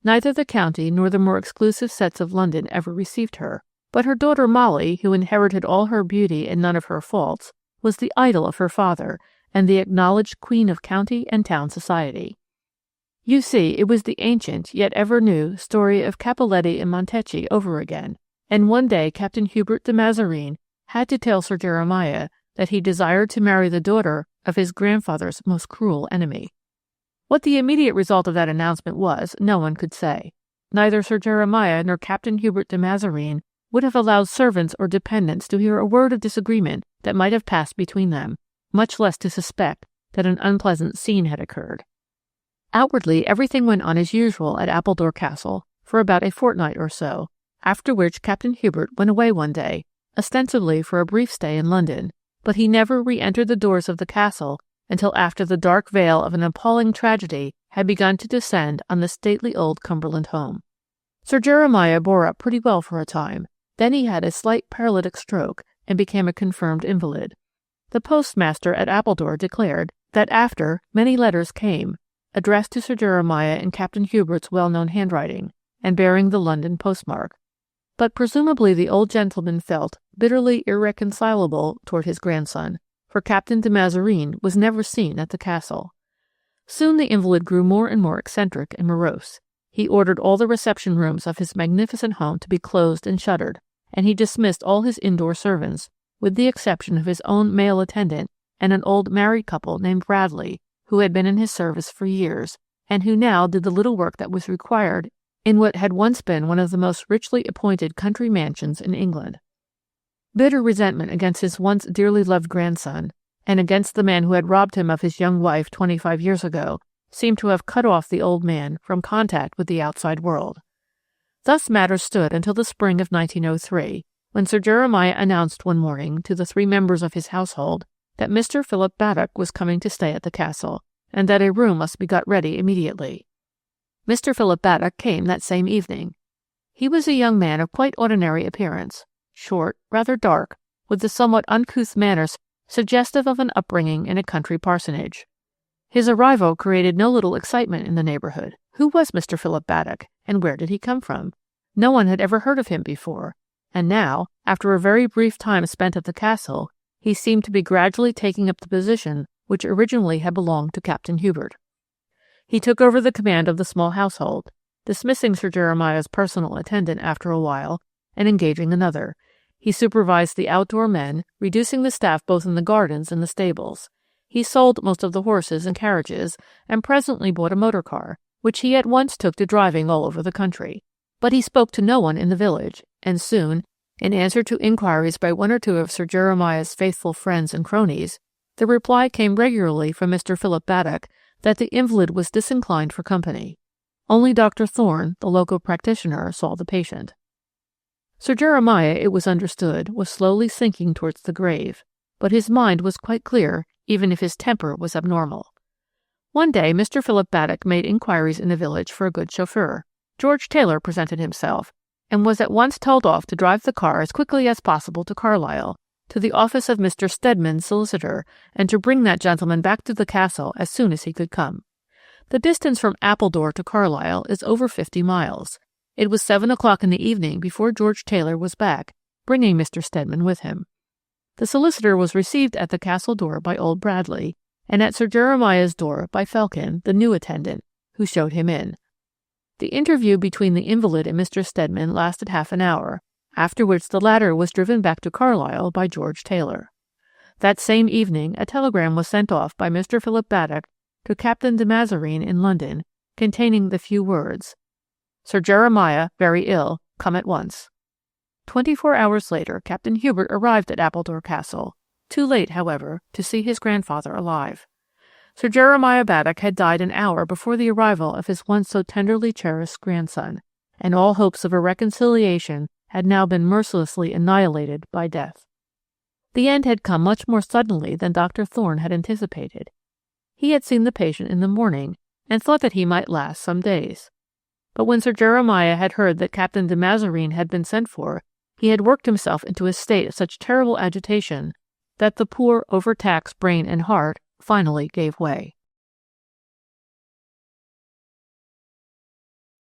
Neither the county nor the more exclusive sets of London ever received her, but her daughter Molly, who inherited all her beauty and none of her faults, was the idol of her father, and the acknowledged queen of county and town society. You see, it was the ancient, yet ever new, story of Capuletti and Montecchi over again, and one day Captain Hubert de Mazarine had to tell Sir Jeremiah that he desired to marry the daughter of his grandfather's most cruel enemy. What the immediate result of that announcement was, no one could say. Neither Sir Jeremiah nor Captain Hubert de Mazarine would have allowed servants or dependents to hear a word of disagreement that might have passed between them, much less to suspect that an unpleasant scene had occurred. Outwardly, everything went on as usual at Appledore Castle for about a fortnight or so, after which Captain Hubert went away one day, ostensibly for a brief stay in London, but he never re-entered the doors of the castle until after the dark veil of an appalling tragedy had begun to descend on the stately old Cumberland home. Sir Jeremiah bore up pretty well for a time. Then he had a slight paralytic stroke and became a confirmed invalid. The postmaster at Appledore declared that after many letters came, addressed to Sir Jeremiah in Captain Hubert's well-known handwriting, and bearing the London postmark. But presumably the old gentleman felt bitterly irreconcilable toward his grandson, for Captain de Mazarine was never seen at the castle. Soon the invalid grew more and more eccentric and morose. He ordered all the reception rooms of his magnificent home to be closed and shuttered, and he dismissed all his indoor servants, with the exception of his own male attendant and an old married couple named Bradley, who had been in his service for years, and who now did the little work that was required in what had once been one of the most richly appointed country mansions in England. Bitter resentment against his once dearly loved grandson, and against the man who had robbed him of his young wife 25 years ago, seemed to have cut off the old man from contact with the outside world. Thus matters stood until the spring of 1903, when Sir Jeremiah announced one morning to the 3 members of his household that Mr. Philip Baddock was coming to stay at the castle, and that a room must be got ready immediately. Mr. Philip Baddock came that same evening. He was a young man of quite ordinary appearance, short, rather dark, with the somewhat uncouth manners suggestive of an upbringing in a country parsonage. His arrival created no little excitement in the neighborhood. Who was Mr. Philip Baddock, and where did he come from? No one had ever heard of him before, and now, after a very brief time spent at the castle, he seemed to be gradually taking up the position which originally had belonged to Captain Hubert. He took over the command of the small household, dismissing Sir Jeremiah's personal attendant after a while, and engaging another. He supervised the outdoor men, reducing the staff both in the gardens and the stables. He sold most of the horses and carriages, and presently bought a motor car, which he at once took to driving all over the country. But he spoke to no one in the village, and soon, in answer to inquiries by 1 or 2 of Sir Jeremiah's faithful friends and cronies, the reply came regularly from Mr. Philip Baddock that the invalid was disinclined for company. Only Dr. Thorne, the local practitioner, saw the patient. Sir Jeremiah, it was understood, was slowly sinking towards the grave, but his mind was quite clear, even if his temper was abnormal. One day Mr. Philip Baddock made inquiries in the village for a good chauffeur. George Taylor presented himself, and was at once told off to drive the car as quickly as possible to Carlisle, to the office of Mr. Stedman, solicitor, and to bring that gentleman back to the castle as soon as he could come. The distance from Appledore to Carlisle is over 50 miles. It was 7 o'clock in the evening before George Taylor was back, bringing Mr. Stedman with him. The solicitor was received at the castle door by old Bradley, and at Sir Jeremiah's door by Felkin, the new attendant, who showed him in. The interview between the invalid and Mr. Stedman lasted half an hour, after which the latter was driven back to Carlisle by George Taylor. That same evening a telegram was sent off by Mr. Philip Baddock to Captain de Mazarine in London, containing the few words, "Sir Jeremiah very ill, come at once." 24 hours later Captain Hubert arrived at Appledore Castle, too late, however, to see his grandfather alive. Sir Jeremiah Baddock had died an hour before the arrival of his once so tenderly cherished grandson, and all hopes of a reconciliation had now been mercilessly annihilated by death. The end had come much more suddenly than Dr. Thorne had anticipated. He had seen the patient in the morning, and thought that he might last some days. But when Sir Jeremiah had heard that Captain de Mazarine had been sent for, he had worked himself into a state of such terrible agitation that the poor, overtaxed brain and heart finally gave way.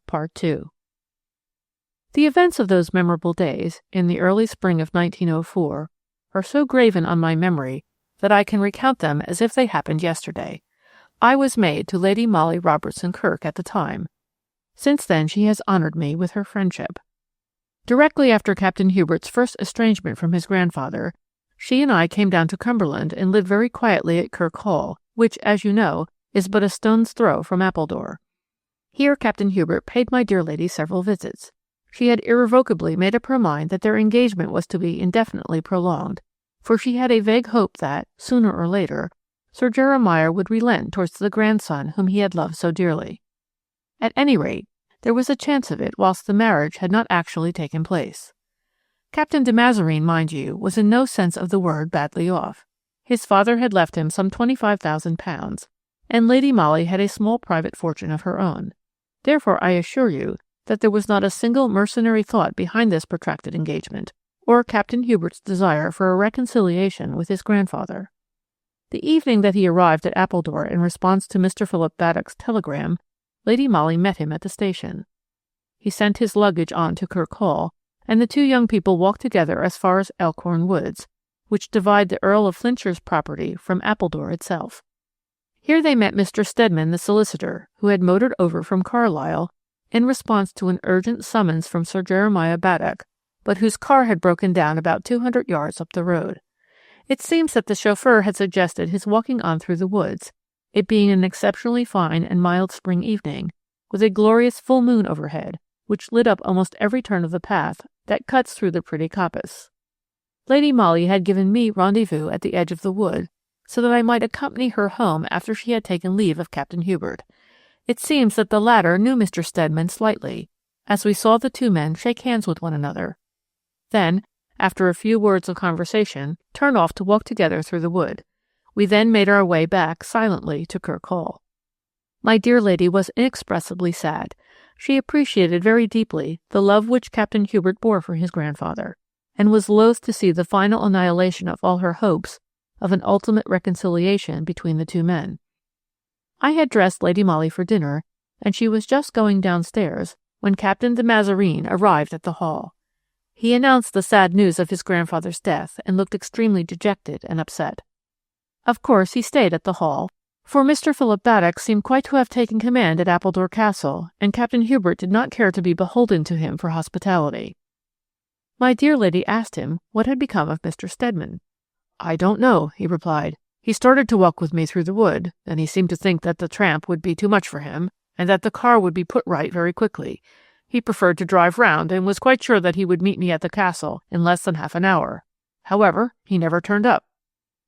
Part 2. The events of those memorable days, in the early spring of 1904, are so graven on my memory that I can recount them as if they happened yesterday. I was maid to Lady Molly Robertson-Kirk at the time. Since then she has honoured me with her friendship. Directly after Captain Hubert's first estrangement from his grandfather, she and I came down to Cumberland and lived very quietly at Kirk Hall, which, as you know, is but a stone's throw from Appledore. Here Captain Hubert paid my dear lady several visits. She had irrevocably made up her mind that their engagement was to be indefinitely prolonged, for she had a vague hope that, sooner or later, Sir Jeremiah would relent towards the grandson whom he had loved so dearly. At any rate, there was a chance of it whilst the marriage had not actually taken place. Captain de Mazarine, mind you, was in no sense of the word badly off. His father had left him some £25,000, and Lady Molly had a small private fortune of her own. Therefore I assure you that there was not a single mercenary thought behind this protracted engagement, or Captain Hubert's desire for a reconciliation with his grandfather. The evening that he arrived at Appledore in response to Mr. Philip Baddock's telegram, Lady Molly met him at the station. He sent his luggage on to Kirk Hall, and the two young people walked together as far as Elkhorn Woods, which divide the Earl of Flintshire's property from Appledore itself. Here they met Mr. Stedman, the solicitor, who had motored over from Carlisle in response to an urgent summons from Sir Jeremiah Baddock, but whose car had broken down about 200 yards up the road. It seems that the chauffeur had suggested his walking on through the woods, it being an exceptionally fine and mild spring evening, with a glorious full moon overhead, which lit up almost every turn of the path that cuts through the pretty coppice. Lady Molly had given me rendezvous at the edge of the wood, so that I might accompany her home after she had taken leave of Captain Hubert. It seems that the latter knew Mr. Stedman slightly, as we saw the two men shake hands with one another. Then, after a few words of conversation, turn off to walk together through the wood. We then made our way back silently to Kirk Hall. My dear lady was inexpressibly sad. She appreciated very deeply the love which Captain Hubert bore for his grandfather, and was loath to see the final annihilation of all her hopes of an ultimate reconciliation between the two men. I had dressed Lady Molly for dinner, and she was just going downstairs when Captain de Mazarine arrived at the hall. He announced the sad news of his grandfather's death and looked extremely dejected and upset. Of course, he stayed at the hall, for Mr. Philip Baddock seemed quite to have taken command at Appledore Castle, and Captain Hubert did not care to be beholden to him for hospitality. My dear lady asked him what had become of Mr. Stedman. "I don't know," he replied. "He started to walk with me through the wood, and he seemed to think that the tramp would be too much for him, and that the car would be put right very quickly. He preferred to drive round, and was quite sure that he would meet me at the castle in less than half an hour. However, he never turned up."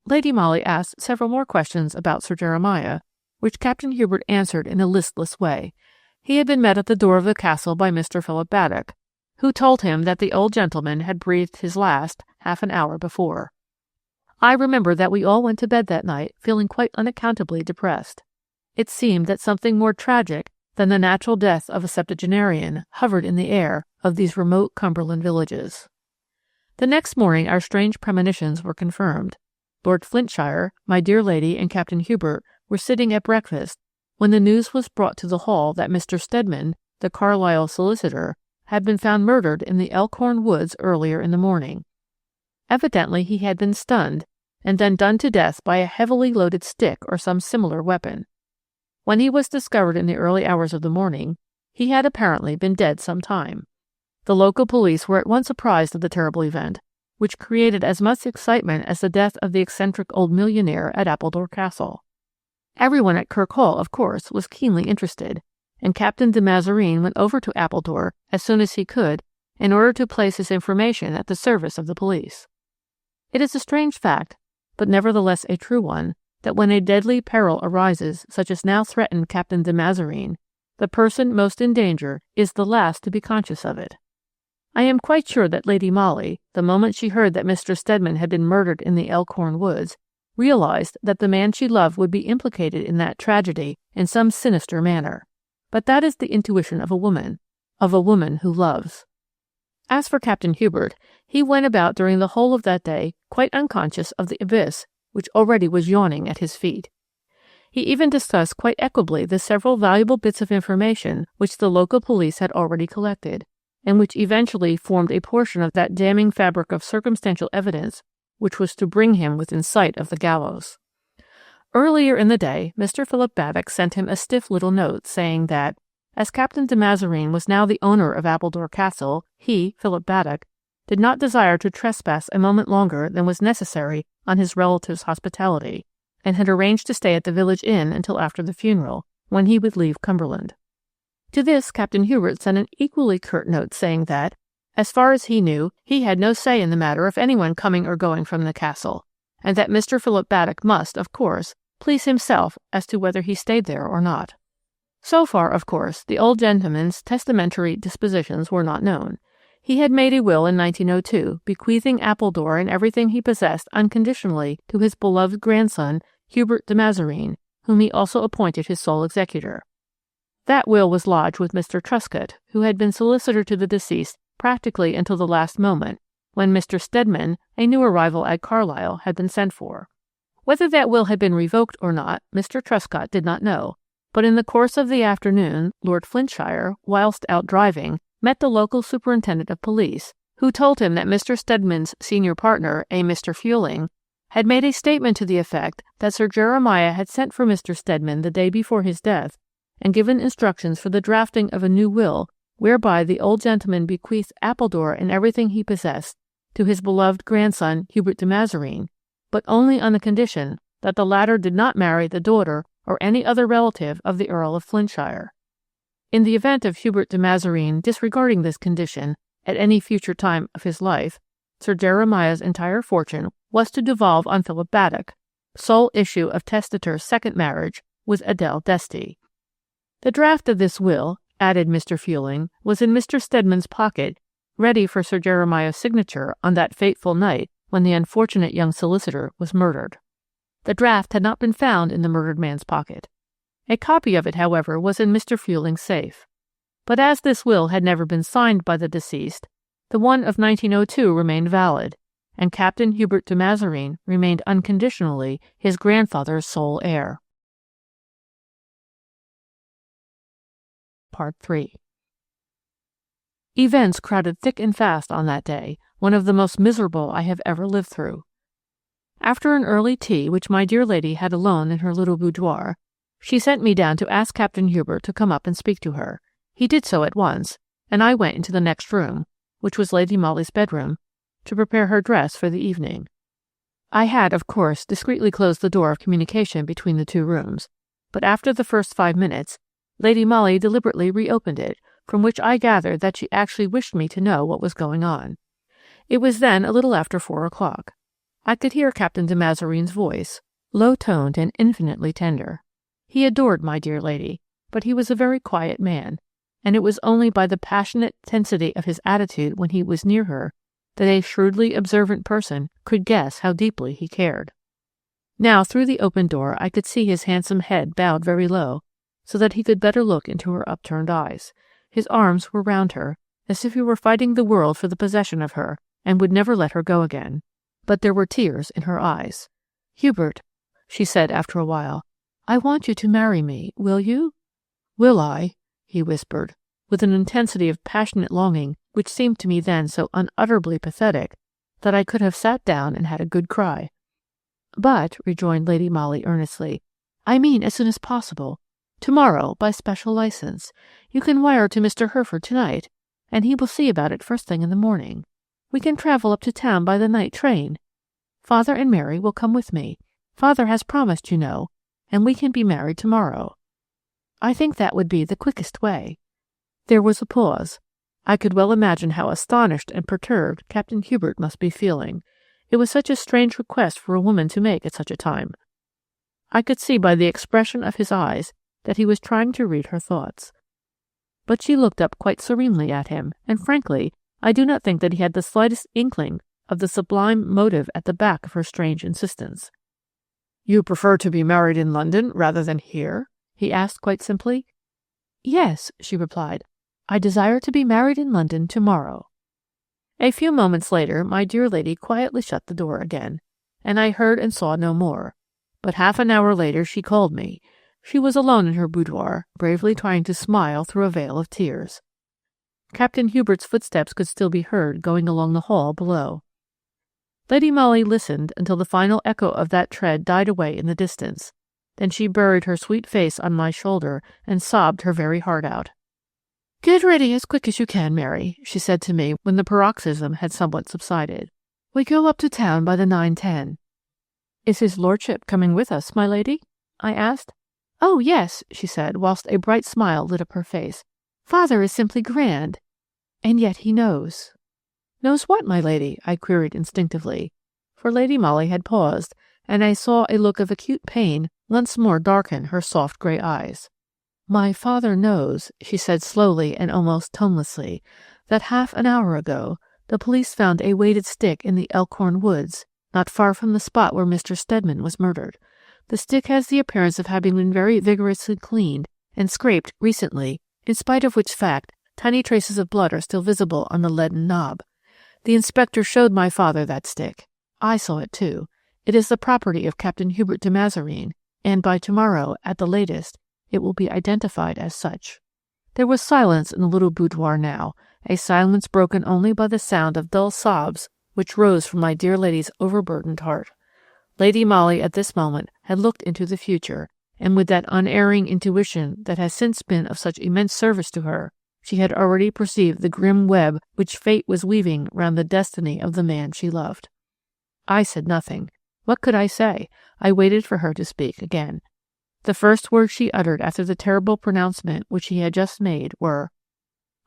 Lady Molly asked several more questions about Sir Jeremiah, which Captain Hubert answered in a listless way. He had been met at the door of the castle by Mr. Philip Baddock, who told him that the old gentleman had breathed his last half an hour before. I remember that we all went to bed that night feeling quite unaccountably depressed. It seemed that something more tragic than the natural death of a septuagenarian hovered in the air of these remote Cumberland villages. The next morning our strange premonitions were confirmed. Lord Flintshire, my dear lady, and Captain Hubert were sitting at breakfast when the news was brought to the hall that Mr. Stedman, the Carlisle solicitor, had been found murdered in the Elkhorn woods earlier in the morning. Evidently he had been stunned, and then done to death by a heavily loaded stick or some similar weapon. When he was discovered in the early hours of the morning, he had apparently been dead some time. The local police were at once apprised of the terrible event, which created as much excitement as the death of the eccentric old millionaire at Appledore Castle. Everyone at Kirk Hall, of course, was keenly interested, and Captain de Mazarine went over to Appledore as soon as he could in order to place his information at the service of the police. It is a strange fact, but nevertheless a true one, that when a deadly peril arises such as now threatened Captain de Mazarine, the person most in danger is the last to be conscious of it. I am quite sure that Lady Molly, the moment she heard that Mr. Stedman had been murdered in the Elkhorn woods, realized that the man she loved would be implicated in that tragedy in some sinister manner. But that is the intuition of a woman who loves. As for Captain Hubert, he went about during the whole of that day quite unconscious of the abyss which already was yawning at his feet. He even discussed quite equably the several valuable bits of information which the local police had already collected, and which eventually formed a portion of that damning fabric of circumstantial evidence which was to bring him within sight of the gallows. Earlier in the day, Mr. Philip Baddock sent him a stiff little note saying that, as Captain de Mazarine was now the owner of Appledore Castle, he, Philip Baddock, did not desire to trespass a moment longer than was necessary on his relative's hospitality, and had arranged to stay at the village inn until after the funeral, when he would leave Cumberland. To this Captain Hubert sent an equally curt note saying that, as far as he knew, he had no say in the matter of anyone coming or going from the castle, and that Mr. Philip Baddock must, of course, please himself as to whether he stayed there or not. So far, of course, the old gentleman's testamentary dispositions were not known. He had made a will in 1902, bequeathing Appledore and everything he possessed unconditionally to his beloved grandson, Hubert de Mazarine, whom he also appointed his sole executor. That will was lodged with Mr. Truscott, who had been solicitor to the deceased practically until the last moment, when Mr. Stedman, a new arrival at Carlisle, had been sent for. Whether that will had been revoked or not, Mr. Truscott did not know, but in the course of the afternoon, Lord Flintshire, whilst out driving, met the local superintendent of police, who told him that Mr. Stedman's senior partner, a Mr. Fueling, had made a statement to the effect that Sir Jeremiah had sent for Mr. Stedman the day before his death and given instructions for the drafting of a new will whereby the old gentleman bequeathed Appledore and everything he possessed to his beloved grandson Hubert de Mazarine, but only on the condition that the latter did not marry the daughter or any other relative of the Earl of Flintshire. In the event of Hubert de Mazarine disregarding this condition at any future time of his life, Sir Jeremiah's entire fortune was to devolve on Philip Baddock, sole issue of testator's second marriage with Adele Desty. The draft of this will, added Mr. Fueling, was in Mr. Stedman's pocket, ready for Sir Jeremiah's signature on that fateful night when the unfortunate young solicitor was murdered. The draft had not been found in the murdered man's pocket. A copy of it, however, was in Mr. Fueling's safe. But as this will had never been signed by the deceased, the one of 1902 remained valid, and Captain Hubert de Mazarine remained unconditionally his grandfather's sole heir. Part 3. Events crowded thick and fast on that day, one of the most miserable I have ever lived through. After an early tea, which my dear lady had alone in her little boudoir, she sent me down to ask Captain Hubert to come up and speak to her. He did so at once, and I went into the next room, which was Lady Molly's bedroom, to prepare her dress for the evening. I had, of course, discreetly closed the door of communication between the two rooms, but after the first 5 minutes, Lady Molly deliberately reopened it, from which I gathered that she actually wished me to know what was going on. It was then a little after 4 o'clock. I could hear Captain de Mazarine's voice, low-toned and infinitely tender. He adored my dear lady, but he was a very quiet man, and it was only by the passionate tensity of his attitude when he was near her that a shrewdly observant person could guess how deeply he cared. Now, through the open door, I could see his handsome head bowed very low, so that he could better look into her upturned eyes. His arms were round her, as if he were fighting the world for the possession of her, and would never let her go again. But there were tears in her eyes. "Hubert," she said after a while, "I want you to marry me, will you?" "Will I?" he whispered, with an intensity of passionate longing which seemed to me then so unutterably pathetic that I could have sat down and had a good cry. "But," rejoined Lady Molly earnestly, "I mean as soon as possible. Tomorrow, by special license. You can wire to Mr. Hereford tonight, and he will see about it first thing in the morning. We can travel up to town by the night train. Father and Mary will come with me. Father has promised, you know, and we can be married tomorrow. I think that would be the quickest way." There was a pause. I could well imagine how astonished and perturbed Captain Hubert must be feeling. It was such a strange request for a woman to make at such a time. I could see by the expression of his eyes that he was trying to read her thoughts. But she looked up quite serenely at him, and frankly, I do not think that he had the slightest inkling of the sublime motive at the back of her strange insistence. "You prefer to be married in London rather than here?" he asked quite simply. "Yes," she replied. "I desire to be married in London tomorrow." A few moments later, my dear lady quietly shut the door again, and I heard and saw no more. But half an hour later she called me. She was alone in her boudoir, bravely trying to smile through a veil of tears. Captain Hubert's footsteps could still be heard going along the hall below. Lady Molly listened until the final echo of that tread died away in the distance. Then she buried her sweet face on my shoulder and sobbed her very heart out. "Get ready as quick as you can, Mary," she said to me when the paroxysm had somewhat subsided. "We go up to town by the 9:10. "Is his lordship coming with us, my lady?" I asked. "Oh, yes," she said, whilst a bright smile lit up her face. "Father is simply grand. And yet he knows." "Knows what, my lady?" I queried instinctively, for Lady Molly had paused, and I saw a look of acute pain once more darken her soft grey eyes. "My father knows," she said slowly and almost tonelessly, "that half an hour ago the police found a weighted stick in the Elkhorn woods, not far from the spot where Mr. Stedman was murdered. The stick has the appearance of having been very vigorously cleaned and scraped recently, in spite of which fact tiny traces of blood are still visible on the leaden knob. The inspector showed my father that stick. I saw it too. It is the property of Captain Hubert de Mazarine, and by tomorrow, at the latest, it will be identified as such." There was silence in the little boudoir now, a silence broken only by the sound of dull sobs which rose from my dear lady's overburdened heart. Lady Molly at this moment had looked into the future, and with that unerring intuition that has since been of such immense service to her, she had already perceived the grim web which fate was weaving round the destiny of the man she loved. I said nothing. What could I say? I waited for her to speak again. The first words she uttered after the terrible pronouncement which she had just made were,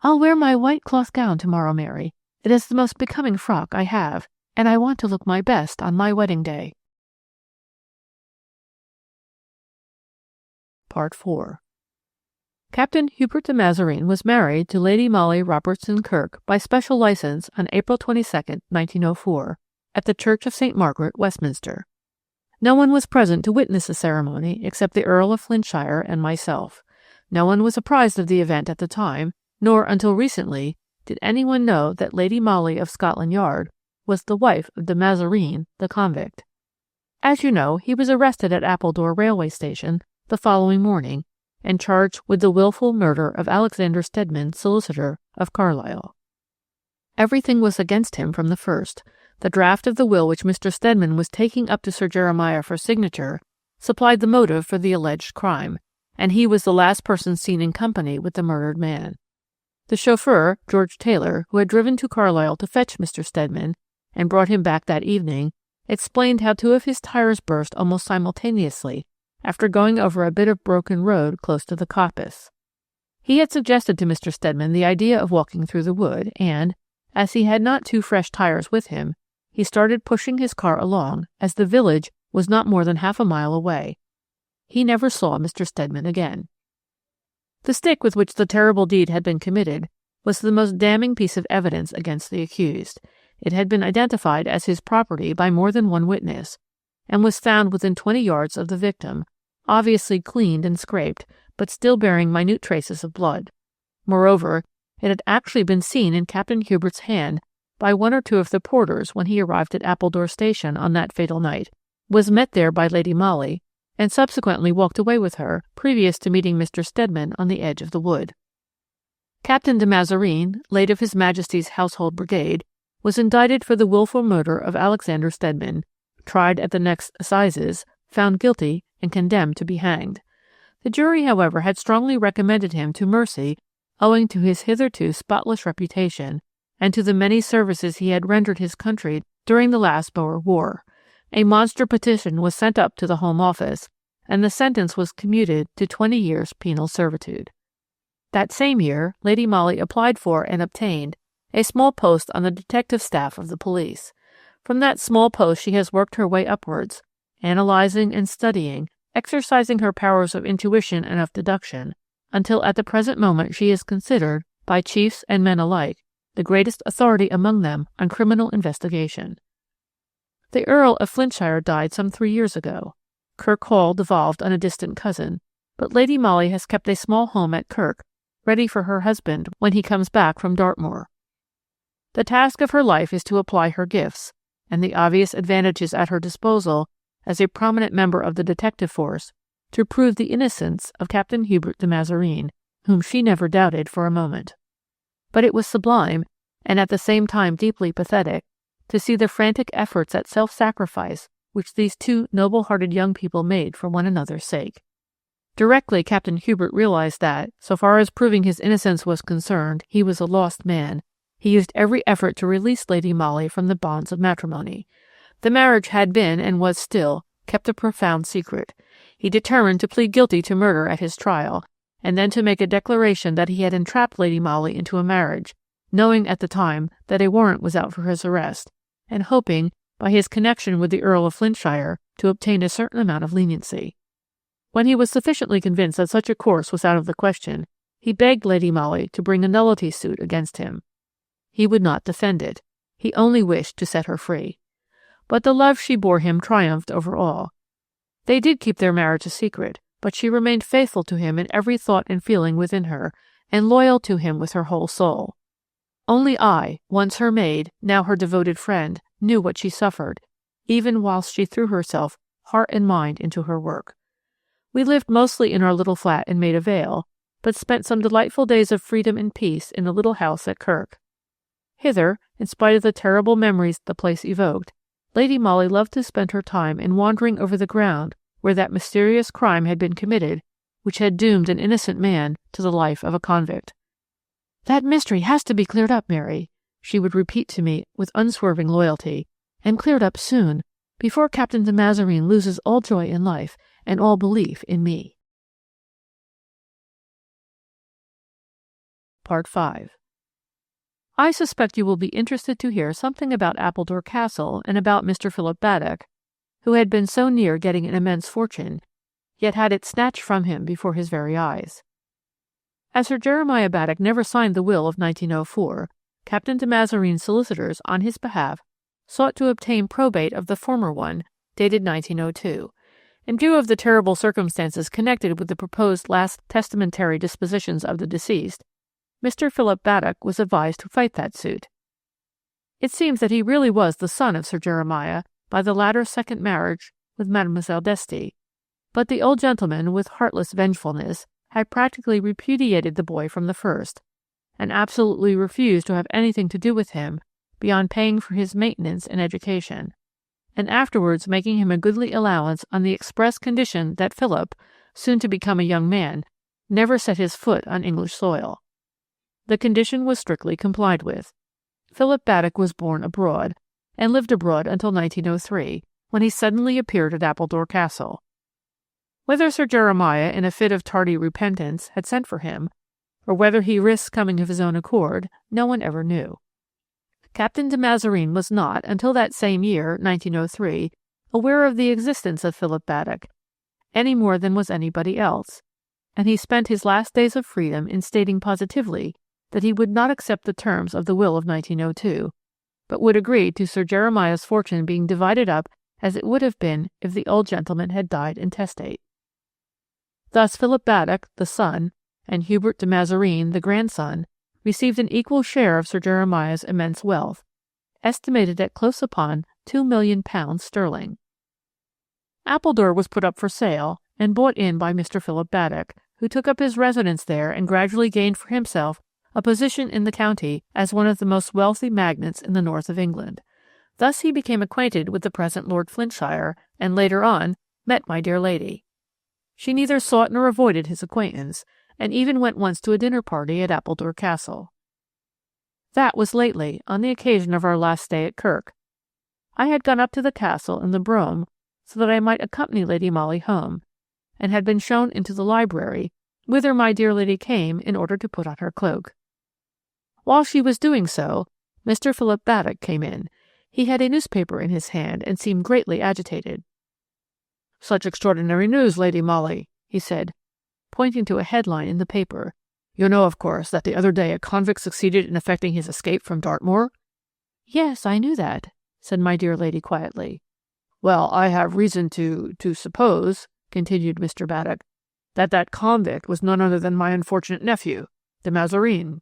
"I'll wear my white cloth gown tomorrow, Mary. It is the most becoming frock I have, and I want to look my best on my wedding day." Part 4. Captain Hubert de Mazarine was married to Lady Molly Robertson-Kirk by special license on April 22, 1904, at the Church of St. Margaret, Westminster. No one was present to witness the ceremony except the Earl of Flintshire and myself. No one was apprised of the event at the time, nor until recently did anyone know that Lady Molly of Scotland Yard was the wife of de Mazarine, the convict. As you know, he was arrested at Appledore railway station the following morning and charged with the wilful murder of Alexander Stedman, solicitor of Carlisle. Everything was against him from the first. The draft of the will which Mr. Stedman was taking up to Sir Jeremiah for signature supplied the motive for the alleged crime, and he was the last person seen in company with the murdered man. The chauffeur, George Taylor, who had driven to Carlisle to fetch Mr. Stedman and brought him back that evening, explained how 2 of his tires burst almost simultaneously after going over a bit of broken road close to the coppice. He had suggested to Mr. Stedman the idea of walking through the wood, and, as he had not 2 fresh tires with him, he started pushing his car along, as the village was not more than half a mile away. He never saw Mr. Stedman again. The stick with which the terrible deed had been committed was the most damning piece of evidence against the accused. It had been identified as his property by more than one witness, and was found within 20 yards of the victim, obviously cleaned and scraped, but still bearing minute traces of blood. Moreover, it had actually been seen in Captain Hubert's hand by 1 or 2 of the porters when he arrived at Appledore station on that fatal night, was met there by Lady Molly, and subsequently walked away with her, previous to meeting Mr. Stedman on the edge of the wood. Captain de Mazarine, late of His Majesty's Household Brigade, was indicted for the wilful murder of Alexander Stedman, tried at the next assizes, found guilty, and condemned to be hanged. The jury, however, had strongly recommended him to mercy owing to his hitherto spotless reputation and to the many services he had rendered his country during the last Boer War. A monster petition was sent up to the Home Office, and the sentence was commuted to 20 years' penal servitude. That same year, Lady Molly applied for and obtained a small post on the detective staff of the police. From that small post she has worked her way upwards, analyzing and studying, exercising her powers of intuition and of deduction, until at the present moment she is considered, by chiefs and men alike, the greatest authority among them on criminal investigation. The Earl of Flintshire died some 3 years ago. Kirk Hall devolved on a distant cousin, but Lady Molly has kept a small home at Kirk, ready for her husband when he comes back from Dartmoor. The task of her life is to apply her gifts, and the obvious advantages at her disposal as a prominent member of the detective force, to prove the innocence of Captain Hubert de Mazarine, whom she never doubted for a moment. But it was sublime, and at the same time deeply pathetic, to see the frantic efforts at self-sacrifice which these 2 noble-hearted young people made for one another's sake. Directly Captain Hubert realized that, so far as proving his innocence was concerned, he was a lost man, he used every effort to release Lady Molly from the bonds of matrimony. The marriage had been, and was still, kept a profound secret. He determined to plead guilty to murder at his trial, and then to make a declaration that he had entrapped Lady Molly into a marriage, knowing at the time that a warrant was out for his arrest, and hoping, by his connection with the Earl of Flintshire, to obtain a certain amount of leniency. When he was sufficiently convinced that such a course was out of the question, he begged Lady Molly to bring a nullity suit against him. He would not defend it. He only wished to set her free. But the love she bore him triumphed over all. They did keep their marriage a secret, but she remained faithful to him in every thought and feeling within her, and loyal to him with her whole soul. Only I, once her maid, now her devoted friend, knew what she suffered, even whilst she threw herself, heart and mind, into her work. We lived mostly in our little flat in Maida Vale, but spent some delightful days of freedom and peace in the little house at Kirk. Hither, in spite of the terrible memories the place evoked, Lady Molly loved to spend her time in wandering over the ground where that mysterious crime had been committed which had doomed an innocent man to the life of a convict. "That mystery has to be cleared up, Mary," she would repeat to me with unswerving loyalty, "and cleared up soon, before Captain de Mazareen loses all joy in life and all belief in me." Part 5. I suspect you will be interested to hear something about Appledore Castle and about Mr. Philip Baddock, who had been so near getting an immense fortune, yet had it snatched from him before his very eyes. As Sir Jeremiah Baddock never signed the will of 1904, Captain de Mazareen's solicitors, on his behalf, sought to obtain probate of the former one, dated 1902. In view of the terrible circumstances connected with the proposed last testamentary dispositions of the deceased, Mr. Philip Baddock was advised to fight that suit. It seems that he really was the son of Sir Jeremiah by the latter's second marriage with Mademoiselle d'Este, but the old gentleman, with heartless vengefulness, had practically repudiated the boy from the first, and absolutely refused to have anything to do with him beyond paying for his maintenance and education, and afterwards making him a goodly allowance on the express condition that Philip, soon to become a young man, never set his foot on English soil. The condition was strictly complied with. Philip Baddock was born abroad, and lived abroad until 1903, when he suddenly appeared at Appledore Castle. Whether Sir Jeremiah, in a fit of tardy repentance, had sent for him, or whether he risked coming of his own accord, no one ever knew. Captain de Mazareen was not, until that same year, 1903, aware of the existence of Philip Baddock, any more than was anybody else, and he spent his last days of freedom in stating positively that he would not accept the terms of the will of 1902, but would agree to Sir Jeremiah's fortune being divided up as it would have been if the old gentleman had died intestate. Thus Philip Baddock, the son, and Hubert de Mazareen, the grandson, received an equal share of Sir Jeremiah's immense wealth, estimated at close upon £2,000,000 sterling. Appledore was put up for sale and bought in by Mr. Philip Baddock, who took up his residence there and gradually gained for himself a position in the county as one of the most wealthy magnates in the north of England. Thus he became acquainted with the present Lord Flintshire, and later on met my dear lady. She neither sought nor avoided his acquaintance, and even went once to a dinner party at Appledore Castle. That was lately, on the occasion of our last stay at Kirk. I had gone up to the castle in the brougham so that I might accompany Lady Molly home, and had been shown into the library, whither my dear lady came in order to put on her cloak. While she was doing so, Mr. Philip Baddock came in. He had a newspaper in his hand and seemed greatly agitated. "Such extraordinary news, Lady Molly," he said, pointing to a headline in the paper. "You know, of course, that the other day a convict succeeded in effecting his escape from Dartmoor?" "Yes, I knew that," said my dear lady quietly. "Well, I have reason to suppose," continued Mr. Baddock, that convict was none other than my unfortunate nephew, de Mazareen."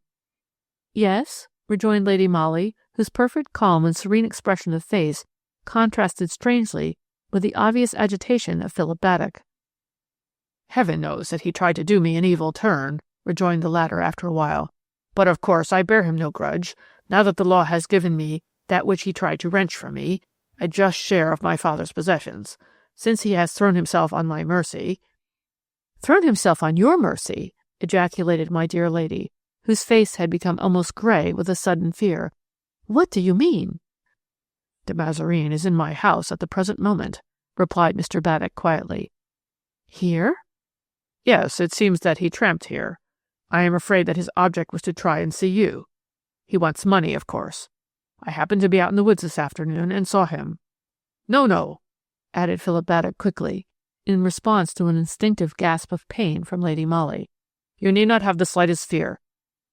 "Yes?" rejoined Lady Molly, whose perfect calm and serene expression of face contrasted strangely with the obvious agitation of Philip Baddock. "Heaven knows that he tried to do me an evil turn," rejoined the latter after a while, "but of course I bear him no grudge, now that the law has given me that which he tried to wrench from me, a just share of my father's possessions, since he has thrown himself on my mercy." "Thrown himself on your mercy!" ejaculated my dear lady, whose face had become almost grey with a sudden fear. "What do you mean?" "De Mazareen is in my house at the present moment," replied Mr. Baddock quietly. "Here?" "Yes, it seems that he tramped here. I am afraid that his object was to try and see you. He wants money, of course. I happened to be out in the woods this afternoon and saw him. No," added Philip Baddock quickly, in response to an instinctive gasp of pain from Lady Molly. "You need not have the slightest fear.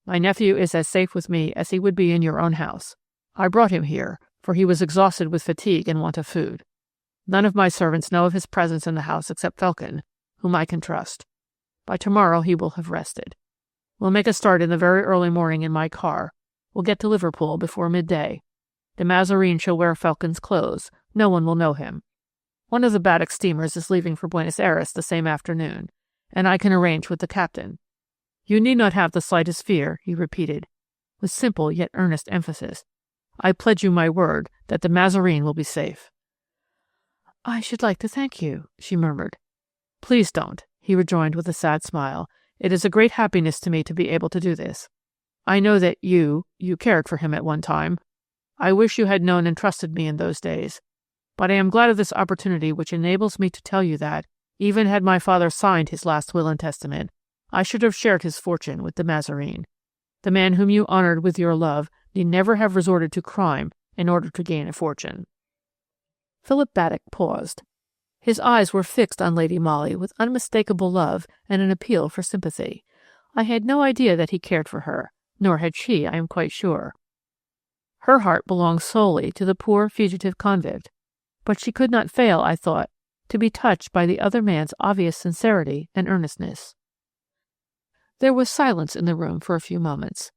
My nephew is as safe with me as he would be in your own house. I brought him here, for he was exhausted with fatigue and want of food. None of my servants know of his presence in the house except Felkin, whom I can trust. By tomorrow he will have rested. We'll make a start in the very early morning in my car. We'll get to Liverpool before midday. De Mazareen shall wear Felkin's clothes. No one will know him. One of the Baddock steamers is leaving for Buenos Aires the same afternoon, and I can arrange with the captain. You need not have the slightest fear," he repeated, with simple yet earnest emphasis. "I pledge you my word that the Mazarine will be safe." "I should like to thank you," she murmured. "Please don't," he rejoined with a sad smile. "It is a great happiness to me to be able to do this. I know that you cared for him at one time. I wish you had known and trusted me in those days. But I am glad of this opportunity which enables me to tell you that, even had my father signed his last will and testament, I should have shared his fortune with the Mazarine. The man whom you honored with your love need never have resorted to crime in order to gain a fortune." Philip Baddock paused. His eyes were fixed on Lady Molly with unmistakable love and an appeal for sympathy. I had no idea that he cared for her, nor had she, I am quite sure. Her heart belonged solely to the poor fugitive convict, but she could not fail, I thought, to be touched by the other man's obvious sincerity and earnestness. There was silence in the room for a few moments.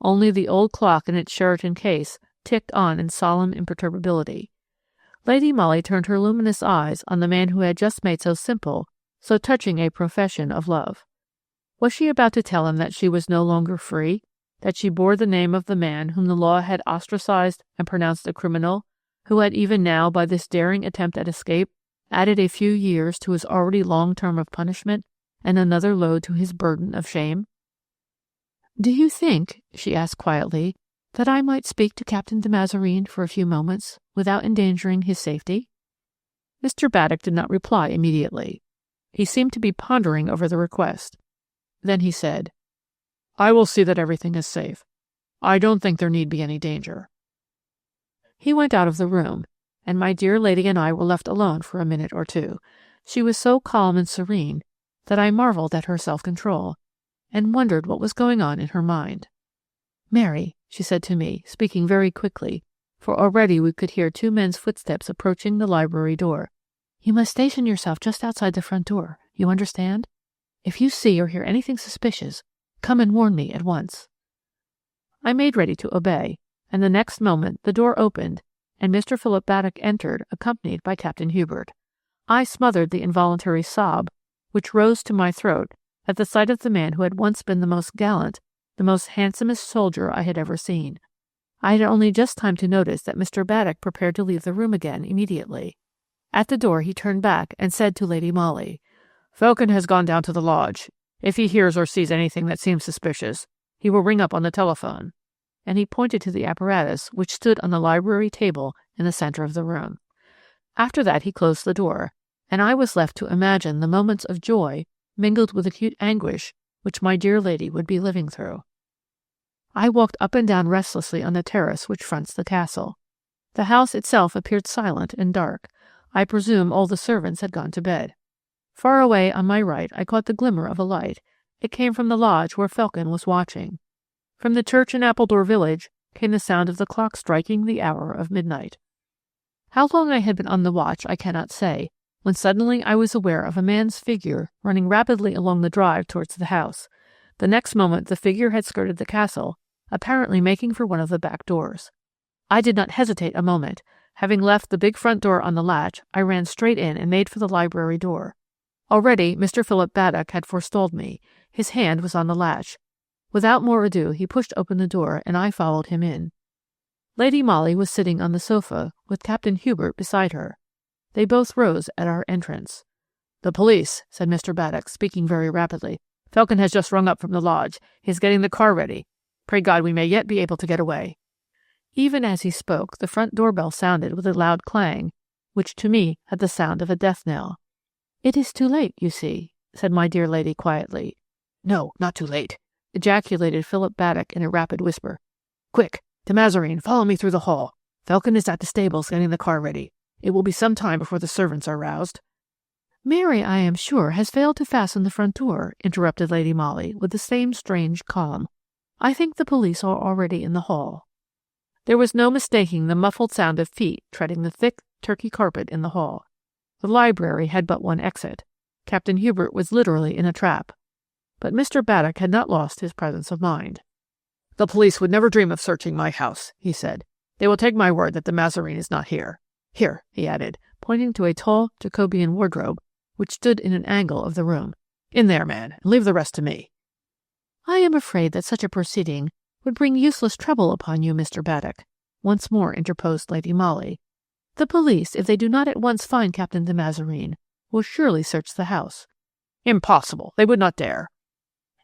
Only the old clock in its Sheraton case ticked on in solemn imperturbability. Lady Molly turned her luminous eyes on the man who had just made so simple, so touching a profession of love. Was she about to tell him that she was no longer free, that she bore the name of the man whom the law had ostracized and pronounced a criminal, who had even now, by this daring attempt at escape, added a few years to his already long term of punishment and another load to his burden of shame? "Do you think," she asked quietly, "that I might speak to Captain de Mazarine for a few moments without endangering his safety?" Mr. Baddock did not reply immediately. He seemed to be pondering over the request. Then he said, "I will see that everything is safe. I don't think there need be any danger." He went out of the room, and my dear lady and I were left alone for a minute or two. She was so calm and serene that I marveled at her self-control, and wondered what was going on in her mind. "Mary," she said to me, speaking very quickly, for already we could hear two men's footsteps approaching the library door, "you must station yourself just outside the front door. You understand? If you see or hear anything suspicious, come and warn me at once." I made ready to obey, and the next moment the door opened, and Mr. Philip Baddock entered, accompanied by Captain Hubert. I smothered the involuntary sob which rose to my throat at the sight of the man who had once been the most gallant, the most handsomest soldier I had ever seen. I had only just time to notice that Mr. Baddock prepared to leave the room again immediately. At the door he turned back and said to Lady Molly, "Felkin has gone down to the lodge. If he hears or sees anything that seems suspicious, he will ring up on the telephone," and he pointed to the apparatus which stood on the library table in the center of the room. After that he closed the door, and I was left to imagine the moments of joy mingled with acute anguish which my dear lady would be living through. I walked up and down restlessly on the terrace which fronts the castle. The house itself appeared silent and dark. I presume all the servants had gone to bed. Far away on my right I caught the glimmer of a light. It came from the lodge where Felkin was watching. From the church in Appledore village came the sound of the clock striking the hour of midnight. How long I had been on the watch I cannot say, when suddenly I was aware of a man's figure running rapidly along the drive towards the house. The next moment the figure had skirted the castle, apparently making for one of the back doors. I did not hesitate a moment. Having left the big front door on the latch, I ran straight in and made for the library door. Already Mr. Philip Baddock had forestalled me. His hand was on the latch. Without more ado he pushed open the door, and I followed him in. Lady Molly was sitting on the sofa, with Captain Hubert beside her. They both rose at our entrance. "The police," said Mr. Baddock, speaking very rapidly. "Felkin has just rung up from the lodge. He is getting the car ready. Pray God we may yet be able to get away." Even as he spoke, the front doorbell sounded with a loud clang, which to me had the sound of a death knell. "It is too late, you see," said my dear lady quietly. "No, not too late," ejaculated Philip Baddock in a rapid whisper. "Quick, de Mazarine, follow me through the hall. Felkin is at the stables getting the car ready. It will be some time before the servants are roused." "Mary, I am sure, has failed to fasten the front door," interrupted Lady Molly with the same strange calm. "I think the police are already in the hall." There was no mistaking the muffled sound of feet treading the thick Turkey carpet in the hall. The library had but one exit. Captain Hubert was literally in a trap. But Mr. Baddock had not lost his presence of mind. "The police would never dream of searching my house," he said. "They will take my word that the Mazarine is not here. Here," he added, pointing to a tall Jacobean wardrobe which stood in an angle of the room. "In there, man, and leave the rest to me." I am afraid that such a proceeding would bring useless trouble upon you, Mr. Baddock," once more interposed Lady Molly. "The police, if they do not at once find Captain de Mazareen, will surely search the house." "Impossible! They would not dare."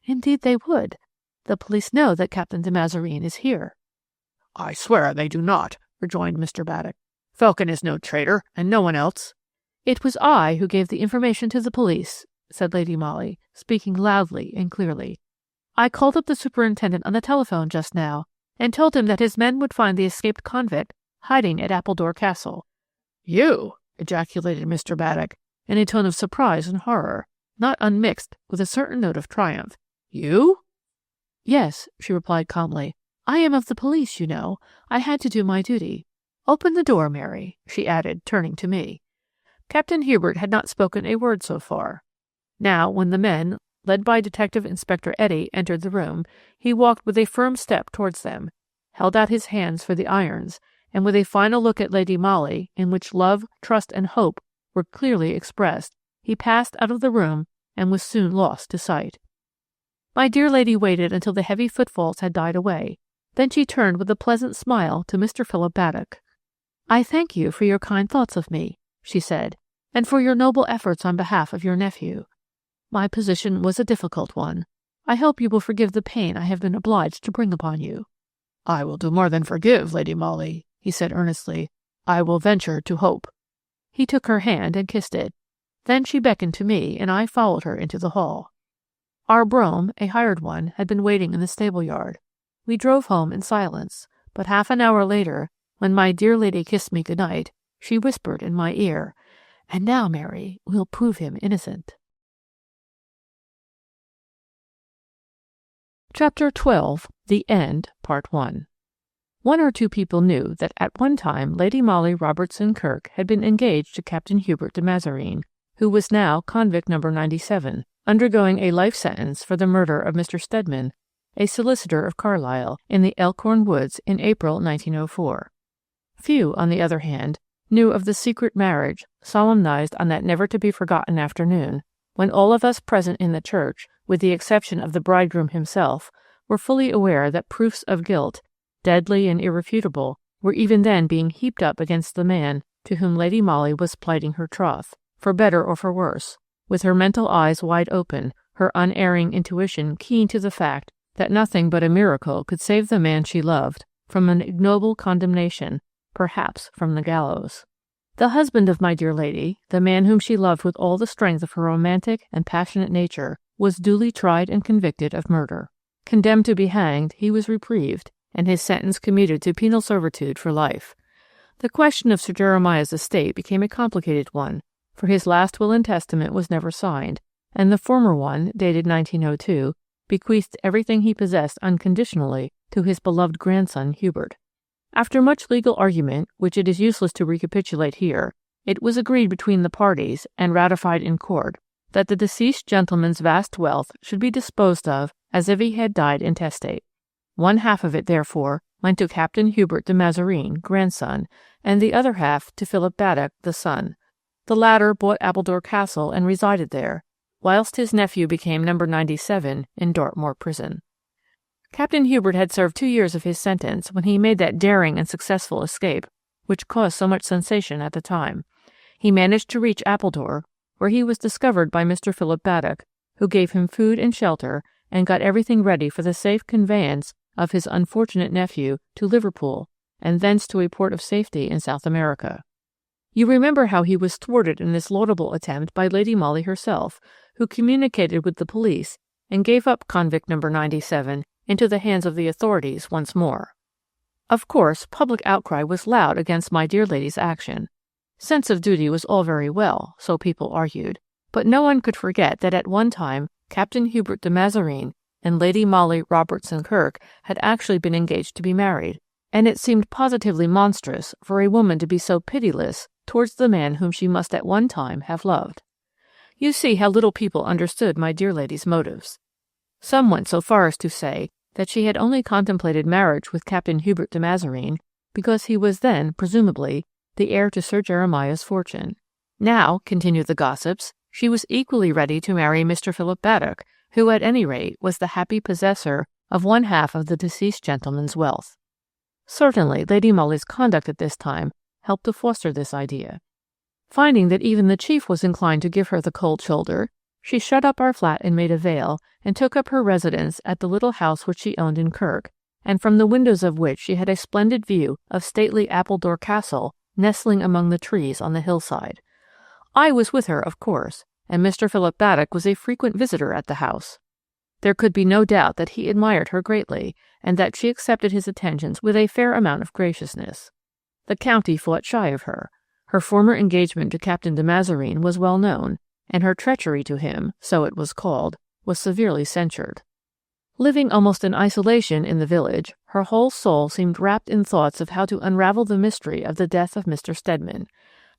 "Indeed they would. The police know that Captain de Mazareen is here." "I swear they do not," rejoined Mr. Baddock. "Felkin is no traitor, and no one else." "It was I who gave the information to the police," said Lady Molly, speaking loudly and clearly. "I called up the superintendent on the telephone just now, and told him that his men would find the escaped convict hiding at Appledore Castle." "You!" ejaculated Mr. Baddock, in a tone of surprise and horror, not unmixed with a certain note of triumph. "You?" "Yes," she replied calmly. "I am of the police, you know. I had to do my duty. Open the door, Mary," she added, turning to me. Captain Hubert had not spoken a word so far. Now, when the men, led by Detective Inspector Eddy, entered the room, he walked with a firm step towards them, held out his hands for the irons, and with a final look at Lady Molly, in which love, trust, and hope were clearly expressed, he passed out of the room and was soon lost to sight. My dear lady waited until the heavy footfalls had died away. Then she turned with a pleasant smile to Mr. Philip Baddock. "I thank you for your kind thoughts of me," she said, "and for your noble efforts on behalf of your nephew. My position was a difficult one. I hope you will forgive the pain I have been obliged to bring upon you." "I will do more than forgive, Lady Molly," he said earnestly. "I will venture to hope." He took her hand and kissed it. Then she beckoned to me, and I followed her into the hall. Our brougham, a hired one, had been waiting in the stable-yard. We drove home in silence, but half an hour later, when my dear lady kissed me good night, she whispered in my ear, "And now, Mary, we'll prove him innocent." Chapter 12. The End, Part 1. One or two people knew that at one time Lady Molly Robertson-Kirk had been engaged to Captain Hubert de Mazareen, who was now convict number 97, undergoing a life sentence for the murder of Mr. Stedman, a solicitor of Carlisle, in the Elkhorn Woods in April 1904. Few, on the other hand, knew of the secret marriage, solemnized on that never-to-be-forgotten afternoon, when all of us present in the church, with the exception of the bridegroom himself, were fully aware that proofs of guilt, deadly and irrefutable, were even then being heaped up against the man to whom Lady Molly was plighting her troth, for better or for worse, with her mental eyes wide open, her unerring intuition keen to the fact that nothing but a miracle could save the man she loved from an ignoble condemnation, perhaps from the gallows. The husband of my dear lady, the man whom she loved with all the strength of her romantic and passionate nature, was duly tried and convicted of murder. Condemned to be hanged, he was reprieved, and his sentence commuted to penal servitude for life. The question of Sir Jeremiah's estate became a complicated one, for his last will and testament was never signed, and the former one, dated 1902, bequeathed everything he possessed unconditionally to his beloved grandson Hubert. After much legal argument, which it is useless to recapitulate here, it was agreed between the parties, and ratified in court, that the deceased gentleman's vast wealth should be disposed of as if he had died intestate. One half of it, therefore, went to Captain Hubert de Mazareen, grandson, and the other half to Philip Baddock, the son. The latter bought Appledore Castle and resided there, whilst his nephew became number 97 in Dartmoor Prison. Captain Hubert had served 2 years of his sentence when he made that daring and successful escape, which caused so much sensation at the time. He managed to reach Appledore, where he was discovered by Mr. Philip Baddock, who gave him food and shelter, and got everything ready for the safe conveyance of his unfortunate nephew to Liverpool, and thence to a port of safety in South America. You remember how he was thwarted in this laudable attempt by Lady Molly herself, who communicated with the police and gave up convict number 97 into the hands of the authorities once more. Of course, public outcry was loud against my dear lady's action. Sense of duty was all very well, so people argued, but no one could forget that at one time Captain Hubert de Mazareen and Lady Molly Robertson-Kirk had actually been engaged to be married, and it seemed positively monstrous for a woman to be so pitiless towards the man whom she must at one time have loved. You see how little people understood my dear lady's motives. Some went so far as to say that she had only contemplated marriage with Captain Hubert de Mazareen because he was then, presumably, the heir to Sir Jeremiah's fortune. Now, continued the gossips, she was equally ready to marry Mr. Philip Baddock, who at any rate was the happy possessor of one half of the deceased gentleman's wealth. Certainly, Lady Molly's conduct at this time helped to foster this idea. Finding that even the chief was inclined to give her the cold shoulder, she shut up our flat in Maida Vale and took up her residence at the little house which she owned in Kirk, and from the windows of which she had a splendid view of stately Appledore Castle nestling among the trees on the hillside. I was with her, of course, and Mr. Philip Baddock was a frequent visitor at the house. There could be no doubt that he admired her greatly, and that she accepted his attentions with a fair amount of graciousness. The county fought shy of her. Her former engagement to Captain de Mazarine was well known, and her treachery to him, so it was called, was severely censured. Living almost in isolation in the village, her whole soul seemed wrapped in thoughts of how to unravel the mystery of the death of Mr. Stedman.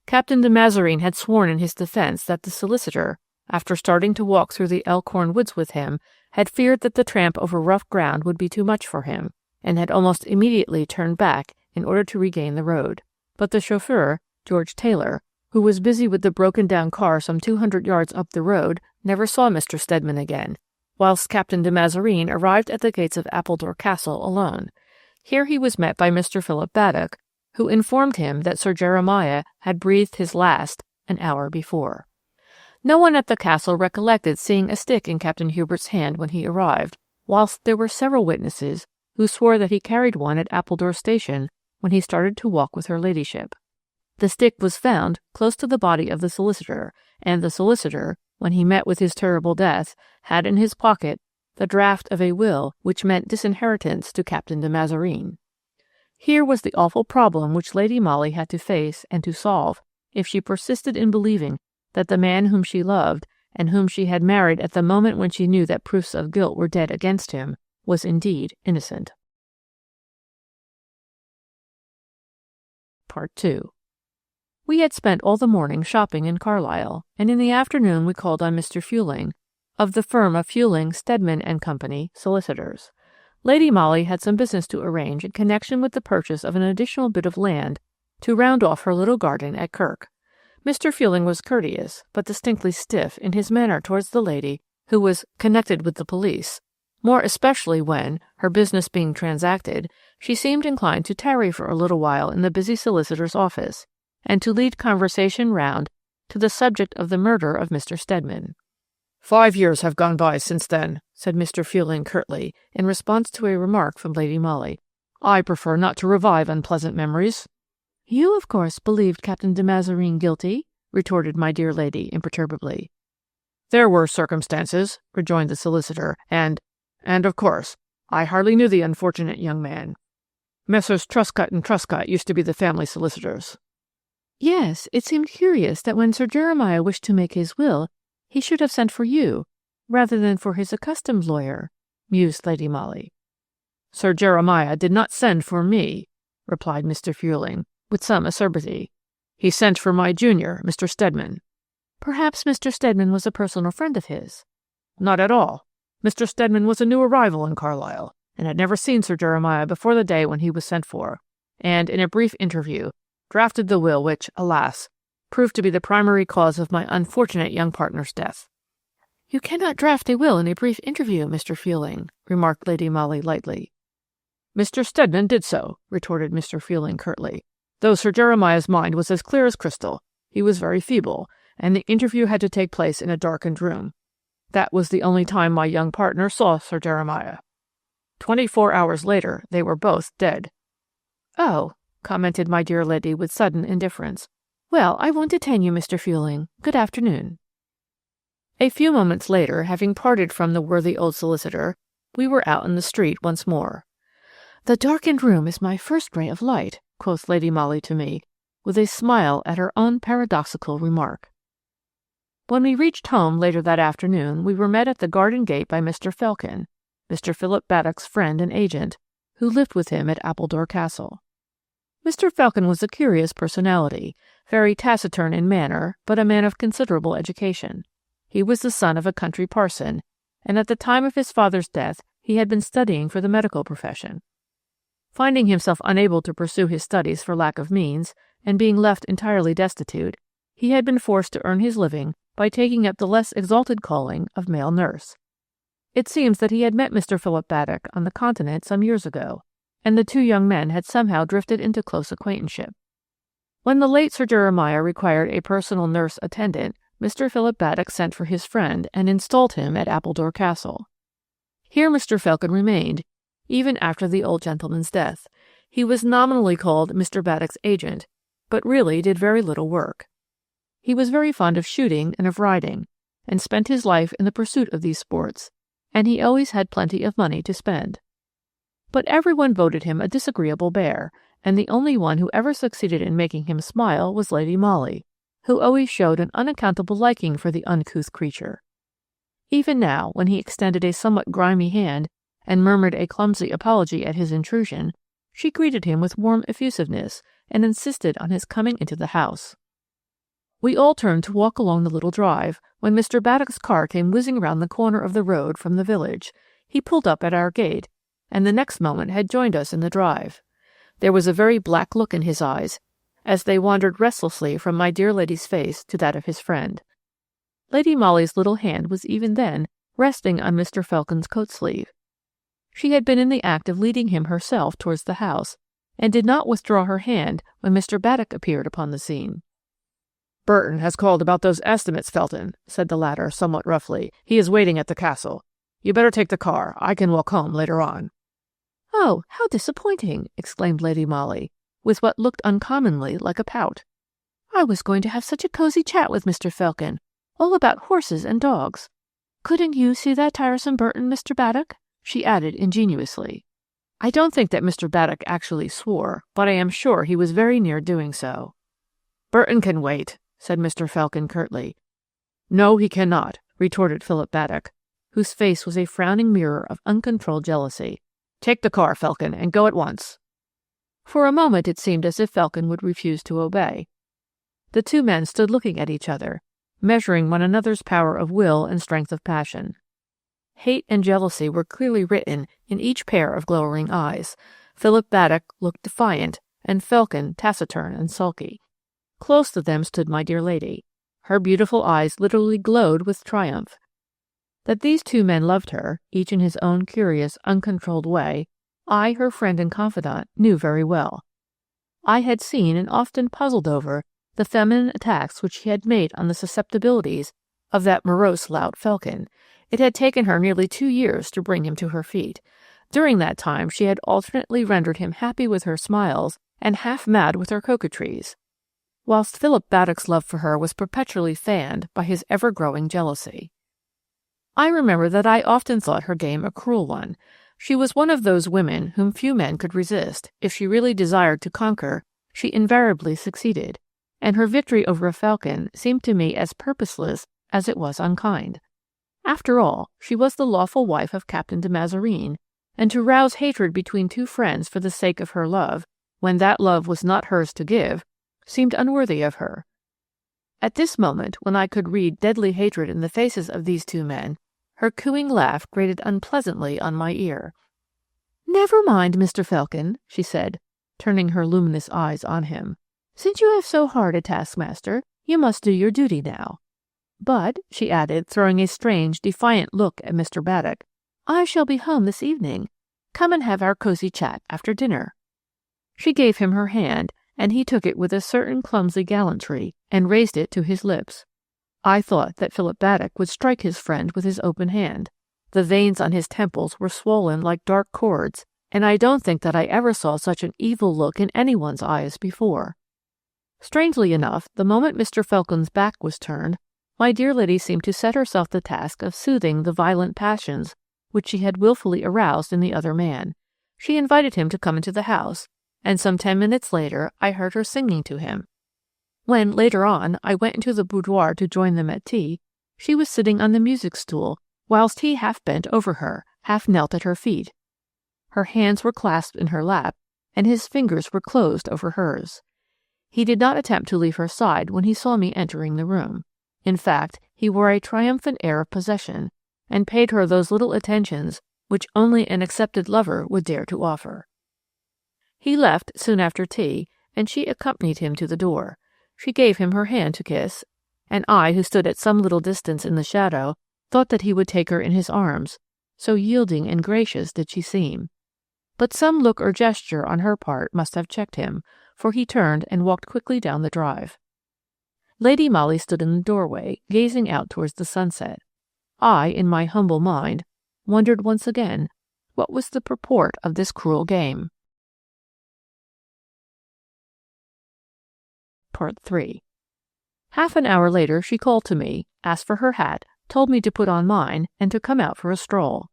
Captain de Mazarine had sworn in his defense that the solicitor, after starting to walk through the Elkhorn woods with him, had feared that the tramp over rough ground would be too much for him, and had almost immediately turned back in order to regain the road. But the chauffeur, George Taylor, who was busy with the broken-down car some 200 yards up the road, never saw Mr. Stedman again, whilst Captain de Mazarine arrived at the gates of Appledore Castle alone. Here he was met by Mr. Philip Baddock, who informed him that Sir Jeremiah had breathed his last an hour before. No one at the castle recollected seeing a stick in Captain Hubert's hand when he arrived, whilst there were several witnesses who swore that he carried one at Appledore Station when he started to walk with her ladyship. The stick was found close to the body of the solicitor, and the solicitor, when he met with his terrible death, had in his pocket the draft of a will which meant disinheritance to Captain de Mazarine. Here was the awful problem which Lady Molly had to face and to solve if she persisted in believing that the man whom she loved, and whom she had married at the moment when she knew that proofs of guilt were dead against him, was indeed innocent. Part 2. We had spent all the morning shopping in Carlisle, and in the afternoon we called on Mr. Fueling, of the firm of Fueling, Stedman and Company, solicitors. Lady Molly had some business to arrange in connection with the purchase of an additional bit of land to round off her little garden at Kirk. Mr. Fueling was courteous, but distinctly stiff in his manner towards the lady who was connected with the police, more especially when, her business being transacted, she seemed inclined to tarry for a little while in the busy solicitor's office, and to lead conversation round to the subject of the murder of Mr. Stedman. 5 years have gone by since then, said Mr. Fueling curtly, in response to a remark from Lady Molly. I prefer not to revive unpleasant memories. You, of course, believed Captain de Mazarine guilty, retorted my dear lady imperturbably. There were circumstances, rejoined the solicitor, and of course, I hardly knew the unfortunate young man. Messrs. Truscott and Truscott used to be the family solicitors. Yes, it seemed curious that when Sir Jeremiah wished to make his will, he should have sent for you, rather than for his accustomed lawyer, mused Lady Molly. Sir Jeremiah did not send for me, replied Mr. Fueling, with some acerbity. He sent for my junior, Mr. Stedman. Perhaps Mr. Stedman was a personal friend of his. Not at all. Mr. Stedman was a new arrival in Carlisle, and had never seen Sir Jeremiah before the day when he was sent for, and in a brief interview drafted the will which, alas, proved to be the primary cause of my unfortunate young partner's death. You cannot draft a will in a brief interview, Mr. Fueling, remarked Lady Molly lightly. Mr. Stedman did so, retorted Mr. Fueling curtly. Though Sir Jeremiah's mind was as clear as crystal, he was very feeble, and the interview had to take place in a darkened room. That was the only time my young partner saw Sir Jeremiah. 24 hours later, they were both dead. Oh, commented my dear lady with sudden indifference. Well, I won't detain you, Mr. Fueling. Good afternoon. A few moments later, having parted from the worthy old solicitor, we were out in the street once more. The darkened room is my first ray of light, quoth Lady Molly to me, with a smile at her own paradoxical remark. When we reached home later that afternoon, we were met at the garden gate by Mr. Felkin, Mr. Philip Baddock's friend and agent, who lived with him at Appledore Castle. Mr. Felkin was a curious personality, very taciturn in manner, but a man of considerable education. He was the son of a country parson, and at the time of his father's death he had been studying for the medical profession. Finding himself unable to pursue his studies for lack of means, and being left entirely destitute, he had been forced to earn his living by taking up the less exalted calling of male nurse. It seems that he had met Mr. Philip Baddock on the Continent some years ago, and the two young men had somehow drifted into close acquaintanceship. When the late Sir Jeremiah required a personal nurse attendant, Mr. Philip Baddock sent for his friend and installed him at Appledore Castle. Here Mr. Felkin remained, even after the old gentleman's death. He was nominally called Mr. Baddock's agent, but really did very little work. He was very fond of shooting and of riding, and spent his life in the pursuit of these sports, and he always had plenty of money to spend. But everyone voted him a disagreeable bear, and the only one who ever succeeded in making him smile was Lady Molly, who always showed an unaccountable liking for the uncouth creature. Even now, when he extended a somewhat grimy hand and murmured a clumsy apology at his intrusion, she greeted him with warm effusiveness and insisted on his coming into the house. We all turned to walk along the little drive, when Mr. Baddock's car came whizzing round the corner of the road from the village. He pulled up at our gate, and the next moment had joined us in the drive. There was a very black look in his eyes, as they wandered restlessly from my dear lady's face to that of his friend. Lady Molly's little hand was even then resting on Mr. Felkin's coat sleeve. She had been in the act of leading him herself towards the house, and did not withdraw her hand when Mr. Baddock appeared upon the scene. "Burton has called about those estimates, Felton," said the latter somewhat roughly. "He is waiting at the castle. You better take the car. I can walk home later on." "Oh, how disappointing!" exclaimed Lady Molly, with what looked uncommonly like a pout. "I was going to have such a cosy chat with Mr. Felkin, all about horses and dogs. Couldn't you see that tiresome Burton, Mr. Baddock?" she added ingenuously. I don't think that Mr. Baddock actually swore, but I am sure he was very near doing so. "Burton can wait," said Mr. Felkin curtly. "No, he cannot," retorted Philip Baddock, whose face was a frowning mirror of uncontrolled jealousy. "Take the car, Felkin, and go at once." For a moment it seemed as if Felkin would refuse to obey. The two men stood looking at each other, measuring one another's power of will and strength of passion. Hate and jealousy were clearly written in each pair of glowering eyes. Philip Baddock looked defiant, and Felkin taciturn and sulky. Close to them stood my dear lady. Her beautiful eyes literally glowed with triumph. That these two men loved her, each in his own curious, uncontrolled way, I, her friend and confidant, knew very well. I had seen and often puzzled over the feminine attacks which she had made on the susceptibilities of that morose lout Felkin. It had taken her nearly 2 years to bring him to her feet. During that time she had alternately rendered him happy with her smiles and half mad with her coquetries, whilst Philip Baddock's love for her was perpetually fanned by his ever-growing jealousy. I remember that I often thought her game a cruel one. She was one of those women whom few men could resist. If she really desired to conquer, she invariably succeeded, and her victory over Felkin seemed to me as purposeless as it was unkind. After all, she was the lawful wife of Captain de Mazarine, and to rouse hatred between two friends for the sake of her love, when that love was not hers to give, seemed unworthy of her. At this moment, when I could read deadly hatred in the faces of these two men, her cooing laugh grated unpleasantly on my ear. "Never mind, Mr. Felkin," she said, turning her luminous eyes on him. "Since you have so hard a taskmaster, you must do your duty now. But," she added, throwing a strange, defiant look at Mr. Baddock, "I shall be home this evening. Come and have our cosy chat after dinner." She gave him her hand, and he took it with a certain clumsy gallantry and raised it to his lips. I thought that Philip Baddock would strike his friend with his open hand. The veins on his temples were swollen like dark cords, and I don't think that I ever saw such an evil look in anyone's eyes before. Strangely enough, the moment Mr. Felkin's back was turned, my dear lady seemed to set herself the task of soothing the violent passions which she had wilfully aroused in the other man. She invited him to come into the house, and some 10 minutes later I heard her singing to him. When, later on, I went into the boudoir to join them at tea, she was sitting on the music stool, whilst he half bent over her, half knelt at her feet. Her hands were clasped in her lap, and his fingers were closed over hers. He did not attempt to leave her side when he saw me entering the room. In fact, he wore a triumphant air of possession, and paid her those little attentions which only an accepted lover would dare to offer. He left soon after tea, and she accompanied him to the door. She gave him her hand to kiss, and I, who stood at some little distance in the shadow, thought that he would take her in his arms, so yielding and gracious did she seem. But some look or gesture on her part must have checked him, for he turned and walked quickly down the drive. Lady Molly stood in the doorway, gazing out towards the sunset. I, in my humble mind, wondered once again what was the purport of this cruel game. Part 3. Half an hour later she called to me, asked for her hat, told me to put on mine, and to come out for a stroll.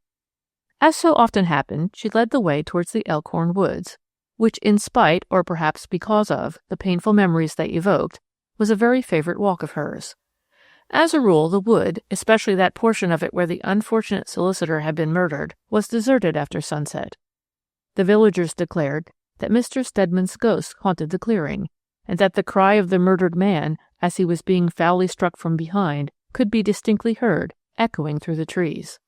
As so often happened, she led the way towards the Elkhorn woods, which, in spite, or perhaps because of, the painful memories they evoked, was a very favorite walk of hers. As a rule, the wood, especially that portion of it where the unfortunate solicitor had been murdered, was deserted after sunset. The villagers declared that Mr. Stedman's ghost haunted the clearing, and that the cry of the murdered man, as he was being foully struck from behind, could be distinctly heard, echoing through the trees.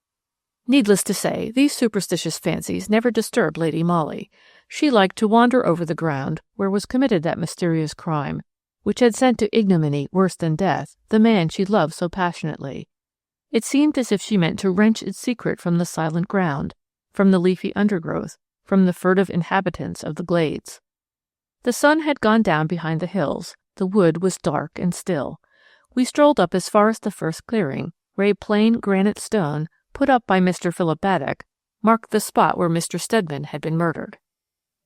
Needless to say, these superstitious fancies never disturbed Lady Molly. She liked to wander over the ground where was committed that mysterious crime, which had sent to ignominy worse than death the man she loved so passionately. It seemed as if she meant to wrench its secret from the silent ground, from the leafy undergrowth, from the furtive inhabitants of the glades. The sun had gone down behind the hills. The wood was dark and still. We strolled up as far as the first clearing, where a plain granite stone, put up by Mr. Philip Baddock, marked the spot where Mr. Stedman had been murdered.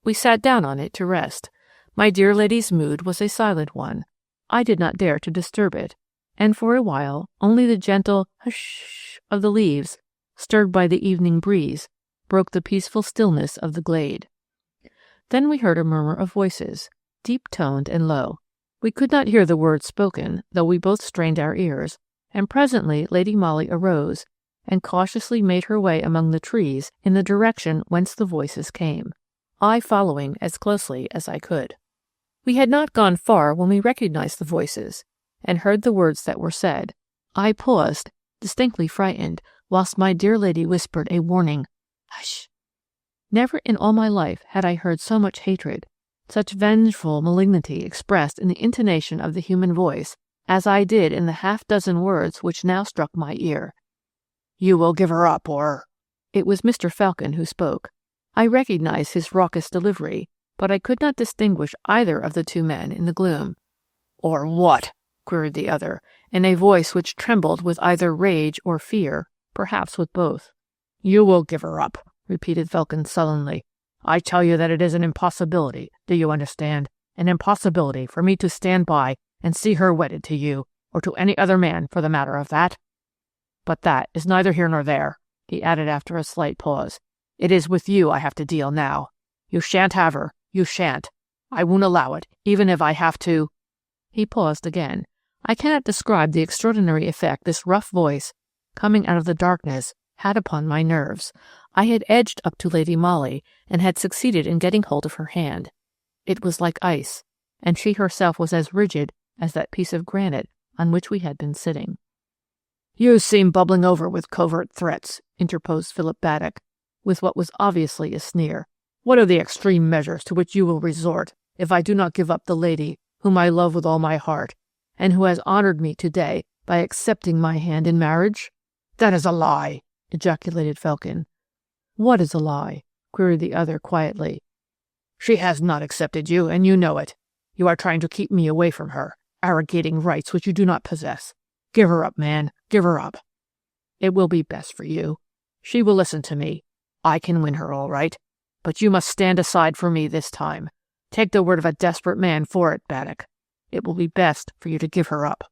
We sat down on it to rest. My dear lady's mood was a silent one. I did not dare to disturb it, and for a while only the gentle hush of the leaves, stirred by the evening breeze, broke the peaceful stillness of the glade. Then we heard a murmur of voices, deep-toned and low. We could not hear the words spoken, though we both strained our ears, and presently Lady Molly arose and cautiously made her way among the trees in the direction whence the voices came, I following as closely as I could. We had not gone far when we recognized the voices, and heard the words that were said. I paused, distinctly frightened, whilst my dear lady whispered a warning, "Hush!" Never in all my life had I heard so much hatred, such vengeful malignity expressed in the intonation of the human voice, as I did in the half-dozen words which now struck my ear. "You will give her up, or—" It was Mr. Falcon who spoke. I recognized his raucous delivery, but I could not distinguish either of the two men in the gloom. "Or what?" queried the other, in a voice which trembled with either rage or fear, perhaps with both. "You will give her up," repeated Falcon sullenly. "I tell you that it is an impossibility, do you understand? An impossibility for me to stand by and see her wedded to you, or to any other man for the matter of that. But that is neither here nor there," he added after a slight pause. "It is with you I have to deal now. You shan't have her. You shan't. I won't allow it, even if I have to—" He paused again. I cannot describe the extraordinary effect this rough voice, coming out of the darkness, had upon my nerves. I had edged up to Lady Molly, and had succeeded in getting hold of her hand. It was like ice, and she herself was as rigid as that piece of granite on which we had been sitting. "You seem bubbling over with covert threats," interposed Philip Baddock, with what was obviously a sneer. "What are the extreme measures to which you will resort if I do not give up the lady whom I love with all my heart, and who has honoured me today by accepting my hand in marriage?" "That is a lie," ejaculated Falcon. "What is a lie?" queried the other quietly. "She has not accepted you, and you know it. You are trying to keep me away from her, arrogating rights which you do not possess. Give her up, man, give her up. It will be best for you. She will listen to me. I can win her all right, but you must stand aside for me this time. Take the word of a desperate man for it, Baddock. It will be best for you to give her up."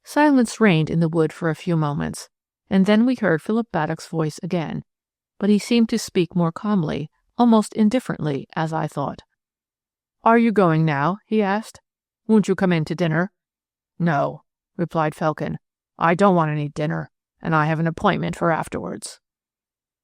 Silence reigned in the wood for a few moments, and then we heard Philip Baddock's voice again, but he seemed to speak more calmly, almost indifferently, as I thought. "Are you going now?" he asked. "Won't you come in to dinner?" "No," replied Falcon. "I don't want any dinner, and I have an appointment for afterwards."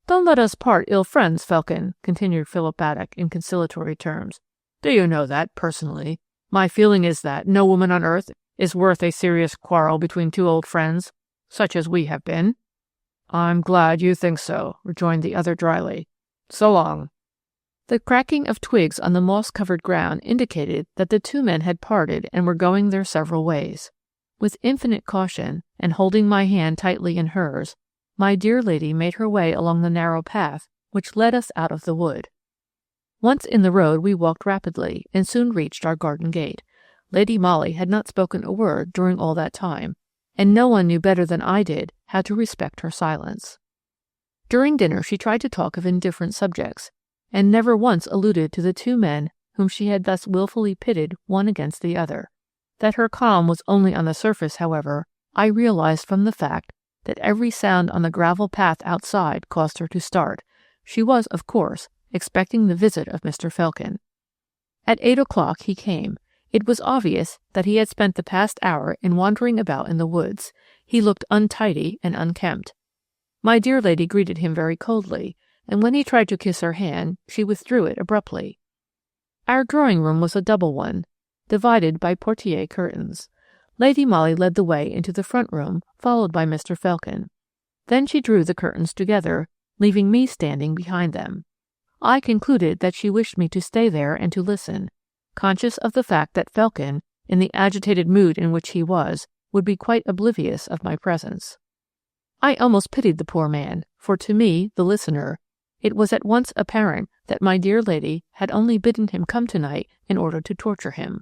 "Don't let us part ill friends, Falcon," continued Philip Baddock in conciliatory terms. "Do you know that, personally, my feeling is that no woman on earth is worth a serious quarrel between two old friends, such as we have been?" "I'm glad you think so," rejoined the other dryly. "So long." The cracking of twigs on the moss-covered ground indicated that the two men had parted and were going their several ways. With infinite caution, and holding my hand tightly in hers, my dear lady made her way along the narrow path which led us out of the wood. Once in the road, we walked rapidly, and soon reached our garden gate. Lady Molly had not spoken a word during all that time, and no one knew better than I did how to respect her silence. During dinner she tried to talk of indifferent subjects, and never once alluded to the two men whom she had thus wilfully pitted one against the other. That her calm was only on the surface, however, I realized from the fact that every sound on the gravel path outside caused her to start. She was, of course, expecting the visit of Mr. Felkin. At 8 o'clock he came. It was obvious that he had spent the past hour in wandering about in the woods. He looked untidy and unkempt. My dear lady greeted him very coldly, and when he tried to kiss her hand, she withdrew it abruptly. Our drawing-room was a double one, divided by portière curtains. Lady Molly led the way into the front room, followed by Mr. Felkin. Then she drew the curtains together, leaving me standing behind them. I concluded that she wished me to stay there and to listen, conscious of the fact that Felkin, in the agitated mood in which he was, would be quite oblivious of my presence. I almost pitied the poor man, for to me, the listener, it was at once apparent that my dear lady had only bidden him come tonight in order to torture him.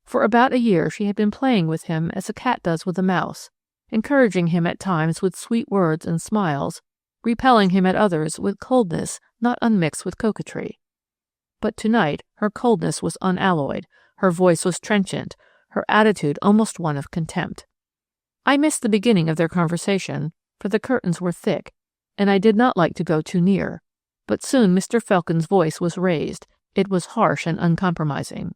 For about a year she had been playing with him as a cat does with a mouse, encouraging him at times with sweet words and smiles, repelling him at others with coldness not unmixed with coquetry. But tonight her coldness was unalloyed, her voice was trenchant, her attitude almost one of contempt. I missed the beginning of their conversation, for the curtains were thick, and I did not like to go too near, but soon Mr. Felkin's voice was raised. It was harsh and uncompromising.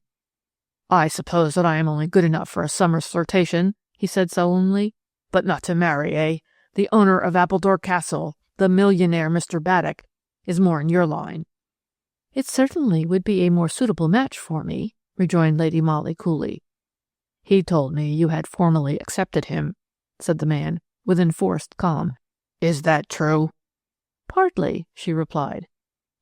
"I suppose that I am only good enough for a summer's flirtation," he said sullenly, "but not to marry, eh? The owner of Appledore Castle, the millionaire Mr. Baddock, is more in your line." "It certainly would be a more suitable match for me," rejoined Lady Molly coolly. "He told me you had formally accepted him," said the man, with enforced calm. "Is that true?" "Partly," she replied.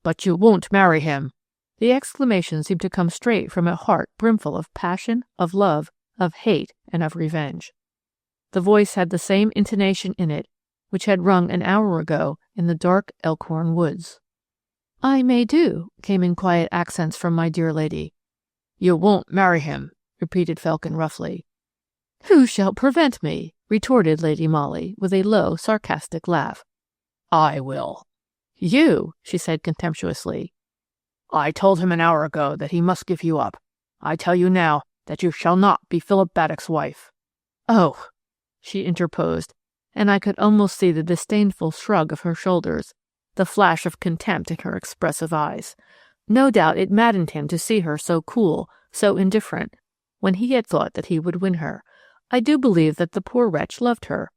"But you won't marry him!" The exclamation seemed to come straight from a heart brimful of passion, of love, of hate, and of revenge. The voice had the same intonation in it which had rung an hour ago in the dark Elkhorn woods. "I may do," came in quiet accents from my dear lady. "You won't marry him," repeated Felkin roughly. "Who shall prevent me?" retorted Lady Molly, with a low, sarcastic laugh. "I will." "You?" she said contemptuously. "I told him an hour ago that he must give you up. I tell you now that you shall not be Philip Baddock's wife." "Oh!" she interposed, and I could almost see the disdainful shrug of her shoulders, the flash of contempt in her expressive eyes. No doubt it maddened him to see her so cool, so indifferent, when he had thought that he would win her. I do believe that the poor wretch loved her.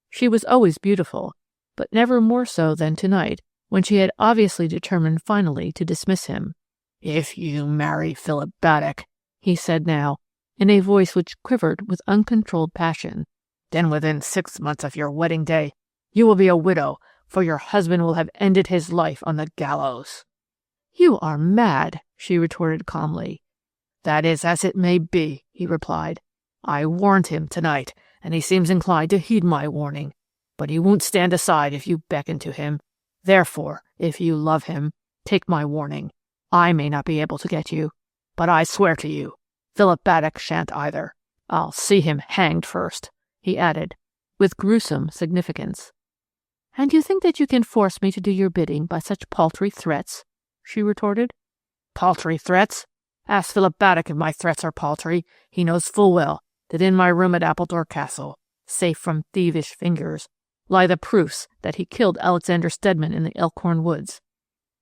She was always beautiful, but never more so than tonight, when she had obviously determined finally to dismiss him. "If you marry Philip Baddock," he said now, in a voice which quivered with uncontrolled passion, "then within 6 months of your wedding day you will be a widow, for your husband will have ended his life on the gallows." "You are mad," she retorted calmly. "That is as it may be," he replied. "I warned him tonight, and he seems inclined to heed my warning, but he won't stand aside if you beckon to him. Therefore, if you love him, take my warning. I may not be able to get you, but I swear to you, Philip Baddock shan't either. I'll see him hanged first," he added, with gruesome significance. "And you think that you can force me to do your bidding by such paltry threats?" she retorted. "Paltry threats? Ask Philip Baddock if my threats are paltry. He knows full well that in my room at Appledore Castle, safe from thievish fingers, lie the proofs that he killed Alexander Stedman in the Elkhorn woods.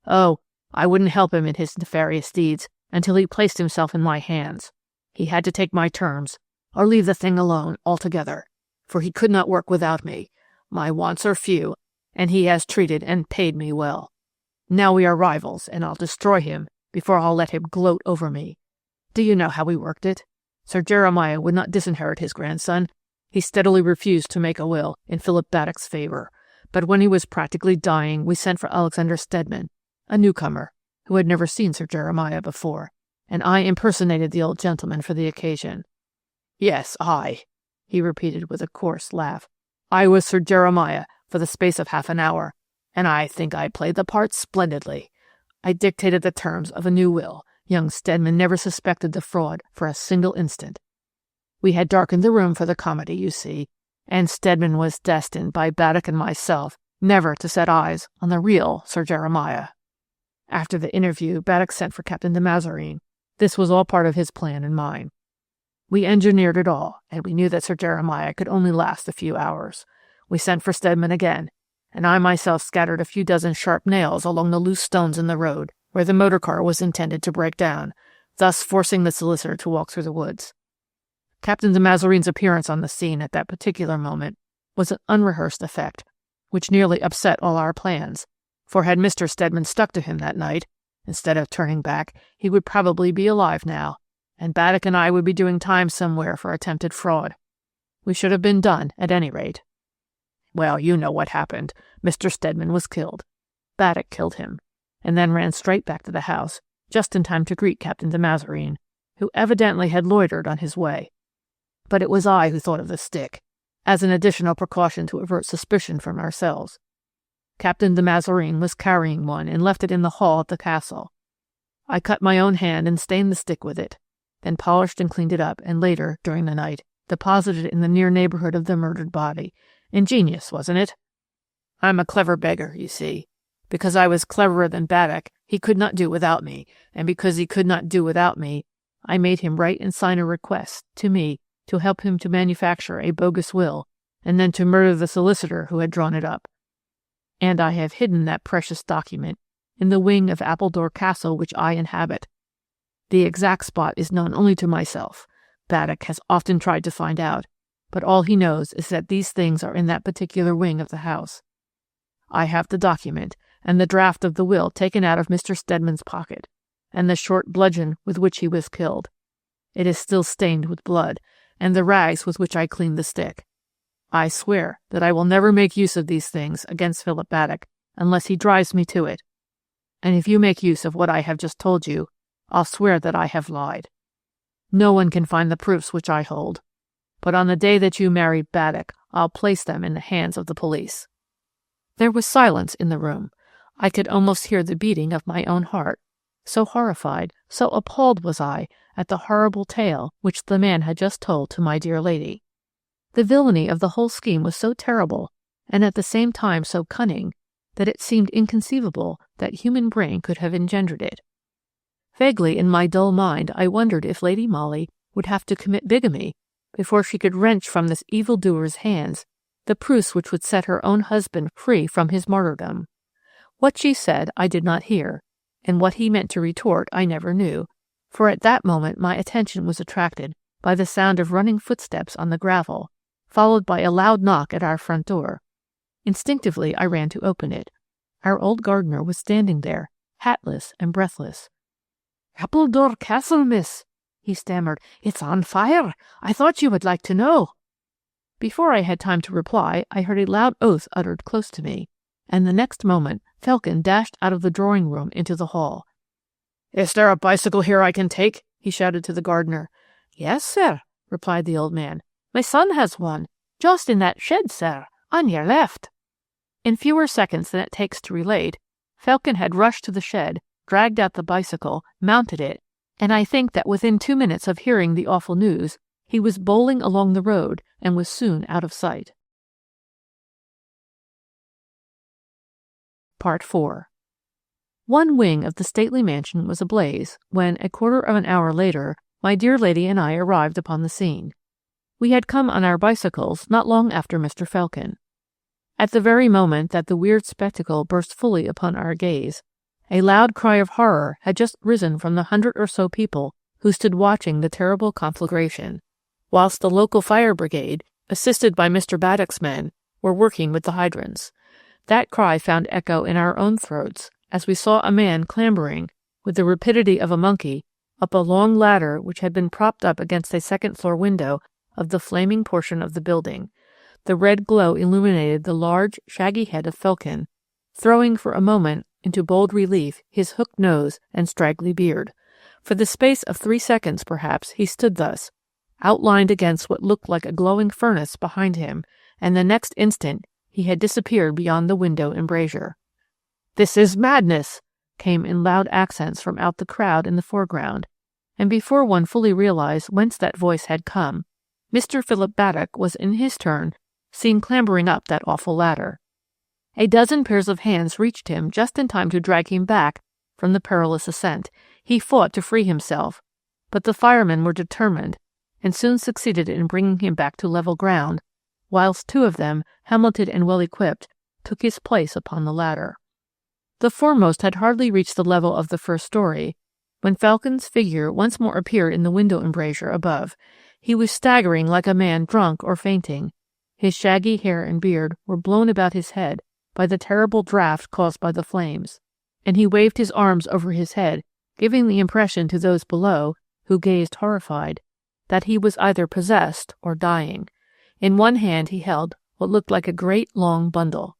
Oh, I wouldn't help him in his nefarious deeds until he placed himself in my hands. He had to take my terms, or leave the thing alone altogether, for he could not work without me. My wants are few, and he has treated and paid me well. Now we are rivals, and I'll destroy him before I'll let him gloat over me. Do you know how we worked it? Sir Jeremiah would not disinherit his grandson. He steadily refused to make a will in Philip Baddock's favour, but when he was practically dying, we sent for Alexander Stedman, a newcomer who had never seen Sir Jeremiah before, and I impersonated the old gentleman for the occasion. Yes, I, he repeated with a coarse laugh. I was Sir Jeremiah for the space of half an hour, and I think I played the part splendidly. I dictated the terms of a new will. Young Stedman never suspected the fraud for a single instant. We had darkened the room for the comedy, you see, and Stedman was destined by Baddock and myself never to set eyes on the real Sir Jeremiah. After the interview, Baddock sent for Captain de Mazarine. This was all part of his plan and mine. We engineered it all, and we knew that Sir Jeremiah could only last a few hours. We sent for Stedman again, and I myself scattered a few dozen sharp nails along the loose stones in the road where the motor car was intended to break down, thus forcing the solicitor to walk through the woods. Captain de Mazarine's appearance on the scene at that particular moment was an unrehearsed effect, which nearly upset all our plans, for had Mr. Stedman stuck to him that night, instead of turning back, he would probably be alive now, and Baddock and I would be doing time somewhere for attempted fraud. We should have been done, at any rate. Well, you know what happened. Mr. Stedman was killed. Baddock killed him, and then ran straight back to the house, just in time to greet Captain de Mazarine, who evidently had loitered on his way. But it was I who thought of the stick, as an additional precaution to avert suspicion from ourselves. Captain de Mazarine was carrying one and left it in the hall at the castle. I cut my own hand and stained the stick with it, then polished and cleaned it up, and later, during the night, deposited it in the near neighborhood of the murdered body. Ingenious, wasn't it? I'm a clever beggar, you see. Because I was cleverer than Baddock, he could not do without me, and because he could not do without me, I made him write and sign a request to me to help him to manufacture a bogus will, and then to murder the solicitor who had drawn it up. And I have hidden that precious document in the wing of Appledore Castle which I inhabit. The exact spot is known only to myself. Baddock has often tried to find out, but all he knows is that these things are in that particular wing of the house. I have the document, and the draft of the will taken out of Mr. Stedman's pocket, and the short bludgeon with which he was killed. It is still stained with blood, and the rags with which I cleaned the stick. I swear that I will never make use of these things against Philip Baddock unless he drives me to it. And if you make use of what I have just told you, I'll swear that I have lied. No one can find the proofs which I hold, but on the day that you marry Baddock, I'll place them in the hands of the police." There was silence in the room. I could almost hear the beating of my own heart. So horrified, so appalled was I at the horrible tale which the man had just told to my dear lady. The villainy of the whole scheme was so terrible, and at the same time so cunning, that it seemed inconceivable that human brain could have engendered it. Vaguely in my dull mind I wondered if Lady Molly would have to commit bigamy before she could wrench from this evildoer's hands the proofs which would set her own husband free from his martyrdom. What she said I did not hear, and what he meant to retort I never knew, for at that moment my attention was attracted by the sound of running footsteps on the gravel, followed by a loud knock at our front door. Instinctively I ran to open it. Our old gardener was standing there, hatless and breathless. "Appledore Castle, miss," he stammered. "It's on fire. I thought you would like to know." Before I had time to reply, I heard a loud oath uttered close to me, and the next moment Felkin dashed out of the drawing-room into the hall. "Is there a bicycle here I can take?" he shouted to the gardener. "Yes, sir," replied the old man. "My son has one, just in that shed, sir, on your left." In fewer seconds than it takes to relate, Felkin had rushed to the shed, dragged out the bicycle, mounted it, and I think that within 2 minutes of hearing the awful news, he was bowling along the road and was soon out of sight. Part 4. One wing of the stately mansion was ablaze when, a quarter of an hour later, my dear lady and I arrived upon the scene. We had come on our bicycles not long after Mr. Felkin. At the very moment that the weird spectacle burst fully upon our gaze, a loud cry of horror had just risen from the 100 or so people who stood watching the terrible conflagration, whilst the local fire brigade, assisted by Mr. Baddock's men, were working with the hydrants. That cry found echo in our own throats as we saw a man clambering, with the rapidity of a monkey, up a long ladder which had been propped up against a second-floor window of the flaming portion of the building. The red glow illuminated the large, shaggy head of Felkin, throwing for a moment into bold relief his hooked nose and straggly beard. For the space of 3 seconds, perhaps, he stood thus, outlined against what looked like a glowing furnace behind him, and the next instant he had disappeared beyond the window embrasure. "This is madness!" came in loud accents from out the crowd in the foreground, and before one fully realized whence that voice had come, Mr. Philip Baddock was in his turn seen clambering up that awful ladder. A dozen pairs of hands reached him just in time to drag him back from the perilous ascent. He fought to free himself, but the firemen were determined, and soon succeeded in bringing him back to level ground, whilst two of them, helmeted and well-equipped, took his place upon the ladder. The foremost had hardly reached the level of the first story when Falcon's figure once more appeared in the window embrasure above. He was staggering like a man drunk or fainting. His shaggy hair and beard were blown about his head by the terrible draught caused by the flames, and he waved his arms over his head, giving the impression to those below, who gazed horrified, that he was either possessed or dying. In one hand he held what looked like a great long bundle.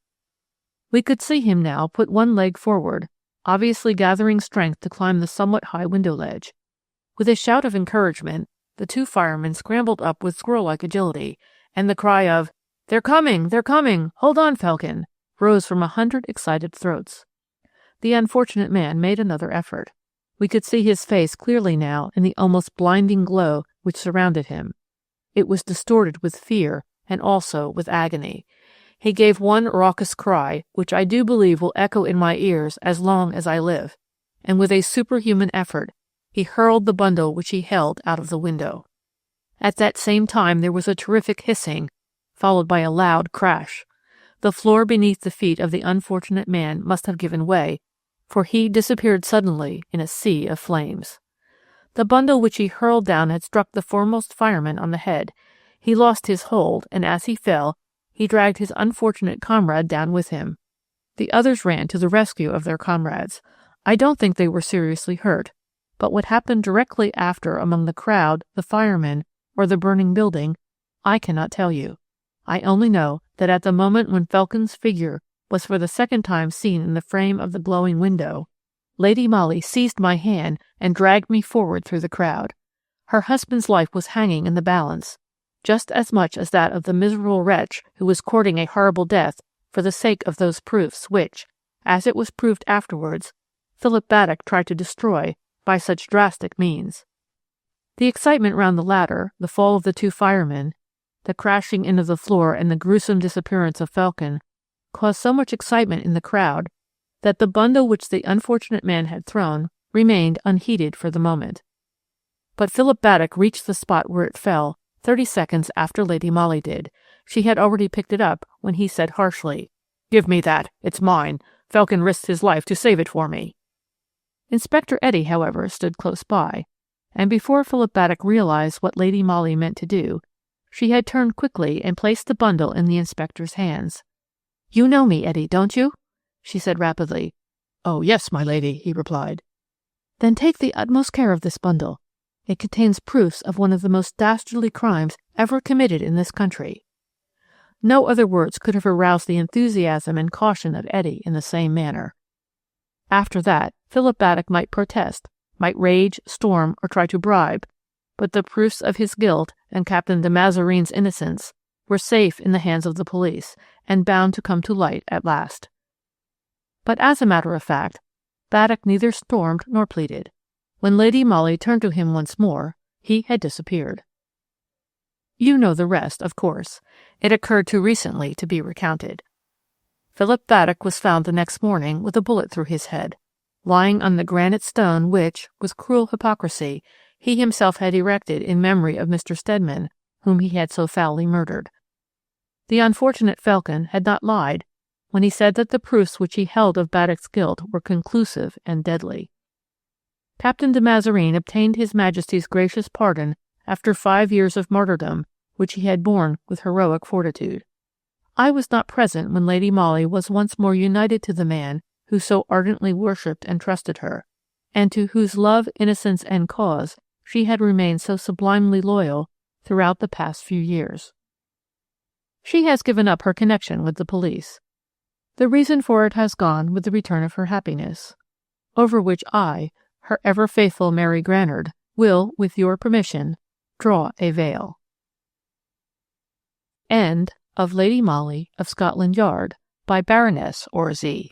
We could see him now put one leg forward, obviously gathering strength to climb the somewhat high window ledge. With a shout of encouragement, the two firemen scrambled up with squirrel-like agility, and the cry of, "They're coming! They're coming! Hold on, Falcon!" rose from 100 excited throats. The unfortunate man made another effort. We could see his face clearly now in the almost blinding glow which surrounded him. It was distorted with fear and also with agony. He gave one raucous cry, which I do believe will echo in my ears as long as I live, and with a superhuman effort he hurled the bundle which he held out of the window. At that same time there was a terrific hissing, followed by a loud crash. The floor beneath the feet of the unfortunate man must have given way, for he disappeared suddenly in a sea of flames. The bundle which he hurled down had struck the foremost fireman on the head. He lost his hold, and as he fell, he dragged his unfortunate comrade down with him. The others ran to the rescue of their comrades. I don't think they were seriously hurt, but what happened directly after among the crowd, the firemen, or the burning building, I cannot tell you. I only know that at the moment when Falcon's figure was for the second time seen in the frame of the glowing window, Lady Molly seized my hand and dragged me forward through the crowd. Her husband's life was hanging in the balance, just as much as that of the miserable wretch who was courting a horrible death for the sake of those proofs which, as it was proved afterwards, Philip Baddock tried to destroy by such drastic means. The excitement round the ladder, the fall of the two firemen, the crashing in of the floor, and the gruesome disappearance of Falcon caused so much excitement in the crowd that the bundle which the unfortunate man had thrown remained unheeded for the moment. But Philip Baddock reached the spot where it fell 30 seconds after Lady Molly did. She had already picked it up when he said harshly, "Give me that. It's mine. Falcon risked his life to save it for me." Inspector Eddy, however, stood close by, and before Philip Baddock realized what Lady Molly meant to do, she had turned quickly and placed the bundle in the inspector's hands. "You know me, Eddy, don't you?" she said rapidly. "Oh, yes, my lady," he replied. "Then take the utmost care of this bundle. It contains proofs of one of the most dastardly crimes ever committed in this country." No other words could have aroused the enthusiasm and caution of Eddy in the same manner. After that, Philip Baddock might protest, might rage, storm, or try to bribe, but the proofs of his guilt and Captain de Mazareen's innocence were safe in the hands of the police, and bound to come to light at last. But as a matter of fact, Baddock neither stormed nor pleaded. When Lady Molly turned to him once more, he had disappeared. You know the rest, of course. It occurred too recently to be recounted. Philip Baddock was found the next morning with a bullet through his head, lying on the granite stone which, with cruel hypocrisy, he himself had erected in memory of Mr. Stedman, whom he had so foully murdered. The unfortunate Falcon had not lied when he said that the proofs which he held of Baddock's guilt were conclusive and deadly. Captain de Mazareen obtained His Majesty's gracious pardon after 5 years of martyrdom, which he had borne with heroic fortitude. I was not present when Lady Molly was once more united to the man who so ardently worshipped and trusted her, and to whose love, innocence, and cause she had remained so sublimely loyal throughout the past few years. She has given up her connection with the police. The reason for it has gone with the return of her happiness, over which I, her ever-faithful Mary Granard, will, with your permission, draw a veil. End of Lady Molly of Scotland Yard by Baroness Orczy.